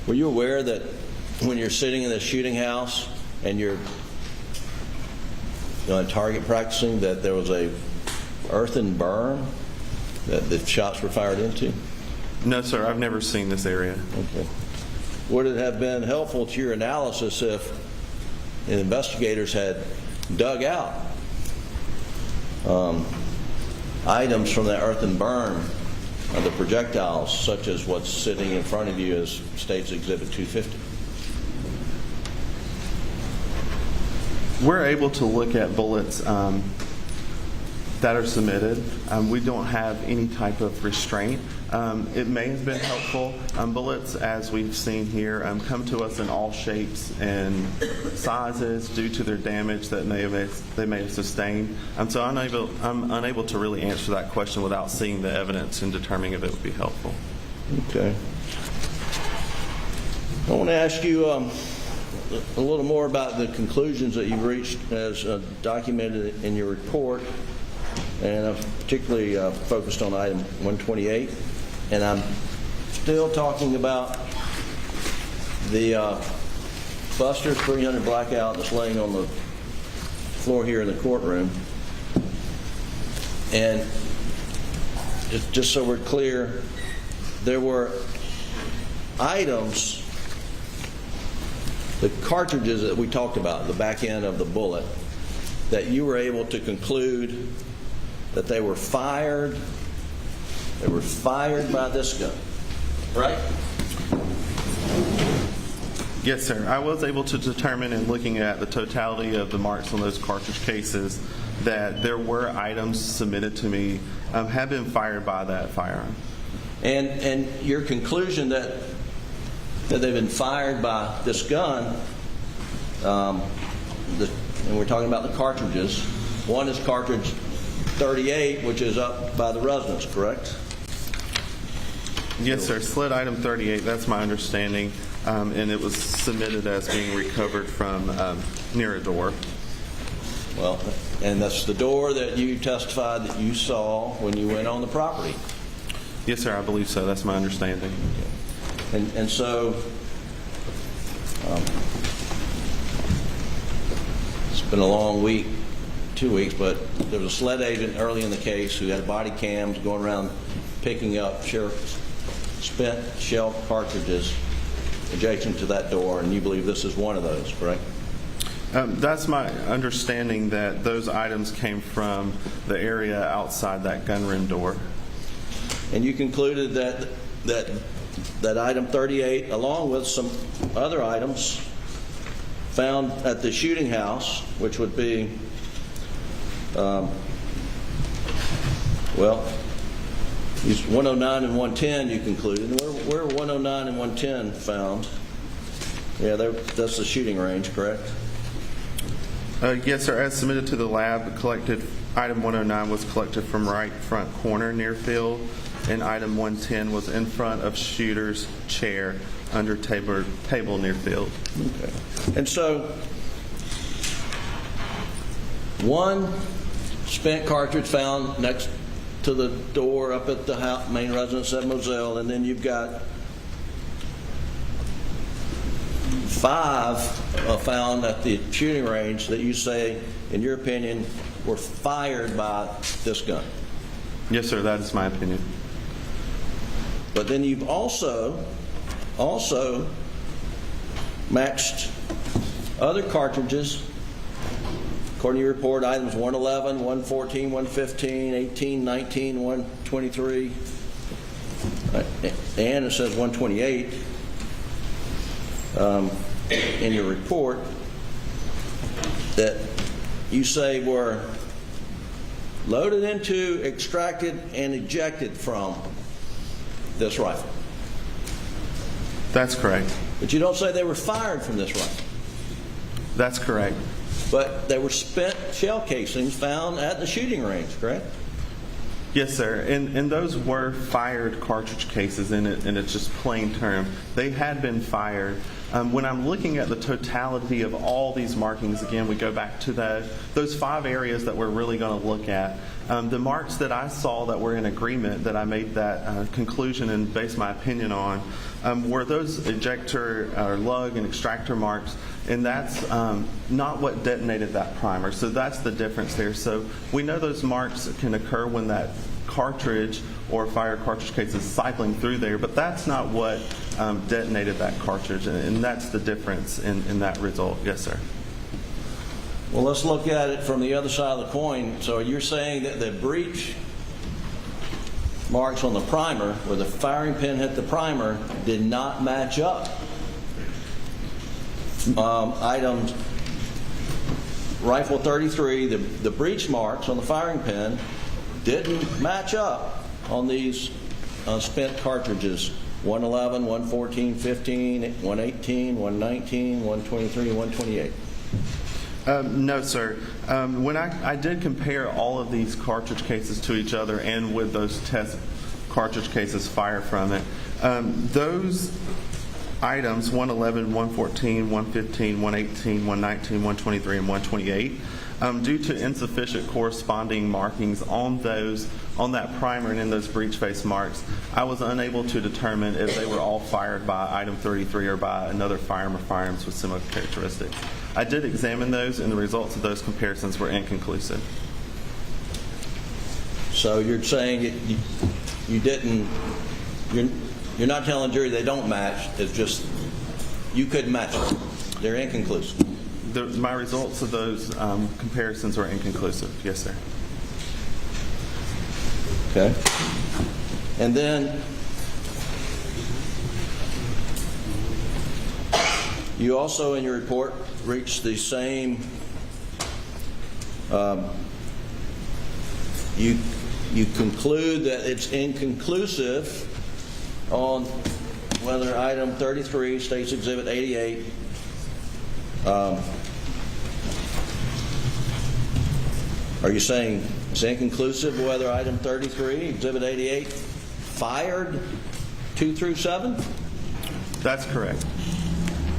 were you aware that when you're sitting in the shooting house and you're on target practicing, that there was a earthen berm that the shots were fired into? No, sir. I've never seen this area. Okay. Would it have been helpful to your analysis if investigators had dug out items from that earthen berm of the projectiles, such as what's sitting in front of you as State's Exhibit 250? We're able to look at bullets that are submitted. We don't have any type of restraint. It may have been helpful. Bullets, as we've seen here, come to us in all shapes and sizes due to their damage that they may have sustained. So I'm unable to really answer that question without seeing the evidence and determining if it would be helpful. Okay. I want to ask you a little more about the conclusions that you've reached as documented in your report. and I'm particularly focused on item 128. And I'm still talking about the Buster's 300 blackout that's laying on the floor here in the courtroom. And just so we're clear, there were items, the cartridges that we talked about, the back end of the bullet, that you were able to conclude that they were fired by this gun, right? Yes, sir. I was able to determine in looking at the totality of the marks on those cartridge cases that there were items submitted to me have been fired by that firearm. And your conclusion that they've been fired by this gun, and we're talking about the cartridges. One is cartridge 38, which is up by the residence, correct? Yes, sir. Sled item 38, that's my understanding, and it was submitted as being recovered from near a door. Well, and that's the door that you testified that you saw when you went on the property. Yes, sir. I believe so. That's my understanding. And so it's been a long week, 2 weeks, but there was a sled agent early in the case who had body cams going around picking up spent shell cartridges adjacent to that door, and you believe this is one of those, correct? That's my understanding, that those items came from the area outside that gunroom door. And you concluded that item 38, along with some other items found at the shooting house, which would be, 109 and 110, you concluded. Where are 109 and 110 found? Yeah, that's the shooting range, correct? Yes, sir. As submitted to the lab, collected item 109 was collected from right front corner near field, and item 110 was in front of shooter's chair under table near field. Okay. And so, one spent cartridge found next to the door up at the main residence at Moselle, and then you've got 5 found at the shooting range that you say, in your opinion, were fired by this gun. Yes, sir. That is my opinion. But then you've also matched other cartridges. According to your report, items 111, 114, 115, 18, 19, 123, and it says 128 in your report that you say were loaded into, extracted, and ejected from this rifle. That's correct. But you don't say they were fired from this rifle. That's correct. But they were spent shell casings found at the shooting range, correct? Yes, sir. And those were fired cartridge cases in its just plain term. They had been fired. When I'm looking at the totality of all these markings, again, we go back to those 5 areas that we're really going to look at. The marks that I saw that were in agreement, that I made that conclusion and based my opinion on, were those ejector or lug and extractor marks, and that's not what detonated that primer. So that's the difference there. So we know those marks can occur when that cartridge or fire cartridge case is cycling through there, but that's not what detonated that cartridge, and that's the difference in that result. Yes, sir. Well, let's look at it from the other side of the coin. So you're saying that the breech marks on the primer, where the firing pin hit the primer, did not match up. Items rifle 33, the breech marks on the firing pin didn't match up on these spent cartridges. 111, 114, 15, 118, 119, 123, 128. No, sir. When I did compare all of these cartridge cases to each other and with those test cartridge cases fired from it, those items, 111, 114, 115, 118, 119, 123, and 128, Due to insufficient corresponding markings on that primer and in those breech face marks, I was unable to determine if they were all fired by item 33 or by another firearm or firearms with similar characteristics. I did examine those, and the results of those comparisons were inconclusive. So you're saying you didn't, you're not telling the jury they don't match, it's just you couldn't match them. They're inconclusive. My results of those comparisons were inconclusive. Yes, sir. Okay. And then you also, in your report, reached the same. You conclude that it's inconclusive on whether item 33, State's Exhibit 88, are you saying it's inconclusive whether item 33, Exhibit 88, fired 2 through 7? That's correct.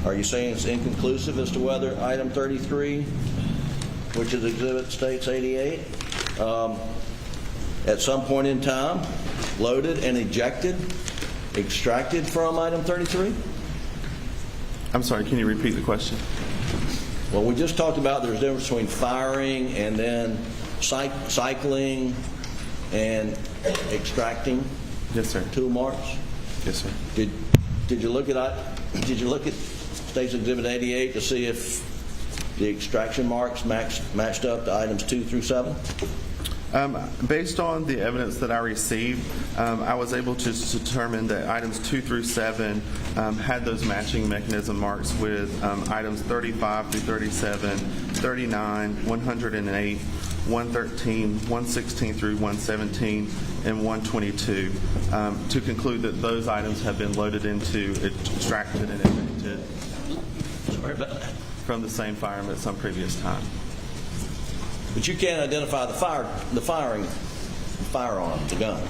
Are you saying it's inconclusive as to whether item 33, which is Exhibit State's 88, at some point in time loaded and extracted from item 33? I'm sorry, can you repeat the question? Well, we just talked about there's a difference between firing and then cycling and extracting. Yes, sir. Tool marks. Yes, sir. Did you look at State's Exhibit 88 to see if the extraction marks matched up to items 2 through 7? Based on the evidence that I received, I was able to determine that items 2 through 7 had those matching mechanism marks with items 35 through 37, 39, 108, 113, 116 through 117, and 122, to conclude that those items have been loaded into, extracted, and ejected from the same firearm at some previous time. But you can't identify the firearm, the gun.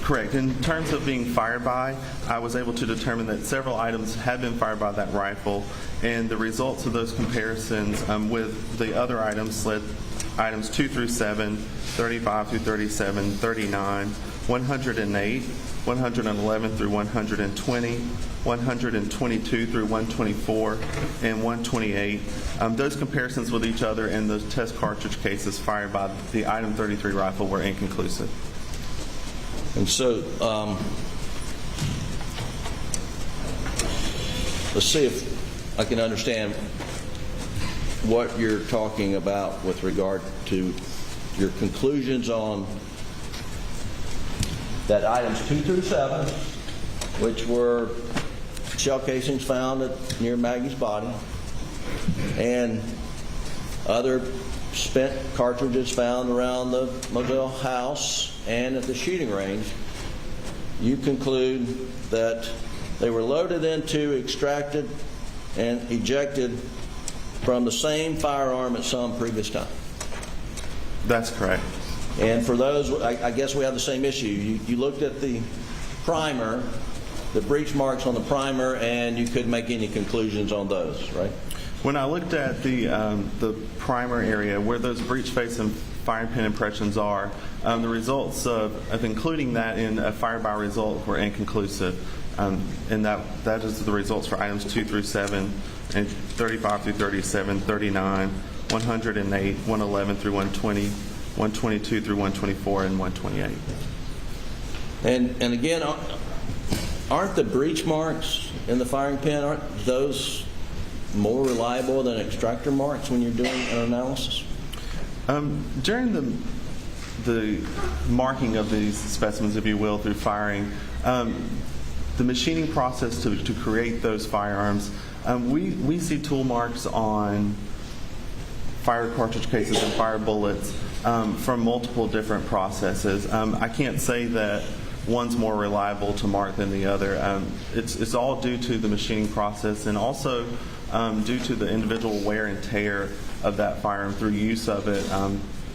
Correct. In terms of being fired by, I was able to determine that several items had been fired by that rifle, and the results of those comparisons with the other items led items 2 through 7, 35 through 37, 39, 108, 111 through 120, 122 through 124, and 128. Those comparisons with each other and those test cartridge cases fired by the item 33 rifle were inconclusive. And so, let's see if I can understand what you're talking about with regard to your conclusions on that items 2 through 7, which were shell casings found near Maggie's body, and other spent cartridges found around the Moselle house and at the shooting range. You conclude that they were loaded into, extracted, and ejected from the same firearm at some previous time. That's correct. And for those, I guess we have the same issue. You looked at the primer, the breech marks on the primer, and you couldn't make any conclusions on those, right? When I looked at the primer area where those breech face and firing pin impressions are, the results of including that in a fire-by result were inconclusive. And that is the results for items 2 through 7, and 35 through 37, 39, 108, 111 through 120, 122 through 124, and 128. And again, aren't the breech marks in the firing pin, aren't those more reliable than extractor marks when you're doing an analysis? During the marking of these specimens, if you will, through firing, the machining process to create those firearms, we see tool marks on fire cartridge cases and fire bullets from multiple different processes. I can't say that one's more reliable to mark than the other. It's all due to the machining process, and also due to the individual wear and tear of that firearm through use of it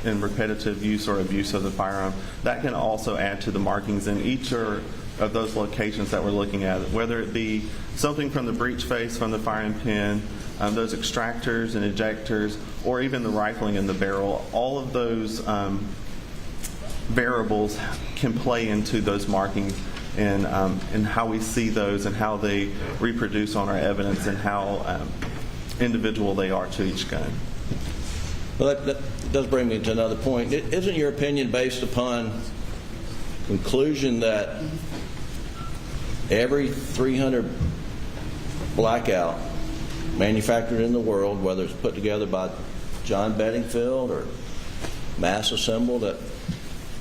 in repetitive use or abuse of the firearm. That can also add to the markings, and each are of those locations that we're looking at, whether it be something from the breech face, from the firing pin, those extractors and ejectors, or even the rifling in the barrel. All of those variables can play into those markings and how we see those and how they reproduce on our evidence and how individual they are to each gun. Well, that does bring me to another point. Isn't your opinion based upon conclusion that every 300 blackout manufactured in the world, whether it's put together by John Bedingfield or mass assembled at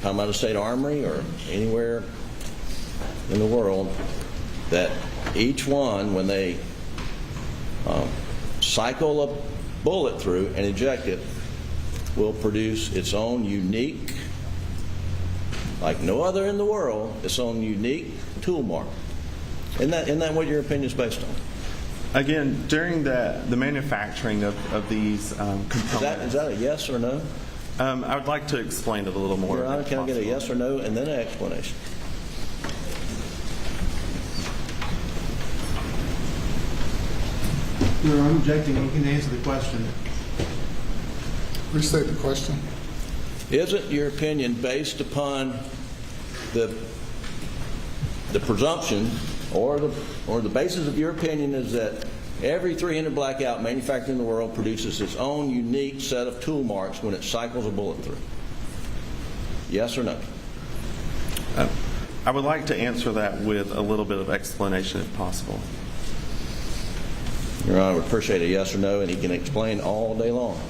Palmetto State Armory or anywhere in the world, that each one, when they cycle a bullet through and eject it, will produce its own unique, like no other in the world, its own unique tool mark? Isn't that what your opinion is based on? Again, during the manufacturing of these components... Is that a yes or no? I would like to explain it a little more. Your Honor, can I get a yes or no and then an explanation? Your Honor, I'm objecting. You can answer the question. Restate the question. Isn't your opinion based upon the presumption or the basis of your opinion is that every 300 blackout manufactured in the world produces its own unique set of tool marks when it cycles a bullet through? Yes or no? I would like to answer that with a little bit of explanation if possible. Your Honor, I would appreciate a yes or no, and he can explain all day long.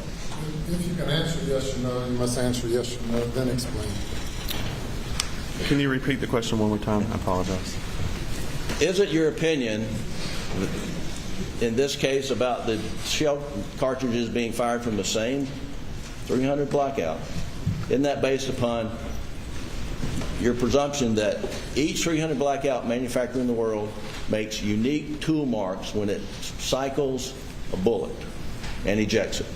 If you can answer yes or no, you must answer yes or no, then explain. Can you repeat the question one more time? I apologize. Is it your opinion, in this case, about the shell cartridges being fired from the same 300 blackout? Isn't that based upon your presumption that each 300 blackout manufactured in the world makes unique tool marks when it cycles a bullet and ejects it?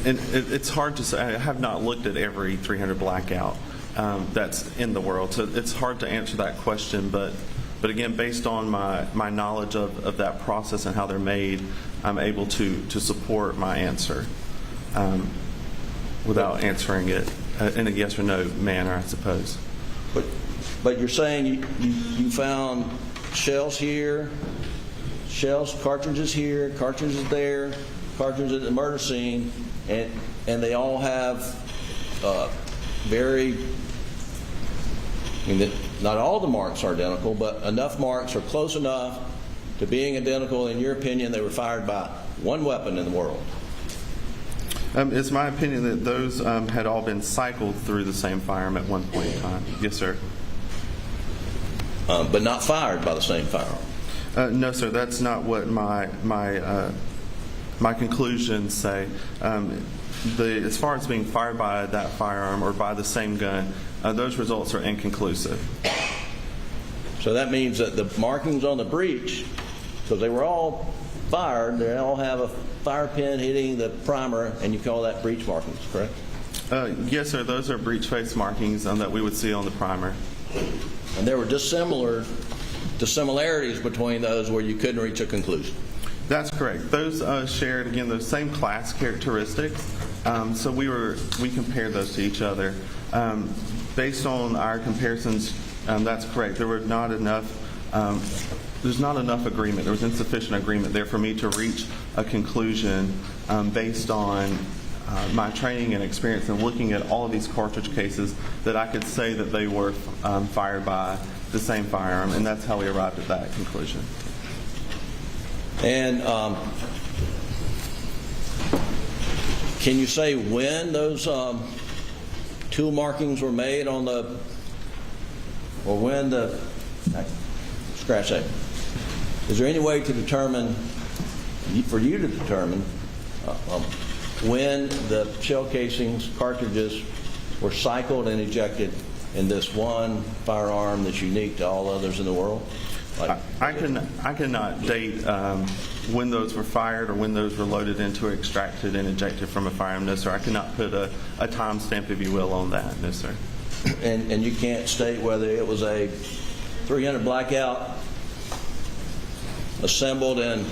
It's hard to say. I have not looked at every 300 blackout that's in the world, so it's hard to answer that question. But again, based on my knowledge of that process and how they're made, I'm able to support my answer without answering it in a yes or no manner, I suppose. But you're saying you found shells here, cartridges here, cartridges there, cartridges at the murder scene, and they all have not all the marks are identical, but enough marks are close enough to being identical. In your opinion, they were fired by one weapon in the world. It's my opinion that those had all been cycled through the same firearm at one point in time. Yes, sir. But not fired by the same firearm. No, sir. That's not what my conclusions say. As far as being fired by that firearm or by the same gun, those results are inconclusive. So that means that the markings on the breech, because they were all fired, they all have a fire pin hitting the primer, and you call that breech markings, correct? Yes, sir. Those are breech face markings that we would see on the primer. And there were dissimilarities between those where you couldn't reach a conclusion. That's correct. Those shared, again, those same class characteristics. So we compared those to each other. Based on our comparisons, that's correct. There were not enough. There's not enough agreement. There was insufficient agreement there for me to reach a conclusion based on my training and experience and looking at all of these cartridge cases that I could say that they were fired by the same firearm, and that's how we arrived at that conclusion. And can you say when those tool markings were made on the, or when the, scratch that. Is there any way to determine, for you to determine, when the shell casings, cartridges were cycled and ejected in this one firearm that's unique to all others in the world? I cannot date when those were fired or when those were loaded into, extracted, and ejected from a firearm. No, sir. I cannot put a time stamp, if you will, on that. No, sir. And you can't state whether it was a 300 blackout assembled in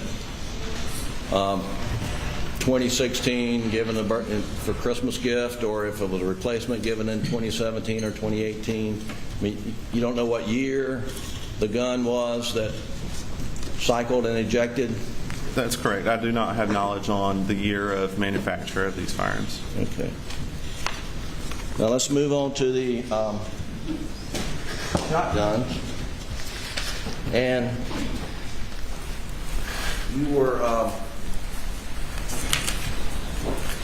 2016 given for Christmas gift, or if it was a replacement given in 2017 or 2018. I mean, you don't know what year the gun was that cycled and ejected? That's correct. I do not have knowledge on the year of manufacture of these firearms. Okay. Now let's move on to the shotguns. And you were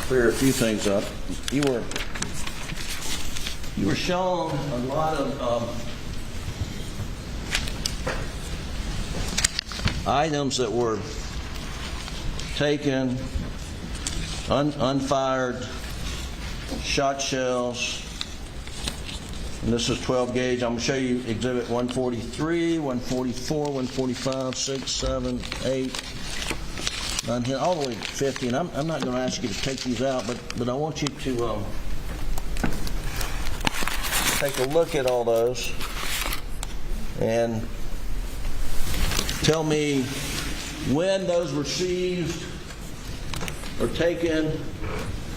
clear a few things up. You were shown a lot of items that were taken, unfired shot shells, and this is 12 gauge. I'm going to show you Exhibit 143, 144, 145, 6, 7, 8, 9, 10, all the way to 50. And I'm not going to ask you to take these out, but I want you to take a look at all those and tell me when those were seized or taken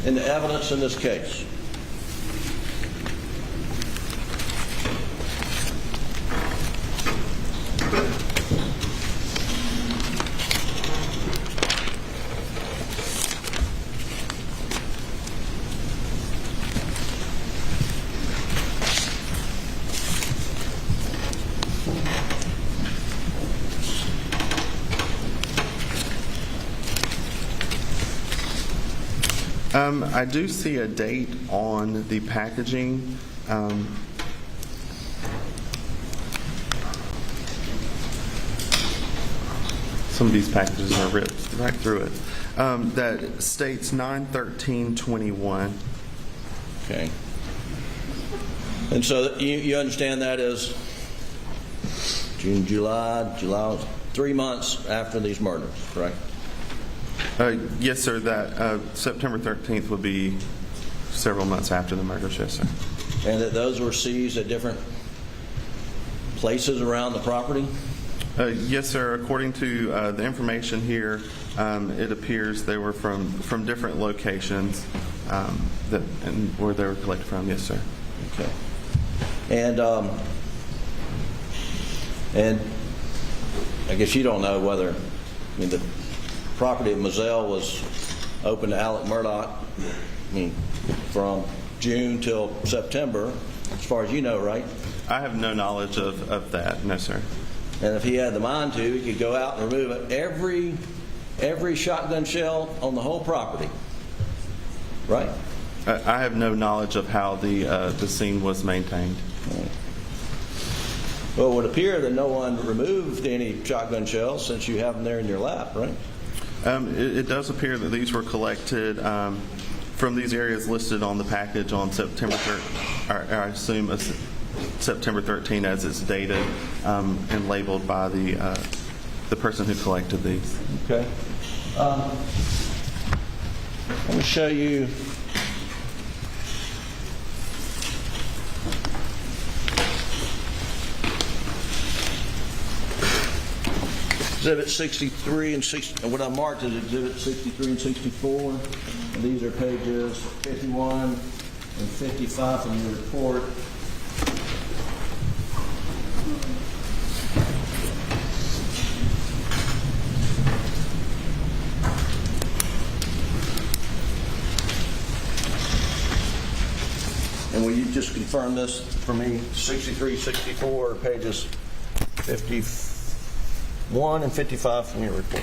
into evidence in this case. I do see a date on the packaging. Some of these packages are ripped right through it. That states 9/13/21. Okay. And so you understand that is June, July, 3 months after these murders, correct? Yes, sir. That September 13th would be several months after the murders, yes, sir. And that those were seized at different places around the property? Yes, sir. According to the information here, it appears they were from different locations and where they were collected from. Yes, sir. Okay. And I guess you don't know whether, I mean, the property of Moselle was open to Alex Murdaugh, I mean, from June till September, as far as you know, right? I have no knowledge of that, no, sir. And if he had the mind to, he could go out and remove every shotgun shell on the whole property, right? I have no knowledge of how the scene was maintained. Well, it would appear that no one removed any shotgun shells since you have them there in your lap, right? It does appear that these were collected from these areas listed on the package on September 3rd, or I assume September 13 as it's dated and labeled by the person who collected these. Okay. Let me show you. Exhibit 63 and 60, what I marked is Exhibit 63 and 64. And these are pages 51 and 55 from your report. And will you just confirm this for me? 63, 64, pages 51 and 55 from your report.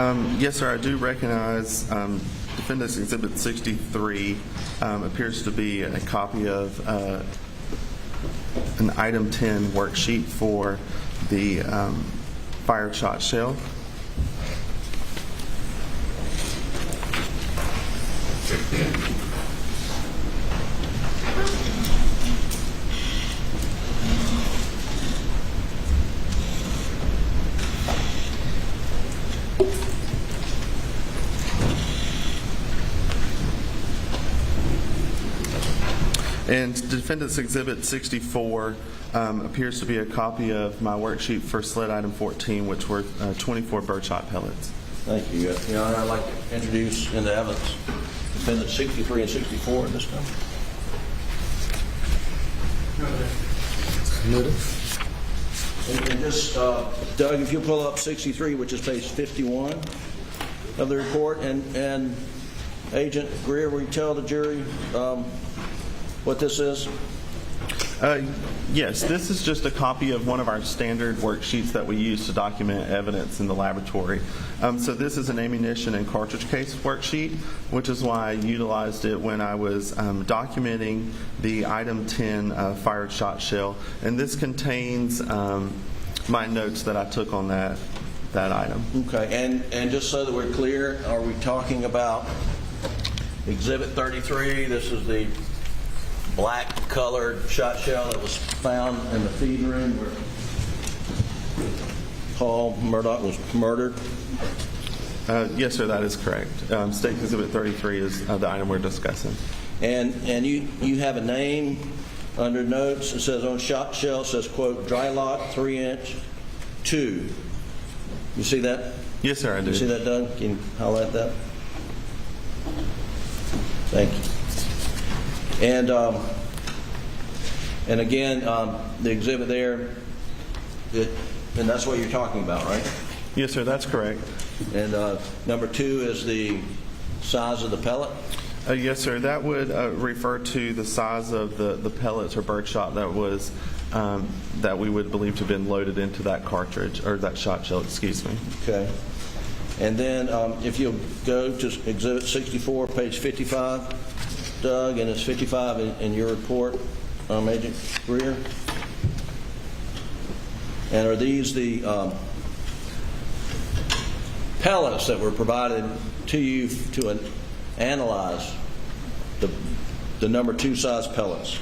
Yes, sir. I do recognize Defendant's Exhibit 63 appears to be a copy of an Item 10 worksheet for the fired shot shell. And Defendant's Exhibit 64 appears to be a copy of my worksheet for SLED Item 14, which were 24 birdshot pellets. Thank you. Your Honor, I'd like to introduce into evidence Defendants 63 and 64 at this time. And just, Doug, if you pull up 63, which is page 51 of the report, and Agent Greer, will you tell the jury what this is? Yes, this is just a copy of one of our standard worksheets that we use to document evidence in the laboratory. So this is an ammunition and cartridge case worksheet, which is why I utilized it when I was documenting the Item 10 fired shot shell. And this contains my notes that I took on that item. Okay, and just so that we're clear, are we talking about Exhibit 33? This is the black colored shot shell that was found in the feed room where Paul Murdaugh was murdered? Yes, sir, that is correct. State Exhibit 33 is the item we're discussing. And you have a name under notes. It says on shot shell, it says, quote, dry lock 3-inch 2. You see that? Yes, sir, I do. You see that, Doug? Can you highlight that? Thank you. And again, the exhibit there, and that's what you're talking about, right? Yes, sir, that's correct. And number 2 is the size of the pellet? Yes, sir. That would refer to the size of the pellets or birdshot that was that we would believe to have been loaded into that cartridge or that shot shell. Excuse me. Okay. And then if you'll go to Exhibit 64, page 55. Doug, and it's 55 in your report, Agent Greer. And are these the pellets that were provided to you to analyze the number 2 size pellets?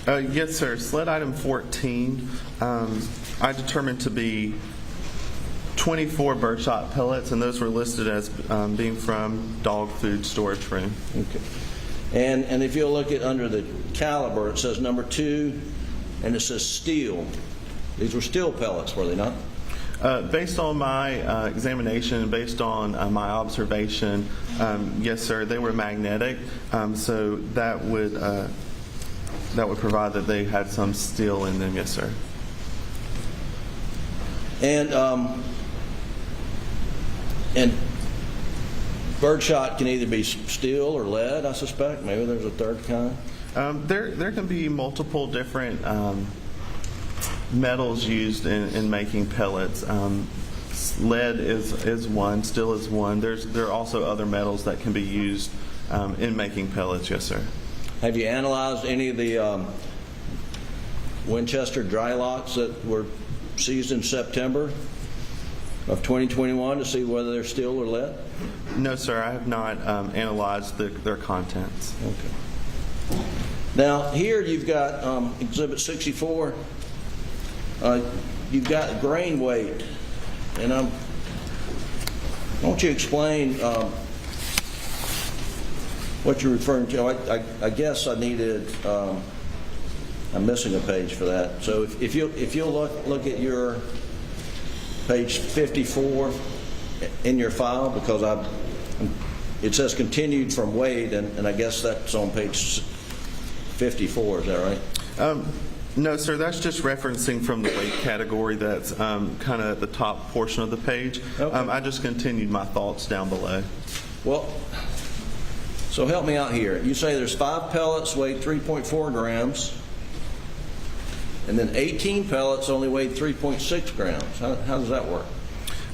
Yes, sir. SLED Item 14, I determined to be 24 birdshot pellets, and those were listed as being from dog food storage room. Okay. And if you'll look at under the caliber, it says number 2, and it says steel. These were steel pellets, were they not? Based on my examination and based on my observation, yes, sir, they were magnetic. So that would provide that they had some steel in them. Yes, sir. And birdshot can either be steel or lead, I suspect. Maybe there's a third kind. There can be multiple different metals used in making pellets. Lead is one, steel is one. There are also other metals that can be used in making pellets. Yes, sir. Have you analyzed any of the Winchester dry locks that were seized in September of 2021 to see whether they're steel or lead? No, sir. I have not analyzed their contents. Okay. Now, here you've got Exhibit 64. You've got grain weight. And won't you explain what you're referring to? I guess I needed, I'm missing a page for that. So if you'll look at your page 54 in your file, because it says continued from Wade, and I guess that's on page 54. Is that right? No, sir. That's just referencing from the weight category that's kind of at the top portion of the page. Okay. I just continued my thoughts down below. Well, so help me out here. You say there's 5 pellets weighed 3.4 grams, and then 18 pellets only weighed 3.6 grams. How does that work?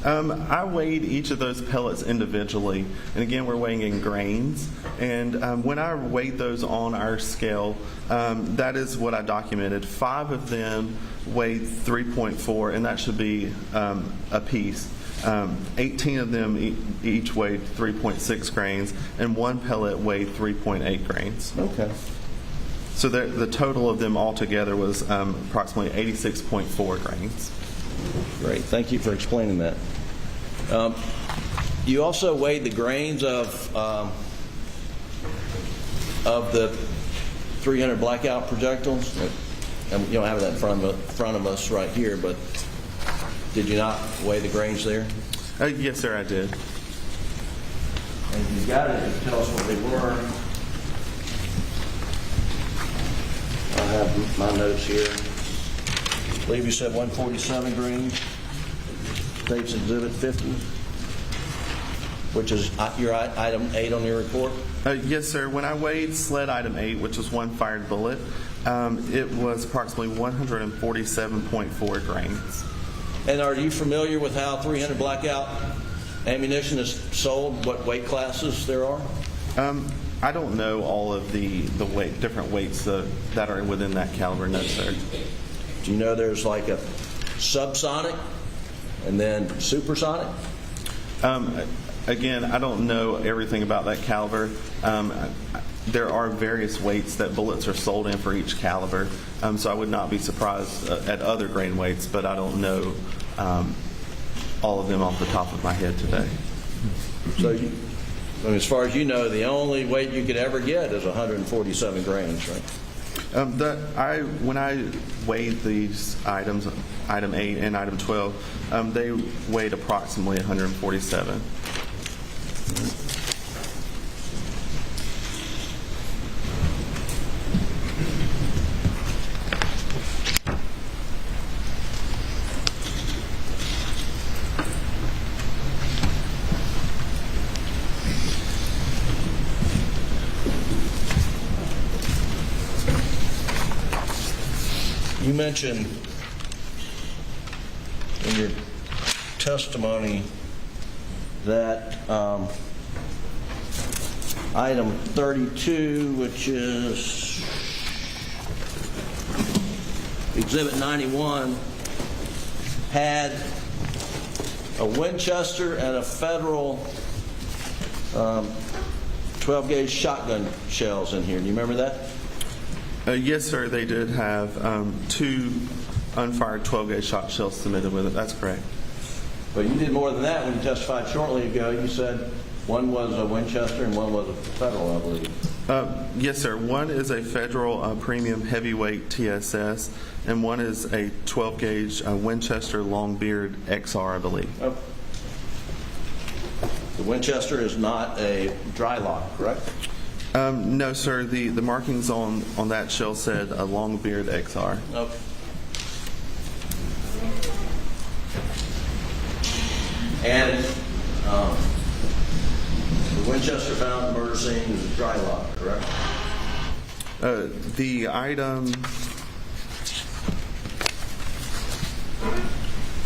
I weighed each of those pellets individually, and again, we're weighing in grains. And when I weighed those on our scale, that is what I documented. 5 of them weighed 3.4, and that should be a piece. 18 of them each weighed 3.6 grains, and 1 pellet weighed 3.8 grains. Okay. So the total of them altogether was approximately 86.4 grains. Great. Thank you for explaining that. You also weighed the grains of the 300 blackout projectiles. And you don't have that in front of us right here, but did you not weigh the grains there? Yes, sir, I did. And if you got it, tell us what they were. I have my notes here. I believe you said 147 grains. State's Exhibit 50, which is your item 8 on your report? Yes, sir. When I weighed sled item 8, which was 1 fired bullet, it was approximately 147.4 grains. And are you familiar with how 300 blackout ammunition is sold? What weight classes there are? I don't know all of the different weights that are within that caliber, no, sir. Do you know there's like a subsonic and then supersonic? Again, I don't know everything about that caliber. There are various weights that bullets are sold in for each caliber, so I would not be surprised at other grain weights, but I don't know all of them off the top of my head today. So, as far as you know, the only weight you could ever get is 147 grains, right? When I weighed these items, item 8 and item 12, they weighed approximately 147. You mentioned in your testimony that item 32, which is Exhibit 91, had a Winchester and a Federal 12-gauge shotgun shells in here. Do you remember that? Yes, sir. They did have 2 unfired 12-gauge shot shells submitted with it. That's correct. But you did more than that when you testified shortly ago. You said one was a Winchester and one was a Federal, I believe. Yes, sir. One is a Federal premium heavyweight TSS, and one is a 12-gauge Winchester Longbeard XR, I believe. Oh. The Winchester is not a dry lock, correct? No, sir. The markings on that shell said a Longbeard XR. Okay. And the Winchester found at the murder scene is a dry lock, correct? The item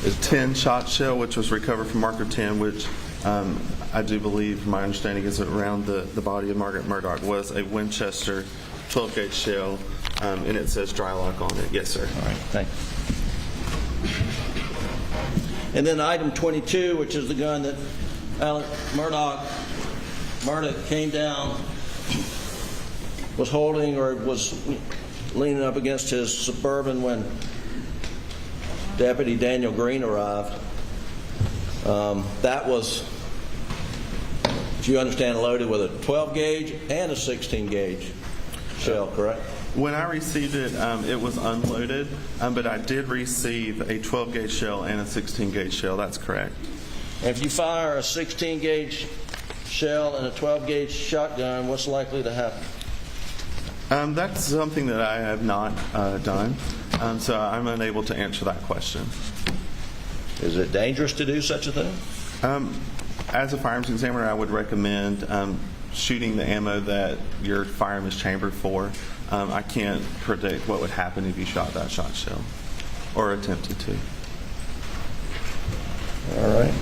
is 10 shot shell, which was recovered from Marker 10, which I do believe, my understanding is around the body of Margaret Murdaugh was a Winchester 12-gauge shell, and it says dry lock on it. Yes, sir. All right, thanks. And then item 22, which is the gun that Alex Murdaugh came down, was holding or was leaning up against his Suburban when Deputy Daniel Green arrived. That was, if you understand, loaded with a 12-gauge and a 16-gauge shell, correct? When I received it, it was unloaded, but I did receive a 12-gauge shell and a 16-gauge shell. That's correct. And if you fire a 16-gauge shell and a 12-gauge shotgun, what's likely to happen? That's something that I have not done, so I'm unable to answer that question. Is it dangerous to do such a thing? As a firearms examiner, I would recommend shooting the ammo that your firearm is chambered for. I can't predict what would happen if you shot that shot shell or attempted to. All right.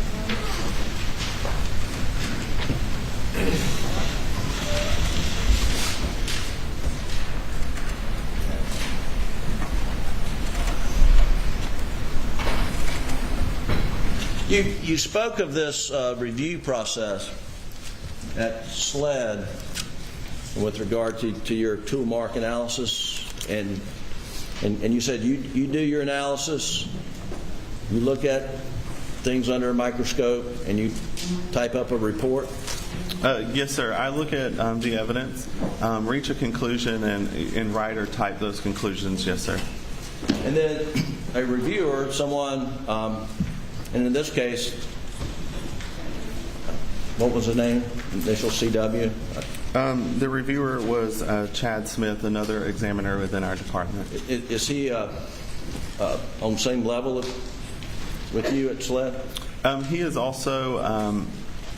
You spoke of this review process at SLED with regard to your tool mark analysis, and you said you do your analysis, you look at things under a microscope, and you type up a report? Yes, sir. I look at the evidence, reach a conclusion, and write or type those conclusions. Yes, sir. And then a reviewer, someone, and in this case, what was the name? Initial CW? The reviewer was Chad Smith, another examiner within our department. Is he on the same level with you at SLED? He is also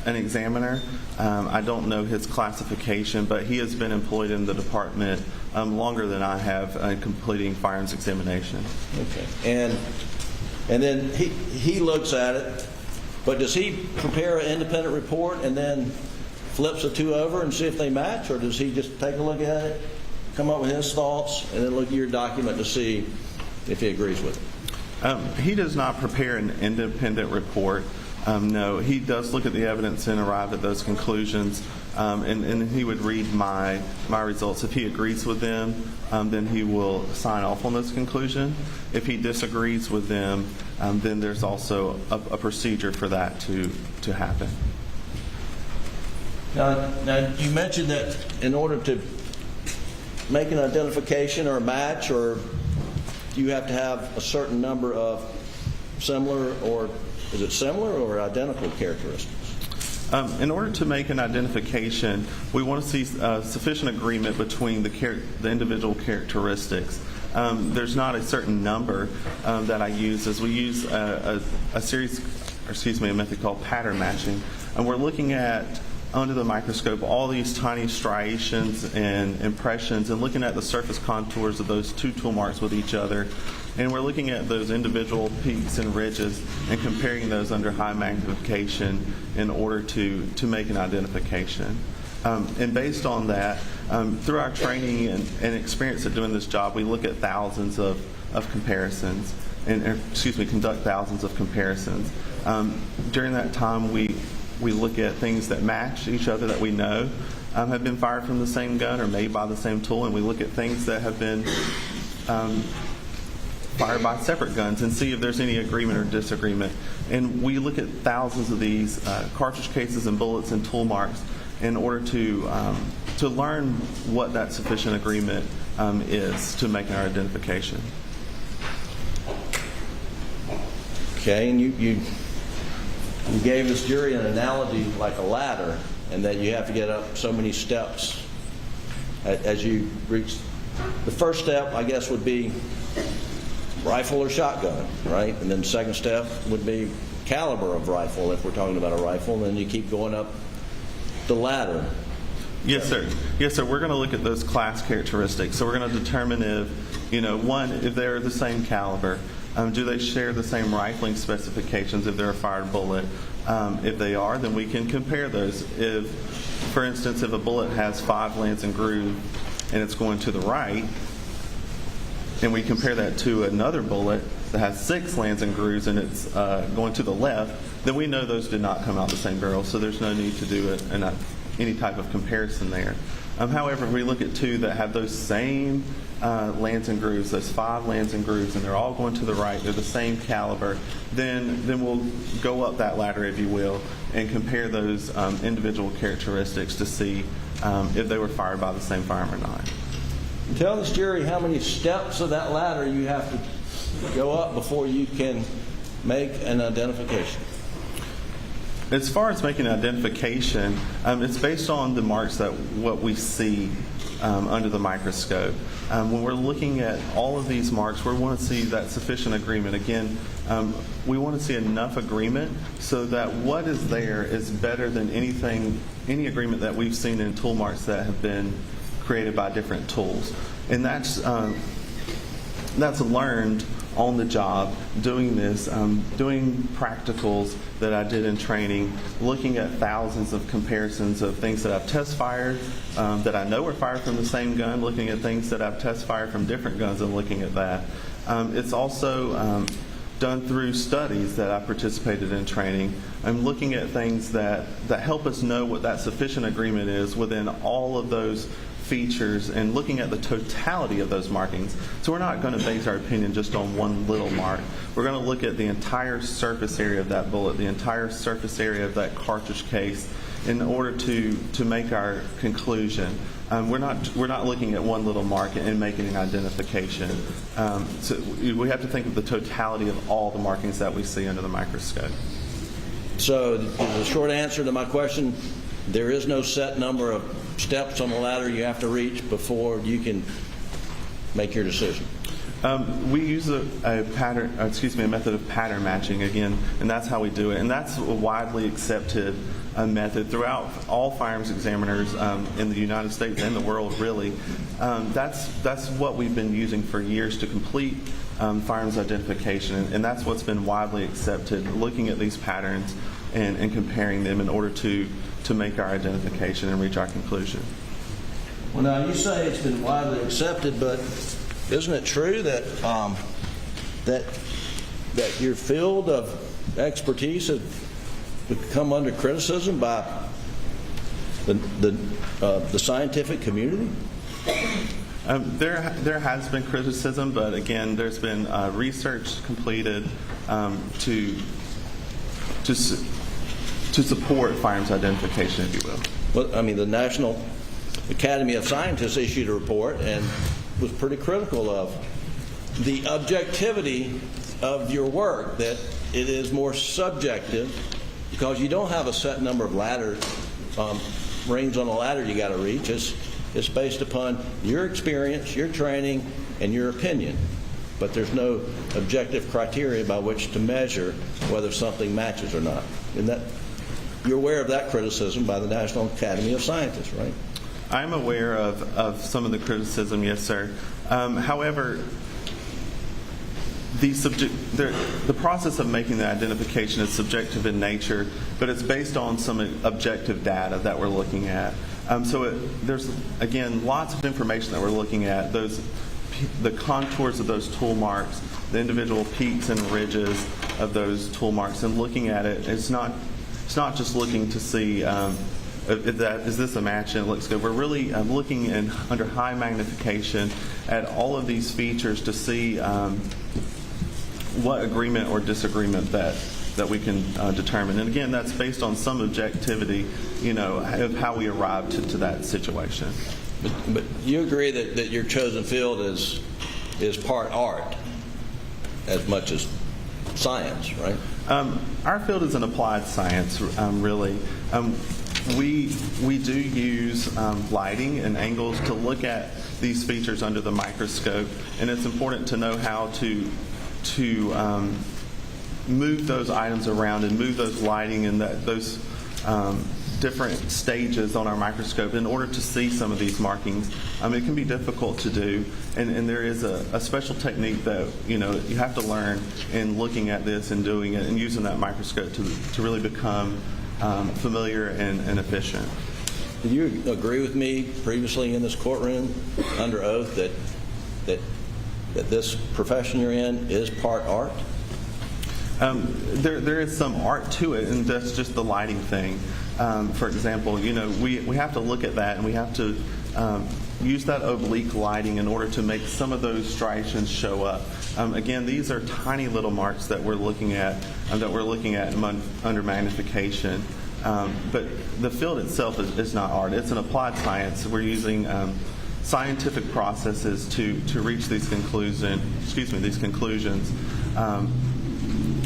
an examiner. I don't know his classification, but he has been employed in the department longer than I have, completing firearms examination. Okay. And then he looks at it, but does he prepare an independent report and then flips the two over and see if they match, or does he just take a look at it, come up with his thoughts, and then look at your document to see if he agrees with it? He does not prepare an independent report. No, he does look at the evidence and arrive at those conclusions, and he would read my results. If he agrees with them, then he will sign off on those conclusions. If he disagrees with them, then there's also a procedure for that to happen. Now, you mentioned that in order to make an identification or a match, or you have to have a certain number of similar, or is it similar or identical characteristics? In order to make an identification, we want to see sufficient agreement between the individual characteristics. There's not a certain number that I use, as we use a method called pattern matching, and we're looking at under the microscope all these tiny striations and impressions, and looking at the surface contours of those two tool marks with each other. And we're looking at those individual peaks and ridges and comparing those under high magnification in order to make an identification. And based on that, through our training and experience at doing this job, we look at thousands of comparisons, conduct thousands of comparisons. During that time, we look at things that match each other that we know have been fired from the same gun or made by the same tool, and we look at things that have been fired by separate guns and see if there's any agreement or disagreement. And we look at thousands of these cartridge cases and bullets and tool marks in order to learn what that sufficient agreement is to make our identification. Okay, and you gave this jury an analogy like a ladder, and that you have to get up so many steps as you reach. The first step, I guess, would be rifle or shotgun, right? And then the second step would be caliber of rifle, if we're talking about a rifle, and then you keep going up the ladder. Yes, sir. Yes, sir. We're going to look at those class characteristics. So we're going to determine if they're the same caliber. Do they share the same rifling specifications if they're a fired bullet? If they are, then we can compare those. If, for instance, if a bullet has 5 lance and groove and it's going to the right, and we compare that to another bullet that has 6 lance and grooves and it's going to the left, then we know those did not come out the same barrel, so there's no need to do any type of comparison there. However, if we look at 2 that have those same lance and grooves, those 5 lance and grooves, and they're all going to the right, they're the same caliber, then we'll go up that ladder, if you will, and compare those individual characteristics to see if they were fired by the same firearm or not. Tell this jury how many steps of that ladder you have to go up before you can make an identification. As far as making an identification, it's based on the marks that what we see under the microscope. When we're looking at all of these marks, we want to see that sufficient agreement. Again, we want to see enough agreement so that what is there is better than any agreement that we've seen in tool marks that have been created by different tools. And that's learned on the job, doing this, doing practicals that I did in training, looking at thousands of comparisons of things that I've test fired, that I know were fired from the same gun, looking at things that I've test fired from different guns and looking at that. It's also done through studies that I participated in training. I'm looking at things that help us know what that sufficient agreement is within all of those features and looking at the totality of those markings. So we're not going to base our opinion just on one little mark. We're going to look at the entire surface area of that bullet, the entire surface area of that cartridge case in order to make our conclusion. We're not looking at one little mark and making an identification. So we have to think of the totality of all the markings that we see under the microscope. So the short answer to my question, there is no set number of steps on the ladder you have to reach before you can make your decision. We use a method of pattern matching again, and that's how we do it. And that's a widely accepted method throughout all firearms examiners in the United States and the world, really. That's what we've been using for years to complete firearms identification, and that's what's been widely accepted, looking at these patterns and comparing them in order to make our identification and reach our conclusion. Well, now you say it's been widely accepted, but isn't it true that that your field of expertise has come under criticism by the scientific community? There has been criticism, but again, there's been research completed to support firearms identification, if you will. Well, I mean, the National Academy of Scientists issued a report and was pretty critical of the objectivity of your work, that it is more subjective because you don't have a set number of rings on a ladder you got to reach. It's based upon your experience, your training, and your opinion. But there's no objective criteria by which to measure whether something matches or not. You're aware of that criticism by the National Academy of Scientists, right? I'm aware of some of the criticism, yes, sir. However, the process of making the identification is subjective in nature, but it's based on some objective data that we're looking at. There's, again, lots of information that we're looking at, the contours of those tool marks, the individual peaks and ridges of those tool marks, and looking at it, it's not just looking to see is this a match and it looks good. We're really looking under high magnification at all of these features to see what agreement or disagreement that we can determine. And again, that's based on some objectivity, of how we arrived to that situation. But you agree that your chosen field is part art as much as science, right? Our field is an applied science, really. We do use lighting and angles to look at these features under the microscope, and it's important to know how to move those items around and move those lighting and those different stages on our microscope in order to see some of these markings. It can be difficult to do, and there is a special technique that you have to learn in looking at this and doing it and using that microscope to really become familiar and efficient. Do you agree with me previously in this courtroom under oath that this profession you're in is part art? There is some art to it, and that's just the lighting thing. For example, we have to look at that, and we have to use that oblique lighting in order to make some of those striations show up. Again, these are tiny little marks that we're looking at under magnification. But the field itself is not art; it's an applied science. We're using scientific processes to reach these conclusions.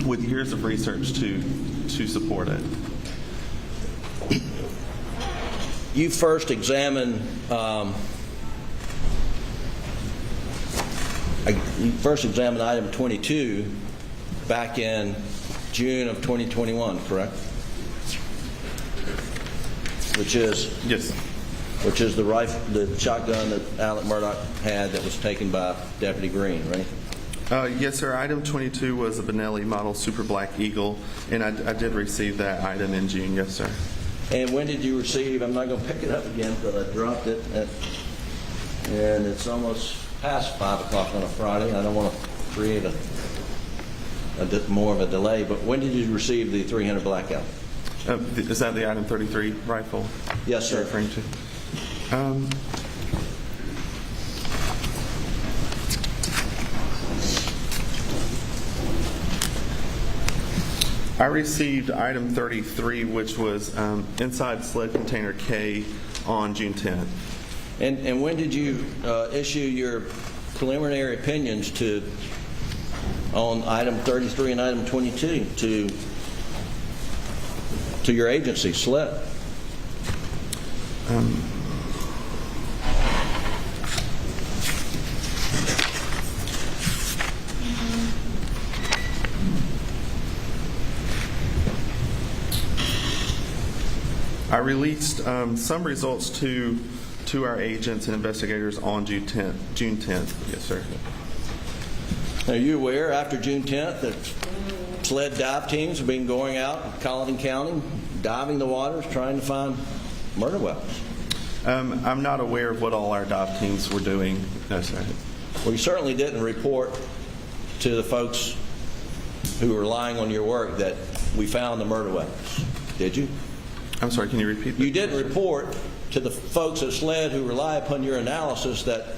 With years of research to support it. You first examined item 22 back in June of 2021, correct? Which is the rifle, the shotgun that Alex Murdaugh had that was taken by Deputy Green, right? Yes, sir. Item 22 was a Benelli Model Super Black Eagle, and I did receive that item in June. Yes, sir. And when did you receive? I'm not going to pick it up again because I dropped it, and it's almost past 5 o'clock on a Friday. I don't want to create more of a delay, but when did you receive the 300 Blackout? Is that the item 33 rifle? Yes, sir. You're referring to? I received item 33, which was inside sled container K on June 10th. And when did you issue your preliminary opinions on item 33 and item 22 to your agency, SLED? I released some results to our agents and investigators on June 10th. Yes, sir. Are you aware after June 10th that SLED dive teams have been going out in Colleton County, diving the waters, trying to find murder weapons? I'm not aware of what all our dive teams were doing. No, sir. Well, you certainly didn't report to the folks who were relying on your work that we found the murder weapons, did you? I'm sorry, can you repeat that? You didn't report to the folks at SLED who rely upon your analysis that,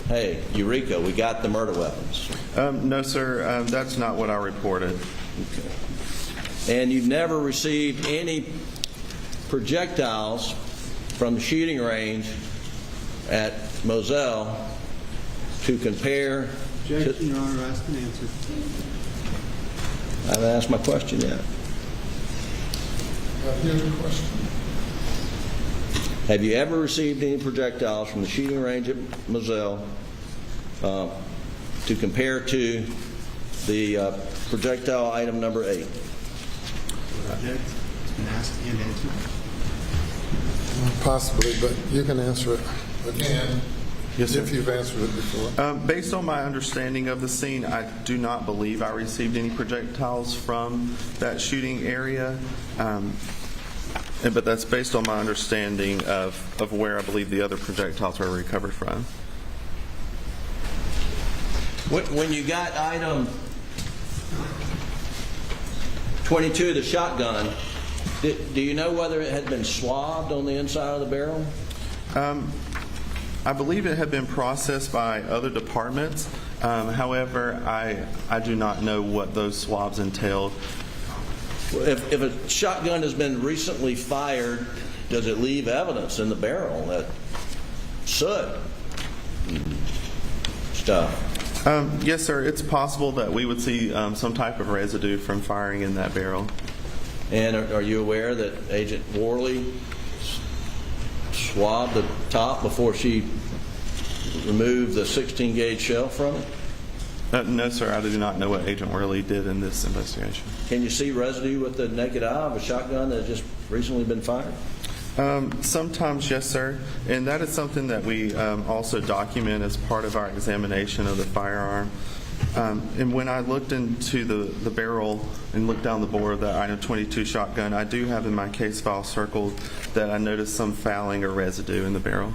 hey, Eureka, we got the murder weapons. No, sir. That's not what I reported. Okay. And you've never received any projectiles from the shooting range at Moselle to compare. Objection, Your Honor. Ask and answer. I haven't asked my question yet. Here's the question. Have you ever received any projectiles from the shooting range at Moselle to compare to the projectile item number 8? Object. It's been asked and answered. Possibly, but you can answer it again. Yes, sir. If you've answered it before. Based on my understanding of the scene, I do not believe I received any projectiles from that shooting area. But that's based on my understanding of where I believe the other projectiles were recovered from. When you got item 22, the shotgun, do you know whether it had been swabbed on the inside of the barrel? I believe it had been processed by other departments. However, I do not know what those swabs entailed. If a shotgun has been recently fired, does it leave evidence in the barrel, that soot stuff? Yes, sir. It's possible that we would see some type of residue from firing in that barrel. And are you aware that Agent Worley swabbed the top before she removed the 16-gauge shell from it? No, sir. I do not know what Agent Worley did in this investigation. Can you see residue with the naked eye of a shotgun that has just recently been fired? Sometimes, yes, sir. And that is something that we also document as part of our examination of the firearm. And when I looked into the barrel and looked down the bore of the item 22 shotgun, I do have in my case file circled that I noticed some fouling or residue in the barrel.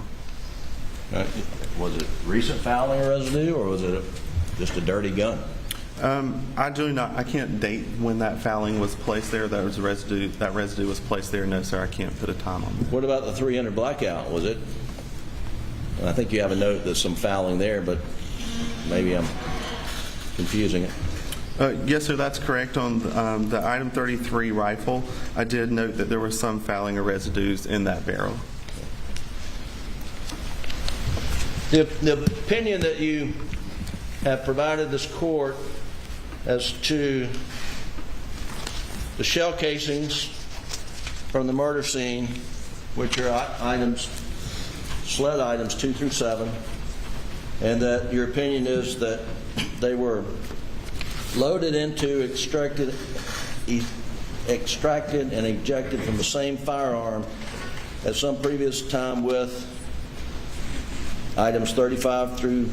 Was it recent fouling or residue, or was it just a dirty gun? I can't date when that fouling was placed there. That residue was placed there. No, sir, I can't put a time on that. What about the 300 Blackout? Was it? I think you have a note there's some fouling there, but maybe I'm confusing it. Yes, sir, that's correct. On the item 33 rifle, I did note that there was some fouling or residues in that barrel. The opinion that you have provided this court as to the shell casings from the murder scene, which are SLED items 2 through 7, and that your opinion is that they were loaded into, extracted and ejected from the same firearm at some previous time with items 35 through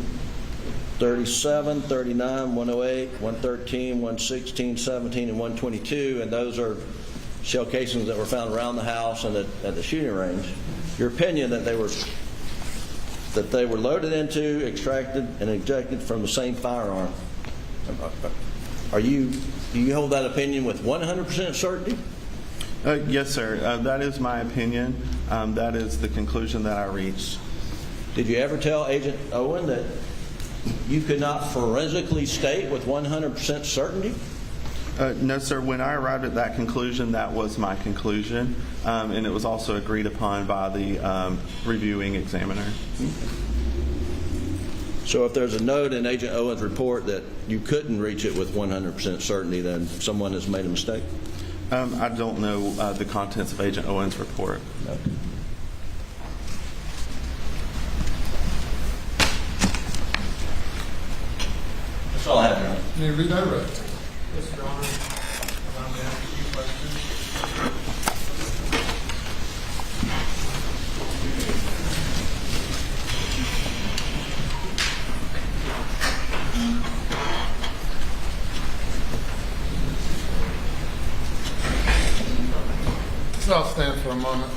37, 39, 108, 113, 116, 17, and 122, and those are shell casings that were found around the house and at the shooting range. Your opinion that they were loaded into, extracted, and ejected from the same firearm. Do you hold that opinion with 100% certainty? Yes, sir. That is my opinion. That is the conclusion that I reached. Did you ever tell Agent Owen that you could not forensically state with 100% certainty? No, sir. When I arrived at that conclusion, that was my conclusion, and it was also agreed upon by the reviewing examiner. So if there's a note in Agent Owen's report that you couldn't reach it with 100% certainty, then someone has made a mistake? I don't know the contents of Agent Owen's report. Okay. That's all I have, Your Honor. May I redirect? Yes, Your Honor. Allow me to ask a few questions. So I'll stand for a moment.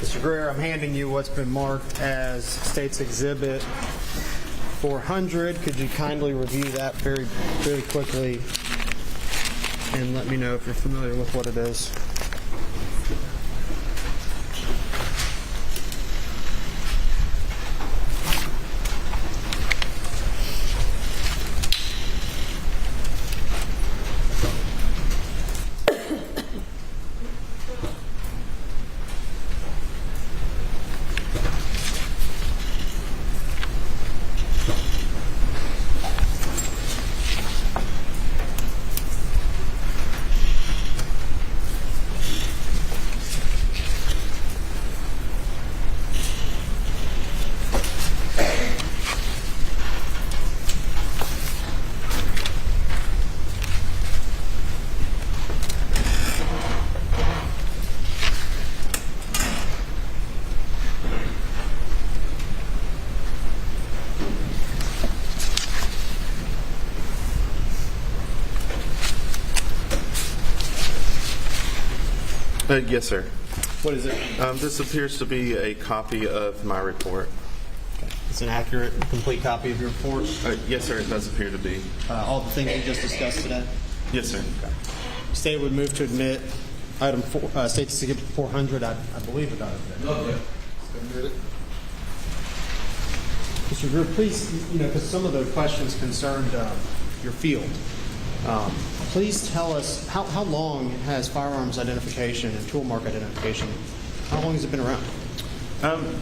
Mr. Greer, I'm handing you what's been marked as State's Exhibit 400. Could you kindly review that very, very quickly and let me know if you're familiar with what it is? Yes, sir. What is it? This appears to be a copy of my report. It's an accurate, complete copy of your report? Yes, sir, it does appear to be. All the things we just discussed today? Yes, sir. State would move to admit item State's Exhibit 400. I believe it got it. Okay. Mr. Greer, please, because some of the questions concerned your field, please tell us how long has firearms identification and tool mark identification, how long has it been around?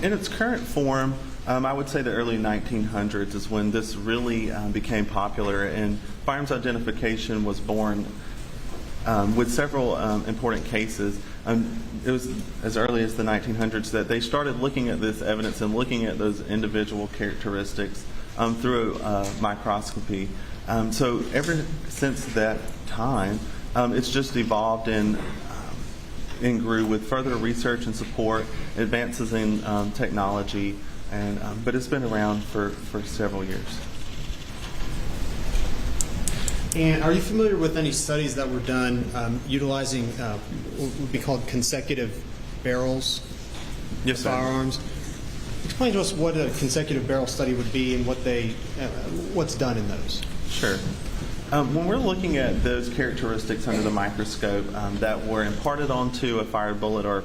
In its current form, I would say the early 1900s is when this really became popular, and firearms identification was born with several important cases. It was as early as the 1900s that they started looking at this evidence and looking at those individual characteristics through microscopy. So ever since that time, it's just evolved and grew with further research and support, advances in technology, and but it's been around for several years. And are you familiar with any studies that were done utilizing what would be called consecutive barrels? Yes, sir. Firearms. Explain to us what a consecutive barrel study would be and what's done in those. Sure. When we're looking at those characteristics under the microscope that were imparted onto a fired bullet or a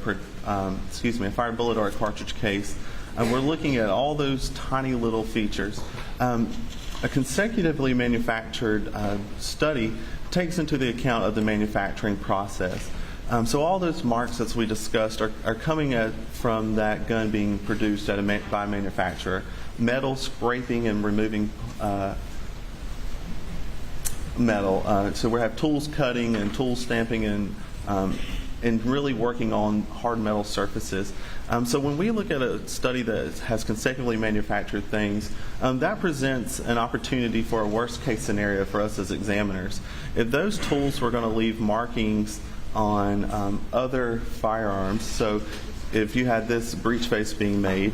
cartridge case, we're looking at all those tiny little features. A consecutively manufactured study takes into the account of the manufacturing process. So all those marks that we discussed are coming from that gun being produced by a manufacturer. Metal scraping and removing metal. So we have tools cutting and tool stamping and really working on hard metal surfaces. So when we look at a study that has consecutively manufactured things, that presents an opportunity for a worst case scenario for us as examiners. If those tools were going to leave markings on other firearms, so if you had this breech face being made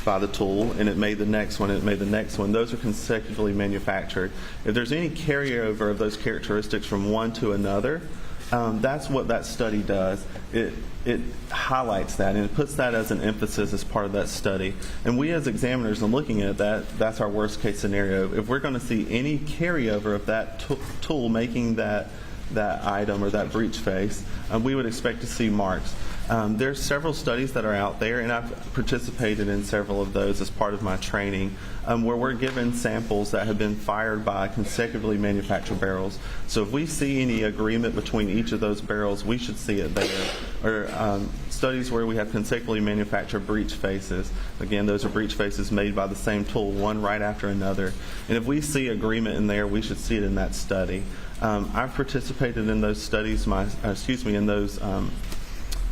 by the tool and it made the next one, those are consecutively manufactured. If there's any carryover of those characteristics from one to another, that's what that study does. It highlights that and it puts that as an emphasis as part of that study. And we as examiners, in looking at that, that's our worst case scenario. If we're going to see any carryover of that tool making that item or that breech face, we would expect to see marks. There's several studies that are out there, and I've participated in several of those as part of my training, where we're given samples that have been fired by consecutively manufactured barrels. So if we see any agreement between each of those barrels, we should see it there. Or studies where we have consecutively manufactured breech faces. Again, those are breech faces made by the same tool, one right after another. And if we see agreement in there, we should see it in that study. I've participated in those studies,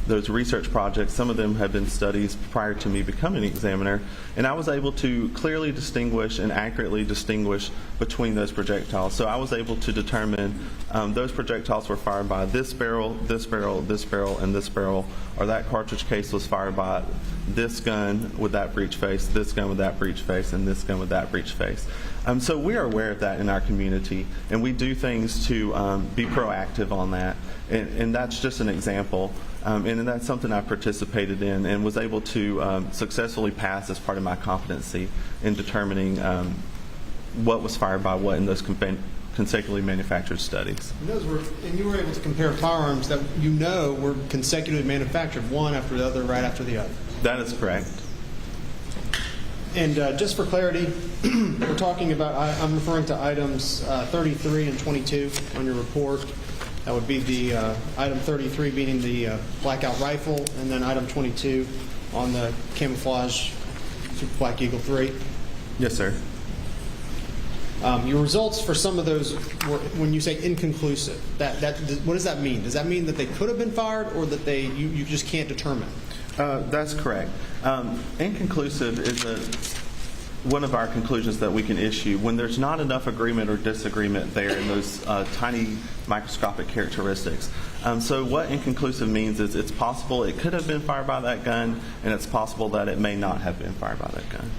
those research projects. Some of them have been studies prior to me becoming an examiner, and I was able to clearly distinguish and accurately distinguish between those projectiles. So I was able to determine those projectiles were fired by this barrel, this barrel, this barrel, and this barrel, or that cartridge case was fired by this gun with that breech face, this gun with that breech face, and this gun with that breech face. So we are aware of that in our community, and we do things to be proactive on that. And that's just an example. And that's something I participated in and was able to successfully pass as part of my competency in determining what was fired by what in those consecutively manufactured studies. And you were able to compare firearms that you know were consecutively manufactured, one after the other, right after the other. That is correct. And just for clarity, we're talking about, I'm referring to items 33 and 22 on your report. That would be the item 33 being the blackout rifle, and then item 22 on the camouflage Super Black Eagle 3. Yes, sir. Your results for some of those were, when you say inconclusive, what does that mean? Does that mean that they could have been fired, or that you just can't determine? That's correct. Inconclusive is one of our conclusions that we can issue when there's not enough agreement or disagreement there in those tiny microscopic characteristics. So what inconclusive means is it's possible it could have been fired by that gun, and it's possible that it may not have been fired by that gun.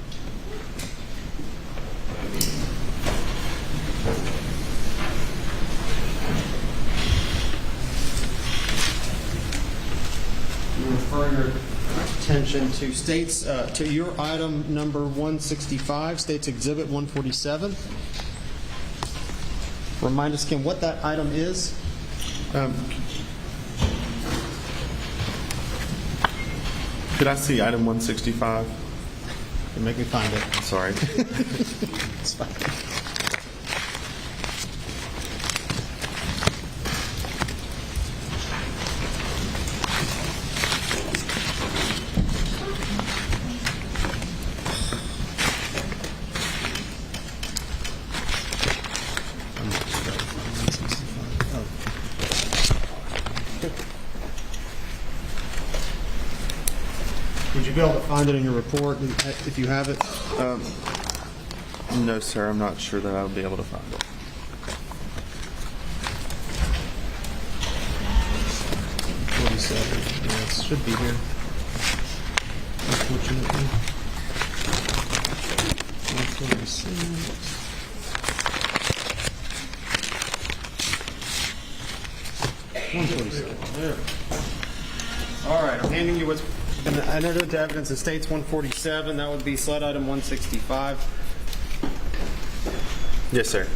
You refer your attention to states to your item number 165, States Exhibit 147. Remind us again what that item is. Could I see item 165? You make me find it. I'm sorry. It's fine. Would you be able to find it in your report if you have it? No, sir. I'm not sure that I would be able to find it. Yeah, it should be here. Unfortunately. 146. There. All right, I'm handing you what's been entered into evidence in States 147. That would be sled item 165. Yes, sir.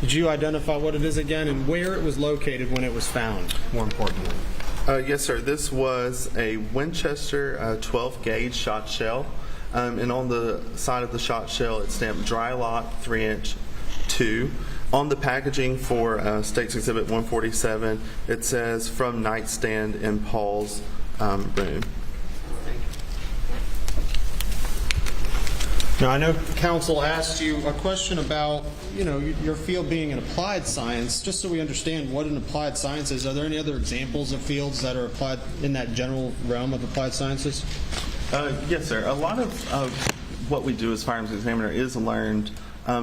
Did you identify what it is again and where it was located when it was found, more importantly? Yes, sir. This was a Winchester 12-gauge shot shell. And on the side of the shot shell, it's stamped dry lock 3-inch 2. On the packaging for States Exhibit 147, it says from nightstand in Paul's room. Now, I know counsel asked you a question about, your field being in applied science. Just so we understand what an applied science is, are there any other examples of fields that are applied in that general realm of applied sciences? Yes, sir. A lot of what we do as firearms examiner is learned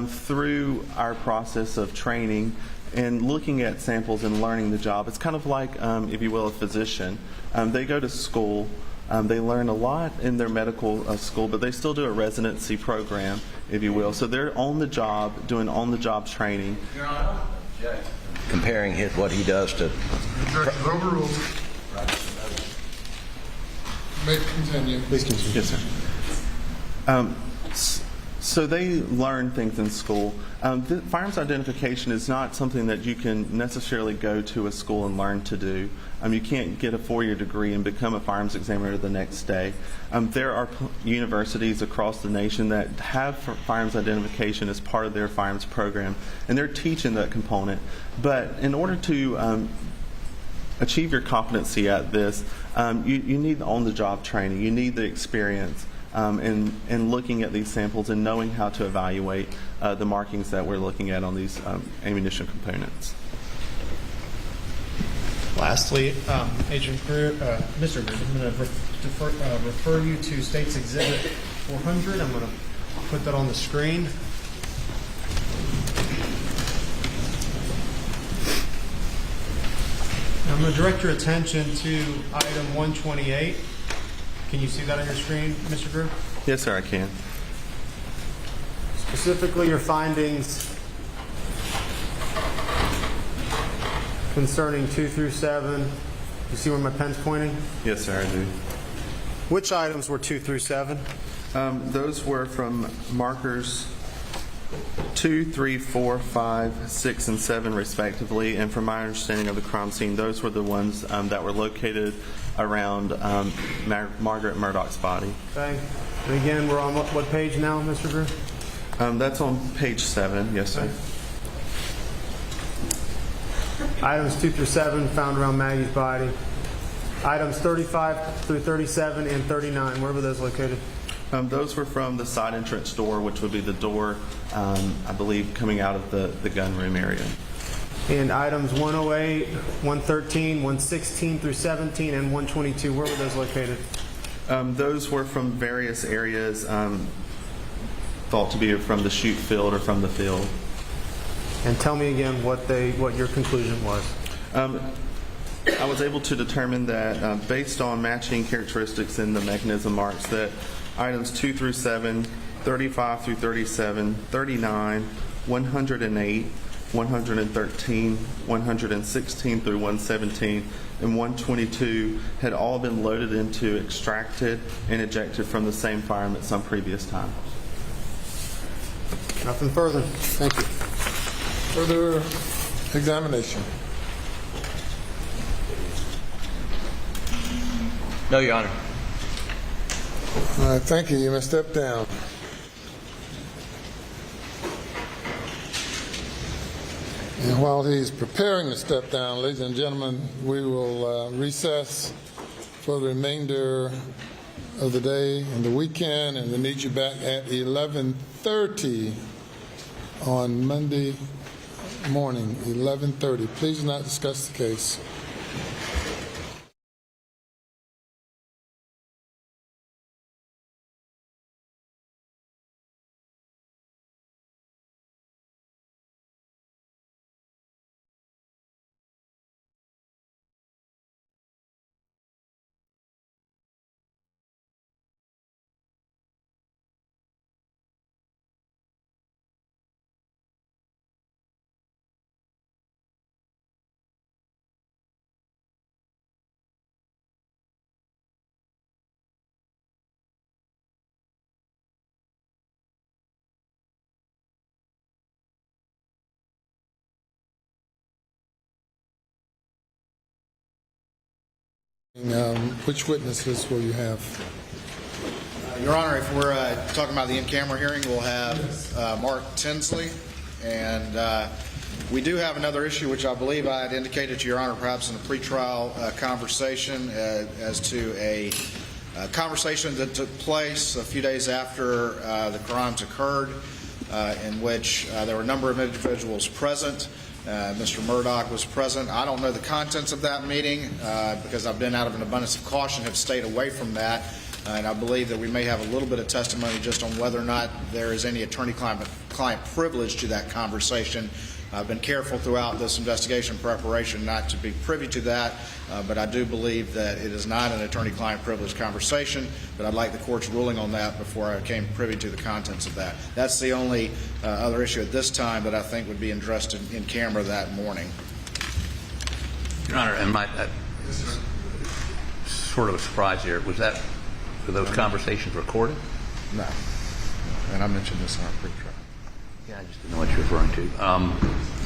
through our process of training and looking at samples and learning the job. It's kind of like, if you will, a physician. They go to school. They learn a lot in their medical school, but they still do a residency program, if you will. So they're on the job, doing on-the-job training. Your Honor, comparing what he does to... Overruled. May continue. Please continue. Yes, sir. So they learn things in school. Firearms identification is not something that you can necessarily go to a school and learn to do. You can't get a 4-year degree and become a firearms examiner the next day. There are universities across the nation that have firearms identification as part of their firearms program, and they're teaching that component. But in order to achieve your competency at this, you need on-the-job training. You need the experience. And looking at these samples and knowing how to evaluate the markings that we're looking at on these ammunition components. Lastly, Agent Greer, Mr. Greer, I'm going to refer you to States Exhibit 400. I'm going to put that on the screen. I'm going to direct your attention to item 128. Can you see that on your screen, Mr. Greer? Yes, sir, I can. Specifically, your findings concerning 2 through 7. You see where my pen's pointing? Yes, sir, I do. Which items were 2 through 7? Those were from markers 2, 3, 4, 5, 6, and 7, respectively. And from my understanding of the crime scene, those were the ones that were located around Margaret Murdaugh's body. Okay. And again, we're on what page now, Mr. Greer? That's on page 7. Yes, sir. Items 2 through 7 found around Maggie's body. Items 35 through 37 and 39, where were those located? Those were from the side entrance door, which would be the door, I believe, coming out of the gun room area. And items 108, 113, 116 through 17, and 122, where were those located? Those were from various areas, thought to be from the shoot field or from the field. And tell me again what your conclusion was. I was able to determine that based on matching characteristics in the mechanism marks that items 2 through 7, 35 through 37, 39, 108, 113, 116 through 117, and 122 had all been loaded into, extracted, and ejected from the same firearm at some previous time. Nothing further. Thank you. Further examination. No, Your Honor. All right, thank you. You may step down. And while he's preparing to step down, ladies and gentlemen, we will recess for the remainder of the day and the weekend, and we'll need you back at 11:30 on Monday morning, 11:30. Please do not discuss the case. Which witnesses will you have? Your Honor, if we're talking about the in-camera hearing, we'll have Mark Tinsley, and we do have another issue which I believe I had indicated to Your Honor perhaps in a pretrial conversation as to a conversation that took place a few days after the crimes occurred, in which there were a number of individuals present. Mr. Murdaugh was present. I don't know the contents of that meeting because I've been out of an abundance of caution, have stayed away from that, and I believe that we may have a little bit of testimony just on whether or not there is any attorney-client privilege to that conversation. I've been careful throughout this investigation preparation not to be privy to that, but I do believe that it is not an attorney-client privilege conversation, but I'd like the court's ruling on that before I became privy to the contents of that. That's the only other issue at this time that I think would be addressed in camera that morning. Your Honor, and sort of a surprise here, were those conversations recorded? No. And I mentioned this in our pre-trial. Yeah, I just didn't know what you're referring to.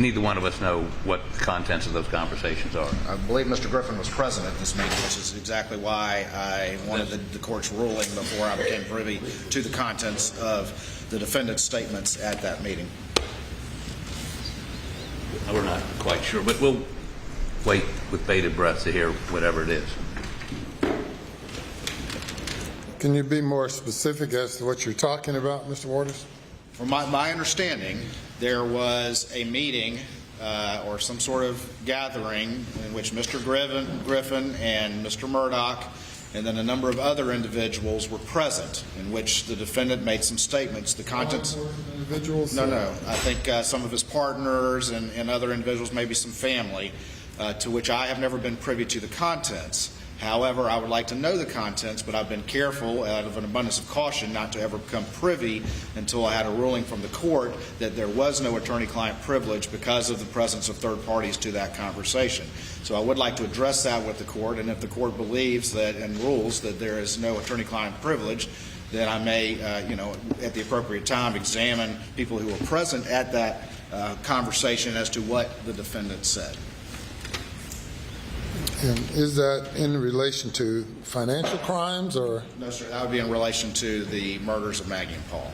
Neither one of us know what the contents of those conversations are. I believe Mr. Griffin was present at this meeting, which is exactly why I wanted the court's ruling before I became privy to the contents of the defendant's statements at that meeting. We're not quite sure, but we'll wait with bated breath to hear whatever it is. Can you be more specific as to what you're talking about, Mr. Waters? From my understanding, there was a meeting or some sort of gathering in which Mr. Griffin and Mr. Murdaugh and then a number of other individuals were present, in which the defendant made some statements. The contents. Individuals? No. I think some of his partners and other individuals, maybe some family, to which I have never been privy to the contents. However, I would like to know the contents, but I've been careful out of an abundance of caution not to ever become privy until I had a ruling from the court that there was no attorney-client privilege because of the presence of third parties to that conversation. So I would like to address that with the court, and if the court believes that and rules that there is no attorney-client privilege, then I may, at the appropriate time, examine people who were present at that conversation as to what the defendant said. And is that in relation to financial crimes or? No, sir. That would be in relation to the murders of Maggie and Paul.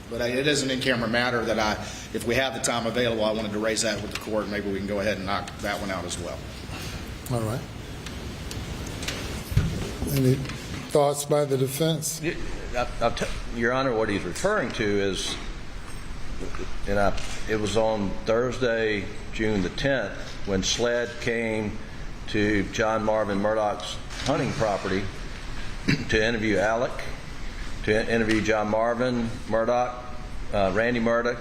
But it is an in-camera matter that if we have the time available, I wanted to raise that with the court. Maybe we can go ahead and knock that one out as well. All right. Any thoughts by the defense? Your Honor, what he's referring to is, it was on Thursday, June the 10th, when SLED came to John Marvin Murdaugh's hunting property to interview Alec, to interview John Marvin Murdaugh, Randy Murdaugh,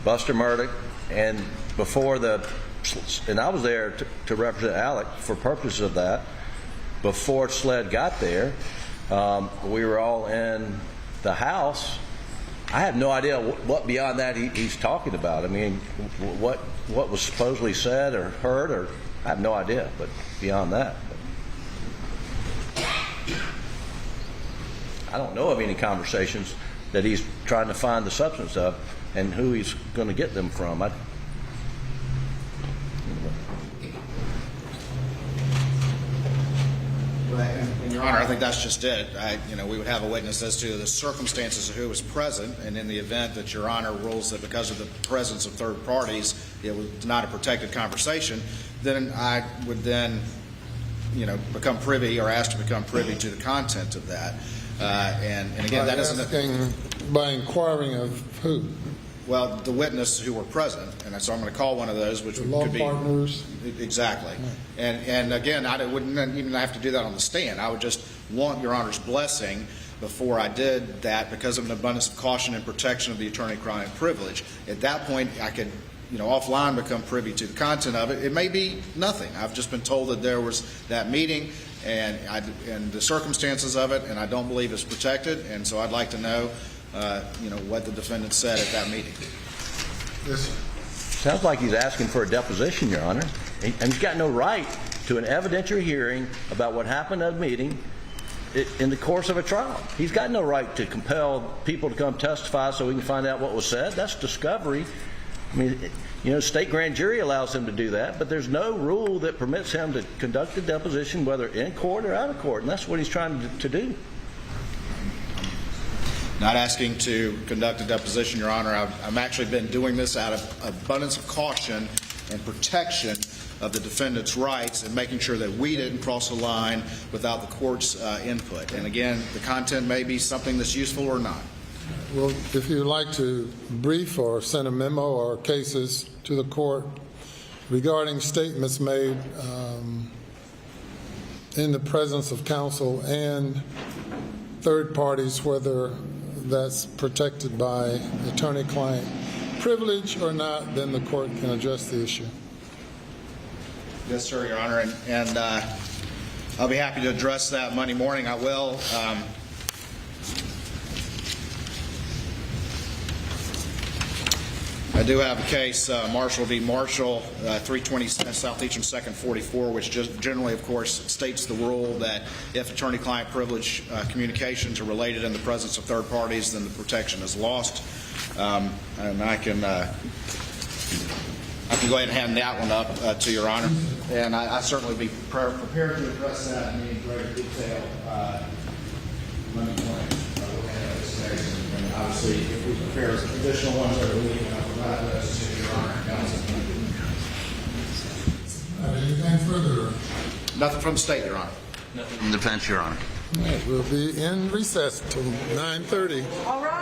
Buster Murdaugh, and I was there to represent Alec for purposes of that. Before SLED got there, we were all in the house. I have no idea what beyond that he's talking about. I mean, what was supposedly said or heard, or I have no idea, but beyond that. I don't know of any conversations that he's trying to find the substance of and who he's going to get them from. And Your Honor, I think that's just it. We would have a witness as to the circumstances of who was present, and in the event that Your Honor rules that because of the presence of third parties, it was not a protected conversation, then I would become privy or asked to become privy to the content of that. And again, that isn't by inquiring of who? Well, the witness who were present, and so I'm going to call one of those, which could be partners. Exactly. And again, I wouldn't even have to do that on the stand. I would just want Your Honor's blessing before I did that because of an abundance of caution and protection of the attorney-client privilege. At that point, I could, offline become privy to the content of it. It may be nothing. I've just been told that there was that meeting and the circumstances of it, and I don't believe it's protected, and so I'd like to know what the defendant said at that meeting. Yes, sir. sounds like he's asking for a deposition, Your Honor. And he's got no right to an evidentiary hearing about what happened at a meeting in the course of a trial. He's got no right to compel people to come testify so we can find out what was said. That's discovery. I mean, state grand jury allows him to do that, but there's no rule that permits him to conduct a deposition, whether in court or out of court, and that's what he's trying to do. Not asking to conduct a deposition, Your Honor. I've actually been doing this out of abundance of caution and protection of the defendant's rights and making sure that we didn't cross a line without the court's input. And again, the content may be something that's useful or not. Well, if you'd like to brief or send a memo or cases to the court regarding statements made in the presence of counsel and third parties, whether that's protected by attorney-client privilege or not, then the court can address the issue. Yes, sir, Your Honor, and I'll be happy to address that Monday morning. I will. I do have a case, Marshall v. Marshall, 320 Southeastern 2nd 44, which just generally, of course, states the rule that if attorney-client privilege communications are related in the presence of third parties, then the protection is lost. And I can go ahead and hand that one up to Your Honor, and I certainly be prepared to address that in greater detail Monday morning. And obviously, if we prepare additional ones over the week, I'll provide those to Your Honor and counsel. Anything further? Nothing from the state, Your Honor. Nothing in defense, Your Honor. All right, we'll be in recess till 9:30. All right.